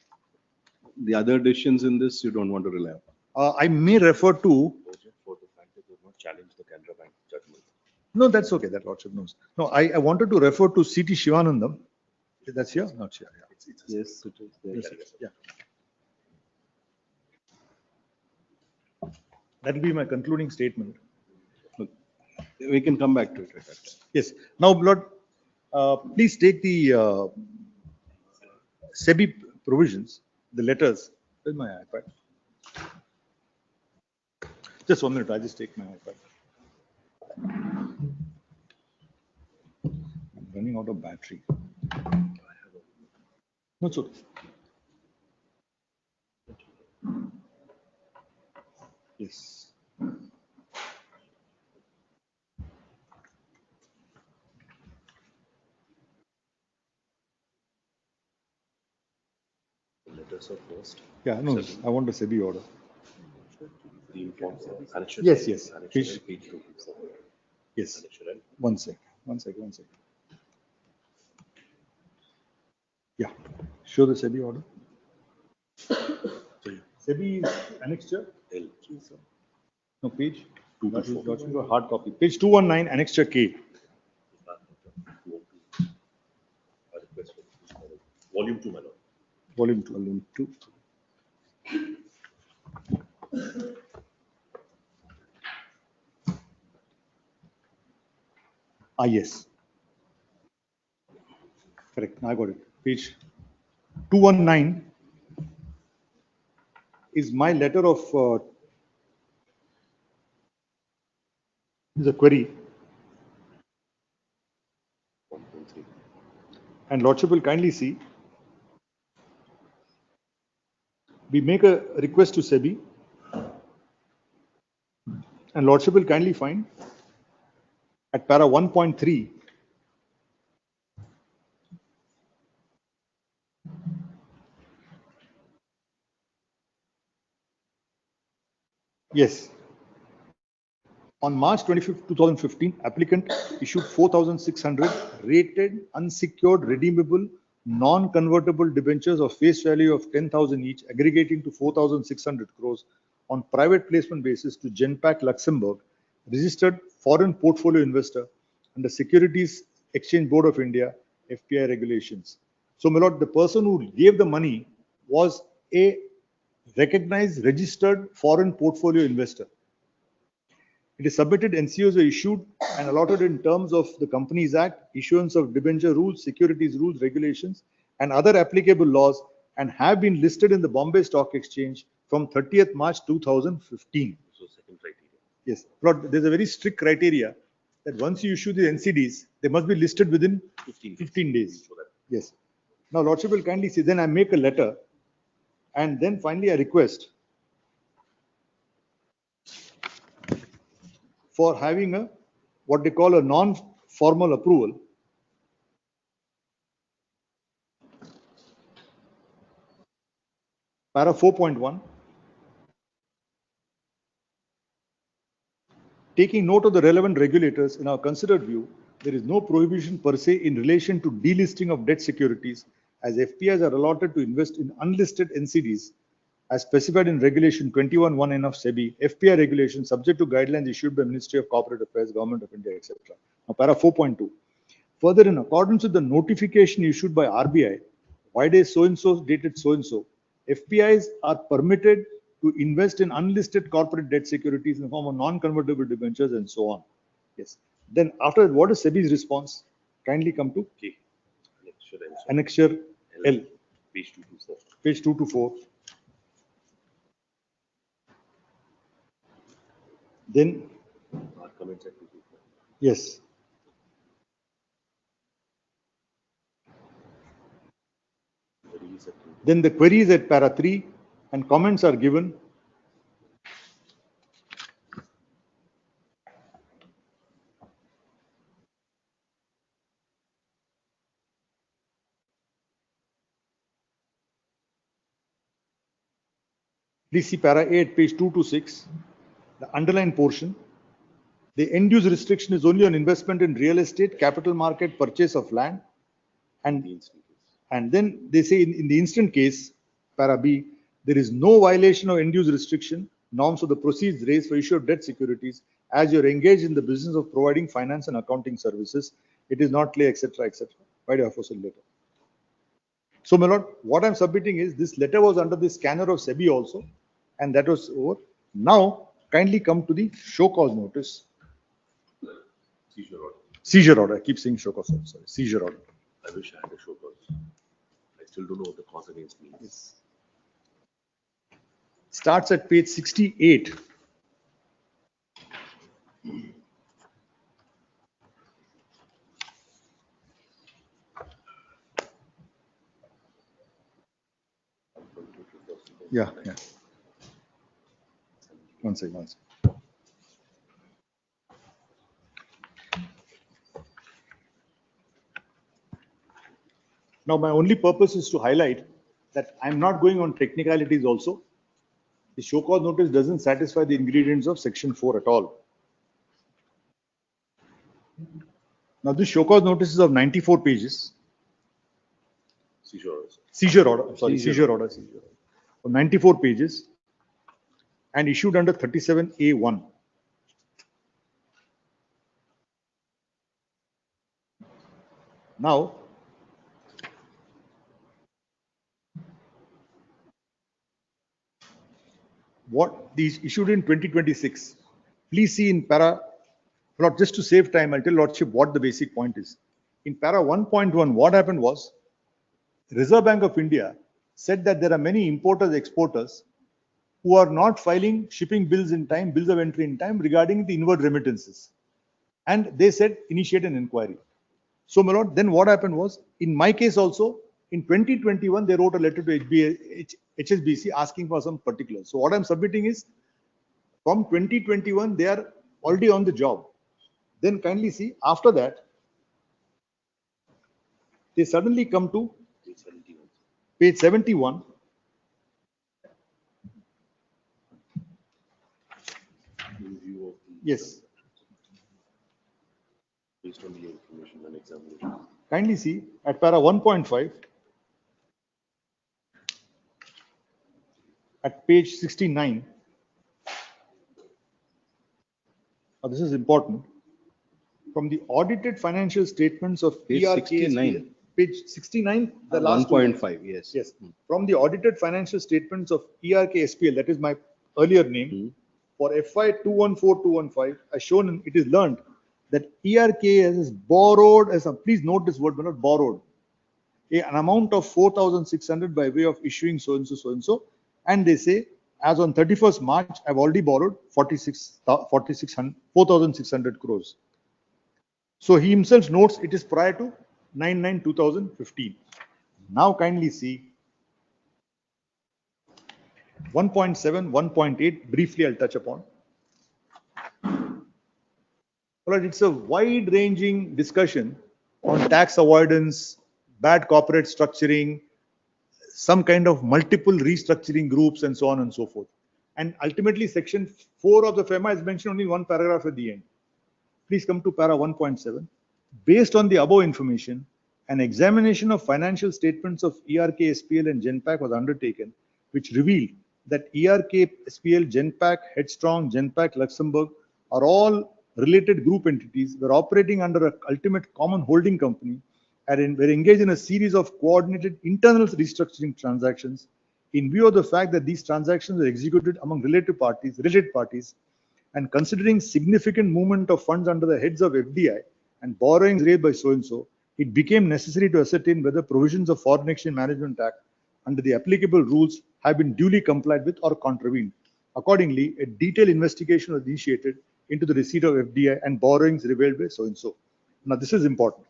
The other decisions in this you don't want to rely on. I may refer to. For the fact that they have not challenged the Canara Bank judgment. No, that's okay. That Lordship knows. No, I wanted to refer to C.T. Shivanandam. That's here? Not here. Yeah. Yes, it is there. Yes, yeah. That will be my concluding statement. We can come back to it at that time. Yes. Now, Lord, please take the SEBI provisions, the letters. Where's my iPad? Just 1 minute. I just take my iPad. I'm running out of battery. No, it's okay. Yes. Letters are first. Yeah, no, I want the SEBI order. The informed connection. Yes, yes. Connection page 2. Yes. Connection. One sec. Yeah. Show the SEBI order. SEBI is annexure. L. No, page. Hard copy. Page 219, annexure K. Volume 2, my lord. Volume 2. Ah, yes. Correct. I got it. Page 219 is my letter of is a query. 1.3. And Lordship will kindly see. We make a request to SEBI. And Lordship will kindly find at para 1.3. Yes. On March 25, 2015, applicant issued 4,600 rated, unsecured, redeemable, non-convertible debentures of face value of 10,000 each, aggregating to 4,600 crores on private placement basis to Genpact Luxembourg, registered foreign portfolio investor under Securities Exchange Board of India, FPI regulations. So, my lord, the person who gave the money was a recognized, registered foreign portfolio investor. It is submitted, NCOs were issued and allotted in terms of the Companies Act, issuance of debenture rules, securities rules, regulations, and other applicable laws, and have been listed in the Bombay Stock Exchange from 30th March 2015. So, second criteria. Yes, but there's a very strict criteria that once you issue the NCDs, they must be listed within 15 days. Yes. Now, Lordship will kindly see, then I make a letter, and then finally a request for having a what they call a non-formal approval Para 4.1. Taking note of the relevant regulators, in our considered view, there is no prohibition per se in relation to delisting of debt securities, as FPIs are allotted to invest in unlisted NCDs as specified in Regulation 21(1)(n) of SEBI, FPI regulation subject to guidelines issued by Ministry of Corporate Affairs, Government of India, etc. Now, para 4.2. Further, in accordance with the notification issued by RBI, why day so and so dated so and so, FPIs are permitted to invest in unlisted corporate debt securities in the form of non-convertible debentures and so on. Yes. Then after that, what is SEBI's response? Kindly come to K. Annexure L. Page 224. Page 224. Then, Our comments at 224. yes. Then the queries at para 3 and comments are given. Please see para 8, page 226, the underlined portion. The end use restriction is only on investment in real estate, capital market, purchase of land. And then they say in the instant case, para B, there is no violation of end use restriction norms of the proceeds raised for issue of debt securities as you're engaged in the business of providing finance and accounting services. It is not clear, etc., etc. Why do you have for letter? So, my lord, what I'm submitting is this letter was under the scanner of SEBI also, and that was over. Now, kindly come to the show cause notice. Seizure order. Seizure order. I keep saying show cause. Sorry, seizure order. I wish I had a show cause. I still don't know what the cause against me is. Starts at page 68. Yeah. One second. Now, my only purpose is to highlight that I'm not going on technicalities also. The show cause notice doesn't satisfy the ingredients of section 4 at all. Now, this show cause notice is of 94 pages. Seizure order. Seizure order. I'm sorry, seizure order. Of 94 pages and issued under 37A1. Now, what these issued in 2026. Please see in para, not just to save time, I'll tell Lordship what the basic point is. In para 1.1, what happened was, Reserve Bank of India said that there are many importers, exporters who are not filing shipping bills in time, bills of entry in time regarding the inward remittances. And they said, initiate an inquiry. So, my lord, then what happened was, in my case also, in 2021, they wrote a letter to HSBC asking for some particulars. So, what I'm submitting is, from 2021, they are already on the job. Then kindly see, after that, they suddenly come to page 71. Yes. Based on the information and examination. Kindly see at para 1.5 at page 69. Now, this is important. From the audited financial statements of Page 69. Page 69, the last 1.5, yes. Yes. From the audited financial statements of ERK SPL, that is my earlier name, for FY 214-215, as shown, it is learned that ERK has borrowed, please note this word, but not borrowed, an amount of 4,600 by way of issuing so and so, and they say, as on 31st March, I've already borrowed 4,600 crores. So he himself notes it is prior to 9/9/2015. Now kindly see 1.7, 1.8, briefly I'll touch upon. Well, it's a wide-ranging discussion on tax avoidance, bad corporate structuring, some kind of multiple restructuring groups and so on and so forth. And ultimately, section 4 of the FEMA is mentioned only one paragraph at the end. Please come to para 1.7. Based on the above information, an examination of financial statements of ERK, SPL and Genpact was undertaken, which revealed that ERK, SPL, Genpact, Headstrong, Genpact, Luxembourg are all related group entities, were operating under an ultimate common holding company and were engaged in a series of coordinated internal restructuring transactions in view of the fact that these transactions were executed among related parties, and considering significant movement of funds under the heads of FDI and borrowings raised by so-and-so, it became necessary to ascertain whether provisions of Foreign Exchange Management Act under the applicable rules have been duly complied with or contravened. Accordingly, a detailed investigation was initiated into the receipt of FDI and borrowings revealed by so-and-so. Now, this is important.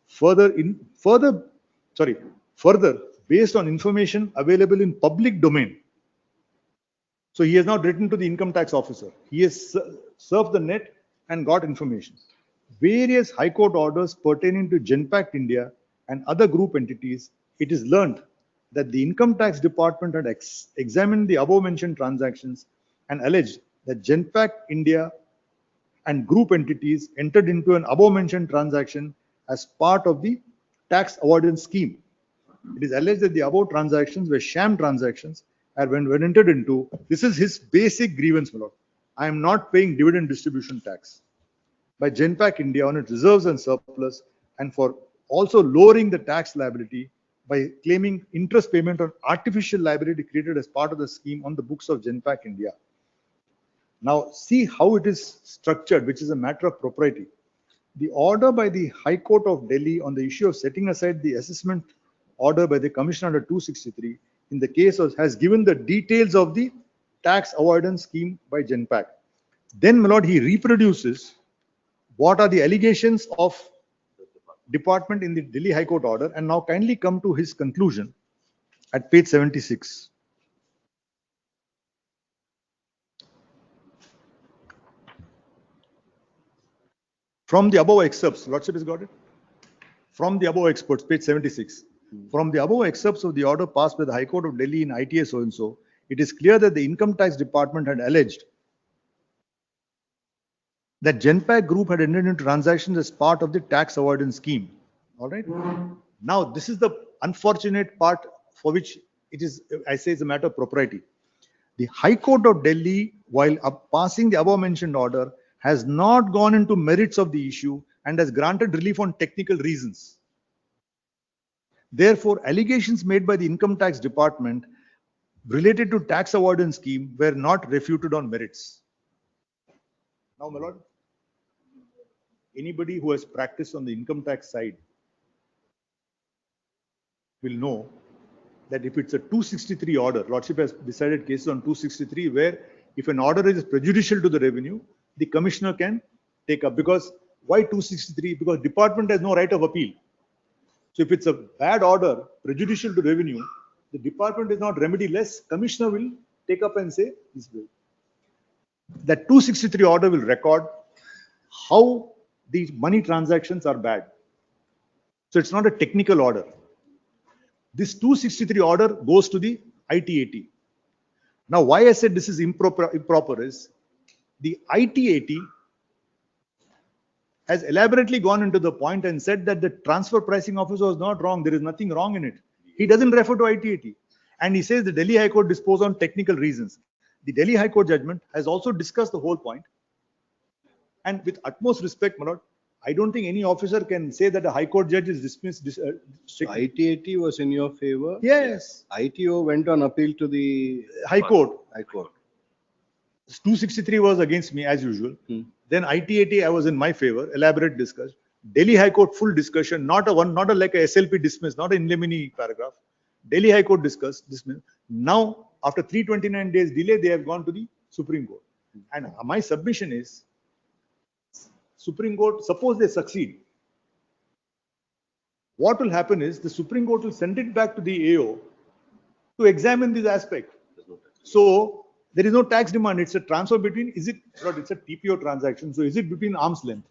Further, based on information available in public domain. So he has not written to the income tax officer. He has surfed the net and got information. Various High Court orders pertaining to Genpact India and other group entities, it is learned that the income tax department had examined the above mentioned transactions and alleged that Genpact India and group entities entered into an above mentioned transaction as part of the tax avoidance scheme. It is alleged that the above transactions were sham transactions and when entered into, this is his basic grievance, my lord. I am not paying dividend distribution tax by Genpact India on its reserves and surplus, and for also lowering the tax liability by claiming interest payment on artificial liability created as part of the scheme on the books of Genpact India. Now see how it is structured, which is a matter of propriety. The order by the High Court of Delhi on the issue of setting aside the assessment order by the Commissioner under 263 in the case has given the details of the tax avoidance scheme by Genpact. Then, my lord, he reproduces what are the allegations of department in the Delhi High Court order, and now kindly come to his conclusion at page 76. From the above excerpts, Lordship has got it? From the above excerpts, page 76. From the above excerpts of the order passed by the High Court of Delhi in ITA so-and-so, it is clear that the Income Tax Department had alleged that Genpact Group had entered into transactions as part of the tax avoidance scheme. All right. Now, this is the unfortunate part for which it is, I say, it's a matter of propriety. The High Court of Delhi, while passing the above mentioned order, has not gone into merits of the issue and has granted relief on technical reasons. Therefore, allegations made by the Income Tax Department related to tax avoidance scheme were not refuted on merits. Now, my lord, anybody who has practiced on the income tax side will know that if it's a 263 order, Lordship has decided cases on 263 where if an order is prejudicial to the revenue, the commissioner can take up. Because why 263? Because department has no right of appeal. So if it's a bad order, prejudicial to revenue, the department is not remediless. Commissioner will take up and say this will. That 263 order will record how the money transactions are bad. So it's not a technical order. This 263 order goes to the ITAT. Now, why I said this is improper is the ITAT has elaborately gone into the point and said that the transfer pricing officer was not wrong. There is nothing wrong in it. He doesn't refer to ITAT. And he says the Delhi High Court disposed on technical reasons. The Delhi High Court judgment has also discussed the whole point. And with utmost respect, my lord, I don't think any officer can say that a High Court judge is dismissed. ITAT was in your favor? Yes. ITO went on appeal to the High Court. High Court. 263 was against me as usual. Then ITAT, I was in my favor. Elaborate discussion. Delhi High Court full discussion, not a like a SLP dismiss, not an in limine paragraph. Delhi High Court discussed dismiss. Now, after 329 days delay, they have gone to the Supreme Court. And my submission is, Supreme Court, suppose they succeed, what will happen is the Supreme Court will send it back to the AO to examine this aspect. So there is no tax demand. It's a transfer between, it's a TPO transaction. So is it between arm's length?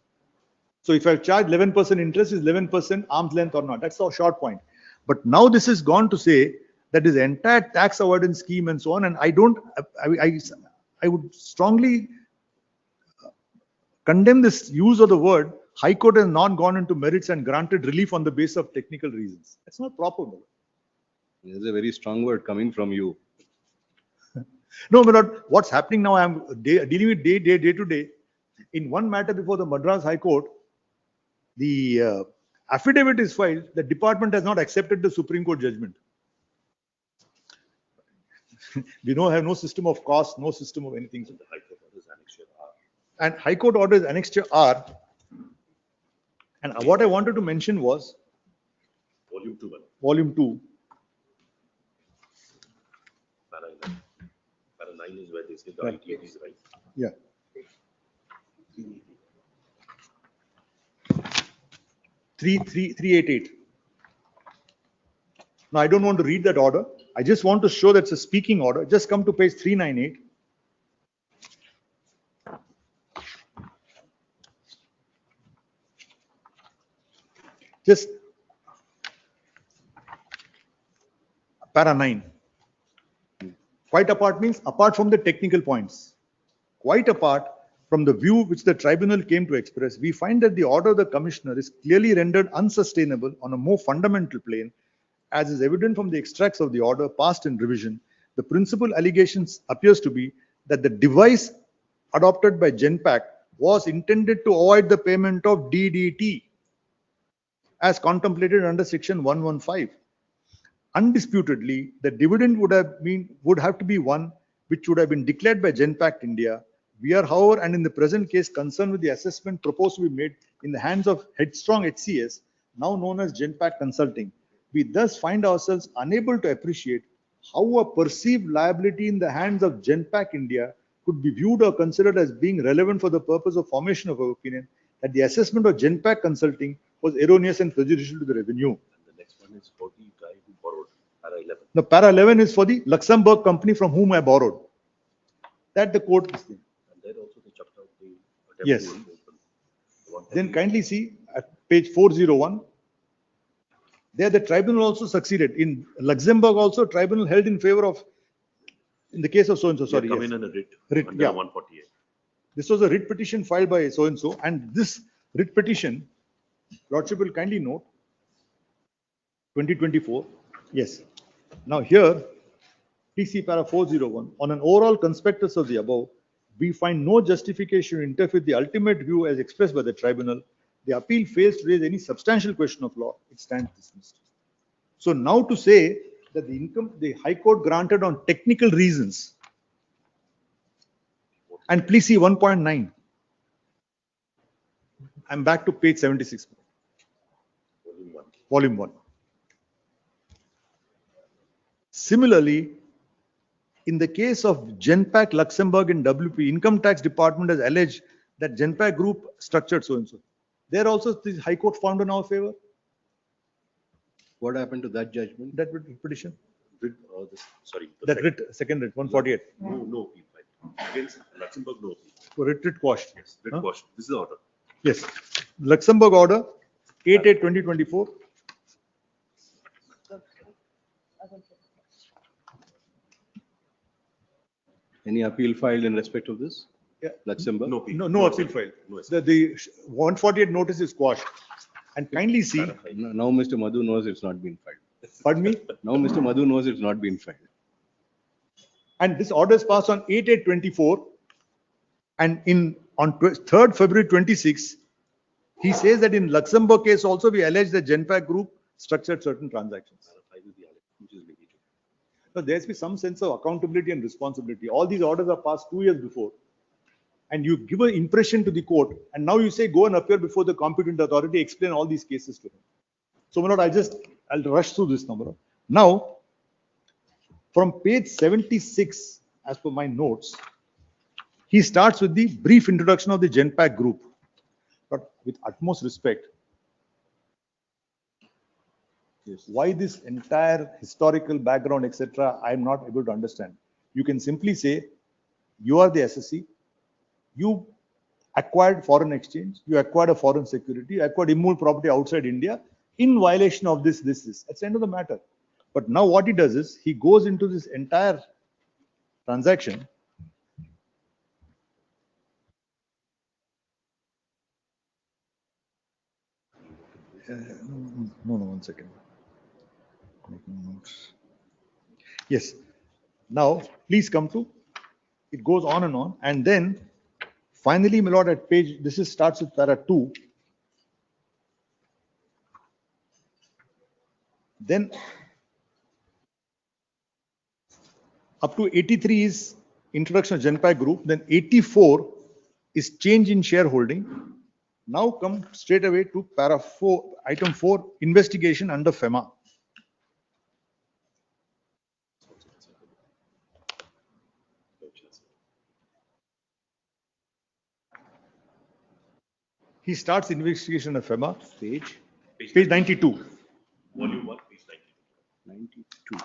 So if I charge 11% interest, is 11% arm's length or not? That's our short point. But now this is gone to say that is the entire tax avoidance scheme and so on. And I would strongly condemn this use of the word High Court has not gone into merits and granted relief on the basis of technical reasons. That's not proper. There's a very strong word coming from you. No, my lord, what's happening now, I'm dealing with day to day. In one matter before the Madras High Court, the affidavit is filed, the department has not accepted the Supreme Court judgment. We have no system of cost, no system of anything. The High Court orders annexure R. And High Court orders annexure R. And what I wanted to mention was Volume 2. Volume 2. Para 11. Para 9 is where they say the Right. ITAT is right. Yeah. 388. Now, I don't want to read that order. I just want to show that it's a speaking order. Just come to page 398. Just para 9. Quite apart means apart from the technical points. Quite apart from the view which the tribunal came to express, we find that the order of the commissioner is clearly rendered unsustainable on a more fundamental plane, as is evident from the extracts of the order passed in revision. The principal allegations appears to be that the device adopted by Genpact was intended to avoid the payment of DDT as contemplated under section 115. Undisputedly, the dividend would have to be one which would have been declared by Genpact India. We are, however, and in the present case, concerned with the assessment proposed to be made in the hands of Headstrong HCS, now known as Genpact Consulting. We thus find ourselves unable to appreciate how a perceived liability in the hands of Genpact India could be viewed or considered as being relevant for the purpose of formation of our opinion that the assessment of Genpact Consulting was erroneous and prejudicial to the revenue. And the next one is for the guy who borrowed para 11. The para 11 is for the Luxembourg company from whom I borrowed. That the court is saying. And there also they chucked out the Yes. attempt to open the one. Then kindly see at page 401. There the tribunal also succeeded. In Luxembourg also, tribunal held in favor of, in the case of so-and-so, sorry. Come yes. in a writ Writ, under yeah. 148. This was a writ petition filed by so-and-so, and this writ petition, Lordship will kindly note, 2024, yes. Now here, TC para 401, on an overall conspectus of the above, we find no justification to interfere with the ultimate view as expressed by the tribunal. The appeal fails to raise any substantial question of law. It stands dismissed. So now to say that the High Court granted on technical reasons, and please see 1.9. I'm back to page 76. Volume 1. Similarly, in the case of Genpact Luxembourg and WP, Income Tax Department has alleged that Genpact Group structured so-and-so. There also the High Court found in our favor. What happened to that judgment? That writ petition. Writ, sorry. That writ, second writ, 148. No appeal filed. Against Luxembourg, no appeal. So writ quashed. Yes, writ quashed. This is the order. Yes. Luxembourg order, 8/8/2024. Any appeal filed in respect of this? Yeah. Luxembourg? No appeal. No appeal filed. The 148 notice is quashed. And kindly see. Now Mr. Madhu knows it's not been filed. Pardon me? Now Mr. Madhu knows it's not been filed. And this order is passed on 8/8/24. And on 3rd February 26, he says that in Luxembourg case also we allege that Genpact Group structured certain transactions. So there has to be some sense of accountability and responsibility. All these orders are passed 2 years before. And you give an impression to the court, and now you say go and appear before the competent authority, explain all these cases to him. So, my lord, I'll rush through this number. Now, from page 76, as per my notes, he starts with the brief introduction of the Genpact Group. But with utmost respect, why this entire historical background, etc., I'm not able to understand. You can simply say, you are the SSC, you acquired foreign exchange, you acquired a foreign security, you acquired immovable property outside India in violation of this. That's the end of the matter. But now what he does is he goes into this entire transaction. No, 1 second. Making notes. Yes. Now, please come to, it goes on, and then finally, my lord, at page, this is starts with para 2. Then up to 83 is introduction of Genpact Group. Then 84 is change in shareholding. Now come straight away to para 4, item 4, investigation under FEMA. He starts investigation of FEMA. Page 92. Volume 1, page 92.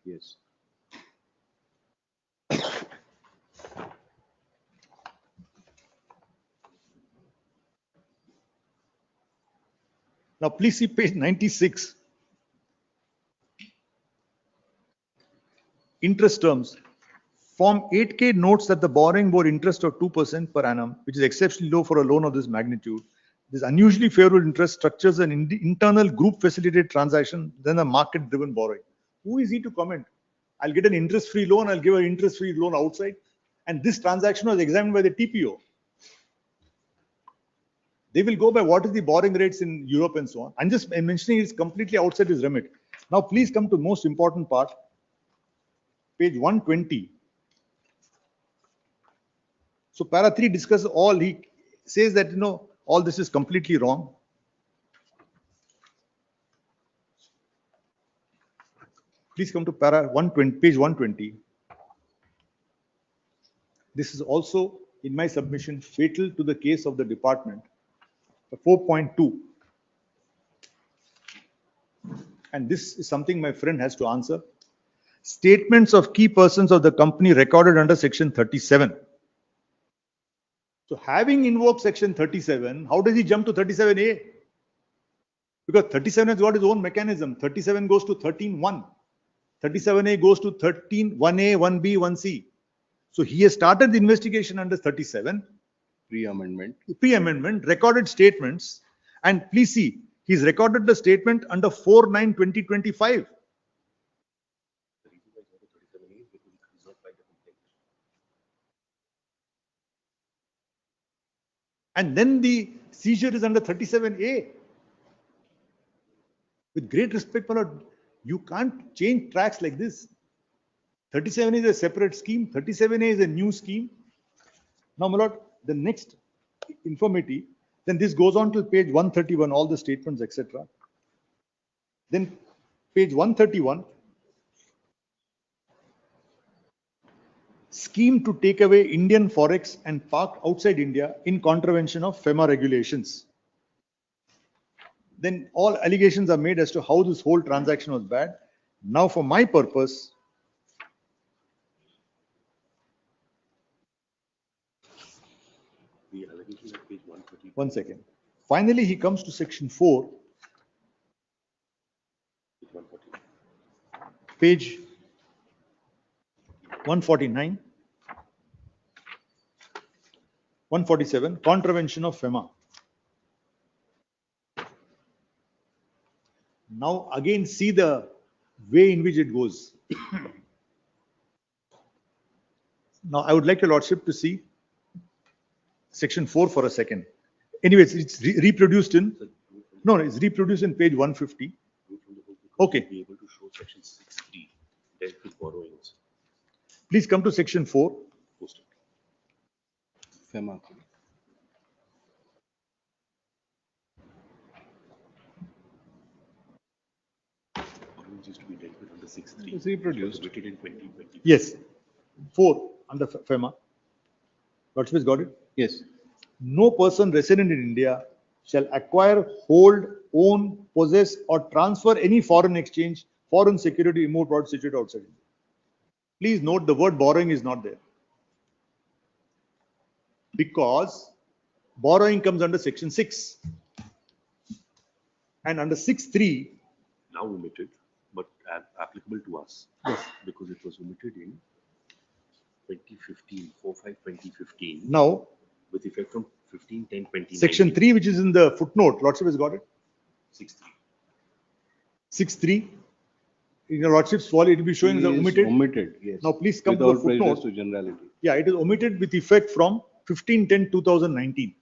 Yes. Now please see page 96. Interest terms. Form 8K notes that the borrowing bore interest of 2% per annum, which is exceptionally low for a loan of this magnitude. This unusually favorable interest structures an internal group facilitated transaction than a market driven borrowing. Who is he to comment? I'll get an interest free loan, I'll give an interest free loan outside. And this transaction was examined by the TPO. They will go by what is the borrowing rates in Europe and so on. I'm just mentioning it's completely outside his remit. Now please come to the most important part. Page 120. So para 3 discusses all. He says that, all this is completely wrong. Please come to para 120, page 120. This is also, in my submission, fatal to the case of the department. 4.2. And this is something my friend has to answer. Statements of key persons of the company recorded under section 37. So having invoked section 37, how does he jump to 37A? Because 37 has got its own mechanism. 37 goes to 13.1. 37A goes to 13.1A, 1B, 1C. So he has started the investigation under 37. Pre-amendment, recorded statements. And please see, he's recorded the statement under 4/9/2025. And then the seizure is under 37A. With great respect, my lord, you can't change tracks like this. 37 is a separate scheme. 37A is a new scheme. Now, my lord, the next informative, then this goes on to page 131, all the statements, etc. Then page 131, scheme to take away Indian forex and park outside India in contravention of FEMA regulations. Then all allegations are made as to how this whole transaction was bad. Now, for my purpose, The allegation at page 130. 1 second. Finally, he comes to section 4, page 149, 147, contravention of FEMA. Now, again, see the way in which it goes. Now, I would like your lordship to see section 4 for a second. Anyways, it's reproduced in, no, it's reproduced in page 150. Okay. Be able to show section 6(3) dealt with borrowings. Please come to section 4. FEMA. Borrowings used to be dealt with under 6(3). It's reproduced. It was written in 2020. Yes. 4 under FEMA. Lordship has got it? Yes. No person resident in India shall acquire, hold, own, possess, or transfer any foreign exchange, foreign security, remote product situated outside India. Please note the word borrowing is not there. Because borrowing comes under section 6. And under 6(3), Now omitted, but applicable to us. Yes. Because it was omitted in 2015, 4/5/2015. Now, with effect from 15/10/2019. section 3, which is in the footnote, Lordship has got it? 6/3. 6.3. In your Lordship's folly, it will be showing the Is omitted. Omitted, yes. Now, please come to Without the prejudice footnote. to generality. Yeah, it is omitted with effect from 15/10/2019.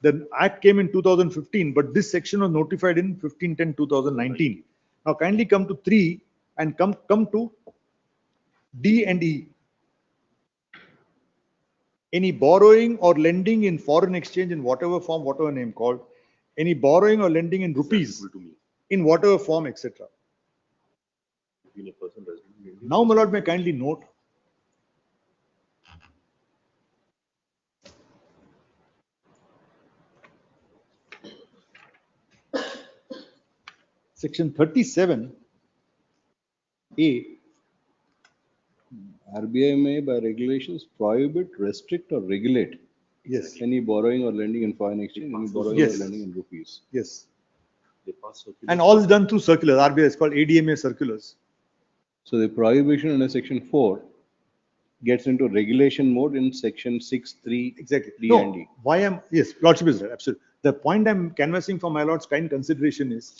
The act came in 2015, but this section was notified in 15/10/2019. Now kindly come to 3 and come to D and E. Any borrowing or lending in foreign exchange in whatever form, whatever name called, any borrowing or lending in rupees in whatever form, etc. Between a person resident in India. Now, my lord, may kindly note section 37A. RBI may by regulations prohibit, restrict or regulate. Yes. Any borrowing or lending in foreign exchange, any borrowing Yes. or lending in rupees. Yes. They pass circulars. And all is done through circulars. RBI is called ADMA circulars. So the prohibition under section 4 gets into regulation mode in section 6(3). Exactly. D No, and E. why am, yes, Lordship is right, absolutely. The point I'm canvassing for my Lord's kind consideration is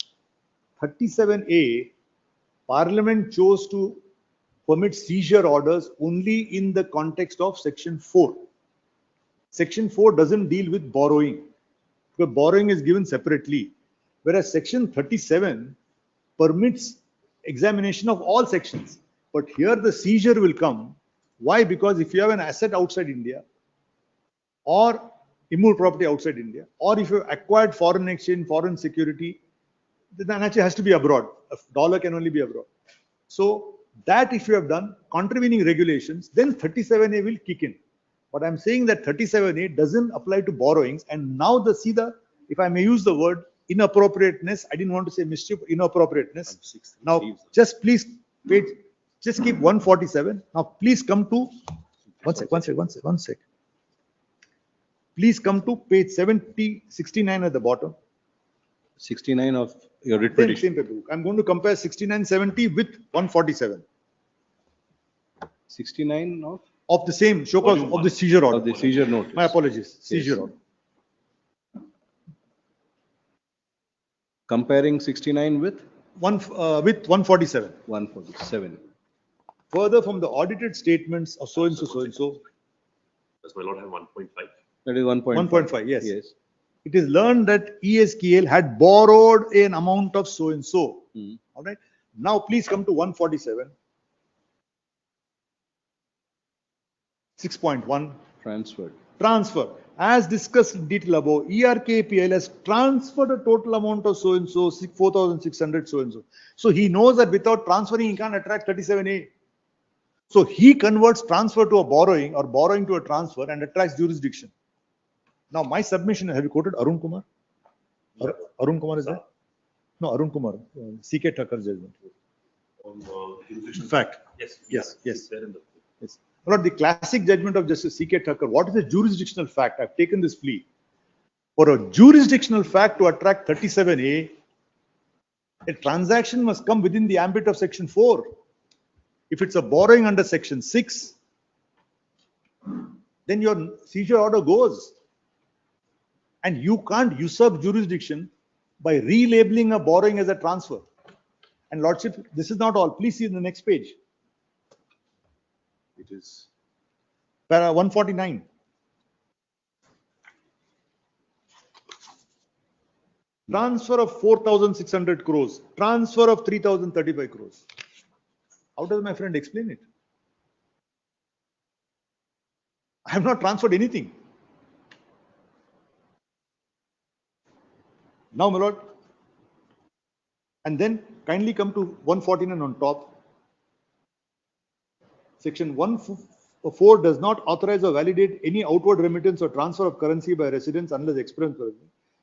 37A, Parliament chose to permit seizure orders only in the context of section 4. Section 4 doesn't deal with borrowing, because borrowing is given separately, whereas section 37 permits examination of all sections. But here the seizure will come. Why? Because if you have an asset outside India or immovable property outside India, or if you acquired foreign exchange, foreign security, then actually has to be abroad. A dollar can only be abroad. So that if you have done contravening regulations, then 37A will kick in. But I'm saying that 37A doesn't apply to borrowings. And now if I may use the word inappropriateness, I didn't want to say mischief, inappropriateness. Now, just please just keep 147. Now, please come to, one sec. Please come to page 69 at the bottom. 69 of your writ Same petition. paper. I'm going to compare 6970 with 147. 69 of? Of the same show cause of the seizure order. Of the seizure notice. My apologies. Seizure Yes. order. Comparing 69 with? With 147. 147. Further, from the audited statements of so and so, Does my lord have 1.5? That is 1.5. 1.5, yes. Yes. It is learned that ESKL had borrowed an amount of so and so. All right. Now, please come to 147. 6.1. Transferred. Transfer. As discussed in detail above, ERKPL has transferred a total amount of so and so, 4,600 so and so. So he knows that without transferring, he can't attract 37A. So he converts transfer to a borrowing or borrowing to a transfer and attracts jurisdiction. Now, my submission, have you quoted Arun Kumar? Arun Kumar is there? No, Arun Kumar, CK Thakkar's judgment. Jurisdiction. Fact. Yes. Yes. It's there in the. Yes. Lord, the classic judgment of Justice CK Thakkar, what is a jurisdictional fact? I've taken this plea. For a jurisdictional fact to attract 37A, a transaction must come within the ambit of section 4. If it's a borrowing under section 6, then your seizure order goes. And you can't usurp jurisdiction by relabeling a borrowing as a transfer. And Lordship, this is not all. Please see in the next page. It is. Para 149. Transfer of 4,600 crores. Transfer of 3,035 crores. How does my friend explain it? I have not transferred anything. Now, my lord. And then kindly come to 149 on top. Section 104 does not authorize or validate any outward remittance or transfer of currency by residents unless expressed.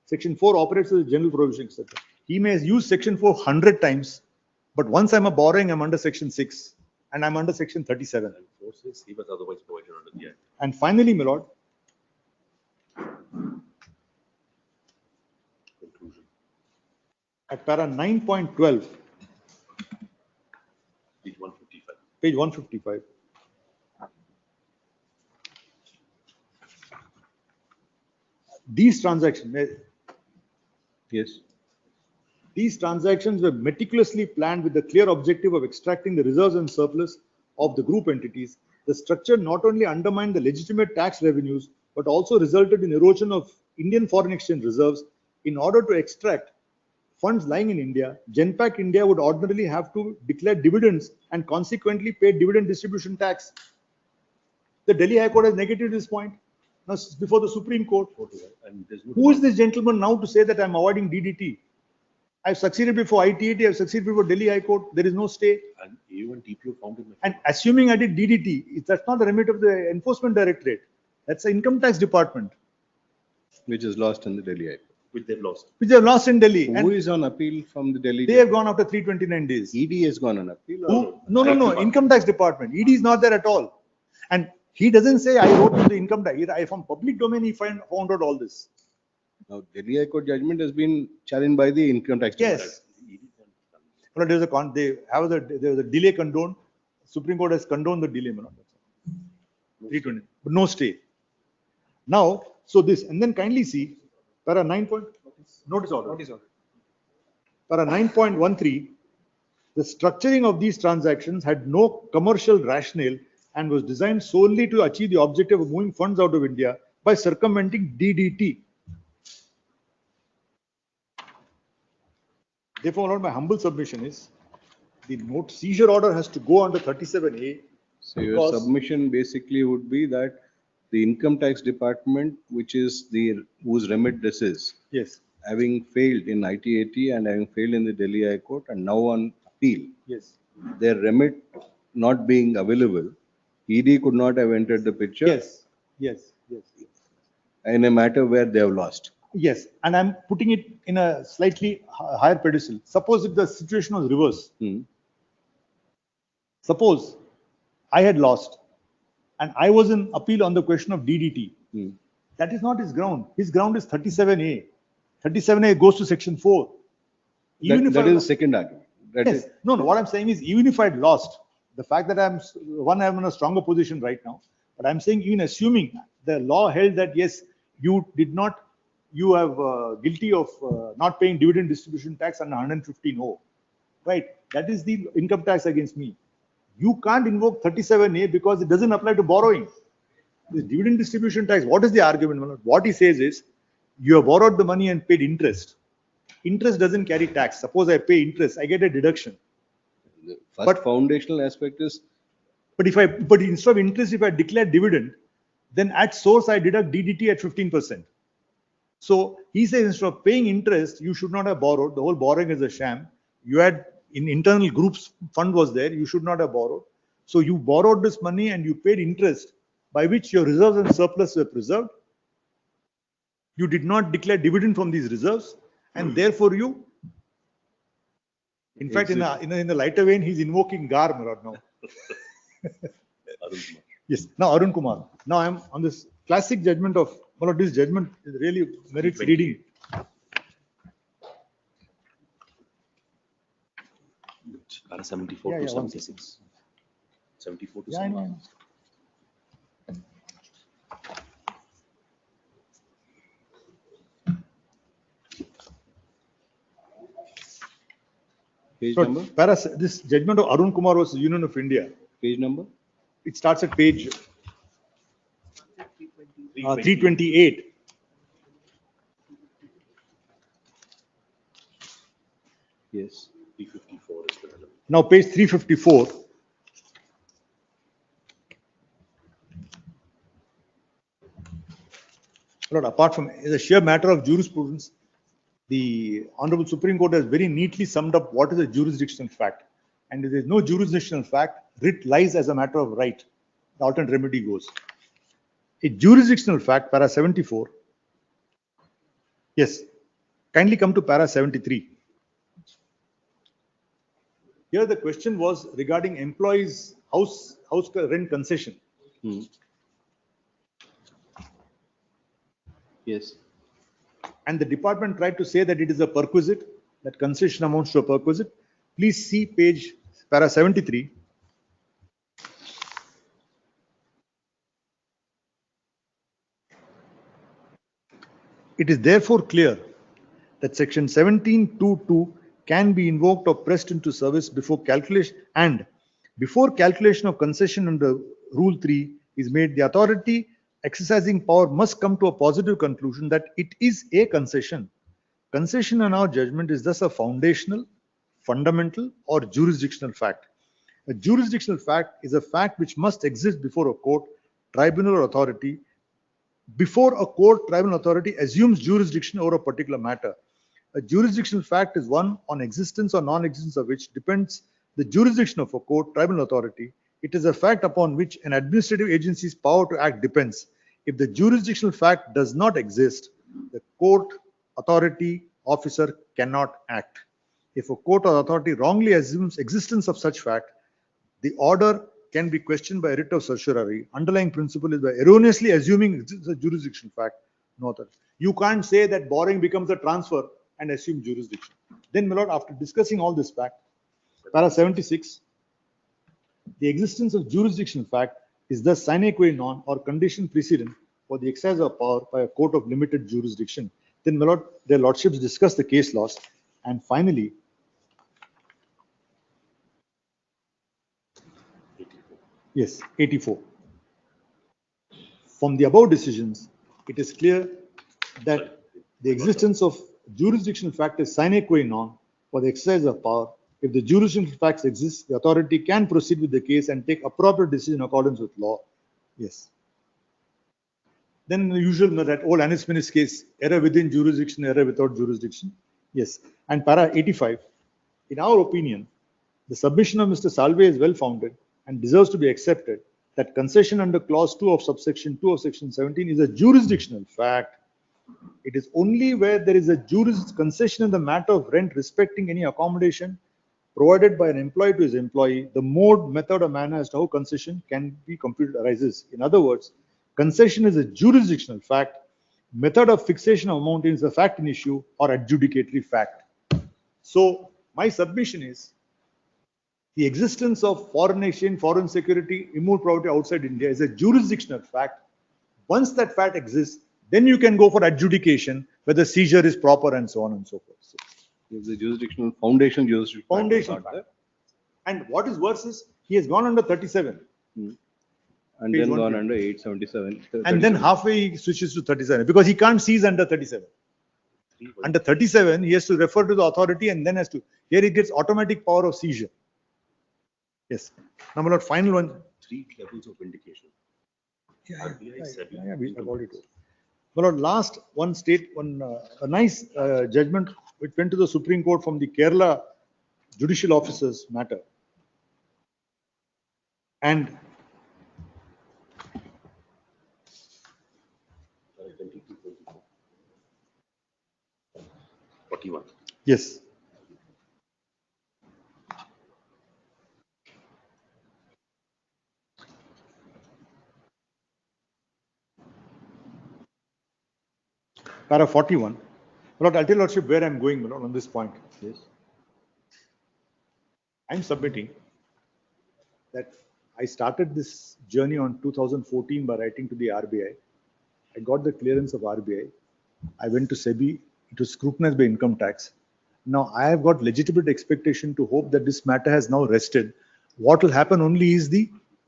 Section 4 operates as a general provision, etc. He may use section 4 100 times, but once I'm a borrowing, I'm under section 6 and I'm under section 37. Four says he was otherwise provided under the act. And finally, my lord, Conclusion. at para 9.12, Page 155. Page 155. These transactions, Yes. these transactions were meticulously planned with the clear objective of extracting the reserves and surplus of the group entities. The structure not only undermined the legitimate tax revenues, but also resulted in erosion of Indian foreign exchange reserves. In order to extract funds lying in India, Genpact India would ordinarily have to declare dividends and consequently pay dividend distribution tax. The Delhi High Court has negated this point now before the Supreme Court. And there's no Who is this gentleman now to say that I'm avoiding DDT? I've succeeded before ITAT, I've succeeded before Delhi High Court. There is no stay. And AU and TPO found in my And assuming I did DDT, that's not the remit of the Enforcement Directorate. That's the Income Tax Department, Which is lost in the Delhi High Court. which they've lost. which they have lost in Delhi. Who And is on appeal from the Delhi? they have gone after 329 days. ED has gone on appeal. Who? No. Income Tax Department. ED is not there at all. And he doesn't say I wrote to the income tax. From public domain, he found out all this. Now, Delhi High Court judgment has been challenged by the income tax. Yes. Well, there was a delay condoned. Supreme Court has condoned the delay. 320, but no stay. Now, so this, and then kindly see, para 9 point, notice order. Para 9.13, the structuring of these transactions had no commercial rationale and was designed solely to achieve the objective of moving funds out of India by circumventing DDT. Therefore, Lord, my humble submission is the note seizure order has to go under 37A. So your submission basically would be that the income tax department, which is whose remit this is, Yes. having failed in ITAT and having failed in the Delhi High Court and now on appeal, Yes. their remit not being available, ED could not have entered the picture. Yes. In a matter where they have lost. Yes, and I'm putting it in a slightly higher pedestal. Suppose if the situation was reversed. Suppose I had lost and I was in appeal on the question of DDT. That is not his ground. His ground is 37A. 37A goes to section 4. That is the second argument. Yes. No, what I'm saying is even if I'd lost, the fact that I'm in a stronger position right now, but I'm saying even assuming the law held that yes, you have guilty of not paying dividend distribution tax under 115O, right? That is the income tax against me. You can't invoke 37A because it doesn't apply to borrowing. The dividend distribution tax, what is the argument? What he says is, you have borrowed the money and paid interest. Interest doesn't carry tax. Suppose I pay interest, I get a deduction. The first foundational aspect is. But instead of interest, if I declare dividend, then at source I deduct DDT at 15%. So he says instead of paying interest, you should not have borrowed. The whole borrowing is a sham. You had in internal groups fund was there. You should not have borrowed. So you borrowed this money and you paid interest by which your reserves and surplus were preserved. You did not declare dividend from these reserves, and therefore you. In fact, in the lighter vein, he's invoking GAR now. Yes. Now Arun Kumar. Now I'm on this classic judgment of. Well, this judgment really merits reading. Para 74 to 76. 74 to 76. I know. Page So, number? this judgment of Arun Kumar versus Union of India. Page number? It starts at page 328. Yes. 354 is the relevant. Now page 354. Lord, apart from as a sheer matter of jurisprudence, the Honorable Supreme Court has very neatly summed up what is a jurisdictional fact. And if there is no jurisdictional fact, writ lies as a matter of right. The alternate remedy goes. A jurisdictional fact, para 74. Yes. Kindly come to para 73. Here the question was regarding employees' house rent concession. Yes. And the department tried to say that it is a perquisite, that concession amounts to a perquisite. Please see page para 73. It is therefore clear that section 17(2)(2) can be invoked or pressed into service before calculation of concession under Rule 3 is made. The authority exercising power must come to a positive conclusion that it is a concession. Concession in our judgment is thus a foundational, fundamental, or jurisdictional fact. A jurisdictional fact is a fact which must exist before a court, tribunal, or authority. Before a court, tribunal, authority assumes jurisdiction over a particular matter. A jurisdictional fact is one on existence or non-existence of which depends the jurisdiction of a court, tribunal, authority. It is a fact upon which an administrative agency's power to act depends. If the jurisdictional fact does not exist, the court, authority, officer cannot act. If a court or authority wrongly assumes existence of such fact, the order can be questioned by a writ of certiorari. Underlying principle is by erroneously assuming it's a jurisdiction fact. No other. You can't say that borrowing becomes a transfer and assume jurisdiction. Then, my lord, after discussing all this fact, para 76, the existence of jurisdiction fact is thus sine qua non or condition precedent for the exercise of power by a court of limited jurisdiction. Then, my lord, their lordships discuss the case laws, and finally, yes, 84. From the above decisions, it is clear that the existence of jurisdictional fact is sine qua non for the exercise of power. If the jurisdictional facts exist, the authority can proceed with the case and take appropriate decision in accordance with law. Yes. Then the usual, that old Anisminis case, error within jurisdiction, error without jurisdiction. Yes. And para 85, in our opinion, the submission of Mr. Salve is well founded and deserves to be accepted that concession under clause 2 of subsection 2 of section 17 is a jurisdictional fact. It is only where there is a concession in the matter of rent respecting any accommodation provided by an employee to his employee, the mode, method, or manner as to how concession can be computed arises. In other words, concession is a jurisdictional fact. Method of fixation of amount is a fact in issue or adjudicatory fact. So my submission is the existence of foreign exchange, foreign security, immovable property outside India is a jurisdictional fact. Once that fact exists, then you can go for adjudication whether seizure is proper and so on and so forth. So, if the jurisdictional foundation fact. And what is worse is he has gone under 37. And then gone under 877. And then halfway he switches to 37 because he can't seize under 37. Under 37, he has to refer to the authority and then has to. Here he gets automatic power of seizure. Yes. Number one, final one. 3 levels of vindication. We have already told. But last one a nice judgment which went to the Supreme Court from the Kerala judicial officers matter. And 41. Yes. Para 41. Lord, I'll tell Lordship where I'm going, Lord, on this point. Yes. I'm submitting that I started this journey on 2014 by writing to the RBI. I got the clearance of RBI. I went to SEBI. It was scrutinized by income tax. Now I have got legitimate expectation to hope that this matter has now rested. What will happen only is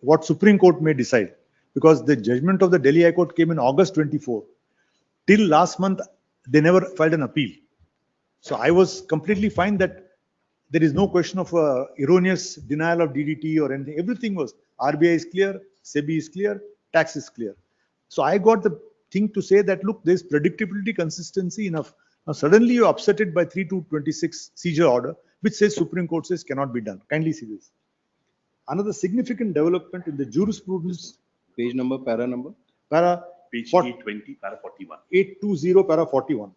what Supreme Court may decide, because the judgment of the Delhi High Court came in August 24. Till last month, they never filed an appeal. So I was completely fine that there is no question of erroneous denial of DDT or anything. Everything was RBI is clear, SEBI is clear, tax is clear. So I got the thing to say that, look, there's predictability, consistency enough. Now suddenly you upset it by 3/2/26 seizure order, which says Supreme Court says cannot be done. Kindly see this. Another significant development in the jurisprudence. Page number, para number? Para Page 820, para 41. 820, para 41.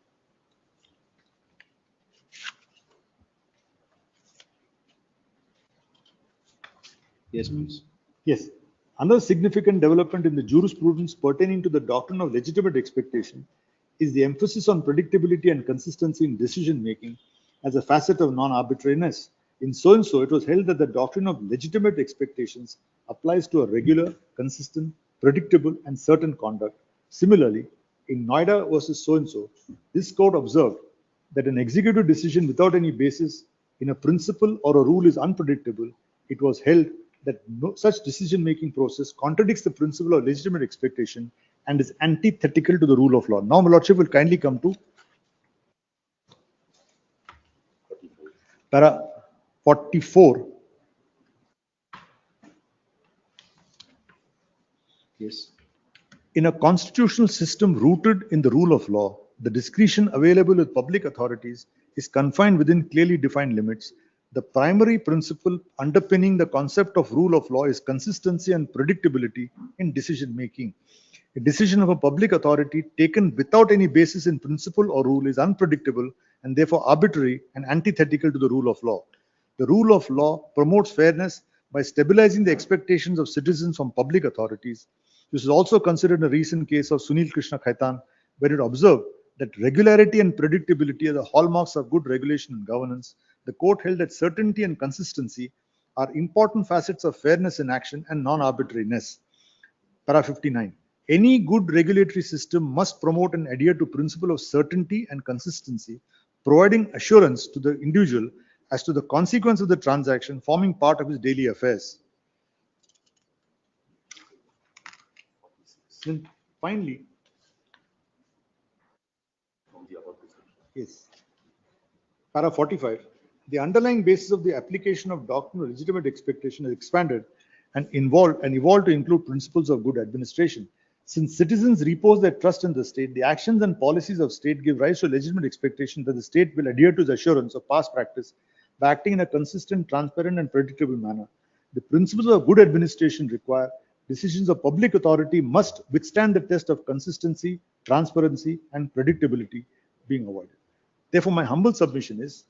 Yes, please. Yes. Another significant development in the jurisprudence pertaining to the doctrine of legitimate expectation is the emphasis on predictability and consistency in decision making as a facet of non-arbitrariness. In so and so, it was held that the doctrine of legitimate expectations applies to a regular, consistent, predictable, and certain conduct. Similarly, in Noida versus so and so, this court observed that an executive decision without any basis in a principle or a rule is unpredictable. It was held that no such decision-making process contradicts the principle of legitimate expectation and is antithetical to the rule of law. Now, my Lordship will kindly come to para 44. Yes. In a constitutional system rooted in the rule of law, the discretion available with public authorities is confined within clearly defined limits. The primary principle underpinning the concept of rule of law is consistency and predictability in decision making. A decision of a public authority taken without any basis in principle or rule is unpredictable and therefore arbitrary and antithetical to the rule of law. The rule of law promotes fairness by stabilizing the expectations of citizens from public authorities. This is also considered a recent case of Sunil Krishna Khaitan, where it observed that regularity and predictability are the hallmarks of good regulation and governance. The court held that certainty and consistency are important facets of fairness in action and non-arbitrariness. Para 59. Any good regulatory system must promote and adhere to principle of certainty and consistency, providing assurance to the individual as to the consequence of the transaction forming part of his daily affairs. Then finally, yes, para 45, the underlying basis of the application of doctrine of legitimate expectation is expanded and evolved to include principles of good administration. Since citizens repose their trust in the state, the actions and policies of state give rise to legitimate expectation that the state will adhere to the assurance of past practice by acting in a consistent, transparent, and predictable manner. The principles of good administration require decisions of public authority must withstand the test of consistency, transparency, and predictability being avoided. Therefore, my humble submission is,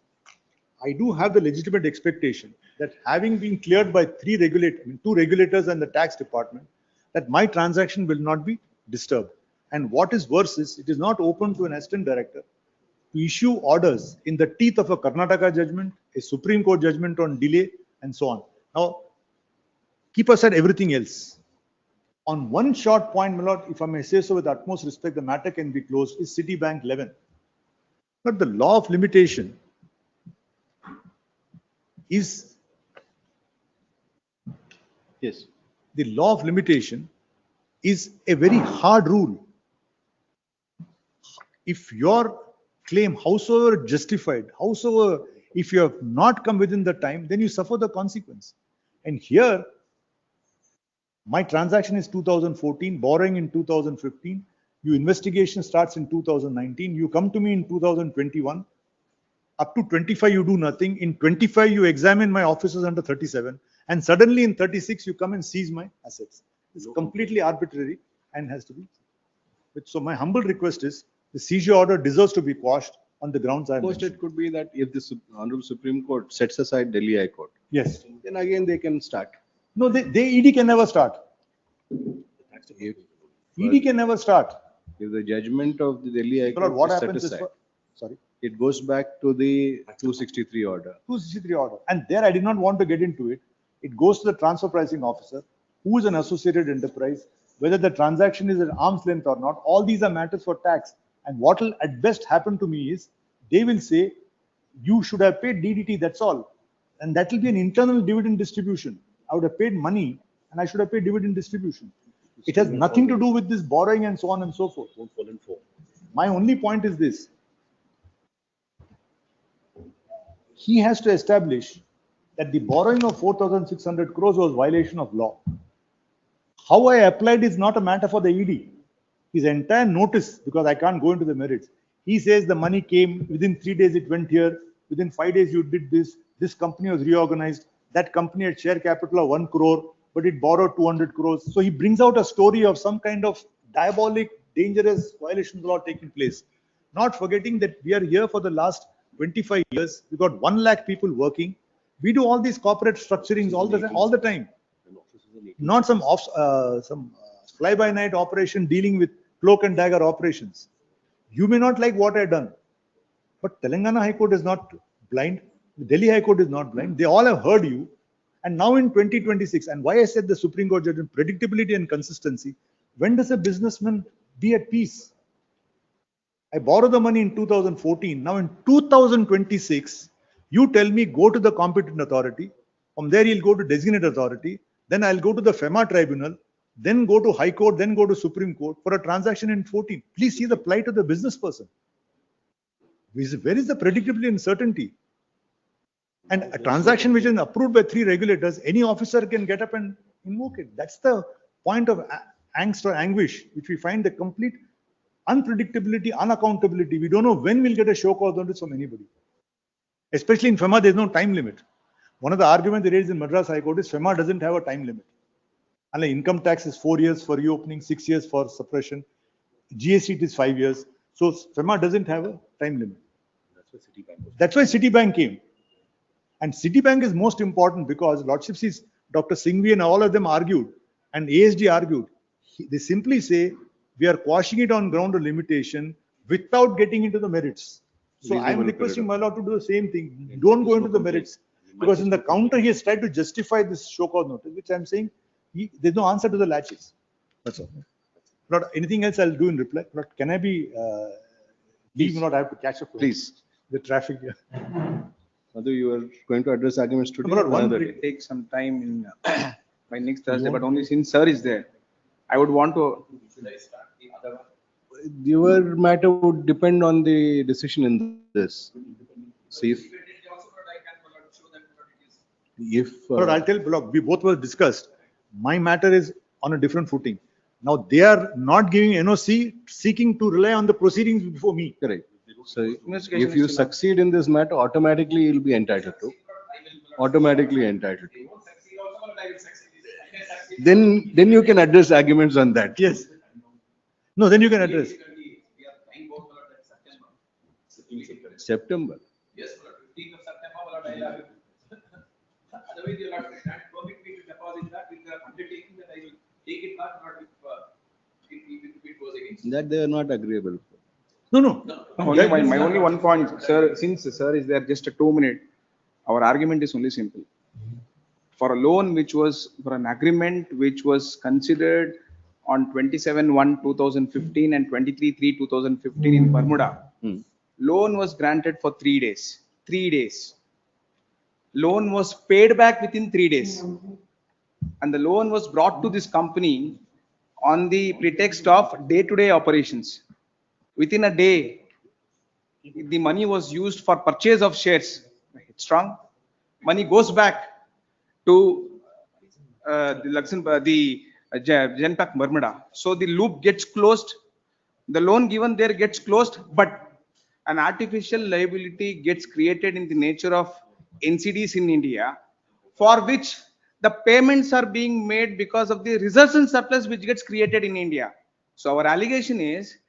I do have the legitimate expectation that having been cleared by two regulators and the tax department, that my transaction will not be disturbed. And what is worse is, it is not open to an assistant director to issue orders in the teeth of a Karnataka judgment, a Supreme Court judgment on delay, and so on. Now, keep aside everything else. On one short point, my lord, if I may say so with utmost respect, the matter can be closed, is Citibank 11. But the law of limitation is, yes, the law of limitation is a very hard rule. If your claim, howsoever justified, howsoever, if you have not come within the time, then you suffer the consequence. And here, my transaction is 2014, borrowing in 2015, your investigation starts in 2019, you come to me in 2021, up to 25 you do nothing, in 25 you examine my offices under 37, and suddenly in 36 you come and seize my assets. It's completely arbitrary and has to be. So my humble request is, the seizure order deserves to be quashed on the grounds I First, mentioned. it could be that if the Honorable Supreme Court sets aside Delhi High Court, Yes. then again they can start. No, ED can never start. If, ED can never start. if the judgment of the Delhi High So, Lord, Court what is set happens is, aside, sorry, it goes back to the 263 order. 263 order. And there I did not want to get into it. It goes to the transfer pricing officer, who is an associated enterprise, whether the transaction is at arm's length or not. All these are matters for tax. And what will at best happen to me is, they will say, you should have paid DDT, that's all. And that will be an internal dividend distribution. I would have paid money and I should have paid dividend distribution. It has nothing to do with this borrowing and so on and so forth. My only point is this. He has to establish that the borrowing of 4,600 crores was violation of law. How I applied is not a matter for the ED. His entire notice, because I can't go into the merits, he says the money came, within 3 days it went here, within 5 days you did this company was reorganized, that company had share capital of 1 crore, but it borrowed 200 crores. So he brings out a story of some kind of diabolic, dangerous violation of law taking place. Not forgetting that we are here for the last 25 years. We got 1 lakh people working. We do all these corporate structurings all the time. Not some fly-by-night operation dealing with cloak and dagger operations. You may not like what I've done, but Telangana High Court is not blind. The Delhi High Court is not blind. They all have heard you. And now in 2026, and why I said the Supreme Court judgment, predictability and consistency, when does a businessman be at peace? I borrowed the money in 2014. Now in 2026, you tell me go to the competent authority. From there, you'll go to designated authority. Then I'll go to the FEMA tribunal. Then go to High Court. Then go to Supreme Court for a transaction in 14. Please see the plight of the business person. Where is the predictability and certainty? And a transaction which is approved by 3 regulators, any officer can get up and invoke it. That's the point of angst or anguish, which we find the complete unpredictability, unaccountability. We don't know when we'll get a show cause notice from anybody. Especially in FEMA, there's no time limit. One of the arguments they raised in Madras High Court is FEMA doesn't have a time limit. Unlike income tax is 4 years for reopening, 6 years for suppression. GST it is 5 years. So FEMA doesn't have a time limit. That's why Citibank came. And Citibank is most important because Lordship sees Dr. Singhvi and all of them argued, and ASD argued. They simply say we are quashing it on ground of limitation without getting into the merits. So I am requesting my lord to do the same thing. Don't go into the merits, because in the counter he has tried to justify this show cause notice, which I am saying there's no answer to the latches. That's all. Not anything else I'll do in reply. But can I be? Leave not I have to catch up. Please. The traffic here. Although you are going to address arguments today, It will take some time in by next Thursday, but only since sir is there, I would want to. Your matter would depend on the decision in this. See if I'll tell Block, we both were discussed. My matter is on a different footing. Now they are not giving NOC, seeking to rely on the proceedings before me. Correct. So if you succeed in this matter, automatically you'll be entitled to. Automatically entitled to. Then you can address arguments on that. Yes. No, then you can address. September. Yes, 15th of September. Otherwise, you'll have to permit me to deposit that with the undertaking that I will take it back, not if it goes against. That they are not agreeable. No. Only my only one point, sir. Since sir is there, just a 2 minute. Our argument is only simple. For a loan which was for an agreement which was considered on 27/1/2015 and 23/3/2015 in Bermuda, loan was granted for 3 days. 3 days. Loan was paid back within 3 days, and the loan was brought to this company on the pretext of day-to-day operations. Within a day, the money was used for purchase of shares. Strong money goes back to the Luxembourg, the Genpact Bermuda. So the loop gets closed. The loan given there gets closed, but an artificial liability gets created in the nature of NCDs in India, for which the payments are being made because of the reserves and surplus which gets created in India. So our allegation is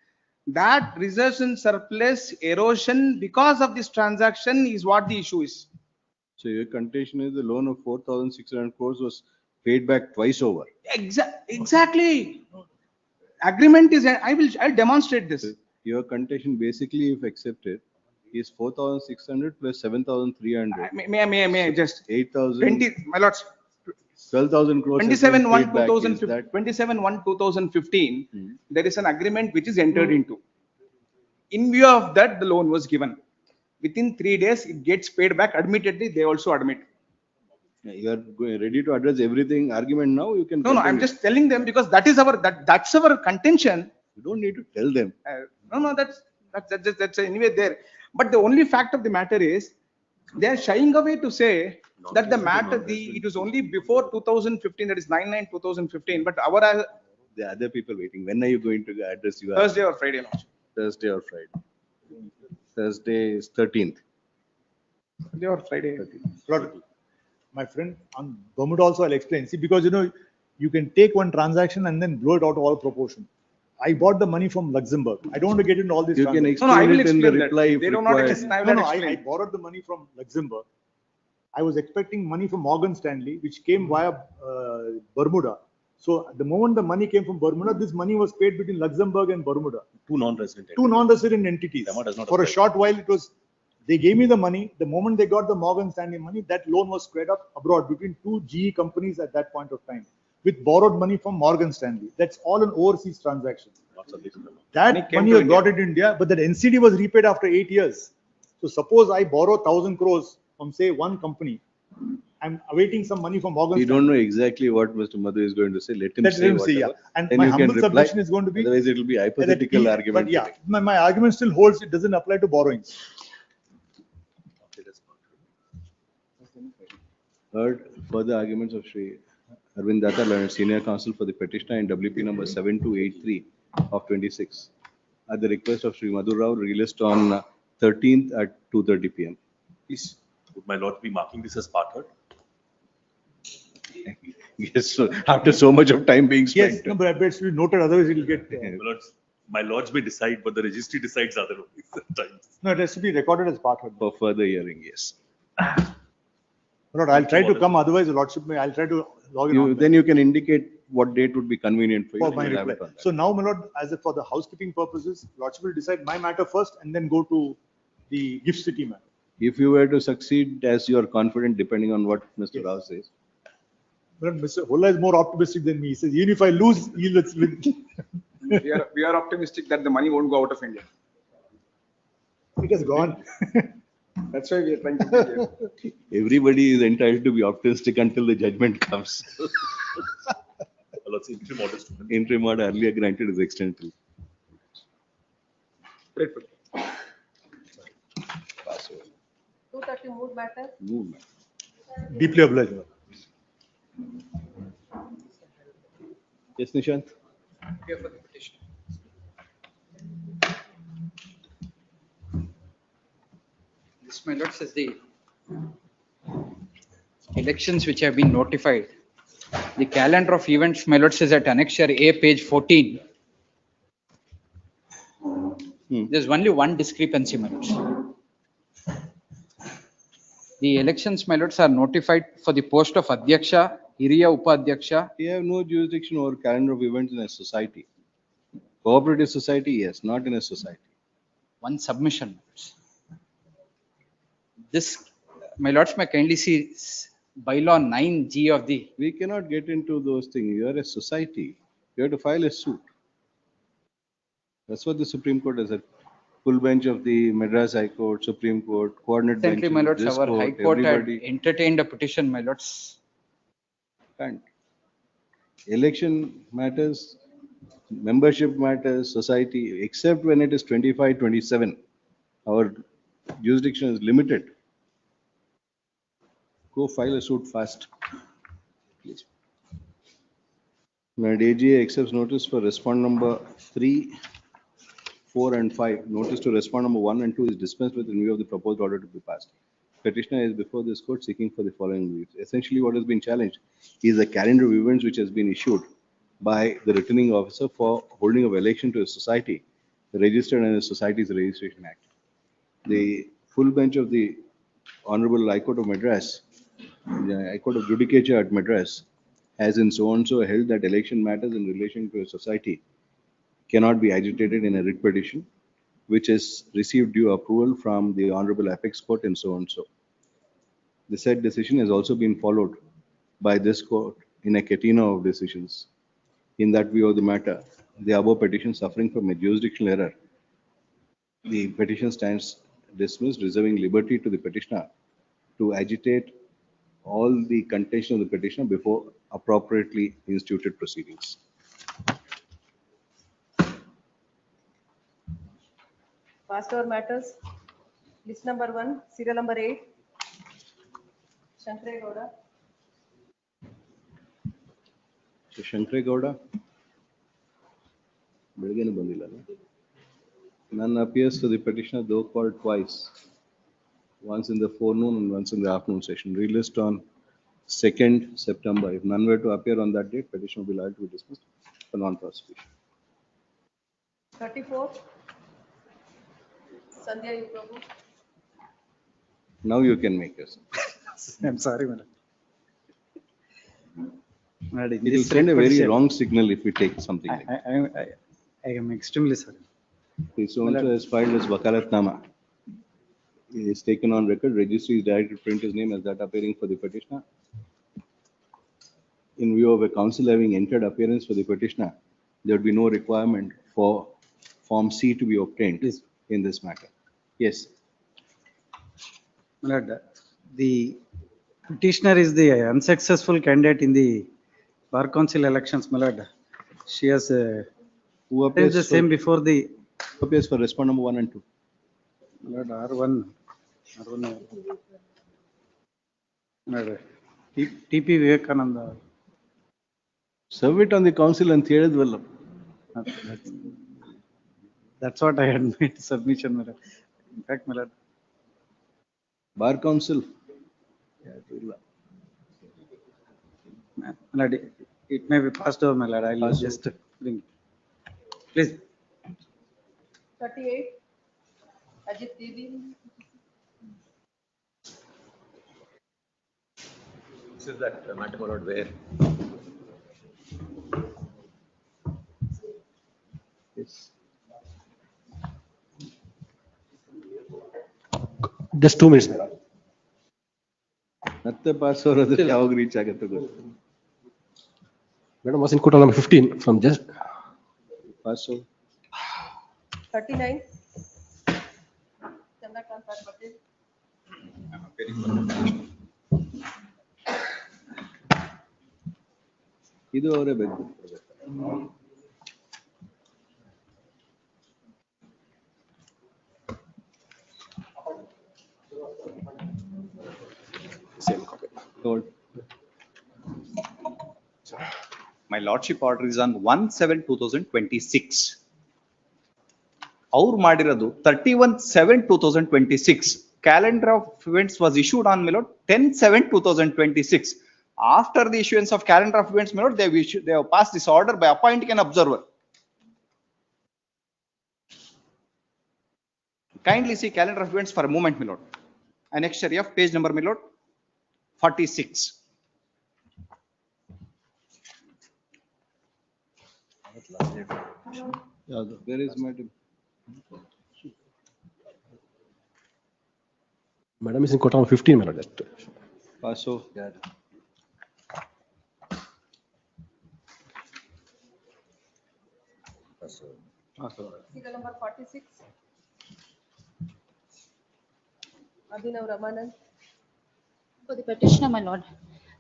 that reserves and surplus erosion because of this transaction is what the issue is. So your contention is the loan of 4,600 crores was paid back twice over. Exactly. Agreement is, I'll demonstrate this. Your contention basically, if accepted, is 4,600 plus 7,300. May I just 8,000. 20, my lords. 12,000 crores. 27/1/2015. There is an agreement which is entered into. In view of that, the loan was given. Within 3 days, it gets paid back. Admittedly, they also admit. You are ready to address everything argument now. You can. No, I'm just telling them because that is that's our contention. You don't need to tell them. No, that's anyway there. But the only fact of the matter is they are shying away to say that the matter, it was only before 2015, that is 9/9/2015. But the other people waiting. When are you going to address your Thursday or Friday? Thursday or Friday. Thursday is 13th. Thursday or Friday. My friend, on Bermuda also I'll explain. See, because you can take one transaction and then blow it out of all proportion. I bought the money from Luxembourg. I don't want to get into all these. You can explain it in the reply. They don't want to. I borrowed the money from Luxembourg. I was expecting money from Morgan Stanley, which came via Bermuda. So the moment the money came from Bermuda, this money was paid between Luxembourg and Bermuda. Two non-resident entities. FEMA does not For a short while, it was They gave me the money. The moment they got the Morgan Stanley money, that loan was squared up abroad between two GE companies at that point of time with borrowed money from Morgan Stanley. That's all an overseas transaction. That money was brought into India, but that NCD was repaid after 8 years. So suppose I borrow 1,000 crores from say one company, I'm awaiting some money from Morgan We Stanley. don't know exactly what Mr. Madhu is going to say. Let him Let say him say, whatever. yeah. And Then my you can humble reply. submission is going to be Otherwise, it will be that hypothetical he- argument. But yeah, my argument still holds. It doesn't apply to borrowings. Heard further arguments of Shri Arvind Datta, learned senior counsel for the petitioner in WP number 7283 of 26, at the request of Shri Madhu Rao, released on 13th at 2:30 p.m. Please, would my lord be marking this as part heard? Yes, so after so much of time being spent. Yes, no, but it should be noted. Otherwise, it will get. My lords may decide, but the registry decides otherwise sometimes. No, it has to be recorded as part of. For further hearing, yes. Lord, I'll try to come. Otherwise, the Lordship may. I'll try to log in. You, on then you can indicate what date would be convenient for you. for my We'll have reply. it on that. So now, my lord, as for the housekeeping purposes, Lordship will decide my matter first and then go to the gift city matter. If you were to succeed as you are confident, depending on what Mr. Rao says. But Mr. Holla is more optimistic than me. He says, even if I lose, he'll win. We are optimistic that the money won't go out of India. It has gone. That's why we are trying to be here. Everybody is entitled to be optimistic until the judgment comes. My lord's interim order to him. Interim order earlier granted is extended till. Grateful. 230 mood matter. Movement. Deeply obliged. Lord. Yes, Nishant? Here for the petition. This, my lord, says the elections which have been notified. The calendar of events, my lord, says at Annexure A, page 14. There's only one discrepancy, my lords. The elections, my lords, are notified for the post of Adhyaksha, Hiriya Upadhyaksha. We have no jurisdiction over calendar of events in a society. Cooperative society, yes, not in a society. One submission, my lords. This, my lords, may kindly see bylaw 9G of the. We cannot get into those things. You are a society. You have to file a suit. That's what the Supreme Court has said. Full bench of the Madras High Court, Supreme Court, coordinate bench. Recently, my lords, this our High Court had everybody entertained a petition, my lords. can't. Election matters, membership matters, society, except when it is 25, 27. Our jurisdiction is limited. Go file a suit fast. Please. My DGA accepts notice for respond number 3, 4 and 5. Notice to respond number 1 and 2 is dispensed with in view of the proposed order to be passed. Petitioner is before this court seeking for the following relief. Essentially, what has been challenged is a calendar of events which has been issued by the returning officer for holding of election to a society registered under the Societies Registration Act. The full bench of the Honorable High Court of Madras, the High Court of Judicature at Madras, has in so and so held that election matters in relation to a society cannot be agitated in a writ petition, which has received due approval from the Honorable Apex Court and so and so. The said decision has also been followed by this court in a catena of decisions. In that view of the matter, the above petition suffering from a jurisdictional error, the petition stands dismissed, reserving liberty to the petitioner to agitate all the contention of the petitioner before appropriately instituted proceedings. Passed over matters. List number 1, serial number 8. Shankare Gowda. So Shankare Gowda, ಬೆಳಗ್ಗೆನೂ ಬಂದಿಲ್ಲ ಅಲ್ಲ? None appears to the petitioner though called twice, once in the forenoon and once in the afternoon session. Relist on 2nd September. If none were to appear on that date, petition will be allowed to be dismissed for non-prosecution. 34. Sandhya U. Prabhu. Now you can make yourself. I'm sorry, madam. Madam, It will send a very wrong signal if we take something like that. I am extremely sorry. So and so has filed as Wakalatnama. is taken on record, registry is directed to print his name as that appearing for the petitioner. In view of a counsel having entered appearance for the petitioner, there would be no requirement for Form C to be obtained in this matter. Yes. My lord, the petitioner is the unsuccessful candidate in the Bar Council elections, my lord. She has Who appears the same before the. Who appears for respondent number 1 and 2? My lord, R1. My lord, TP Vivekananda. Serve it on the council and theatre develop. That's what I had made submission, my lord. In fact, my lord. Bar Council. My lord, it may be passed over, my lord. I'll just bring. Please. 38. Ajit Devi. This is that matter, my lord, where Yes. Just 2 minutes. ಮತ್ತೆ pass ಅವರಾದ್ರೆ ಯಾವಾಗ reach ಆಗುತ್ತೆ ಗೊತ್ತು. Madam was in quote number 15 from just. Pass over. 39. Chandrakant Patel. ಇದು ಅವರೇ ಬೇಕು. Same copy. My lordship order is on 1/7/2026. Our ಮಾಡಿರೋದು 31/7/2026. Calendar of events was issued on my lord 10/7/2026. After the issuance of calendar of events, my lord, they have passed this order by appointing an observer. Kindly see calendar of events for a moment, my lord. Annexure F, page number, my lord, 46. Where is madam? Madam is in quote number 15, madam. Just. Pass over. Serial number 46. Abhinav Ramanand. For the petitioner, my lord,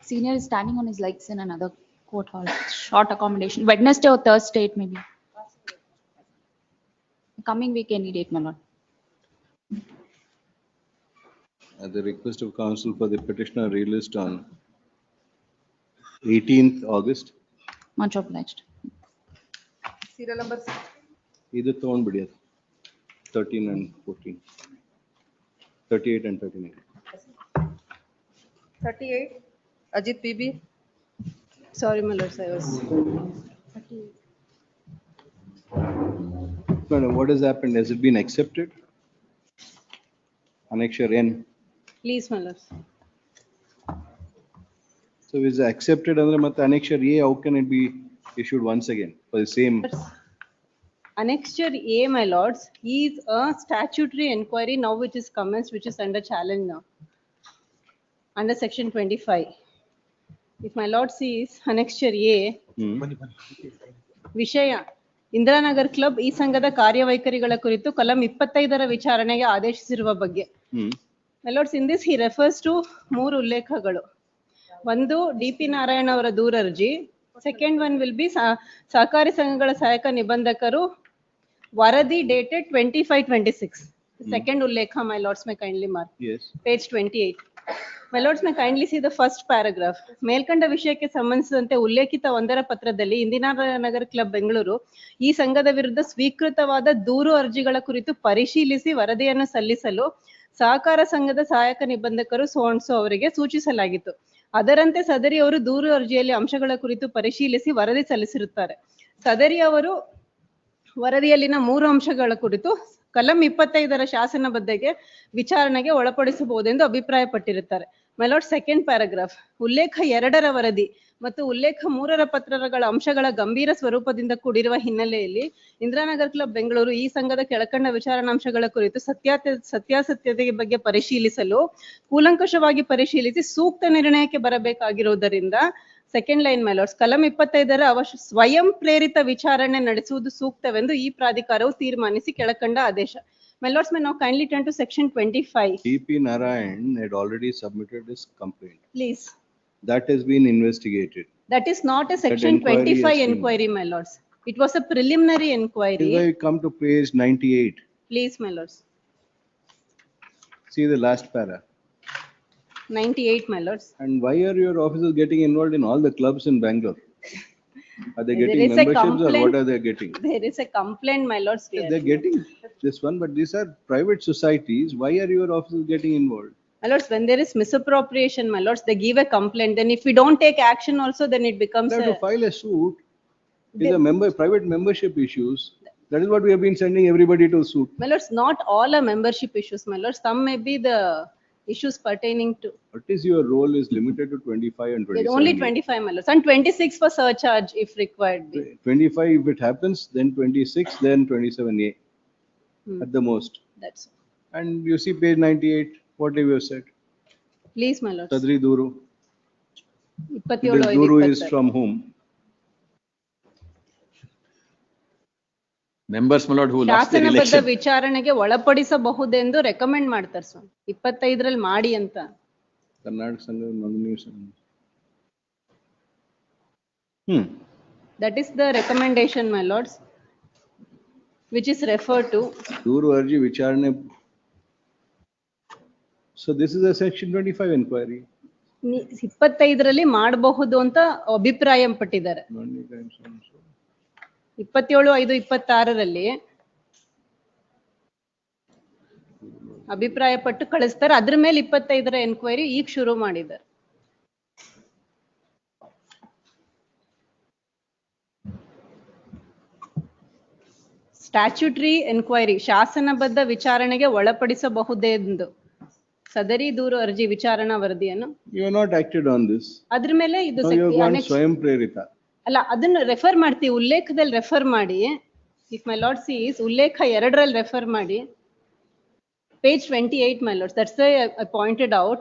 senior is standing on his legs in another court hall. Short accommodation. Wednesday or Thursday, it may be. Coming week, any date, my lord. At the request of counsel for the petitioner released on 18th August. Much obliged. Serial number 6. ಇದು ತಗೊಂಡ್ಬಿಡಿ ಅದು 13 and 14. 38 and 39. 38. Ajit PB. Sorry, my lords, I was. Madam, what has happened? Has it been accepted? Annexure N. Please, my lords. So is it accepted under Mata Annexure A? How can it be issued once again for the same? Annexure A, my lords, is a statutory inquiry now which is commenced, which is under challenge now. Under section 25. If my lord sees Annexure A, ವಿಷಯ Indiranagar club ಈ ಸಂಘದ ಕಾರ್ಯವೈಖರಿಗಳ ಕುರಿತು ಕಲಂ 25ರ ವಿಚಾರಣೆಗೆ ಆದೇಶಿಸಿರುವ ಬಗ್ಗೆ. My lords, in this he refers to 3 ಉಲ್ಲೇಖಗಳು. ಒಂದು DP Narayana ಅವರ ದೂರರ್ಜಿ. Second one will be ಸಹಕಾರಿ ಸಂಘಗಳ ಸಹಾಯಕ ನಿಬಂಧಕರು ವರದಿ dated 25/26. Second ಉಲ್ಲೇಖ, my lords may kindly mark. Yes. Page 28. My lords may kindly see the first paragraph. ಮೇಲ್ಕಂಡ ವಿಷಯಕ್ಕೆ ಸಂಬಂಧಿಸಿದಂತೆ ಉಲ್ಲೇಖಿತ 1ರ ಪತ್ರದಲ್ಲಿ ಇಂದಿರಾನಗರ ಕ್ಲಬ್ ಬೆಂಗಳೂರು ಈ ಸಂಘದ ವಿರುದ್ಧ ಸ್ವೀಕೃತವಾದ ದೂರು ಅರ್ಜಿಗಳ ಕುರಿತು ಪರಿಶೀಲಿಸಿ ವರದಿಯನ್ನು ಸಲ್ಲಿಸಲು ಸಹಕಾರ ಸಂಘದ ಸಹಾಯಕ ನಿಬಂಧಕರು ಸೋನ್ಸೋ ಅವರಿಗೆ ಸೂಚಿಸಲಾಗಿತ್ತು. ಅದರಂತೆ ಸದರಿ ಅವರು ದೂರು ಅರ್ಜಿಯಲ್ಲಿ ಅಂಶಗಳ ಕುರಿತು ಪರಿಶೀಲಿಸಿ ವರದಿ ಸಲ್ಲಿಸಿರುತ್ತಾರೆ. ಸದರಿ ಅವರು ವರದಿಯಲ್ಲಿನ 3 ಅಂಶಗಳ ಕುರಿತು ಕಲಂ 25ರ ಶಾಸನಬದ್ಧಗೆ ವಿಚಾರಣೆಗೆ ಒಳಪಡಿಸಬಹುದೆಂದು ಅಭಿಪ್ರಾಯಪಟ್ಟಿರುತ್ತಾರೆ. My lord, second paragraph. ಉಲ್ಲೇಖ 2ರ ವರದಿ ಮತ್ತು ಉಲ್ಲೇಖ 3ರ ಪತ್ರಗಳ ಅಂಶಗಳ ಗಂಭೀರ ಸ್ವರೂಪದಿಂದ ಕೂಡಿರುವ ಹಿನ್ನೆಲೆಯಲ್ಲಿ ಇಂದಿರಾನಗರ್ ಕ್ಲಬ್ ಬೆಂಗಳೂರು ಈ ಸಂಘದ ಕೆಳಕಂಡ ವಿಚಾರಣಾಂಶಗಳ ಕುರಿತು ಸತ್ಯಾಸತ್ಯತೆಯ ಬಗ್ಗೆ ಪರಿಶೀಲಿಸಲು ಕೂಲಂಕಷವಾಗಿ ಪರಿಶೀಲಿಸಿ ಸೂಕ್ತ ನಿರ್ಣಯಕ್ಕೆ ಬರಬೇಕಾಗಿರುವುದರಿಂದ ಸೆಕೆಂಡ್ ಲೈನ್ ಮೈಲಾರ್ಡ್ಸ್ ಕಲಂ 25ರ ಸ್ವಯಂ ಪ್ರೇರಿತ ವಿಚಾರಣೆ ನಡೆಸುವುದು ಸೂಕ್ತವೆಂದು ಈ ಪ್ರಾಧಿಕಾರವು ತೀರ್ಮಾನಿಸಿ ಕೆಳಕಂಡ ಆದೇಶ. Mylords may now kindly turn to section 25. DP Narayan had already submitted his complaint. Please. That has been investigated. That is not a section inquiry 25 has been- inquiry, my lords. It was a preliminary inquiry. If I come to page 98, Please, my lords. see the last para. 98, my lords. And why are your officers getting involved in all the clubs in Bangalore? Are they There getting is a memberships or complaint. what are they getting? There is a complaint, my lords. They're getting this one, but these are private societies. Why are your officers getting involved? My lords, when there is misappropriation, my lords, they give a complaint. Then if we don't take action also, then it becomes They have to file a suit. These are private membership issues. That is what we have been sending everybody to suit. My lords, not all are membership issues, my lords. Some may be the issues pertaining to. What is your role is limited to 25 and 27. Only 25, my lords, and 26 for surcharge if required. 25 if it happens, then 26, then 27A at the most. That's all. And you see page 98, what have you said? Please, my lords. Tadri Duru. 27, This Duru is from whom? Members, my lord, who lost their ಶಾಸನಬದ್ಧ election. ವಿಚಾರಣೆಗೆ ಒಳಪಡಿಸಬಹುದೆಂದು recommend ಮಾಡ್ತಾರೆ ಸ್ವಾಮಿ 25ರಲ್ಲಿ ಮಾಡಿ ಅಂತ. Karnataka Sangha Nominee Sangha. That is the recommendation, my lords, which is referred to. Duru Arji Vicharane. So this is a section 25 inquiry. 25ರಲ್ಲಿ ಮಾಡಬಹುದು ಅಂತ ಅಭಿಪ್ರಾಯ ಪಟ್ಟಿದ್ದಾರೆ. 27/5/26ರಲ್ಲಿ ಅಭಿಪ್ರಾಯ ಪಟ್ಟು ಕಳಿಸ್ತಾರೆ. ಅದ್ರ ಮೇಲೆ 25ರ ಎನ್ಕ್ವೈರಿ ಈಗ ಶುರು ಮಾಡಿದ್ದಾರೆ. ಸ್ಟ್ಯಾಚ್ಯೂಟರಿ ಎನ್ಕ್ವೈರಿ ಶಾಸನಬದ್ಧ ವಿಚಾರಣೆಗೆ ಒಳಪಡಿಸಬಹುದೆಂದು ಸದರಿ ದೂರು ಅರ್ಜಿ ವಿಚಾರಣಾ ವರದಿಯನ್ನು. You have not acted on this. ಅದ್ರ ಮೇಲೆ ಇದು So you have gone Swayam Prerita. ಅಲ್ಲ ಅದನ್ನ ರೆಫರ್ ಮಾಡ್ತೀವಿ, ಉಲ್ಲೇಖದಲ್ಲಿ ರೆಫರ್ ಮಾಡಿ. ಇಫ್ ಮೈ ಲಾರ್ಡ್ ಸೀಸ್ ಉಲ್ಲೇಖ 2ರಲ್ಲಿ ರೆಫರ್ ಮಾಡಿ. Page 28, my lords. That's why I pointed out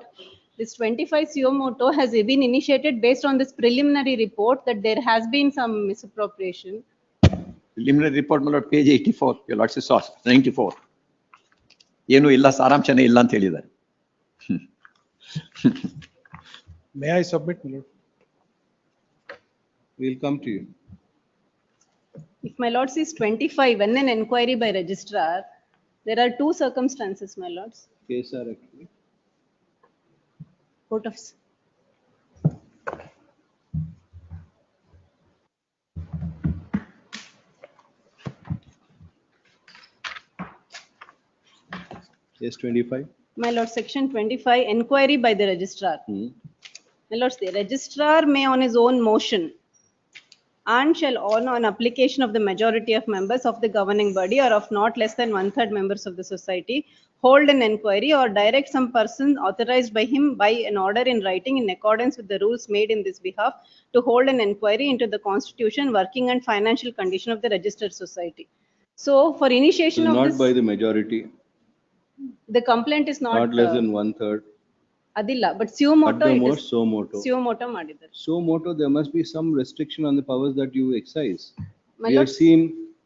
this 25 suo motu has been initiated based on this preliminary report that there has been some misappropriation. Preliminary report, my lord, page 84, your lordship saw, 94. ಏನು ಇಲ್ಲ, ಸಾರಾಂಶನೇ ಇಲ್ಲ ಅಂತ ಹೇಳಿದ್ದಾರೆ. May I submit, my lord? We'll come to you. If my lord sees 25, when an inquiry by registrar, there are two circumstances, my lords. KSR actually. Court of. Yes, 25. My lord, section 25, inquiry by the registrar. My lords, the registrar may on his own motion and shall on application of the majority of members of the governing body or of not less than 1/3 members of the society hold an inquiry or direct some person authorized by him by an order in writing in accordance with the rules made in this behalf to hold an inquiry into the constitution, working and financial condition of the registered society. So for initiation of Not this, by the majority, the complaint is not not less than 1/3. adilla, but suo At motu the it most, is so moto. suo motu ಮಾಡಿದ್ದಾರೆ. So moto, there must be some restriction on the powers that you exercise. My We have lords, seen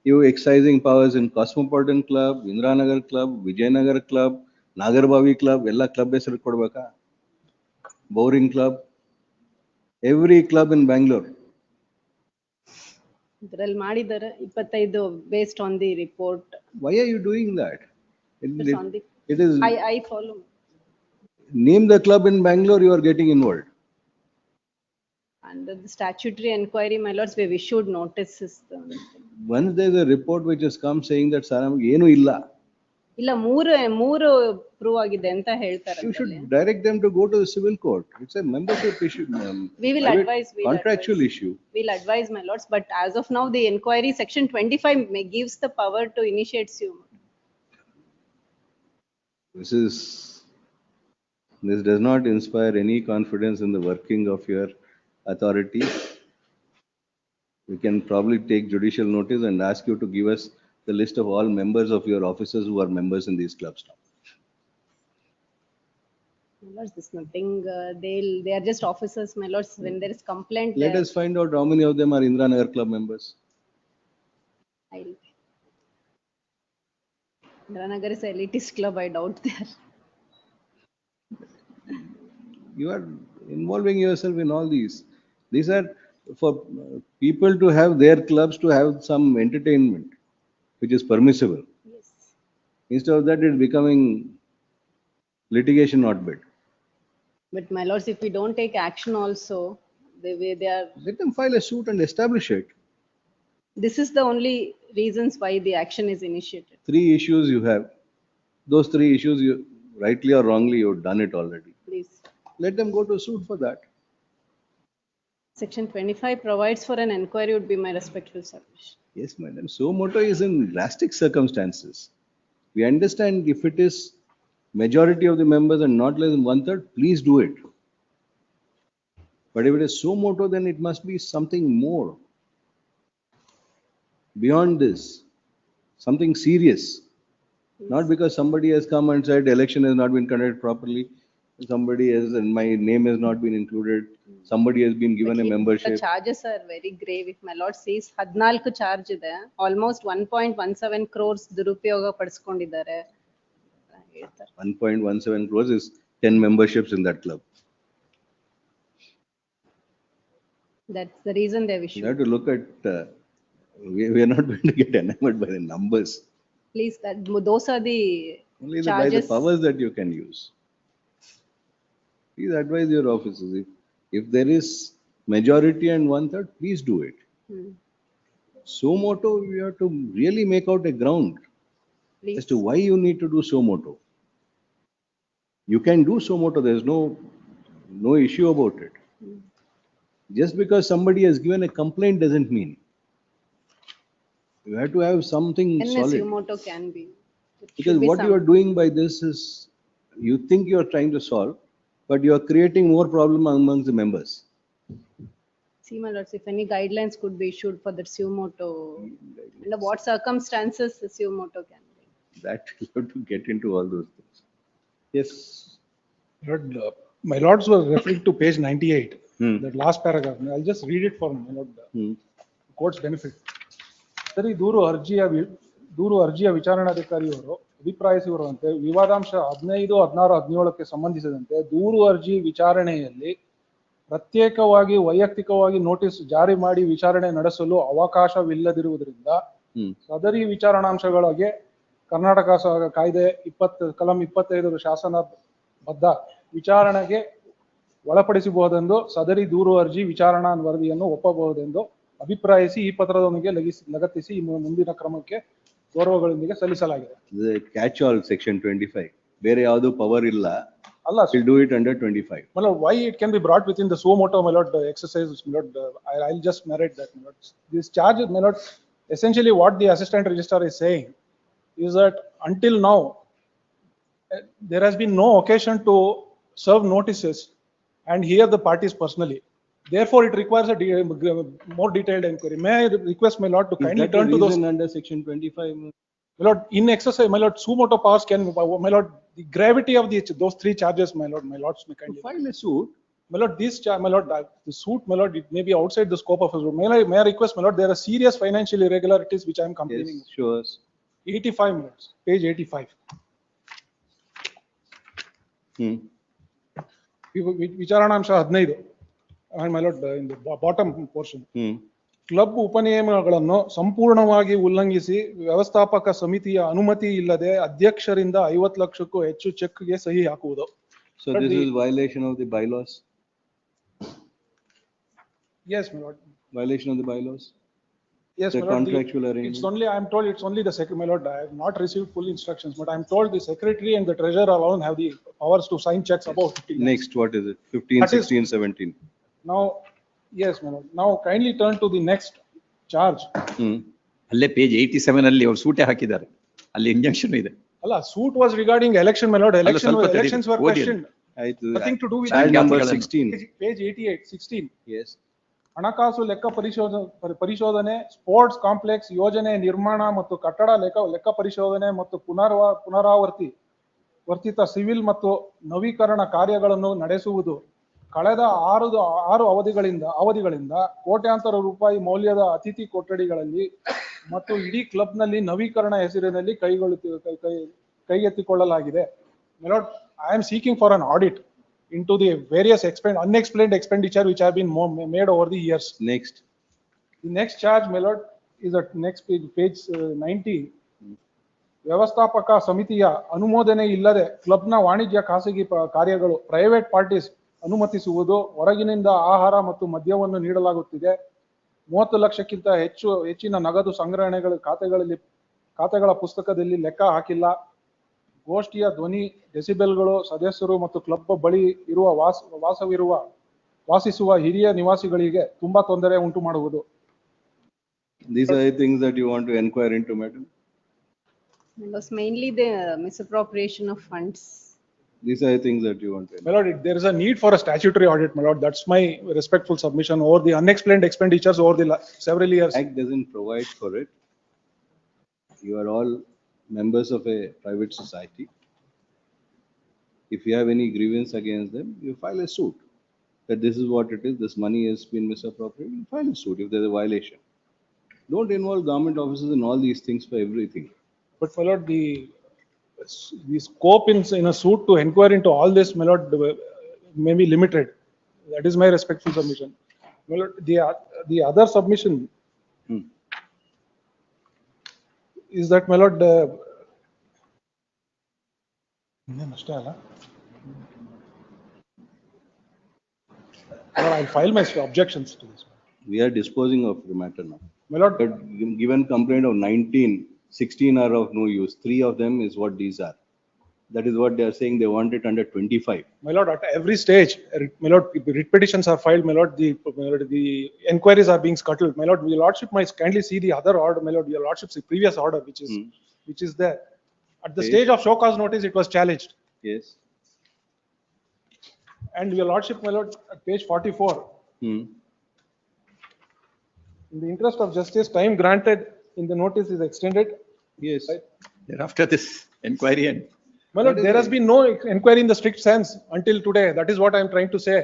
you exercising powers in Cosmopolitan Club, Indiranagar Club, Vijayanagar Club, Nagarbavi Club, ಎಲ್ಲ club ಹೆಸರು ಕೊಡ್ಬೇಕಾ? Bowring Club, every club in Bangalore. ಇದರಲ್ಲಿ ಮಾಡಿದ್ದಾರೆ 25 based on the report. Why are you doing that? It's on the, It is, I follow. name the club in Bangalore, you are getting involved. Under the statutory inquiry, my lords, we have issued notices. Once there is a report which has come saying that Saram ಏನು ಇಲ್ಲ, ಇಲ್ಲ ಮೂರು prove ಆಗಿದೆ ಅಂತ ಹೇಳ್ತಾರೆ. you should direct them to go to the civil court. It's a membership issue. We will private advise. Contractual issue. We'll advise, my lords, but as of now, the inquiry section 25 gives the power to initiate suo motu. This does not inspire any confidence in the working of your authority, we can probably take judicial notice and ask you to give us the list of all members of your officers who are members in these clubs now. My lords, there's nothing, they are just officers, my lords, when there is complaint. Let us find out how many of them are Indira Nagar Club members. Karnataka is elitist club, I doubt there. You are involving yourself in all these. These are for people to have their clubs to have some entertainment, which is permissible. Yes. Instead of that, it's becoming litigation hotbed. But my lords, if we don't take action also, the way they are, Let them file a suit and establish it. this is the only reasons why the action is initiated. 3 issues you have. Those 3 issues, you rightly or wrongly, you've done it already. Please. Let them go to suit for that. Section 25 provides for an inquiry would be my respectful submission. Yes, madam. So moto is in drastic circumstances. We understand if it is majority of the members and not less than 1/3, please do it. But if it is so moto, then it must be something more. Beyond this, something serious. Not because somebody has come and said election has not been conducted properly, somebody has, and my name has not been included, somebody has been given a The membership. charges are very grave. If my lord says 14 charge ಇದೆ, almost 1.17 crores ದುರುಪಯೋಗ ಪಡಿಸ್ಕೊಂಡಿದ್ದಾರೆ. 1.17 crores is 10 memberships in that club. That's the reason they have You issued. have to look at, we are not going to get enamored by the numbers. Please, those are the Only by the charges. powers that you can use. Please advise your officers. If there is majority and 1/3, please do it. So moto, you have to really make out a ground Please. as to why you need to do so moto. You can do so moto, there's no issue about it. Just because somebody has given a complaint doesn't mean. You have to have something solid. Sumoto can be. Because what you are doing by this is, you think you are trying to solve, but you are creating more problem amongst the members. See, my lords, if any guidelines could be issued for the sumoto, under what circumstances the sumoto can be. That you have to get into all those things. Yes. Lord, my lords were referring to page 98, that last paragraph. I'll just read it for my lord, court's benefit. ಸರಿ, ದೂರು ಅರ್ಜಿಯ ವಿಚಾರಣಾಧಿಕಾರಿಯವರು ಅಭಿಪ್ರಾಯಿಸಿರುವಂತೆ ವಿವಾದಾಂಶ 15, 16, 17ಕ್ಕೆ ಸಂಬಂಧಿಸಿದಂತೆ ದೂರು ಅರ್ಜಿ ವಿಚಾರಣೆಯಲ್ಲಿ ಪ್ರತ್ಯೇಕವಾಗಿ ವೈಯಕ್ತಿಕವಾಗಿ notice ಜಾರಿ ಮಾಡಿ ವಿಚಾರಣೆ ನಡೆಸಲು ಅವಕಾಶವಿಲ್ಲದಿರುವುದರಿಂದ ಸದರಿ ವಿಚಾರಣಾಂಶಗಳಿಗೆ ಕರ್ನಾಟಕ ಕಾಯ್ದೆ ಕಲಂ 25 ಶಾಸನಬದ್ಧ ವಿಚಾರಣೆಗೆ ಒಳಪಡಿಸಬಹುದೆಂದು ಸದರಿ ದೂರು ಅರ್ಜಿ ವಿಚಾರಣಾ ವರದಿಯನ್ನು ಒಪ್ಪಬಹುದೆಂದು ಅಭಿಪ್ರಾಯಿಸಿ ಈ ಪತ್ರದೊಂದಿಗೆ ಲಗತ್ತಿಸಿ ಮುಂದಿನ ಕ್ರಮಕ್ಕೆ ಗೌರವಗಳೊಂದಿಗೆ ಸಲ್ಲಿಸಲಾಗಿದೆ. Catch all section 25. ಬೇರೆ ಯಾವುದು ಪವರ್ ಇಲ್ಲ. ಅಲ್ಲ, we'll do it under 25. My lord, why it can be brought within the suo moto, my lord, exercise, my lord, I'll just narrate that, my lord. This charge, my lord, essentially what the assistant registrar is saying is that until now, there has been no occasion to serve notices and hear the parties personally. Therefore, it requires a more detailed inquiry. May I request my lord to kindly turn to those under section 25. My lord, in exercise, my lord, suo moto powers can, my lord, the gravity of those 3 charges, my lords may kindly file a suit. My lord, my lord, the suit, my lord, it may be outside the scope of his role. May I request, my lord, there are serious financial irregularities which I am complaining. Yes, sure. 85 minutes, page 85. ವಿಚಾರಣಾಂಶ 15, and my lord, in the bottom portion. Club ಉಪನಿಯಮಗಳನ್ನು ಸಂಪೂರ್ಣವಾಗಿ ಉಲ್ಲಂಘಿಸಿ ವ್ಯವಸ್ಥಾಪಕ ಸಮಿತಿಯ ಅನುಮತಿ ಇಲ್ಲದೆ ಅಧ್ಯಕ್ಷರಿಂದ 50 ಲಕ್ಷಕ್ಕೂ ಹೆಚ್ಚು ಚೆಕ್ಗೆ ಸಹಿ ಹಾಕುವುದು. So this is violation of the bylaws? Yes, my lord. Violation of the bylaws? Yes, the my lord. Contractual arrangement? It's only, I am told it's only the secretary, my lord. I have not received full instructions, but I am told the secretary and the treasurer alone have the powers to sign checks above 50 lakhs. Next, what is it? 15, 16, 17. Now, yes, my lord. Now kindly turn to the next charge. ಅಲ್ಲೇ page 87 ಅಲ್ಲಿ ಅವರು ಸೂಟೆ ಹಾಕಿದ್ದಾರೆ, ಅಲ್ಲಿ injection ಇದೆ. Allah, suit was regarding election, my lord. Elections were questioned. Nothing to do with Child the- number 16. Page 88, 16. Yes. ಹಣಕಾಸು ಲೆಕ್ಕ ಪರಿಶೋಧನೆ, sports complex ಯೋಜನೆ ನಿರ್ಮಾಣ ಮತ್ತು ಕಟ್ಟಡ ಲೆಕ್ಕ ಪರಿಶೋಧನೆ ಮತ್ತು ವರ್ತಿತ ಸಿವಿಲ್ ಮತ್ತು ನವೀಕರಣ ಕಾರ್ಯಗಳನ್ನು ನಡೆಸುವುದು. ಕಳೆದ ಆರು ಅವಧಿಗಳಿಂದ ಕೋಟ್ಯಾಂತರ ರೂಪಾಯಿ ಮೌಲ್ಯದ ಅತಿಥಿ ಕೊಠಡಿಗಳಲ್ಲಿ ಮತ್ತು ಇಡೀ ಕ್ಲಬ್ನಲ್ಲಿ ನವೀಕರಣ ಹೆಸರಿನಲ್ಲಿ ಕೈಗೆತ್ತಿಕೊಳ್ಳಲಾಗಿದೆ. Milord, I am seeking for an audit into the various unexplained expenditure which have been made over the years. Next. The next charge, my lord, is at next page 90. ವ್ಯವಸ್ಥಾಪಕ ಸಮಿತಿಯ ಅನುಮೋದನೆ ಇಲ್ಲದೆ ಕ್ಲಬ್ನ ವಾಣಿಜ್ಯ ಖಾಸಗಿ ಕಾರ್ಯಗಳು ಪ್ರೈವೇಟ್ ಪಾರ್ಟೀಸ್ ಅನುಮತಿಸುವುದು. ಹೊರಗಿನಿಂದ ಆಹಾರ ಮತ್ತು ಮದ್ಯವನ್ನು ನೀಡಲಾಗುತ್ತಿದೆ. 30 ಲಕ್ಷಕ್ಕಿಂತ ಹೆಚ್ಚಿನ ನಗದು ಸಂಗ್ರಹಣೆಗಳು ಖಾತೆಗಳ ಪುಸ್ತಕದಲ್ಲಿ ಲೆಕ್ಕ ಹಾಕಿಲ್ಲ. ಗೋಷ್ಠಿಯ ಧ್ವನಿ ಡೆಸಿಬೆಲ್ಗಳು ಸದಸ್ಯರು ಮತ್ತು ಕ್ಲಬ್ ಬಳಿ ಇರುವ ವಾಸಿಸುವ ಹಿರಿಯ ನಿವಾಸಿಗಳಿಗೆ ತುಂಬಾ ತೊಂದರೆ ಉಂಟು ಮಾಡುವುದು. These are the things that you want to inquire into, madam. It was mainly the misappropriation of funds. These are the things that you want to. My lord, there is a need for a statutory audit, my lord. That's my respectful submission over the unexplained expenditures over the several years. Act doesn't provide for it. You are all members of a private society. If you have any grievance against them, you file a suit. That this is what it is, this money has been misappropriated, you file a suit if there's a violation. Don't involve government officers in all these things for everything. But my lord, the scope in a suit to inquire into all this, my lord, may be limited. That is my respectful submission. My lord, the other submission is that, my lord, I'll file my objections to this. We are disposing of the matter now. My lord, but given complaint of 19, 16 are of no use. 3 of them is what these are. That is what they are saying. They want it under 25. My lord, at every stage, my lord, writ petitions are filed. My lord, the enquiries are being scuttled. My lord, your lordship might kindly see the other order. My lord, your lordship's previous order, which is there. At the stage of show cause notice, it was challenged. Yes. And your lordship, my lord, at page 44. In the interest of justice, time granted in the notice is extended. Yes. Right? Thereafter this inquiry and. My lord, there has been no inquiry in the strict sense until today. That is what I am trying to say.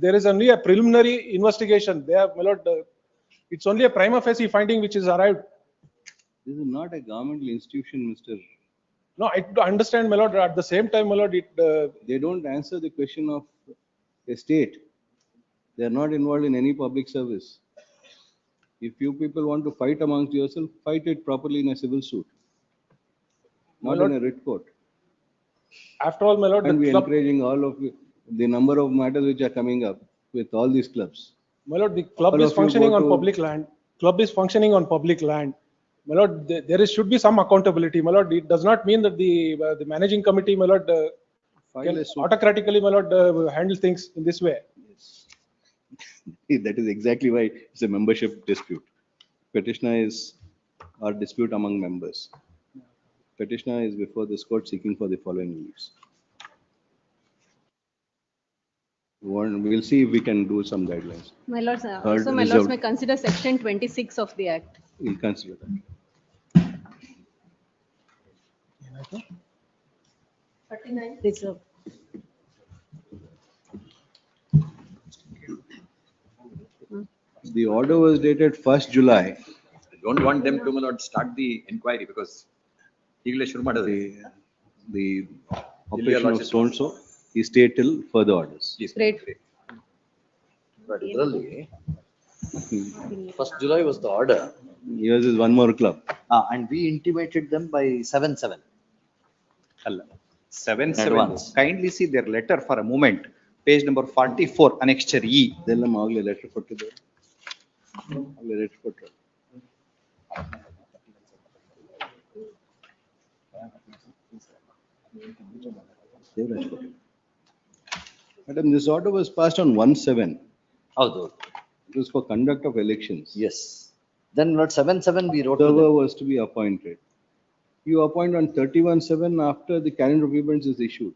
There is only a preliminary investigation. My lord, it's only a prima facie finding which is arrived. This is not a governmental institution, Mr. No, I understand, my lord. At the same time, my lord, they don't answer the question of a state. They are not involved in any public service. If you people want to fight amongst yourself, fight it properly in a civil suit, not in a writ court. After all, my lord, and we are encouraging all of you, the number of matters which are coming up with all these clubs. My lord, the club is functioning on public land. Club is functioning on public land. My lord, there should be some accountability. My lord, it does not mean that the managing committee, my lord, can autocratically, my lord, handle things in this way. Yes. That is exactly why it's a membership dispute. Petitioner is our dispute among members. Petitioner is before this court seeking for the following leaves. We'll see if we can do some guidelines. My lords, also my lords may consider section 26 of the act. We'll consider that. 39 reserve. The order was dated 1st July. I don't want them to not start the inquiry because the operation of so and so is stay till further orders. Great. But really, 1st July was the order. Yours is one more club. And we intimated them by 7/7. 7/7. Kindly see their letter for a moment. Page number 44, annexure E. They'll letter for today. Letter for today. Madam, this order was passed on 1/7. It was for conduct of elections. Yes. Then not 7/7 we wrote. Server was to be appointed. You appoint on 31/7 after the calendar of events is issued.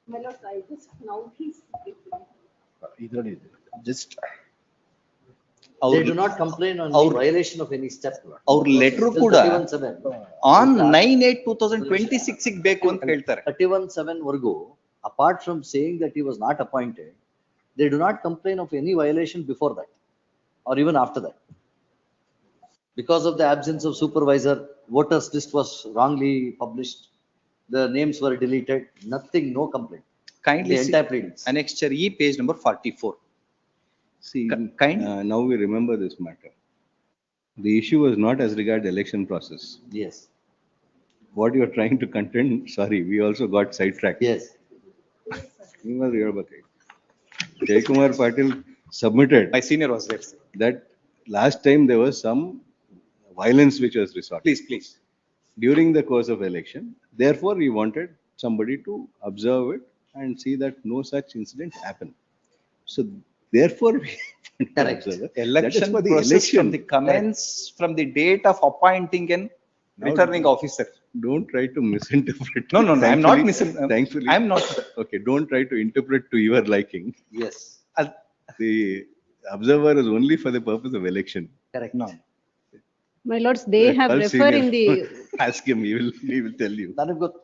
My lord, I just now he's. Just. They do not complain on the violation of any step. ಅವ್ರ letter ಕೂಡ 31/7. On 9/8/2026 ಬೇಕು ಅಂತ ಹೇಳ್ತಾರೆ. 31/7 ವರೆಗೂ, apart from saying that he was not appointed, they do not complain of any violation before that or even after that. Because of the absence of supervisor, voters list was wrongly published, the names were deleted, nothing, no complaint. Kindly The entire pleadings. annexure E, page number 44. See, now we remember this matter. The issue was not as regard the election process. Yes. What you are trying to contend, sorry, we also got sidetracked. Yes. You must remember, Jaikumar Patil submitted. My senior was there. That last time there was some violence which was resorted. Please. During the course of election, therefore we wanted somebody to observe it and see that no such incident happened. So therefore we Correct. Election for the process election. from the commence, from the date of appointing an returning officer. Don't try to misinterpret. No, I'm not Thankfully, I'm not. okay, don't try to interpret to your liking. Yes. The observer is only for the purpose of election. Correct. No. My lords, they have Pulse referred in senior. the, Ask him, he will tell you. ನನಗೆ ಗೊತ್ತು.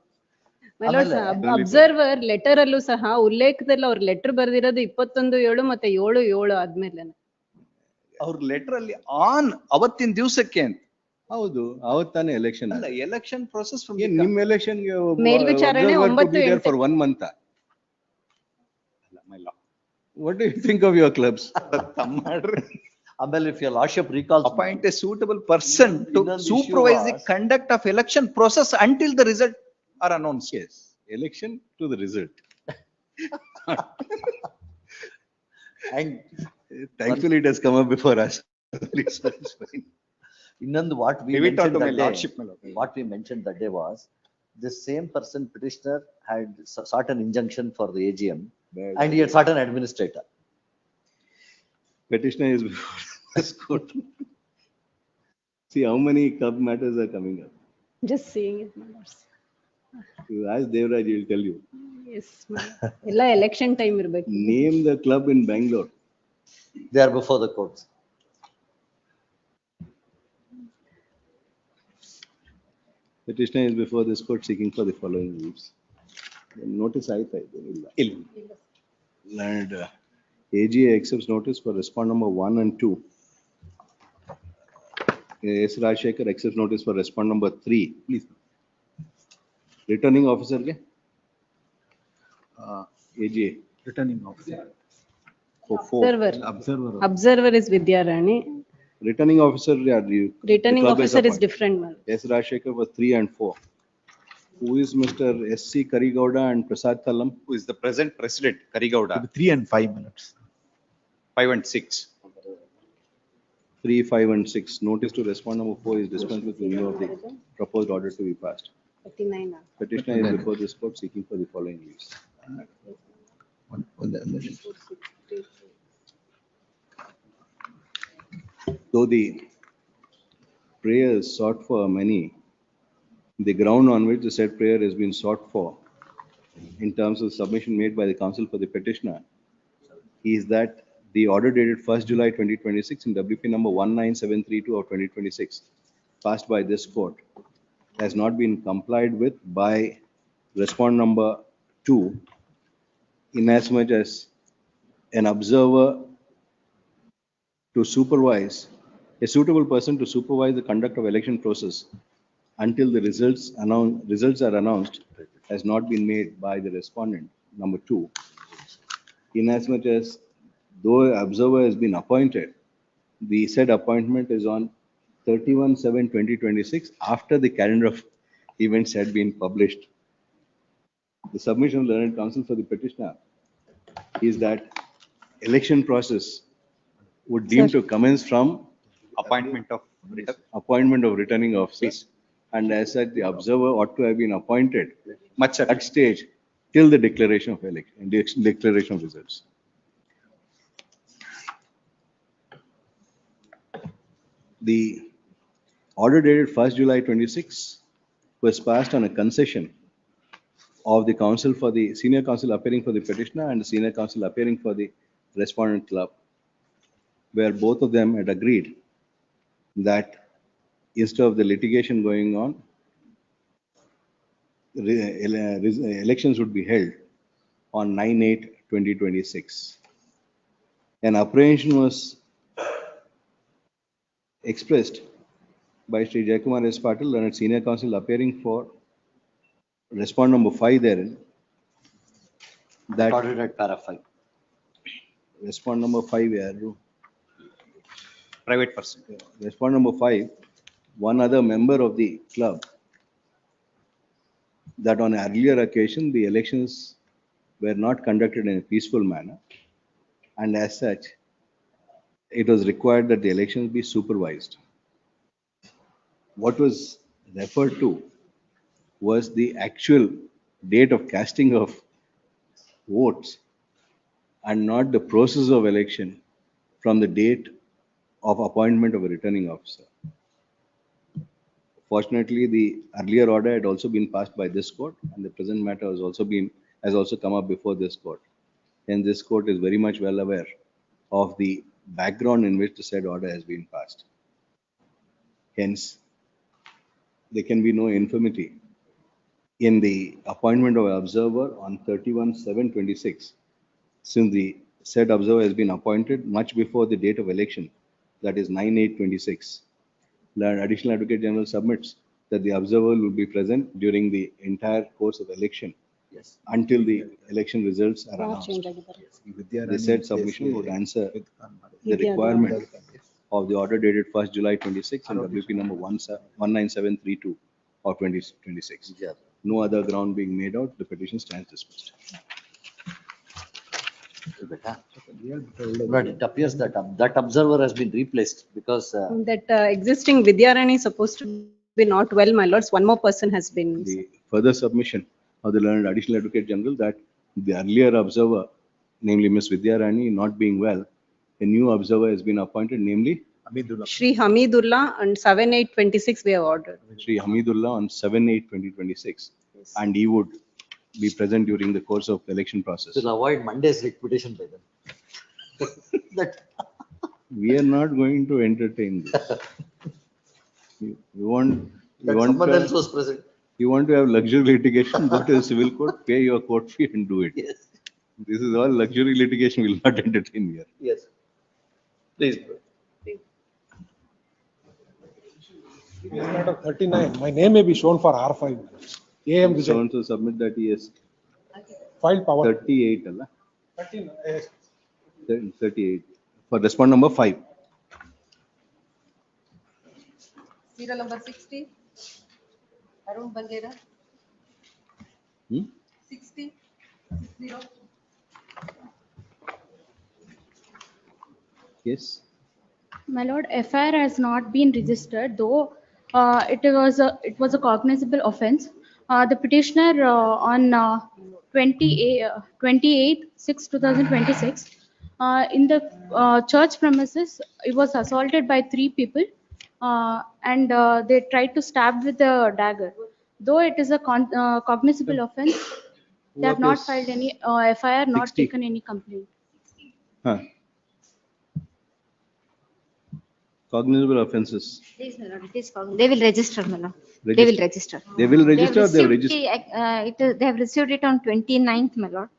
my lords, observer letter ಅಲ್ಲೂ ಸಹ ಉಲ್ಲೇಖದಲ್ಲಿ ಅವ್ರ letter ಬರೆದಿರೋದು 21/7 ಮತ್ತೆ 7/7 ಆದ್ಮೇಲೆ. ಅವ್ರ letter ಅಲ್ಲಿ on ಅವತ್ತಿನ ದಿವಸಕ್ಕೆ ಅಂತ. ಹೌದು, ಅವತ್ತಾನೆ ಎಲೆಕ್ಷನ್. ಅಲ್ಲ, ಎಲೆಕ್ಷನ್ ಪ್ರೋಸೆಸ್ ಫ್ರಮ್ ನಿಮ್ ಎಲೆಕ್ಷನ್ ಮೇಲ್ವಿಚಾರಣೆ 9/8. for 1 month. What do you think of your clubs? ಆಮೇಲೆ if your lordship recalls, appoint a suitable person to supervise the conduct of election process until the result are announced. Yes, election to the result. And thankfully it has come up before us. ಇನ್ನೊಂದು what we mentioned that day was, this same person, petitioner, had sought an injunction for the AGM and he had sought an administrator. Petitioner is before this court. See how many club matters are coming up. Just seeing it, my lords. You ask Devraj, he will tell you. Yes, ಎಲ್ಲ election time ಇರಬೇಕು. Name the club in Bangalore. They are before the courts. Petitioner is before this court seeking for the following leaves. Notice ಆಯ್ತಾ ಇದು? ಇಲ್ಲ. And AGA accepts notice for respondent number 1 and 2. S. Rajshekar accepts notice for respondent number 3. Please. Returning officer ge? AGA. Returning officer. For 4. Observer is Vidyarani. Returning officer, Returning officer is different. S. Rajshekar for 3 and 4. Who is Mr. S.C. Karigowda and Prasad Kallam? Who is the present president, Karigowda? 3 and 5 minutes. 5 and 6. 3, 5 and 6. Notice to respondent number 4 is dispensed with review of the proposed order to be passed. 39. Petitioner is before this court seeking for the following leaves. Though the prayers sought for many, the ground on which the said prayer has been sought for in terms of submission made by the counsel for the petitioner is that the order dated 1st July 2026 in WP number 19732 of 2026 passed by this court has not been complied with by respondent number 2 inasmuch as an observer to supervise, a suitable person to supervise the conduct of election process until the results are announced has not been made by the respondent number 2. Inasmuch as though an observer has been appointed, the said appointment is on 31/7/2026 after the calendar of events had been published. The submission of the learned counsel for the petitioner is that election process would deem to commence from appointment of returning officers, and as such the observer ought to have been appointed much at that stage till the declaration of election, declaration of results. The order dated 1st July 26 was passed on a concession of the counsel for the senior counsel appearing for the petitioner and the senior counsel appearing for the respondent club, where both of them had agreed that instead of the litigation going on, elections would be held on 9/8/2026. An apprehension was expressed by Sri Jayakumar S. Patil, learned senior counsel appearing for respondent number 5 therein, that Recorded at para 5. respondent number 5 yaru? Private person. Respondent number 5, one other member of the club, that on an earlier occasion the elections were not conducted in a peaceful manner, and as such it was required that the elections be supervised. What was referred to was the actual date of casting of votes and not the process of election from the date of appointment of a returning officer. Fortunately, the earlier order had also been passed by this court, and the present matter has also come up before this court. And this court is very much well aware of the background in which the said order has been passed. Hence, there can be no infirmity in the appointment of an observer on 31/7/26, since the said observer has been appointed much before the date of election, that is 9/8/26. The Additional Advocate General submits that the observer will be present during the entire course of election until the election results are announced. The said submission would answer the requirement of the order dated 1st July 26 and WP number 19732 of 2026. No other ground being made out, the petition stands dismissed. But it appears that that observer has been replaced because That existing Vidyarani is supposed to be not well, my lords. One more person has been. The further submission of the learned Additional Advocate General that the earlier observer, namely Ms. Vidya Rani, not being well, a new observer has been appointed, namely Shri Hamidullah on 7/8/26 we have ordered. Shri Hamidullah on 7/8/2026, and he would be present during the course of the election process. will avoid Monday's repetition by them. We are not going to entertain this. You want Someone else was present. You want to have luxury litigation, go to the civil court, pay your court fee and do it. Yes. This is all luxury litigation, will not entertain here. Yes. Please. Matter 39, my name may be shown for R5. AM Vijay. Someone to submit that he has Filed power. 38, Allah. 13, yes. 38, for respondent number 5. Serial number 60. Arun Bangera. Hmm? 60. 60. Yes. My lord, FIR has not been registered, though it was a cognizable offence. The petitioner on 28/6/2026 in the church premises, he was assaulted by 3 people and they tried to stab with a dagger. Though it is a cognizable offence, they have not filed any FIR, not 60. taken any complaint. Huh. Cognizable offences. Please, my lord, it is called. They will register, my lord. They Register. will register. They will register or they have received registered? they have received it on 29th, my lord.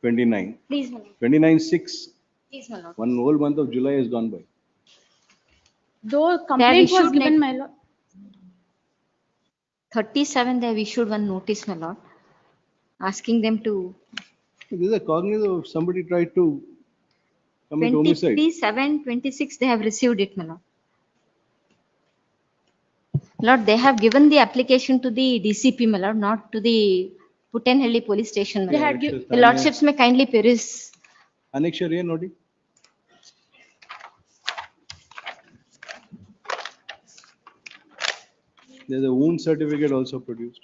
29. Please, my lord. 29/6. Please, my lord. One whole month of July has gone by. Though complaint was issued given, like- my lord. 37, they have issued one notice, my lord, asking them to This is a cognizable of somebody tried to commit homicide. 23/7/26, they have received it, my lord. Lord, they have given the application to the DCP, my lord, not to the Puttenhalli police station, my They lord. had given. The lordships may kindly peruse. Annexure Nodi. There's a wound certificate also produced.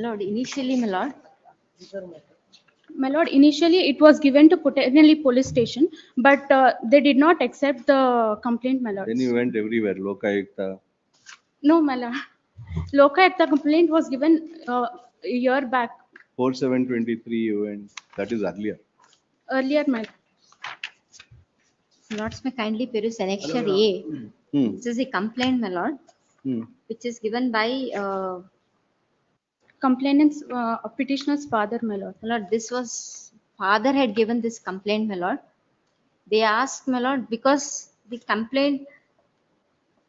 Lord, initially, my lord, My lord, initially it was given to Putanelli police station, but they did not accept the complaint, my lord. Then you went everywhere, Lokayukta. No, my lord. Lokayukta complaint was given a year back, 4723 you went, that is earlier. earlier, my lord. Lords may kindly peruse annexure A. This is a complaint, my lord, which is given by Complainant's petitioner's father, my lord. my lord. This was father had given this complaint, my lord. They asked, my lord, because the complaint,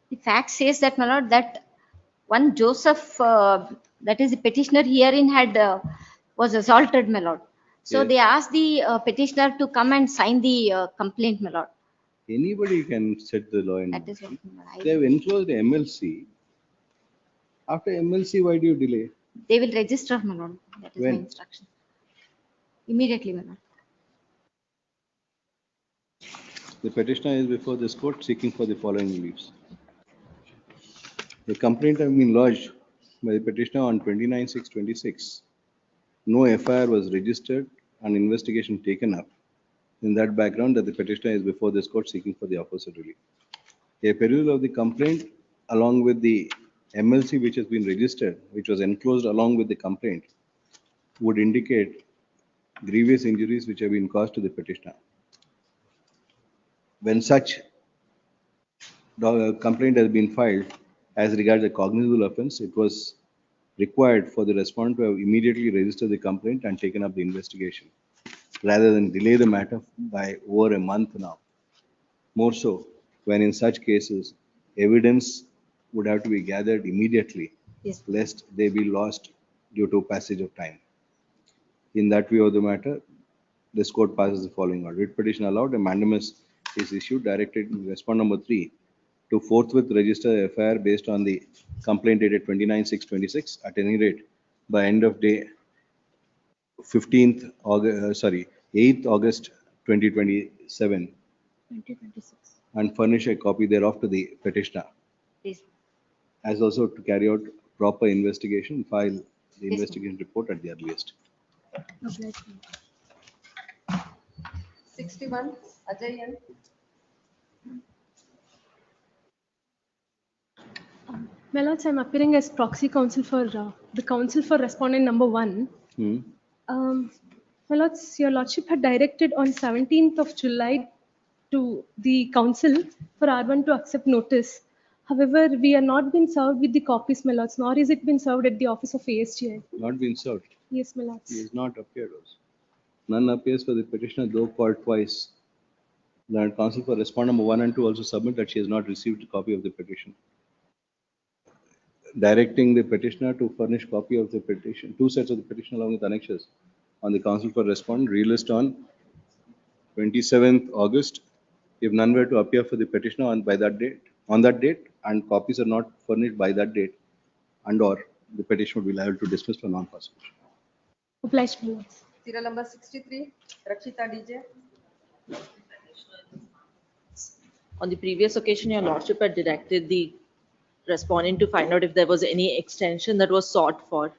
the fact says that, my lord, that one Joseph, that is the petitioner herein had was assaulted, my lord. So Yes. they asked the petitioner to come and sign the complaint, my lord. Anybody can set the law in That is motion. what I- They have enclosed MLC. After MLC, why do you delay? They will register, my lord. That is my When? instruction. Immediately, my lord. The petitioner is before this court seeking for the following reliefs. The complaint has been lodged by the petitioner on 29/6/26. No FIR was registered and investigation taken up. In that background, that the petitioner is before this court seeking for the opposite relief. A perusal of the complaint along with the MLC which has been registered, which was enclosed along with the complaint, would indicate grievous injuries which have been caused to the petitioner. When such complaint has been filed as regards the cognizable offense, it was required for the respondent to have immediately registered the complaint and taken up the investigation, rather than delay the matter by over a month now. More so, when in such cases, evidence would have to be gathered immediately, Yes. lest they be lost due to passage of time. In that view of the matter, this court passes the following order. Writ petition allowed, a mandamus is issued directed in respondent number 3 to forthwith register a FIR based on the complaint dated 29/6/26 at any rate by end of day 15th August, 8th August 2027, 2026. and furnish a copy thereof to the petitioner, Yes. as also to carry out proper investigation, file the Yes, investigation report at the earliest. Obliged, my lord. 61, Ajayan. My lords, I'm appearing as proxy counsel for the counsel for respondent number 1. My lords, your lordship had directed on 17th of July to the council for R1 to accept notice. However, we are not been served with the copies, my lords, nor is it been served at the office of ASGI. Not been served. Yes, my He lords. is not appeared also. None appears for the petitioner, though called twice. The counsel for respondent number 1 and 2 also submit that she has not received a copy of the petition. Directing the petitioner to furnish copy of the petition, 2 sets of the petition along with annexures on the counsel for respondent, relist on 27th August. If none were to appear for the petitioner on that date, and copies are not furnished by that date, and or the petition would be liable to dismiss for non-prosecution. Obliged, my lords. Serial number 63, Rakshita DJ. On the previous occasion, your lordship had directed the respondent to find out if there was any extension that was sought for.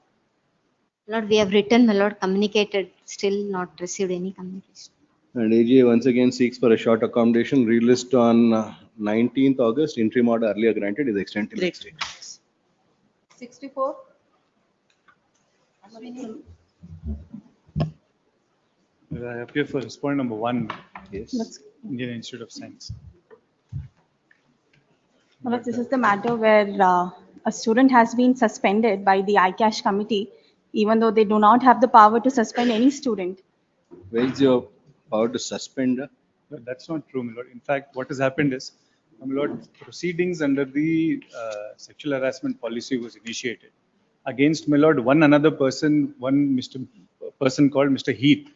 Lord, we have written, my lord, communicated, still not received any communication. And AGA once again seeks for a short accommodation, relist on 19th August, interim order earlier granted is extended till next day. 64. I appear for respondent number 1. Yes. Indian Institute of Science. Well, this is the matter where a student has been suspended by the ICASH committee, even though they do not have the power to suspend any student. Where is your power to suspend? No, that's not true, my lord. In fact, what has happened is, my lord, proceedings under the sexual harassment policy was initiated against, my lord, one person called Mr. Heath.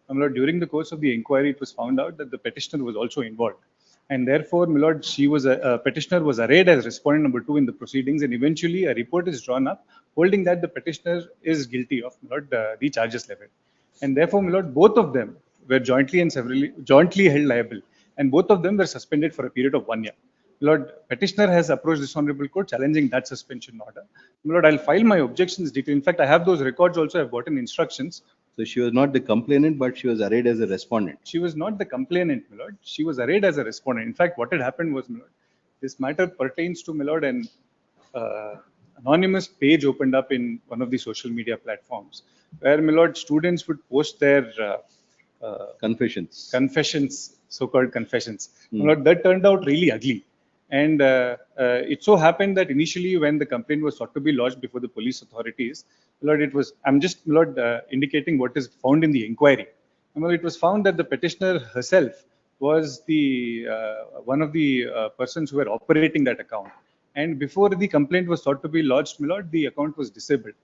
My lord, during the course of the inquiry, it was found out that the petitioner was also involved. And therefore, my lord, petitioner was arraigned as respondent number 2 in the proceedings, and eventually a report is drawn up holding that the petitioner is guilty of, my lord, the charges leveled. And therefore, my lord, both of them were jointly held liable, and both of them were suspended for a period of 1 year. My lord, petitioner has approached this honorable court challenging that suspension order. My lord, I'll file my objections detailed. In fact, I have those records also. I've gotten instructions So she was not the complainant, but she was arrayed as a respondent. She was not the complainant, my lord. She was arrayed as a respondent. In fact, what had happened was, my lord, this matter pertains to, my lord, an anonymous page opened up in one of the social media platforms where, my lord, students would post their confessions, so-called confessions. My lord, that turned out really ugly. And it so happened that initially when the complaint was sought to be lodged before the police authorities, my lord, I'm just, my lord, indicating what is found in the inquiry. My lord, it was found that the petitioner herself was the one of the persons who were operating that account. And before the complaint was sought to be lodged, my lord, the account was disabled.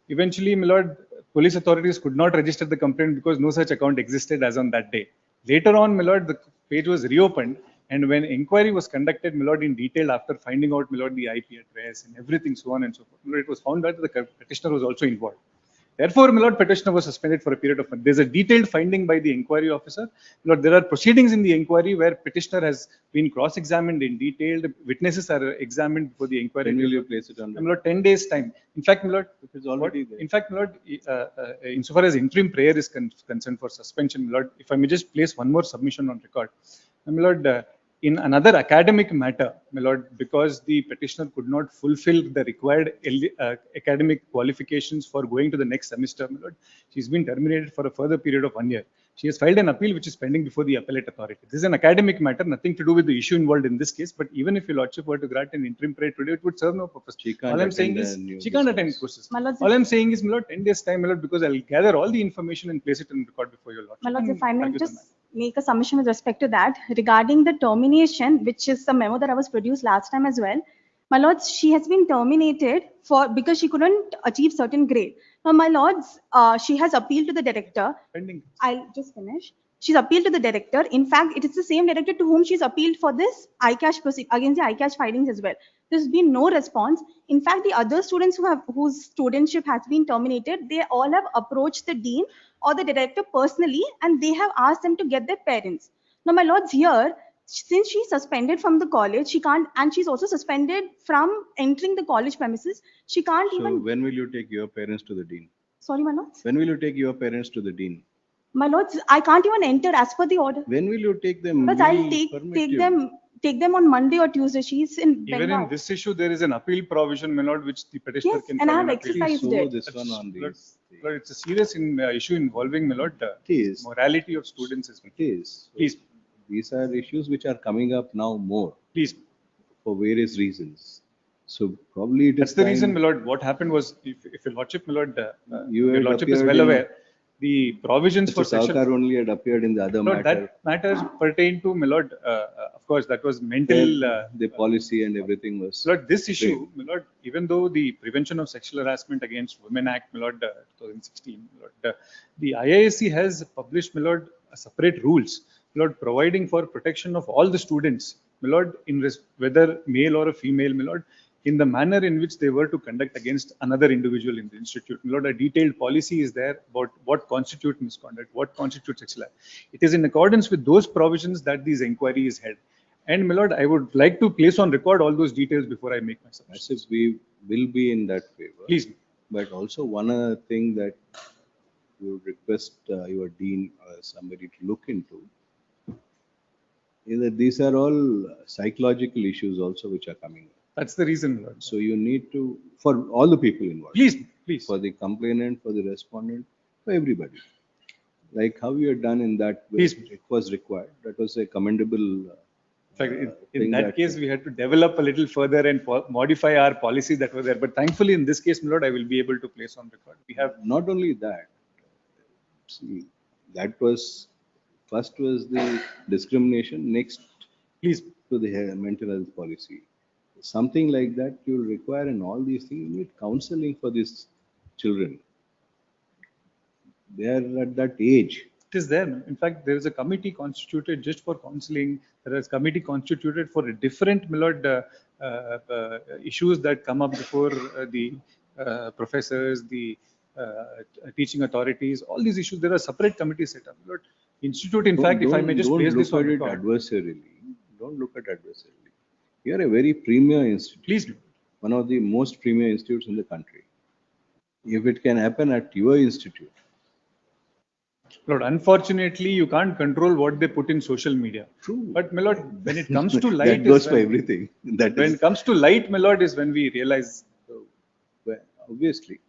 Eventually, my lord, police authorities could not register the complaint because no such account existed as on that day. Later on, my lord, the page was reopened, and when inquiry was conducted, my lord, in detail after finding out, my lord, the IP address and everything, so on and so forth, my lord, it was found that the petitioner was also involved. Therefore, my lord, petitioner was suspended for a period of months. There's a detailed finding by the inquiry officer. My lord, there are proceedings in the inquiry where petitioner has been cross-examined in detail. The witnesses are examined before the inquiry. When will you place it on? My lord, 10 days time. In fact, my lord, it is already there. In fact, my lord, insofar as interim prayer is concerned for suspension, my lord, if I may just place one more submission on record. My lord, in another academic matter, my lord, because the petitioner could not fulfill the required academic qualifications for going to the next semester, my lord, she's been terminated for a further period of 1 year. She has filed an appeal which is pending before the appellate authority. This is an academic matter, nothing to do with the issue involved in this case. But even if your lordship were to grant an interim prayer today, it would serve no purpose. All I'm saying is she can't attend courses. All I'm saying is, my lord, 10 days time, my lord, because I'll gather all the information and place it in record before your lordship. My lord, if I may Argue the just make a submission with respect to that regarding the termination, which is the memo that I was produced last time as well. My lords, she has been terminated because she couldn't achieve certain grade. Now, my lords, she has appealed to the director. Pending. I'll just finish. She's appealed to the director. In fact, it is the same director to whom she's appealed for this ICASH against the ICASH filings as well. There's been no response. In fact, the other students whose studentship has been terminated, they all have approached the dean or the director personally, and they have asked them to get their parents. Now, my lords, here, since she's suspended from the college, she can't, and she's also suspended from entering the college premises. She can't So even. when will you take your parents to the dean? Sorry, my lords. When will you take your parents to the dean? My lords, I can't even enter as per the order. When will you take them? But I'll take them on Monday or Tuesday. She's in Even Bengal. in this issue, there is an appeal provision, my lord, which the petitioner Yes, can and I file have an appeal. exercised So it. this one on these. Lord, it's a serious issue involving, my lord, morality of students as well. It is. Please. These are issues which are coming up now more. Please. For various reasons. So probably it is That's the time- reason, my lord. What happened was, if your lordship, my lord, You your had lordship is appeared well in- aware, the provisions for Mr. section. Savkar only had appeared in the other Lord, matter. that matter pertained to, my lord, of course, that was mental. Where the policy and everything was. Lord, this issue, my lord, even though the Prevention of Sexual Harassment Against Women Act, my lord, 2016, my lord, the IISc has published, my lord, separate rules, my lord, providing for protection of all the students, my lord, whether male or a female, my lord, in the manner in which they were to conduct against another individual in the institute. My lord, a detailed policy is there about what constitutes misconduct, what constitutes sexual act. It is in accordance with those provisions that these inquiry is held. And my lord, I would like to place on record all those details before I make my submission. As if we will be in that favor. Please. But also one other thing that you would request your dean or somebody to look into is that these are all psychological issues also which are coming up. That's the reason, my lord. So you need to, for all the people involved. Please, please. For the complainant, for the respondent, for everybody. Like how you had done in that way, Please. it was required. That was a commendable. In fact, in thing that case, we had to develop a little further and modify our policy that was there. But thankfully, in this case, my lord, I will be able to place on record. We have Not only that, see, that was, first was the discrimination, next please to the mental health policy. Something like that you will require in all these things. You need counseling for these children. They are at that age. It is there. In fact, there is a committee constituted just for counseling. There is a committee constituted for different, my lord, issues that come up before the professors, the teaching authorities. All these issues, there are separate committees set up. My lord, institute, in fact, if I may just place this on Don't look at it record. adversarially. Don't look at adversarially. You are a very premier institute. Please do. One of the most premier institutes in the country. If it can happen at your institute, Lord, unfortunately, you can't control what they put in social media. True. But my lord, when it comes to light, That goes is for when- everything. That when is, it comes to light, my lord, is when we realize. well, obviously.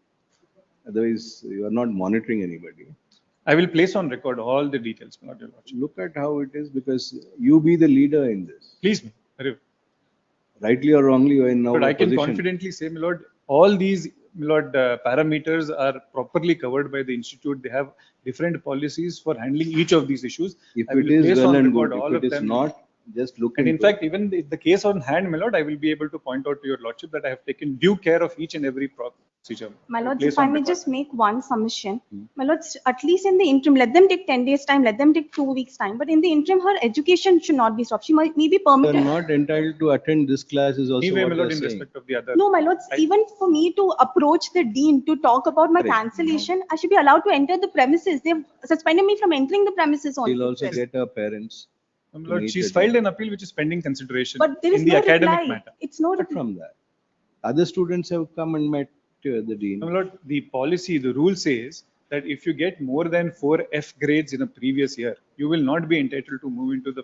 Otherwise, you are not monitoring anybody. I will place on record all the details, my lord, your lordship. Look at how it is, because you be the leader in this. Please, my lord. Rightly or wrongly, you are in now But a I can position. confidently say, my lord, all these, my lord, parameters are properly covered by the institute. They have different policies for handling each of these issues. If I it will is place well on and record good, all if of it is them. not, just look And in into fact, even the case on hand, my lord, I will be able to point out to your lordship that I have taken due care of each and every procedure. My I will lords, place if I on may record. just make one submission. My lords, at least in the interim, let them take 10 days time, let them take 2 weeks time. But in the interim, her education should not be stopped. She might be You are permitted. not entitled to attend this class is also Anyway, what my they lord, are in saying. respect of the other. No, my lords, even for me to approach the dean to talk about my Correct. cancellation, I should be allowed to enter the premises. They've suspended me from entering the premises on We'll also itself. get our parents. My to lord, meet she's the filed dean. an appeal which is pending consideration But there is in the no academic reply. matter. It's no Apart reply. from that, other students have come and met the dean. My lord, the policy, the rule says that if you get more than 4 F grades in a previous year, you will not be entitled to move into the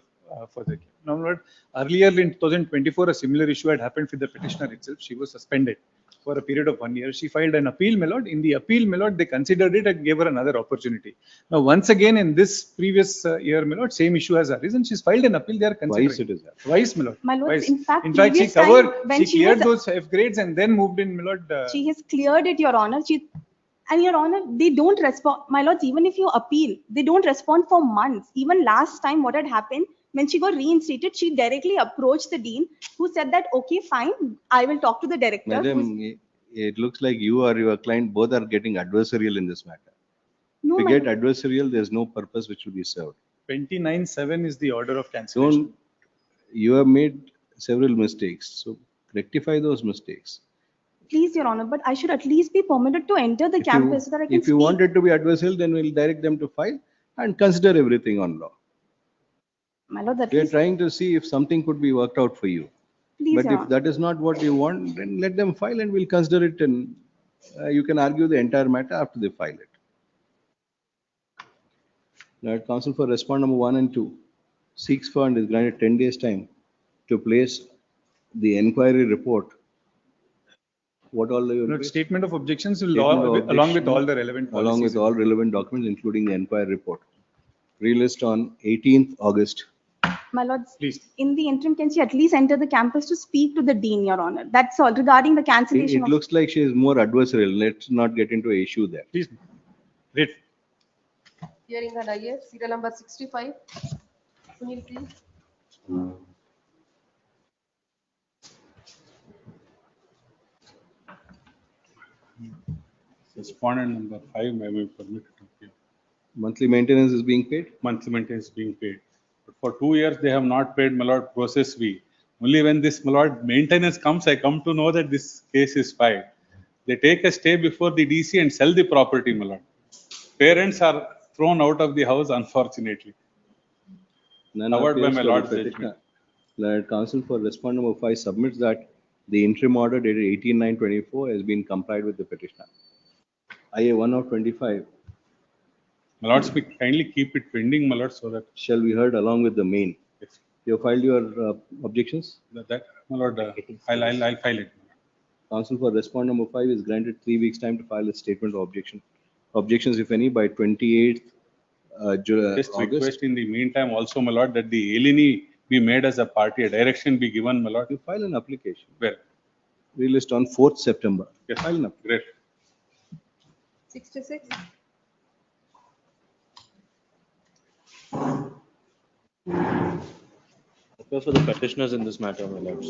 further year. Now, my lord, earlier in 2024, a similar issue had happened with the petitioner itself. She was suspended for a period of 1 year. She filed an appeal, my lord. In the appeal, my lord, they considered it and gave her another opportunity. Now, once again, in this previous year, my lord, same issue has arisen. She's filed an appeal. They are considering. Twice it is happened. Twice, my lord. My lords, Twice. in fact, In fact, she previous time covered, when she she cleared was- those F grades and then moved in, my lord. She has cleared it, Your Honor. And Your Honor, they don't respond. My lords, even if you appeal, they don't respond for months. Even last time, what had happened, when she got reinstated, she directly approached the dean, who said that, okay, fine, I will talk to the director. Madam, it looks like you or your client both are getting adversarial in this matter. No, If you my get adversarial, there's no purpose which will be served. 29(7) is the order of cancellation. Don't, you have made several mistakes, so rectify those mistakes. Please, Your Honor, but I should at least be permitted to enter the campus so that I can If you speak. want it to be adversarial, then we'll direct them to file and consider everything on law. My lord, at We are least, trying to see if something could be worked out for you. please, But Your if Honor. that is not what you want, then let them file and we'll consider it, and you can argue the entire matter after they file it. Now, counsel for respond number 1 and 2 seeks for and is granted 10 days time to place the inquiry report. What all you will No, place? statement of objections will Statement of along with objection, all the relevant policies. along with all relevant documents, including the inquiry report. Released on 18th August. My lords, Please. in the interim, can she at least enter the campus to speak to the dean, Your Honor? That's all regarding the cancellation It of. looks like she is more adversarial. Let's not get into an issue there. Please, read. Hearing on IS, serial number 65. Sunil, please. Respondent number 5 may be permitted to appeal. Monthly maintenance is being paid? Monthly maintenance is being paid. But for 2 years, they have not paid my lord process fee. Only when this my lord maintenance comes, I come to know that this case is filed. They take a stay before the DC and sell the property, my lord. Parents are thrown out of the house, unfortunately. None Covered by appears my for the lord's petitioner. judgment. Lord counsel for respond number 5 submits that the interim order dated 18/9/24 has been complied with the petitioner. IA 1 of 25 My lord, speak, kindly keep it pending, my lord, so that shall be heard along with the main. Yes. You have filed your objections? My lord, I'll file it. Counsel for respond number 5 is granted 3 weeks time to file a statement of objection. Objections, if any, by 28th Just August. request in the meantime also, my lord, that the alienee be made as a party, a direction be given, my lord. You file an application. Where? Released on 4th September. Yes. File an application. Great. 66. Appear for the petitioners in this matter, my lords.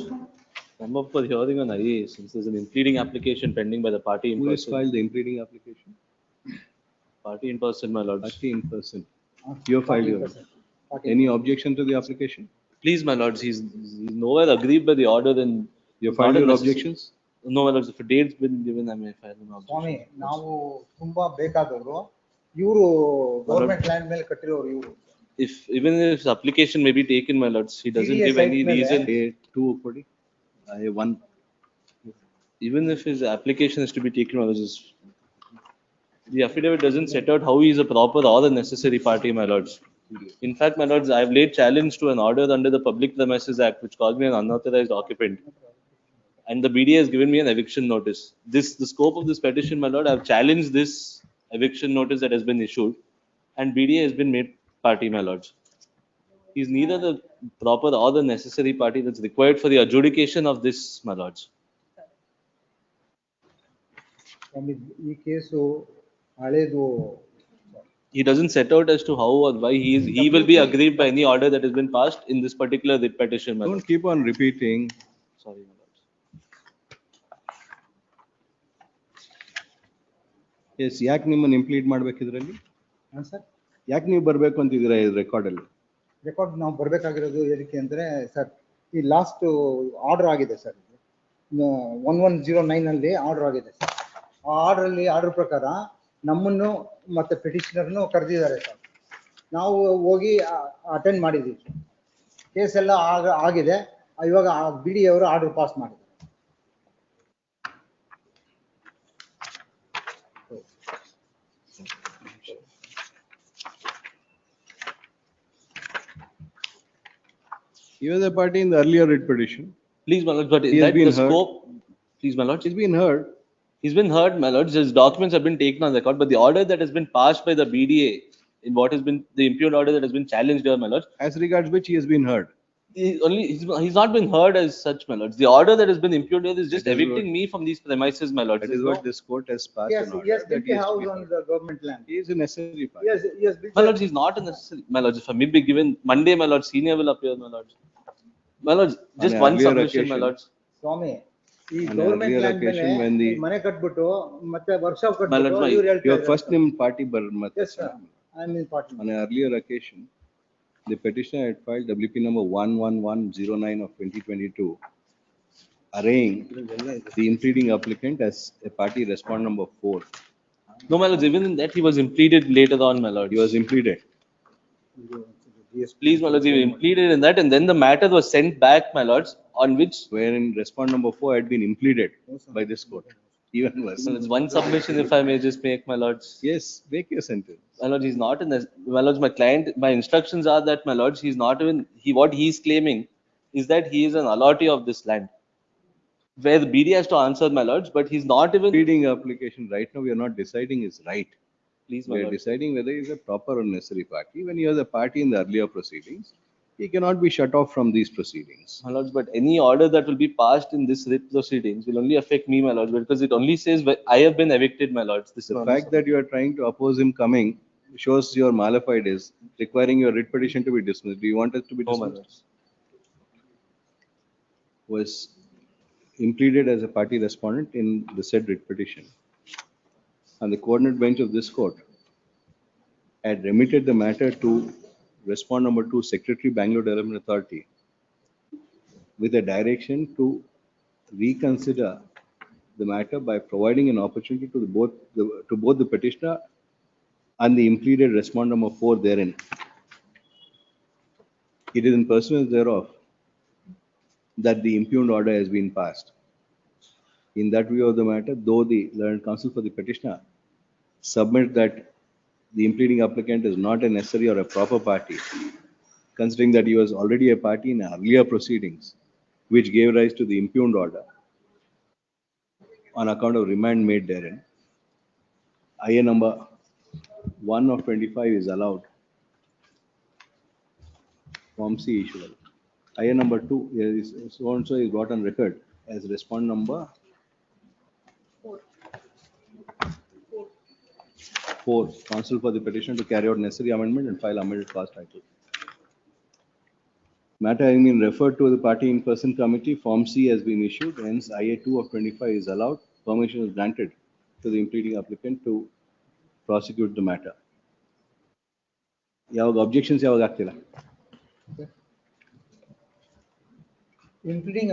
Come up for hearing on IA since there's an impleading application pending by the party in Who has person. filed the impleading application? Party in person, my lords. Party in person. You have filed your. Any objection to the application? Please, my lords, he's nowhere aggrieved by the order and. You filed your objections? No, my lords, if a date's been given, I may file an objection. ಸ್ವಾಮಿ ನಾವು ತುಂಬಾ ಬೇಕಾದವರು ಇವರು government land ಮೇಲೆ ಕಟ್ಟಿರೋರು ಇವರು If even if his application may be taken, my lords, he doesn't CDA give any site ಮೇಲೆ- reason. A2 ಕೊಡಿ. I1. Even if his application is to be taken, my lords, The affidavit doesn't set out how he is a proper or a necessary party, my lords. In fact, my lords, I have laid challenge to an order under the Public Premises Act, which calls me an unauthorized occupant. And the BDA has given me an eviction notice. The scope of this petition, my lord, I have challenged this eviction notice that has been issued, and BDA has been made party, my lords. He is neither the proper or the necessary party that's required for the adjudication of this, my lords. ಸ್ವಾಮಿ, ಈ case ಹಳೇದು. He doesn't set out as to how or why he will be aggrieved by any order that has been passed in this particular writ petition, my lord. Don't keep on repeating. Sorry, my lords. Yes, ಯಾಕೆ ನಿಮ್ಮನ್ನು implead ಮಾಡ್ಬೇಕಿದ್ರಲ್ಲಿ? ಹಾಂ sir, ಯಾಕೆ ನೀವು ಬರಬೇಕು ಅಂತಿದ್ದೀರಾ ಈ ರೆಕಾರ್ಡಲ್ಲಿ? Record ನಾವು ಬರಬೇಕಾಗಿರೋದು ಏನಕ್ಕೆ ಅಂದರೆ ಸರ್, ಈ ಲಾಸ್ಟ್ ಆರ್ಡರ್ ಆಗಿದೆ ಸರ್, 1109 ಅಲ್ಲಿ ಆರ್ಡರ್ ಆಗಿದೆ ಸರ್. ಆ ಆರ್ಡರ್ ಪ್ರಕಾರ ನಮ್ಮನ್ನು ಮತ್ತೆ ಪೆಟಿಷನರ್ನು ಕರೆದಿದ್ದಾರೆ ಸರ್. ನಾವು ಹೋಗಿ ಅಟೆಂಡ್ ಮಾಡಿದ್ದೀವಿ. ಕೇಸ್ ಎಲ್ಲ ಆಗಿದೆ. ಇವಾಗ BDA ಅವರು ಆರ್ಡರ್ ಪಾಸ್ ಮಾಡಿದ್ದಾರೆ. You are the party in the earlier writ petition. Please, my lord, but He in has that been the heard. scope, please, my lord. He's been heard. He's been heard, my lords. His documents have been taken on record, but the order that has been passed by the BDA, in what has been the impugned order that has been challenged here, my lords. As regards which he has been heard. He's not been heard as such, my lords. The order that has been impugned here is just That is evicting me from these premises, my lords. That is what this court has passed Yes, an order. yes, that built he a has to house be on heard. the government land. He is a necessary party. Yes, built My lords, he's not a necessary. My lords, if I may be given Monday, my lords, senior will appear, my lords. My lords, just an one earlier submission, my occasion. lords. ಸ್ವಾಮಿ, ಈ On government earlier land ಮೇಲೆ occasion when the ಮನೆ ಕಟ್ಬಿಟ್ಟು ಮತ್ತೆ workshop My lords, ಕಟ್ಬಿಟ್ಟು my- ಇವ್ರು ಹೇಳ್ತಾ your ಇದ್ದಾರೆ first sir. name party but Yes, sir. I am in party. on an earlier occasion, the petitioner had filed WP number 11109 of 2022, arraying the impleading applicant as a party respondent number 4. No, my lords, even in that he was impleaded later on, my lords. He was impleaded. Please, my lords, he was impleaded in that, and then the matter was sent back, my lords, on which Wherein respondent number 4 had been impleaded by this court. Even worse. well, it's one submission, if I may just make, my lords. Yes, make your sentence. My lords, he's not in this. My lords, my client, my instructions are that, my lords, he's not even, what he's claiming is that he is an allottee of this land. Where the BD has to answer, my lords, but he's not even. Impleading application, right now, we are not deciding is right. Please, my We are lords. deciding whether he is a proper or necessary party. When he was a party in the earlier proceedings, he cannot be shut off from these proceedings. My lords, but any order that will be passed in this writ proceedings will only affect me, my lords, because it only says I have been evicted, my lords. This is The fact that you are trying to oppose him coming shows your malified is requiring your writ petition to be dismissed. Do you want it to be No, my dismissed? lords. Was impleaded as a party respondent in the said writ petition. And the coordinate bench of this court had remitted the matter to respondent number 2, Secretary Bangalore Development Authority, with a direction to reconsider the matter by providing an opportunity to both the petitioner and the impleaded respondent number 4 therein. It is in pursuance thereof that the impugned order has been passed. In that view of the matter, though the learned counsel for the petitioner submit that the impleading applicant is not a necessary or a proper party, considering that he was already a party in earlier proceedings, which gave rise to the impugned order on account of remand made therein. IA number 1 of 25 is allowed. Form C issued. IA number 2 is so and so is brought on record as respondent number 4. Counsel for the petition to carry out necessary amendment and file amended clause title. Matter having been referred to the party in person committee, Form C has been issued, hence IA 2 of 25 is allowed. Permission is granted to the impleading applicant to prosecute the matter. ಯಾವಾಗ objections ಯಾವಾಗ ಆಗ್ತಿಲ್ಲ? Impleading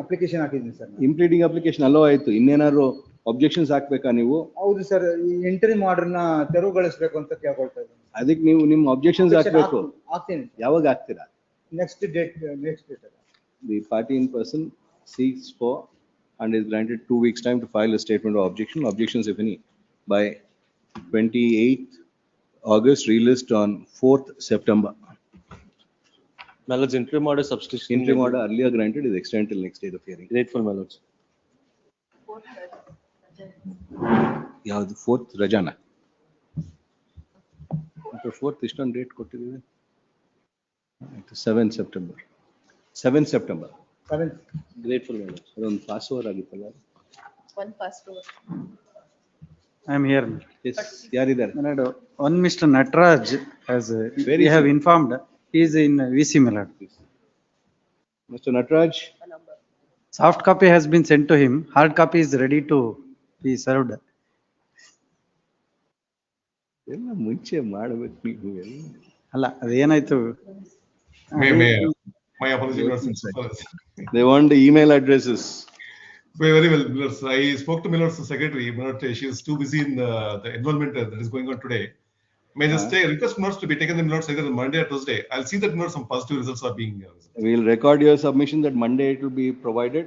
application ಹಾಕಿದ್ದೀನಿ sir. Impleading application hello ಆಯ್ತು, ಇನ್ನೇನಾದ್ರು objections ಹಾಕ್ಬೇಕಾ ನೀವು? ಹೌದು sir, ಈ interim order ನ ತೆರವುಗೊಳಿಸಬೇಕು ಅಂತ ಕೇಳ್ಕೊಳ್ತಾ ಇದ್ದೀನಿ. ಅದಕ್ಕೆ ನೀವು ನಿಮ್ಮ objections ಹಾಕ್ಬೇಕು. ಹಾಕ್ತೀನಿ. ಯಾವಾಗ ಹಾಕ್ತೀರಾ? Next date. The party in person seeks for and is granted 2 weeks time to file a statement of objection, objections if any, by 28th August, relist on 4th September. My lords, interim order substitution. Interim order earlier granted is extended till next day of hearing. Grateful, my lords. ಯಾವ್ದು 4th ರಜಾನ after 4th ಇಷ್ಟೊಂದು date ಕೊಟ್ಟಿದ್ದೀವಿ 7th September 7th September Grateful, my lords. ಅದೊಂದು pass over ಆಗಿತ್ತಲ್ಲ One passed over. I am here. Yes, ಯಾರಿದ್ದಾರೆ My lord, one Mr. Nataraj has, Where we is have he? informed, he is in VC, my lord. Mr. Nataraj, Soft copy has been sent to him, hard copy is ready to be served. ಎಲ್ಲ ಮುಂಚೆ ಮಾಡ್ಬೇಕು ನೀವು ಎಲ್ಲ. ಅಲ್ಲ ಅದೇನಾಯ್ತು My apologies. They want the email addresses. Very well, Millers. I spoke to Miller's secretary, but she is too busy in the involvement that is going on today. May I just request Millers to be taken the Millers either on Monday or Tuesday. I'll see that Millers some positive results are being. We'll record your submission that Monday it will be provided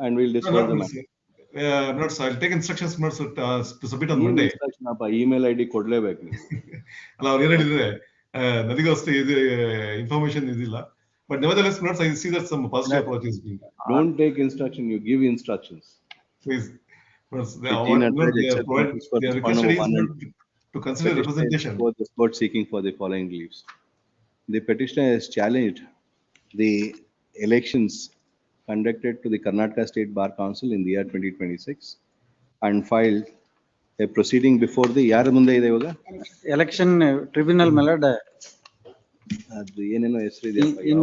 and we'll disclose the matter. Millers, I'll take instructions Millers to submit on Email Monday. instruction ಅಪ್ಪ, email ID ಕೊಡ್ಲೇಬೇಕು ನೀವು. ಅಲ್ಲ ಅವ್ರು ಏನು ಹೇಳಿದ್ರೆ ನನಗೂ ಅಷ್ಟು ಇದು information ಇದಿಲ್ಲ. But nevertheless, Millers, I see that some positive approach is being. Don't take instruction, you give instructions. Please. Millers, they are 1500 they are requested to consider representation. For the court seeking for the following leaves. The petitioner has challenged the elections conducted to the Karnataka State Bar Council in the year 2026 and filed a proceeding before the ಯಾರ ಮುಂದೆ ಇದೆ ಇವಾಗ Election tribunal, my lord, ಅದು ಏನೇನೋ ಹೆಸರು ಇದೆ in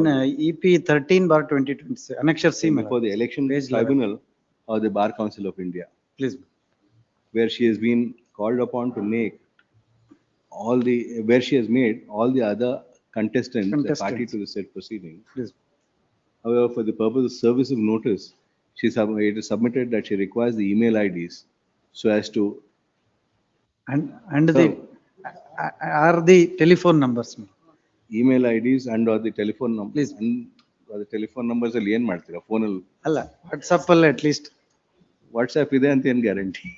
EP 13/2026, annexure C, my before lord. the election Page 11. tribunal of the Bar Council of India, Please. where she has been called upon to make where she has made all the other contestants a party to the said proceeding. Please. However, for the purpose of service of notice, it is submitted that she requires the email IDs so as to. And the, are the telephone numbers, my lord. Email IDs and or the telephone numbers. Please. And the telephone numbers ಅಲ್ಲಿ ಏನ್ ಮಾಡ್ತೀರಾ phone ಅಲ್ಲಿ ಅಲ್ಲ WhatsApp ಅಲ್ಲಿ at least WhatsApp ಇದೆ ಅಂತ ಏನ್ guarantee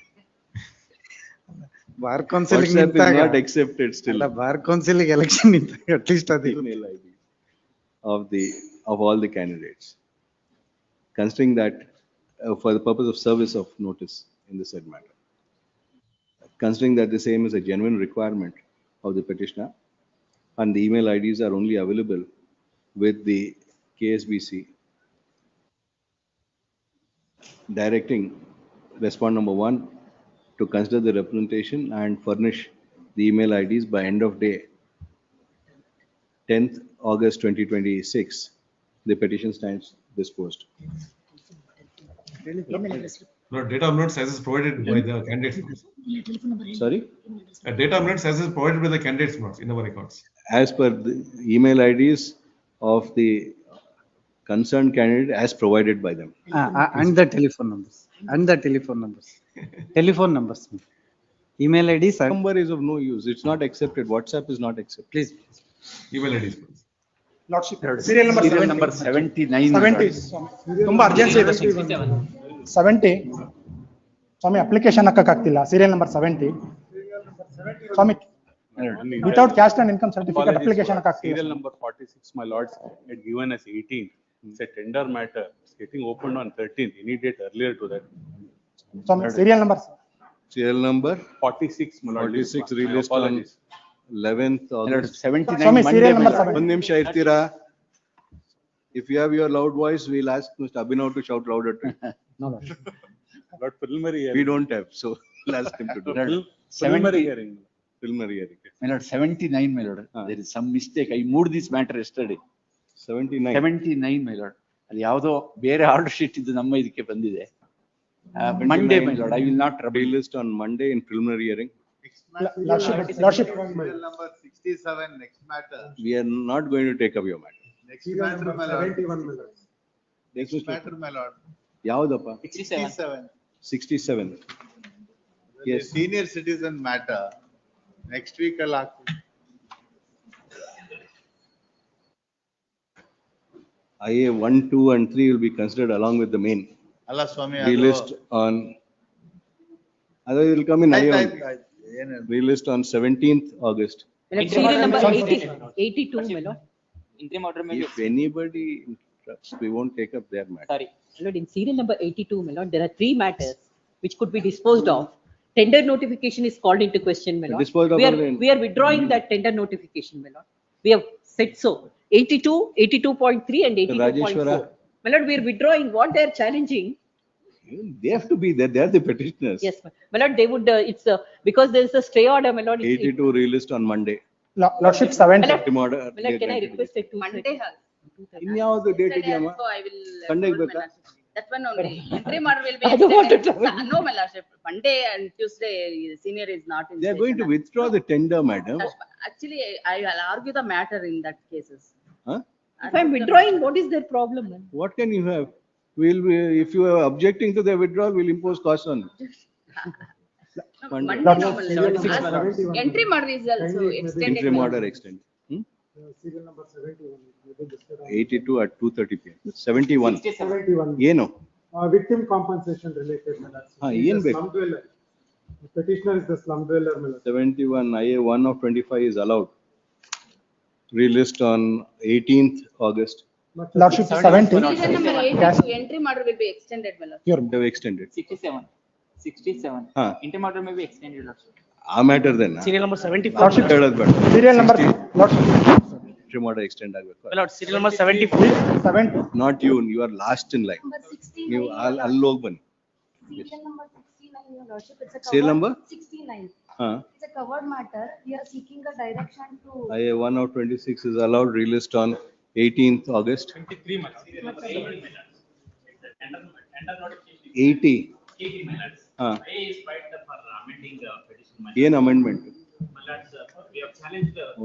bar council WhatsApp is not accepted still. ಅಲ್ಲ ಬಾರ್ ಕೌನ್ಸಿಲ್ ಎಲೆಕ್ಷನ್ ನಿಂತಾಗ at least ಅದು Email ID of all the candidates, considering that for the purpose of service of notice in the said matter, considering that the same is a genuine requirement of the petitioner and the email IDs are only available with the KSBC directing respondent number 1 to consider the representation and furnish the email IDs by end of day 10th August 2026. The petition stands disposed. No, data of notes as is provided by the candidates. Sorry? A data of notes as is provided by the candidates notes in our records. As per the email IDs of the concerned candidate as provided by them. and the telephone numbers. Telephone numbers. Email IDs. Number is of no use. It's not accepted. WhatsApp is not accepted. Please. Email IDs. Lordship. Serial number 79. 70. ತುಂಬಾ urgency ಇದೆ 70. ಸ್ವಾಮಿ application ಹಾಕಕ್ಕಾಗ್ತಿಲ್ಲ serial number 70. ಸ್ವಾಮಿ without caste and income certificate application ಹಾಕಕ್ಕಾಗ್ತಿಲ್ಲ. Serial number 46, my lords, had given us 18. It's a tender matter. It's getting opened on 13th. Any date earlier to that. ಸ್ವಾಮಿ serial number Serial number 46, my lord. 46 released on 11th August. 79 ಸ್ವಾಮಿ serial Monday, number ಒಂದು ನಿಮಿಷ ಇರ್ತೀರಾ? If you have your loud voice, we'll ask Mr. Abhinav to shout louder too. Lord, preliminary We hearing. don't have, so we'll ask him to do. Preliminary hearing. Preliminary hearing. My lord, 79, my lord. There is some mistake. I moved this matter yesterday. 79. 79, my lord. ಅದು ಯಾವುದೋ ಬೇರೆ order sheet ಇದ್ದು ನಮ್ಮ ಇದಕ್ಕೆ ಬಂದಿದೆ. Monday, my lord. I will not trouble. Released on Monday in preliminary hearing. Lordship Serial number 67, next matter. We are not going to take up your matter. Next matter, my lord. 71 Next matter, my lord. ಯಾವ್ದಪ್ಪ? 67. 67. The senior citizen matter. Next week I'll ask. IA 1, 2 and 3 will be considered along with the main. Allah Swami. Released on. Otherwise it will come in IA. Released on 17th August. Serial number 82, my lord. Interim order may be If anybody interrupts, we won't take up their matter. Sorry, my lord, in serial number 82, my lord, there are 3 matters which could be disposed of. Tender notification is called into question, my lord. Disposed of We are withdrawing that tender notification, my lord. We have said so. 82, 82.3 and 82.4. Rajeshwara. My lord, we are withdrawing what they are challenging. They have to be there. They are the petitioners. Yes, my lord, they would, it's because there is a stay order, my lord. 82 released on Monday. Lordship 70. Interim order. My lord, can I request it to Monday. ಇನ್ಯಾವುದು date ಇದೆಯಮ್ಮ So I will. ಸಂಡೆಗೆ ಬೇಕಾ That one only. Interim order will be. I don't want to extended. travel. No, my lordship. Monday and Tuesday, senior is not in. They are going to session. withdraw the tender, madam. Actually, I will argue the matter in that cases. Huh? If I'm withdrawing, what is their problem, man? What can you have? We'll be, if you are objecting to the withdrawal, we'll impose costs on you. Monday, Lord, no, my lord. Entry order is also extended. Interim order extended. Serial number 71. 82 at 2:30 p.m. 71. 71. ಏನು? Victim compensation related. ಏನ್ ಬೇಕು? Slum dweller. The petitioner is the slum dweller. 71 IA 1 of 25 is allowed. Released on 18th August. Lordship 70. Serial number 82, entry order will be extended, my lord. They have extended. 67. 67. Huh. Interim order may be extended, lordship. ಆ matter ದೆನ್ನ Serial number 74. Lordship. ಹೇಳೋದು ಬೇಡ. Serial number. Lordship. Interim order extend ಆಗಬೇಕು. My lord, serial number 74. 70. Not you, you are last in line. ನೀವು ಅಲ್ಲಿ ಹೋಗಿ ಬನ್ನಿ. Serial number 69, your lordship, it's a Serial covered- number? 69. Huh. It's a covered matter. We are seeking a direction to. IA 1 of 26 is allowed, released on 18th August. 80. Huh. ಏನ್ amendment?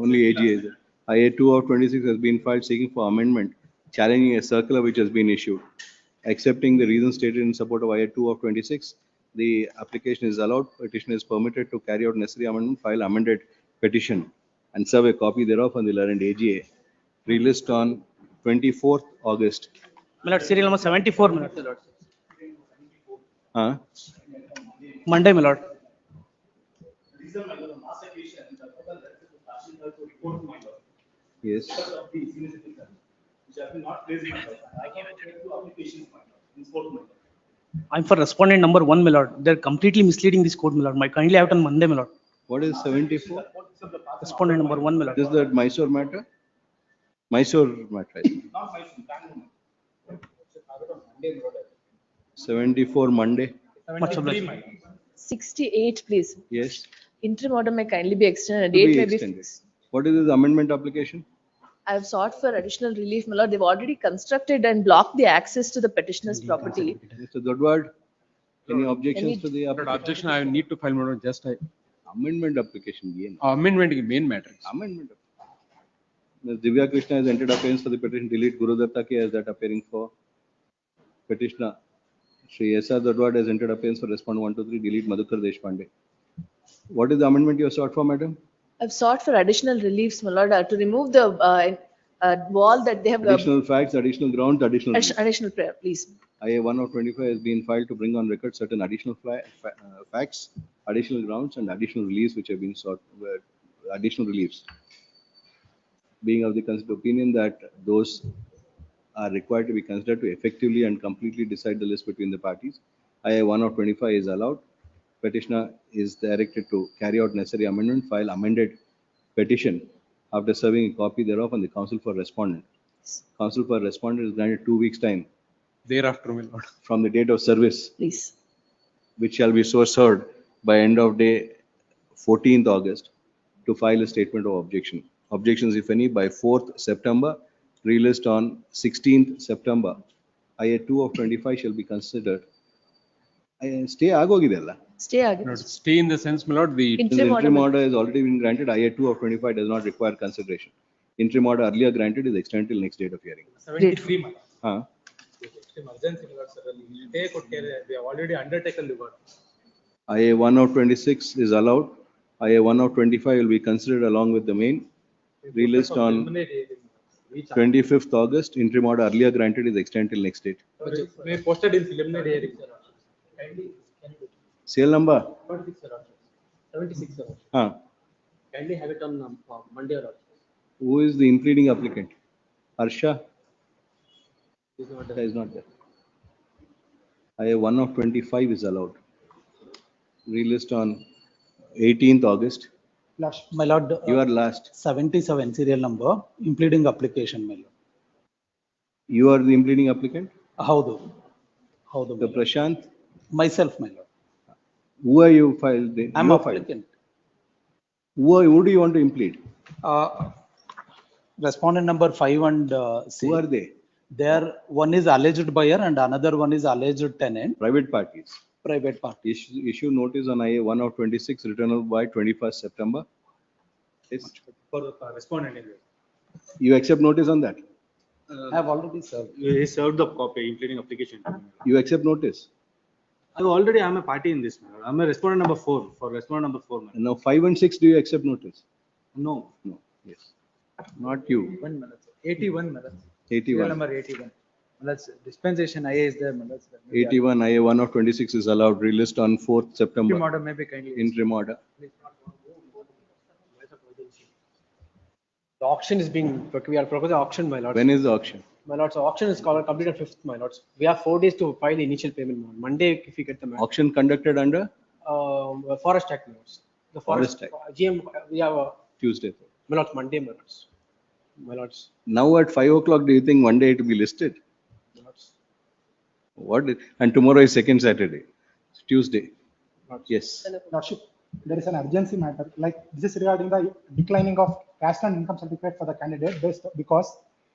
Only AGA is it. IA 2 of 26 has been filed seeking for amendment, challenging a circular which has been issued. Accepting the reasons stated in support of IA 2 of 26, the application is allowed. Petitioner is permitted to carry out necessary amendment, file amended petition, and serve a copy thereof on the learned AGA. Released on 24th August. My lord, serial number 74, my lord. Huh? Monday, my lord. Yes. I'm for respondent number 1, my lord. They're completely misleading this code, my lord. My kindly have it on Monday, my lord. What is 74? Respondent number 1, my lord. This is the Mysore matter? Mysore matter. I think. 74 Monday. Much obliged. 68, please. Yes. Interim order may kindly be extended. To Date be may be extended. fixed. What is this amendment application? I have sought for additional relief, my lord. They've already constructed and blocked the access to the petitioner's property. Mr. Dodward, any objections Any- to the application? Objection, I need to file more just Amendment application. ಏನು? amendment main matter. Amendment. Ms. Divya Krishna has entered appearance for the petition. Delete Guru Datta K as that appearing for petitioner. Shri S.R. Dodward has entered appearance for respondent 1 to 3. Delete Madhukar Deshpande. What is the amendment you have sought for, madam? I've sought for additional reliefs, my lord, to remove the wall that they have. Additional facts, additional grounds, additional. Additional prayer, please. IA 1 of 25 has been filed to bring on record certain additional facts, additional grounds, and additional reliefs which have been sought. Additional reliefs. Being of the opinion that those are required to be considered to effectively and completely decide the list between the parties. IA 1 of 25 is allowed. Petitioner is directed to carry out necessary amendment, file amended petition after serving a copy thereof on the counsel for respondent. Counsel for respondent is granted 2 weeks' time. Thereafter, my lord. From the date of service. Please. Which shall be so served by end of day 14th August to file a statement of objection. Objections, if any, by 4th September, released on 16th September. IA 2 of 25 shall be considered. Stay agogidella. Stay again. Stay in the sense, my lord, the Interim order has already been granted. IA 2 of 25 does not require consideration. Interim order earlier granted is extended till next date of hearing. 73, my lord. Huh? Emergency, my lord, sir. Take good care. We have already undertaken the work. IA 1 of 26 is allowed. IA 1 of 25 will be considered along with the main. Released on 25th August. Interim order earlier granted is extended till next date. We posted in preliminary hearing, sir. Serial number? 76, Your Lordship. Huh. Kindly have it on Monday, Your Lordship. Who is the impleading applicant? Harsha? He's not Is not there. IA 1 of 25 is allowed. Relist on 18th August. My lord. You are last. 77 serial number, impleading application, my lord. You are the impleading applicant? Howdo. The Prashant? Myself, my lord. Who are you filed? I'm You are filed. applicant. Who do you want to implead? Respondent number 5 and C. Who are they? One is alleged buyer and another one is alleged tenant. Private parties. Private party. Issue notice on IA 1 of 26, written by 21st September. Yes. For the respondent. You accept notice on that? I have already served. He served the copy, impleading application. You accept notice? I'm a party in this matter. I'm a respondent number 4 for respondent number 4. And now 5 and 6, do you accept notice? No. No. Yes. Not you. 1 minute. 81 minutes. 81. Serial number 81. That's dispensation IA is there. Minutes. 81 IA 1 of 26 is allowed. Relist on 4th September. Interim order may be kindly. Interim order. The auction is being, we are proposing auction, my lords. When is the auction? My lords, so auction is completed on 5th, my lords. We have 4 days to file the initial payment. Monday, if we get the matter. Auction conducted under? Forest Act, my lords. The Forest Act. GM, we have Tuesday. my lords, Monday, my lords. My lords. Now at 5 o'clock, do you think one day it will be listed? My lords. And tomorrow is second Saturday. It's Tuesday. Yes. Lordship, there is an urgency matter. Like this is regarding the declining of caste and income certificate for the candidate because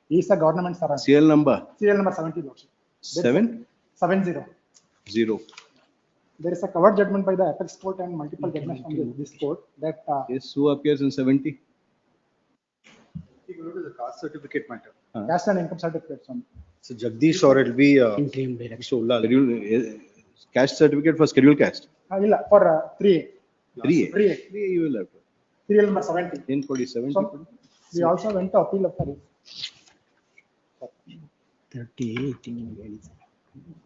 he is a government servant. CL number? Serial number 70, Lordship. 70. 0. There is a covered judgment by the apex court and multiple judgments from this court that. Yes, who appears in 70? You go to the caste certificate matter. Caste and income certificates. So Jagdish or it'll be Caste certificate for scheduled caste? For 3A. 3A. 3A. You will have to. Serial number 70. 1047. So, we also went to appeal for it. 38.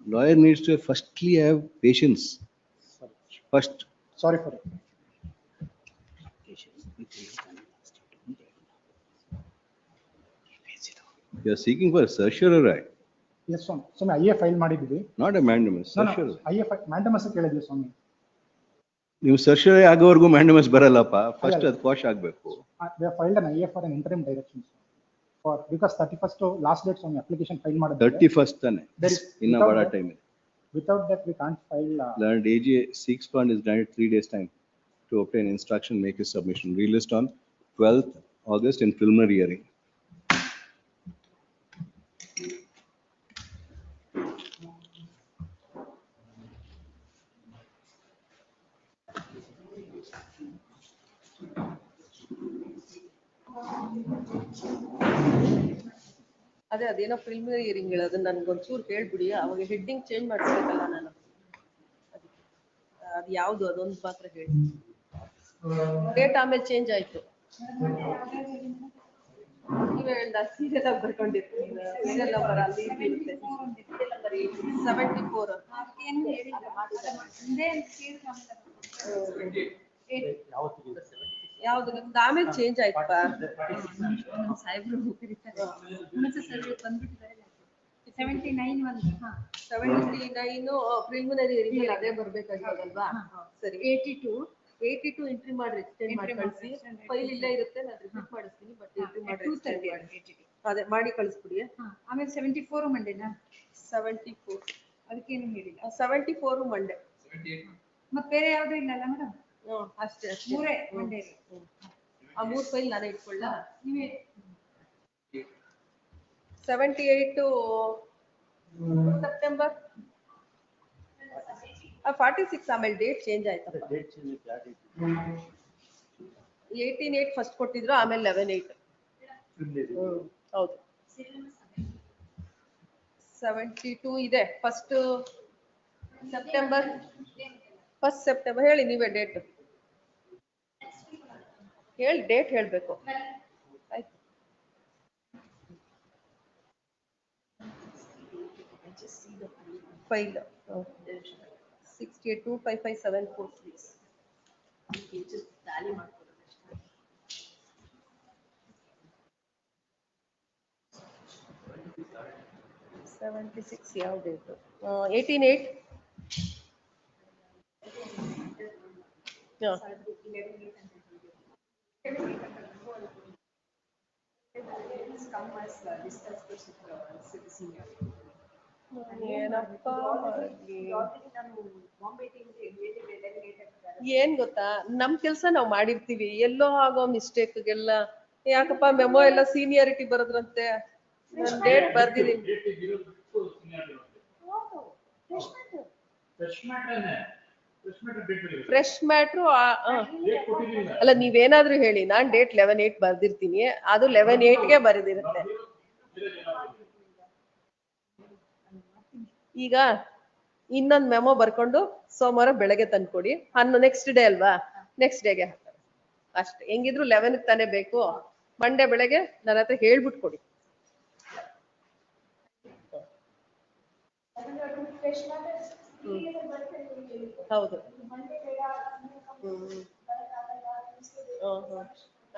Lawyer needs to firstly have patience. First. Sorry for it. You are seeking for a certiorari right? Yes, Swami. So, IA file ಮಾಡಿದ್ದೀವಿ. Not a mandamus. Certiorari. IA mandamus ಕೇಳಿದ್ವಿ ಸ್ವಾಮಿ. ನೀವು certiorari ಆಗೋವರೆಗೂ mandamus ಬರಲ್ಲಪ್ಪ. First ಅದು quash ಆಗಬೇಕು. We have filed an IA for an interim direction. For because 31st last date ಸ್ವಾಮಿ application file ಮಾಡಿದ್ರೆ. 31st ತಾನೆ. ಇನ್ನ ಬಡ ಟೈಮ್ ಇದೆ. Without that we can't file. Learned AG seeks fund is granted 3 days time to obtain instruction, make his submission. Relist on 12th August in preliminary hearing. ಅದೇನೋ preliminary hearing ಹೇಳೋದು ನನ್ಗೊಂಚೂರು ಹೇಳ್ಬಿಡಿ, ಅವಾಗ heading change ಮಾಡಿಸ್ಬೇಕಲ್ಲ ನಾನು. ಅದು ಯಾವ್ದು ಅದೊಂದು ಮಾತ್ರ ಹೇಳಿ. ಡೇಟ್ ಆಮೇಲೆ ಚೇಂಜ್ ಆಯ್ತು. ನೀವೇ ಹೇಳ್ದ ಸೀರಿಯಲ್ ಆಗಿ ಬರ್ಕೊಂಡಿರ್ತೀನಿ. ಸೀರಿಯಲ್ ನಂಬರ್ ಅಲ್ಲಿ ಇರುತ್ತೆ 74. ಯಾವ್ದು ನಿಮ್ದು ಆಮೇಲೆ ಚೇಂಜ್ ಆಯ್ತಪ್ಪ. ಸಾಹೇಬ್ರು ಕರೀತಾರೆ. 79 ಪ್ರಿಲಿಮಿನರಿ ಹಿಯರಿಂಗ್ ಅದೇ ಬರ್ಬೇಕಾಗಿರೋದಲ್ವಾ? ಸರಿ. 82 ಎಂಟ್ರಿ ಮಾಡಿ ಎಕ್ಸ್ಟೆಂಡ್ ಮಾಡಿ ಕಳಿಸಿ. ಫೈಲ್ ಇಲ್ಲೇ ಇರುತ್ತೆ, ನಾನು ರಿಪೀಟ್ ಮಾಡಿಸ್ತೀನಿ. ಬಟ್ ಎಂಟ್ರಿ ಮಾಡಿ ಅದೇ ಮಾಡಿ ಕಳಿಸ್ಬಿಡಿ. ಆಮೇಲೆ 74 ಮಂಡೇನಾ? 74 ಅದಕ್ಕೇನು ಹೇಳಿಲ್ಲ. 74 ಮಂಡೇ. ಮತ್ತೆ ಬೇರೆ ಯಾವ್ದು ಇಲ್ಲ ಅಲ್ಲ ಮೇಡಮ್? ಅಷ್ಟೇ ಮೂರೇ ಮಂಡೇ. ಆ 3 ಫೈಲ್ ನಾನೇ ಇಟ್ಕೊಳ್ಳ. ನೀವೇ 78 ಸೆಪ್ಟೆಂಬರ್ 46 ಆಮೇಲೆ ಡೇಟ್ ಚೇಂಜ್ ಆಯ್ತಪ್ಪ. 18/8 ಫಸ್ಟ್ ಕೊಟ್ಟಿದ್ರು, ಆಮೇಲೆ 11/8. ಹೌದು. 72 ಇದೆ. ಫಸ್ಟ್ ಸೆಪ್ಟೆಂಬರ್ 1 ಸೆಪ್ಟೆಂಬರ್ ಹೇಳಿ ನೀವೇ ಡೇಟ್ ಹೇಳಿ, ಡೇಟ್ ಹೇಳ್ಬೇಕು. ಆಯ್ತು. File 682557 please. 76 ಯಾವ ಡೇಟ್? 18/8. ಏನಪ್ಪ ಮಾಡ್ಲಿ? ಏನ್ ಗೊತ್ತಾ, ನಮ್ ಕೆಲ್ಸ ನಾವ್ ಮಾಡಿರ್ತೀವಿ, ಎಲ್ಲೋ ಆಗೋ ಮಿಸ್ಟೇಕ್ಗೆಲ್ಲ ಯಾಕಪ್ಪ ಮೆಮೊ ಎಲ್ಲ ಸೀನಿಯಾರಿಟಿ ಬರೋದ್ರಂತೆ. ನಾನ್ ಡೇಟ್ ಬರ್ದಿದ್ದೀನಿ. ಫ್ರೆಶ್ ಮ್ಯಾಟ್ರು ಅಲ್ಲ, ನೀವೇನಾದ್ರೂ ಹೇಳಿ, ನಾನ್ ಡೇಟ್ 11/8 ಬರ್ದಿರ್ತೀನಿ, ಅದು 11/8ಗೆ ಬರೆದಿರುತ್ತೆ. ಈಗ ಇನ್ನೊಂದ್ ಮೆಮೊ ಬರ್ಕೊಂಡು ಸೋಮವಾರ ಬೆಳಗ್ಗೆ ತಂದ್ಕೊಡಿ, ನೆಕ್ಸ್ಟ್ ಡೇ ಅಲ್ವಾ, ನೆಕ್ಸ್ಟ್ ಡೇಗೆ ಹಾಕ್ತಾರೆ ಅಷ್ಟೇ. ಹೆಂಗಿದ್ರು 11ಗೆ ತಾನೇ ಬೇಕು, ಮಂಡೇ ಬೆಳಗ್ಗೆ ನನ್ನ ಹತ್ರ ಹೇಳ್ಬಿಟ್ಟು ಕೊಡಿ. ಹೌದು.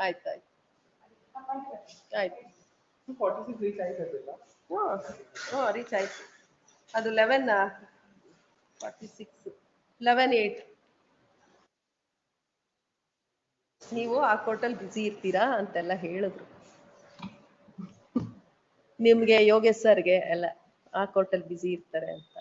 ಆಯ್ತಾಯ್ತು ಆಯ್ತು. 46 reach ಆಯ್ತಲ್ಲ? ರೀಚ್ ಆಯ್ತು. ಅದು 46 11/8. ನೀವು ಆ ಕೋರ್ಟಲ್ಲಿ ಬ್ಯುಸಿ ಇರ್ತೀರಾ ಅಂತೆಲ್ಲ ಹೇಳಿದ್ರು ನಿಮ್ಗೆ, ಯೋಗೇಶ್ ಸರ್ಗೆ ಎಲ್ಲ ಆ ಕೋರ್ಟಲ್ಲಿ ಬ್ಯುಸಿ ಇರ್ತಾರೆ ಅಂತ.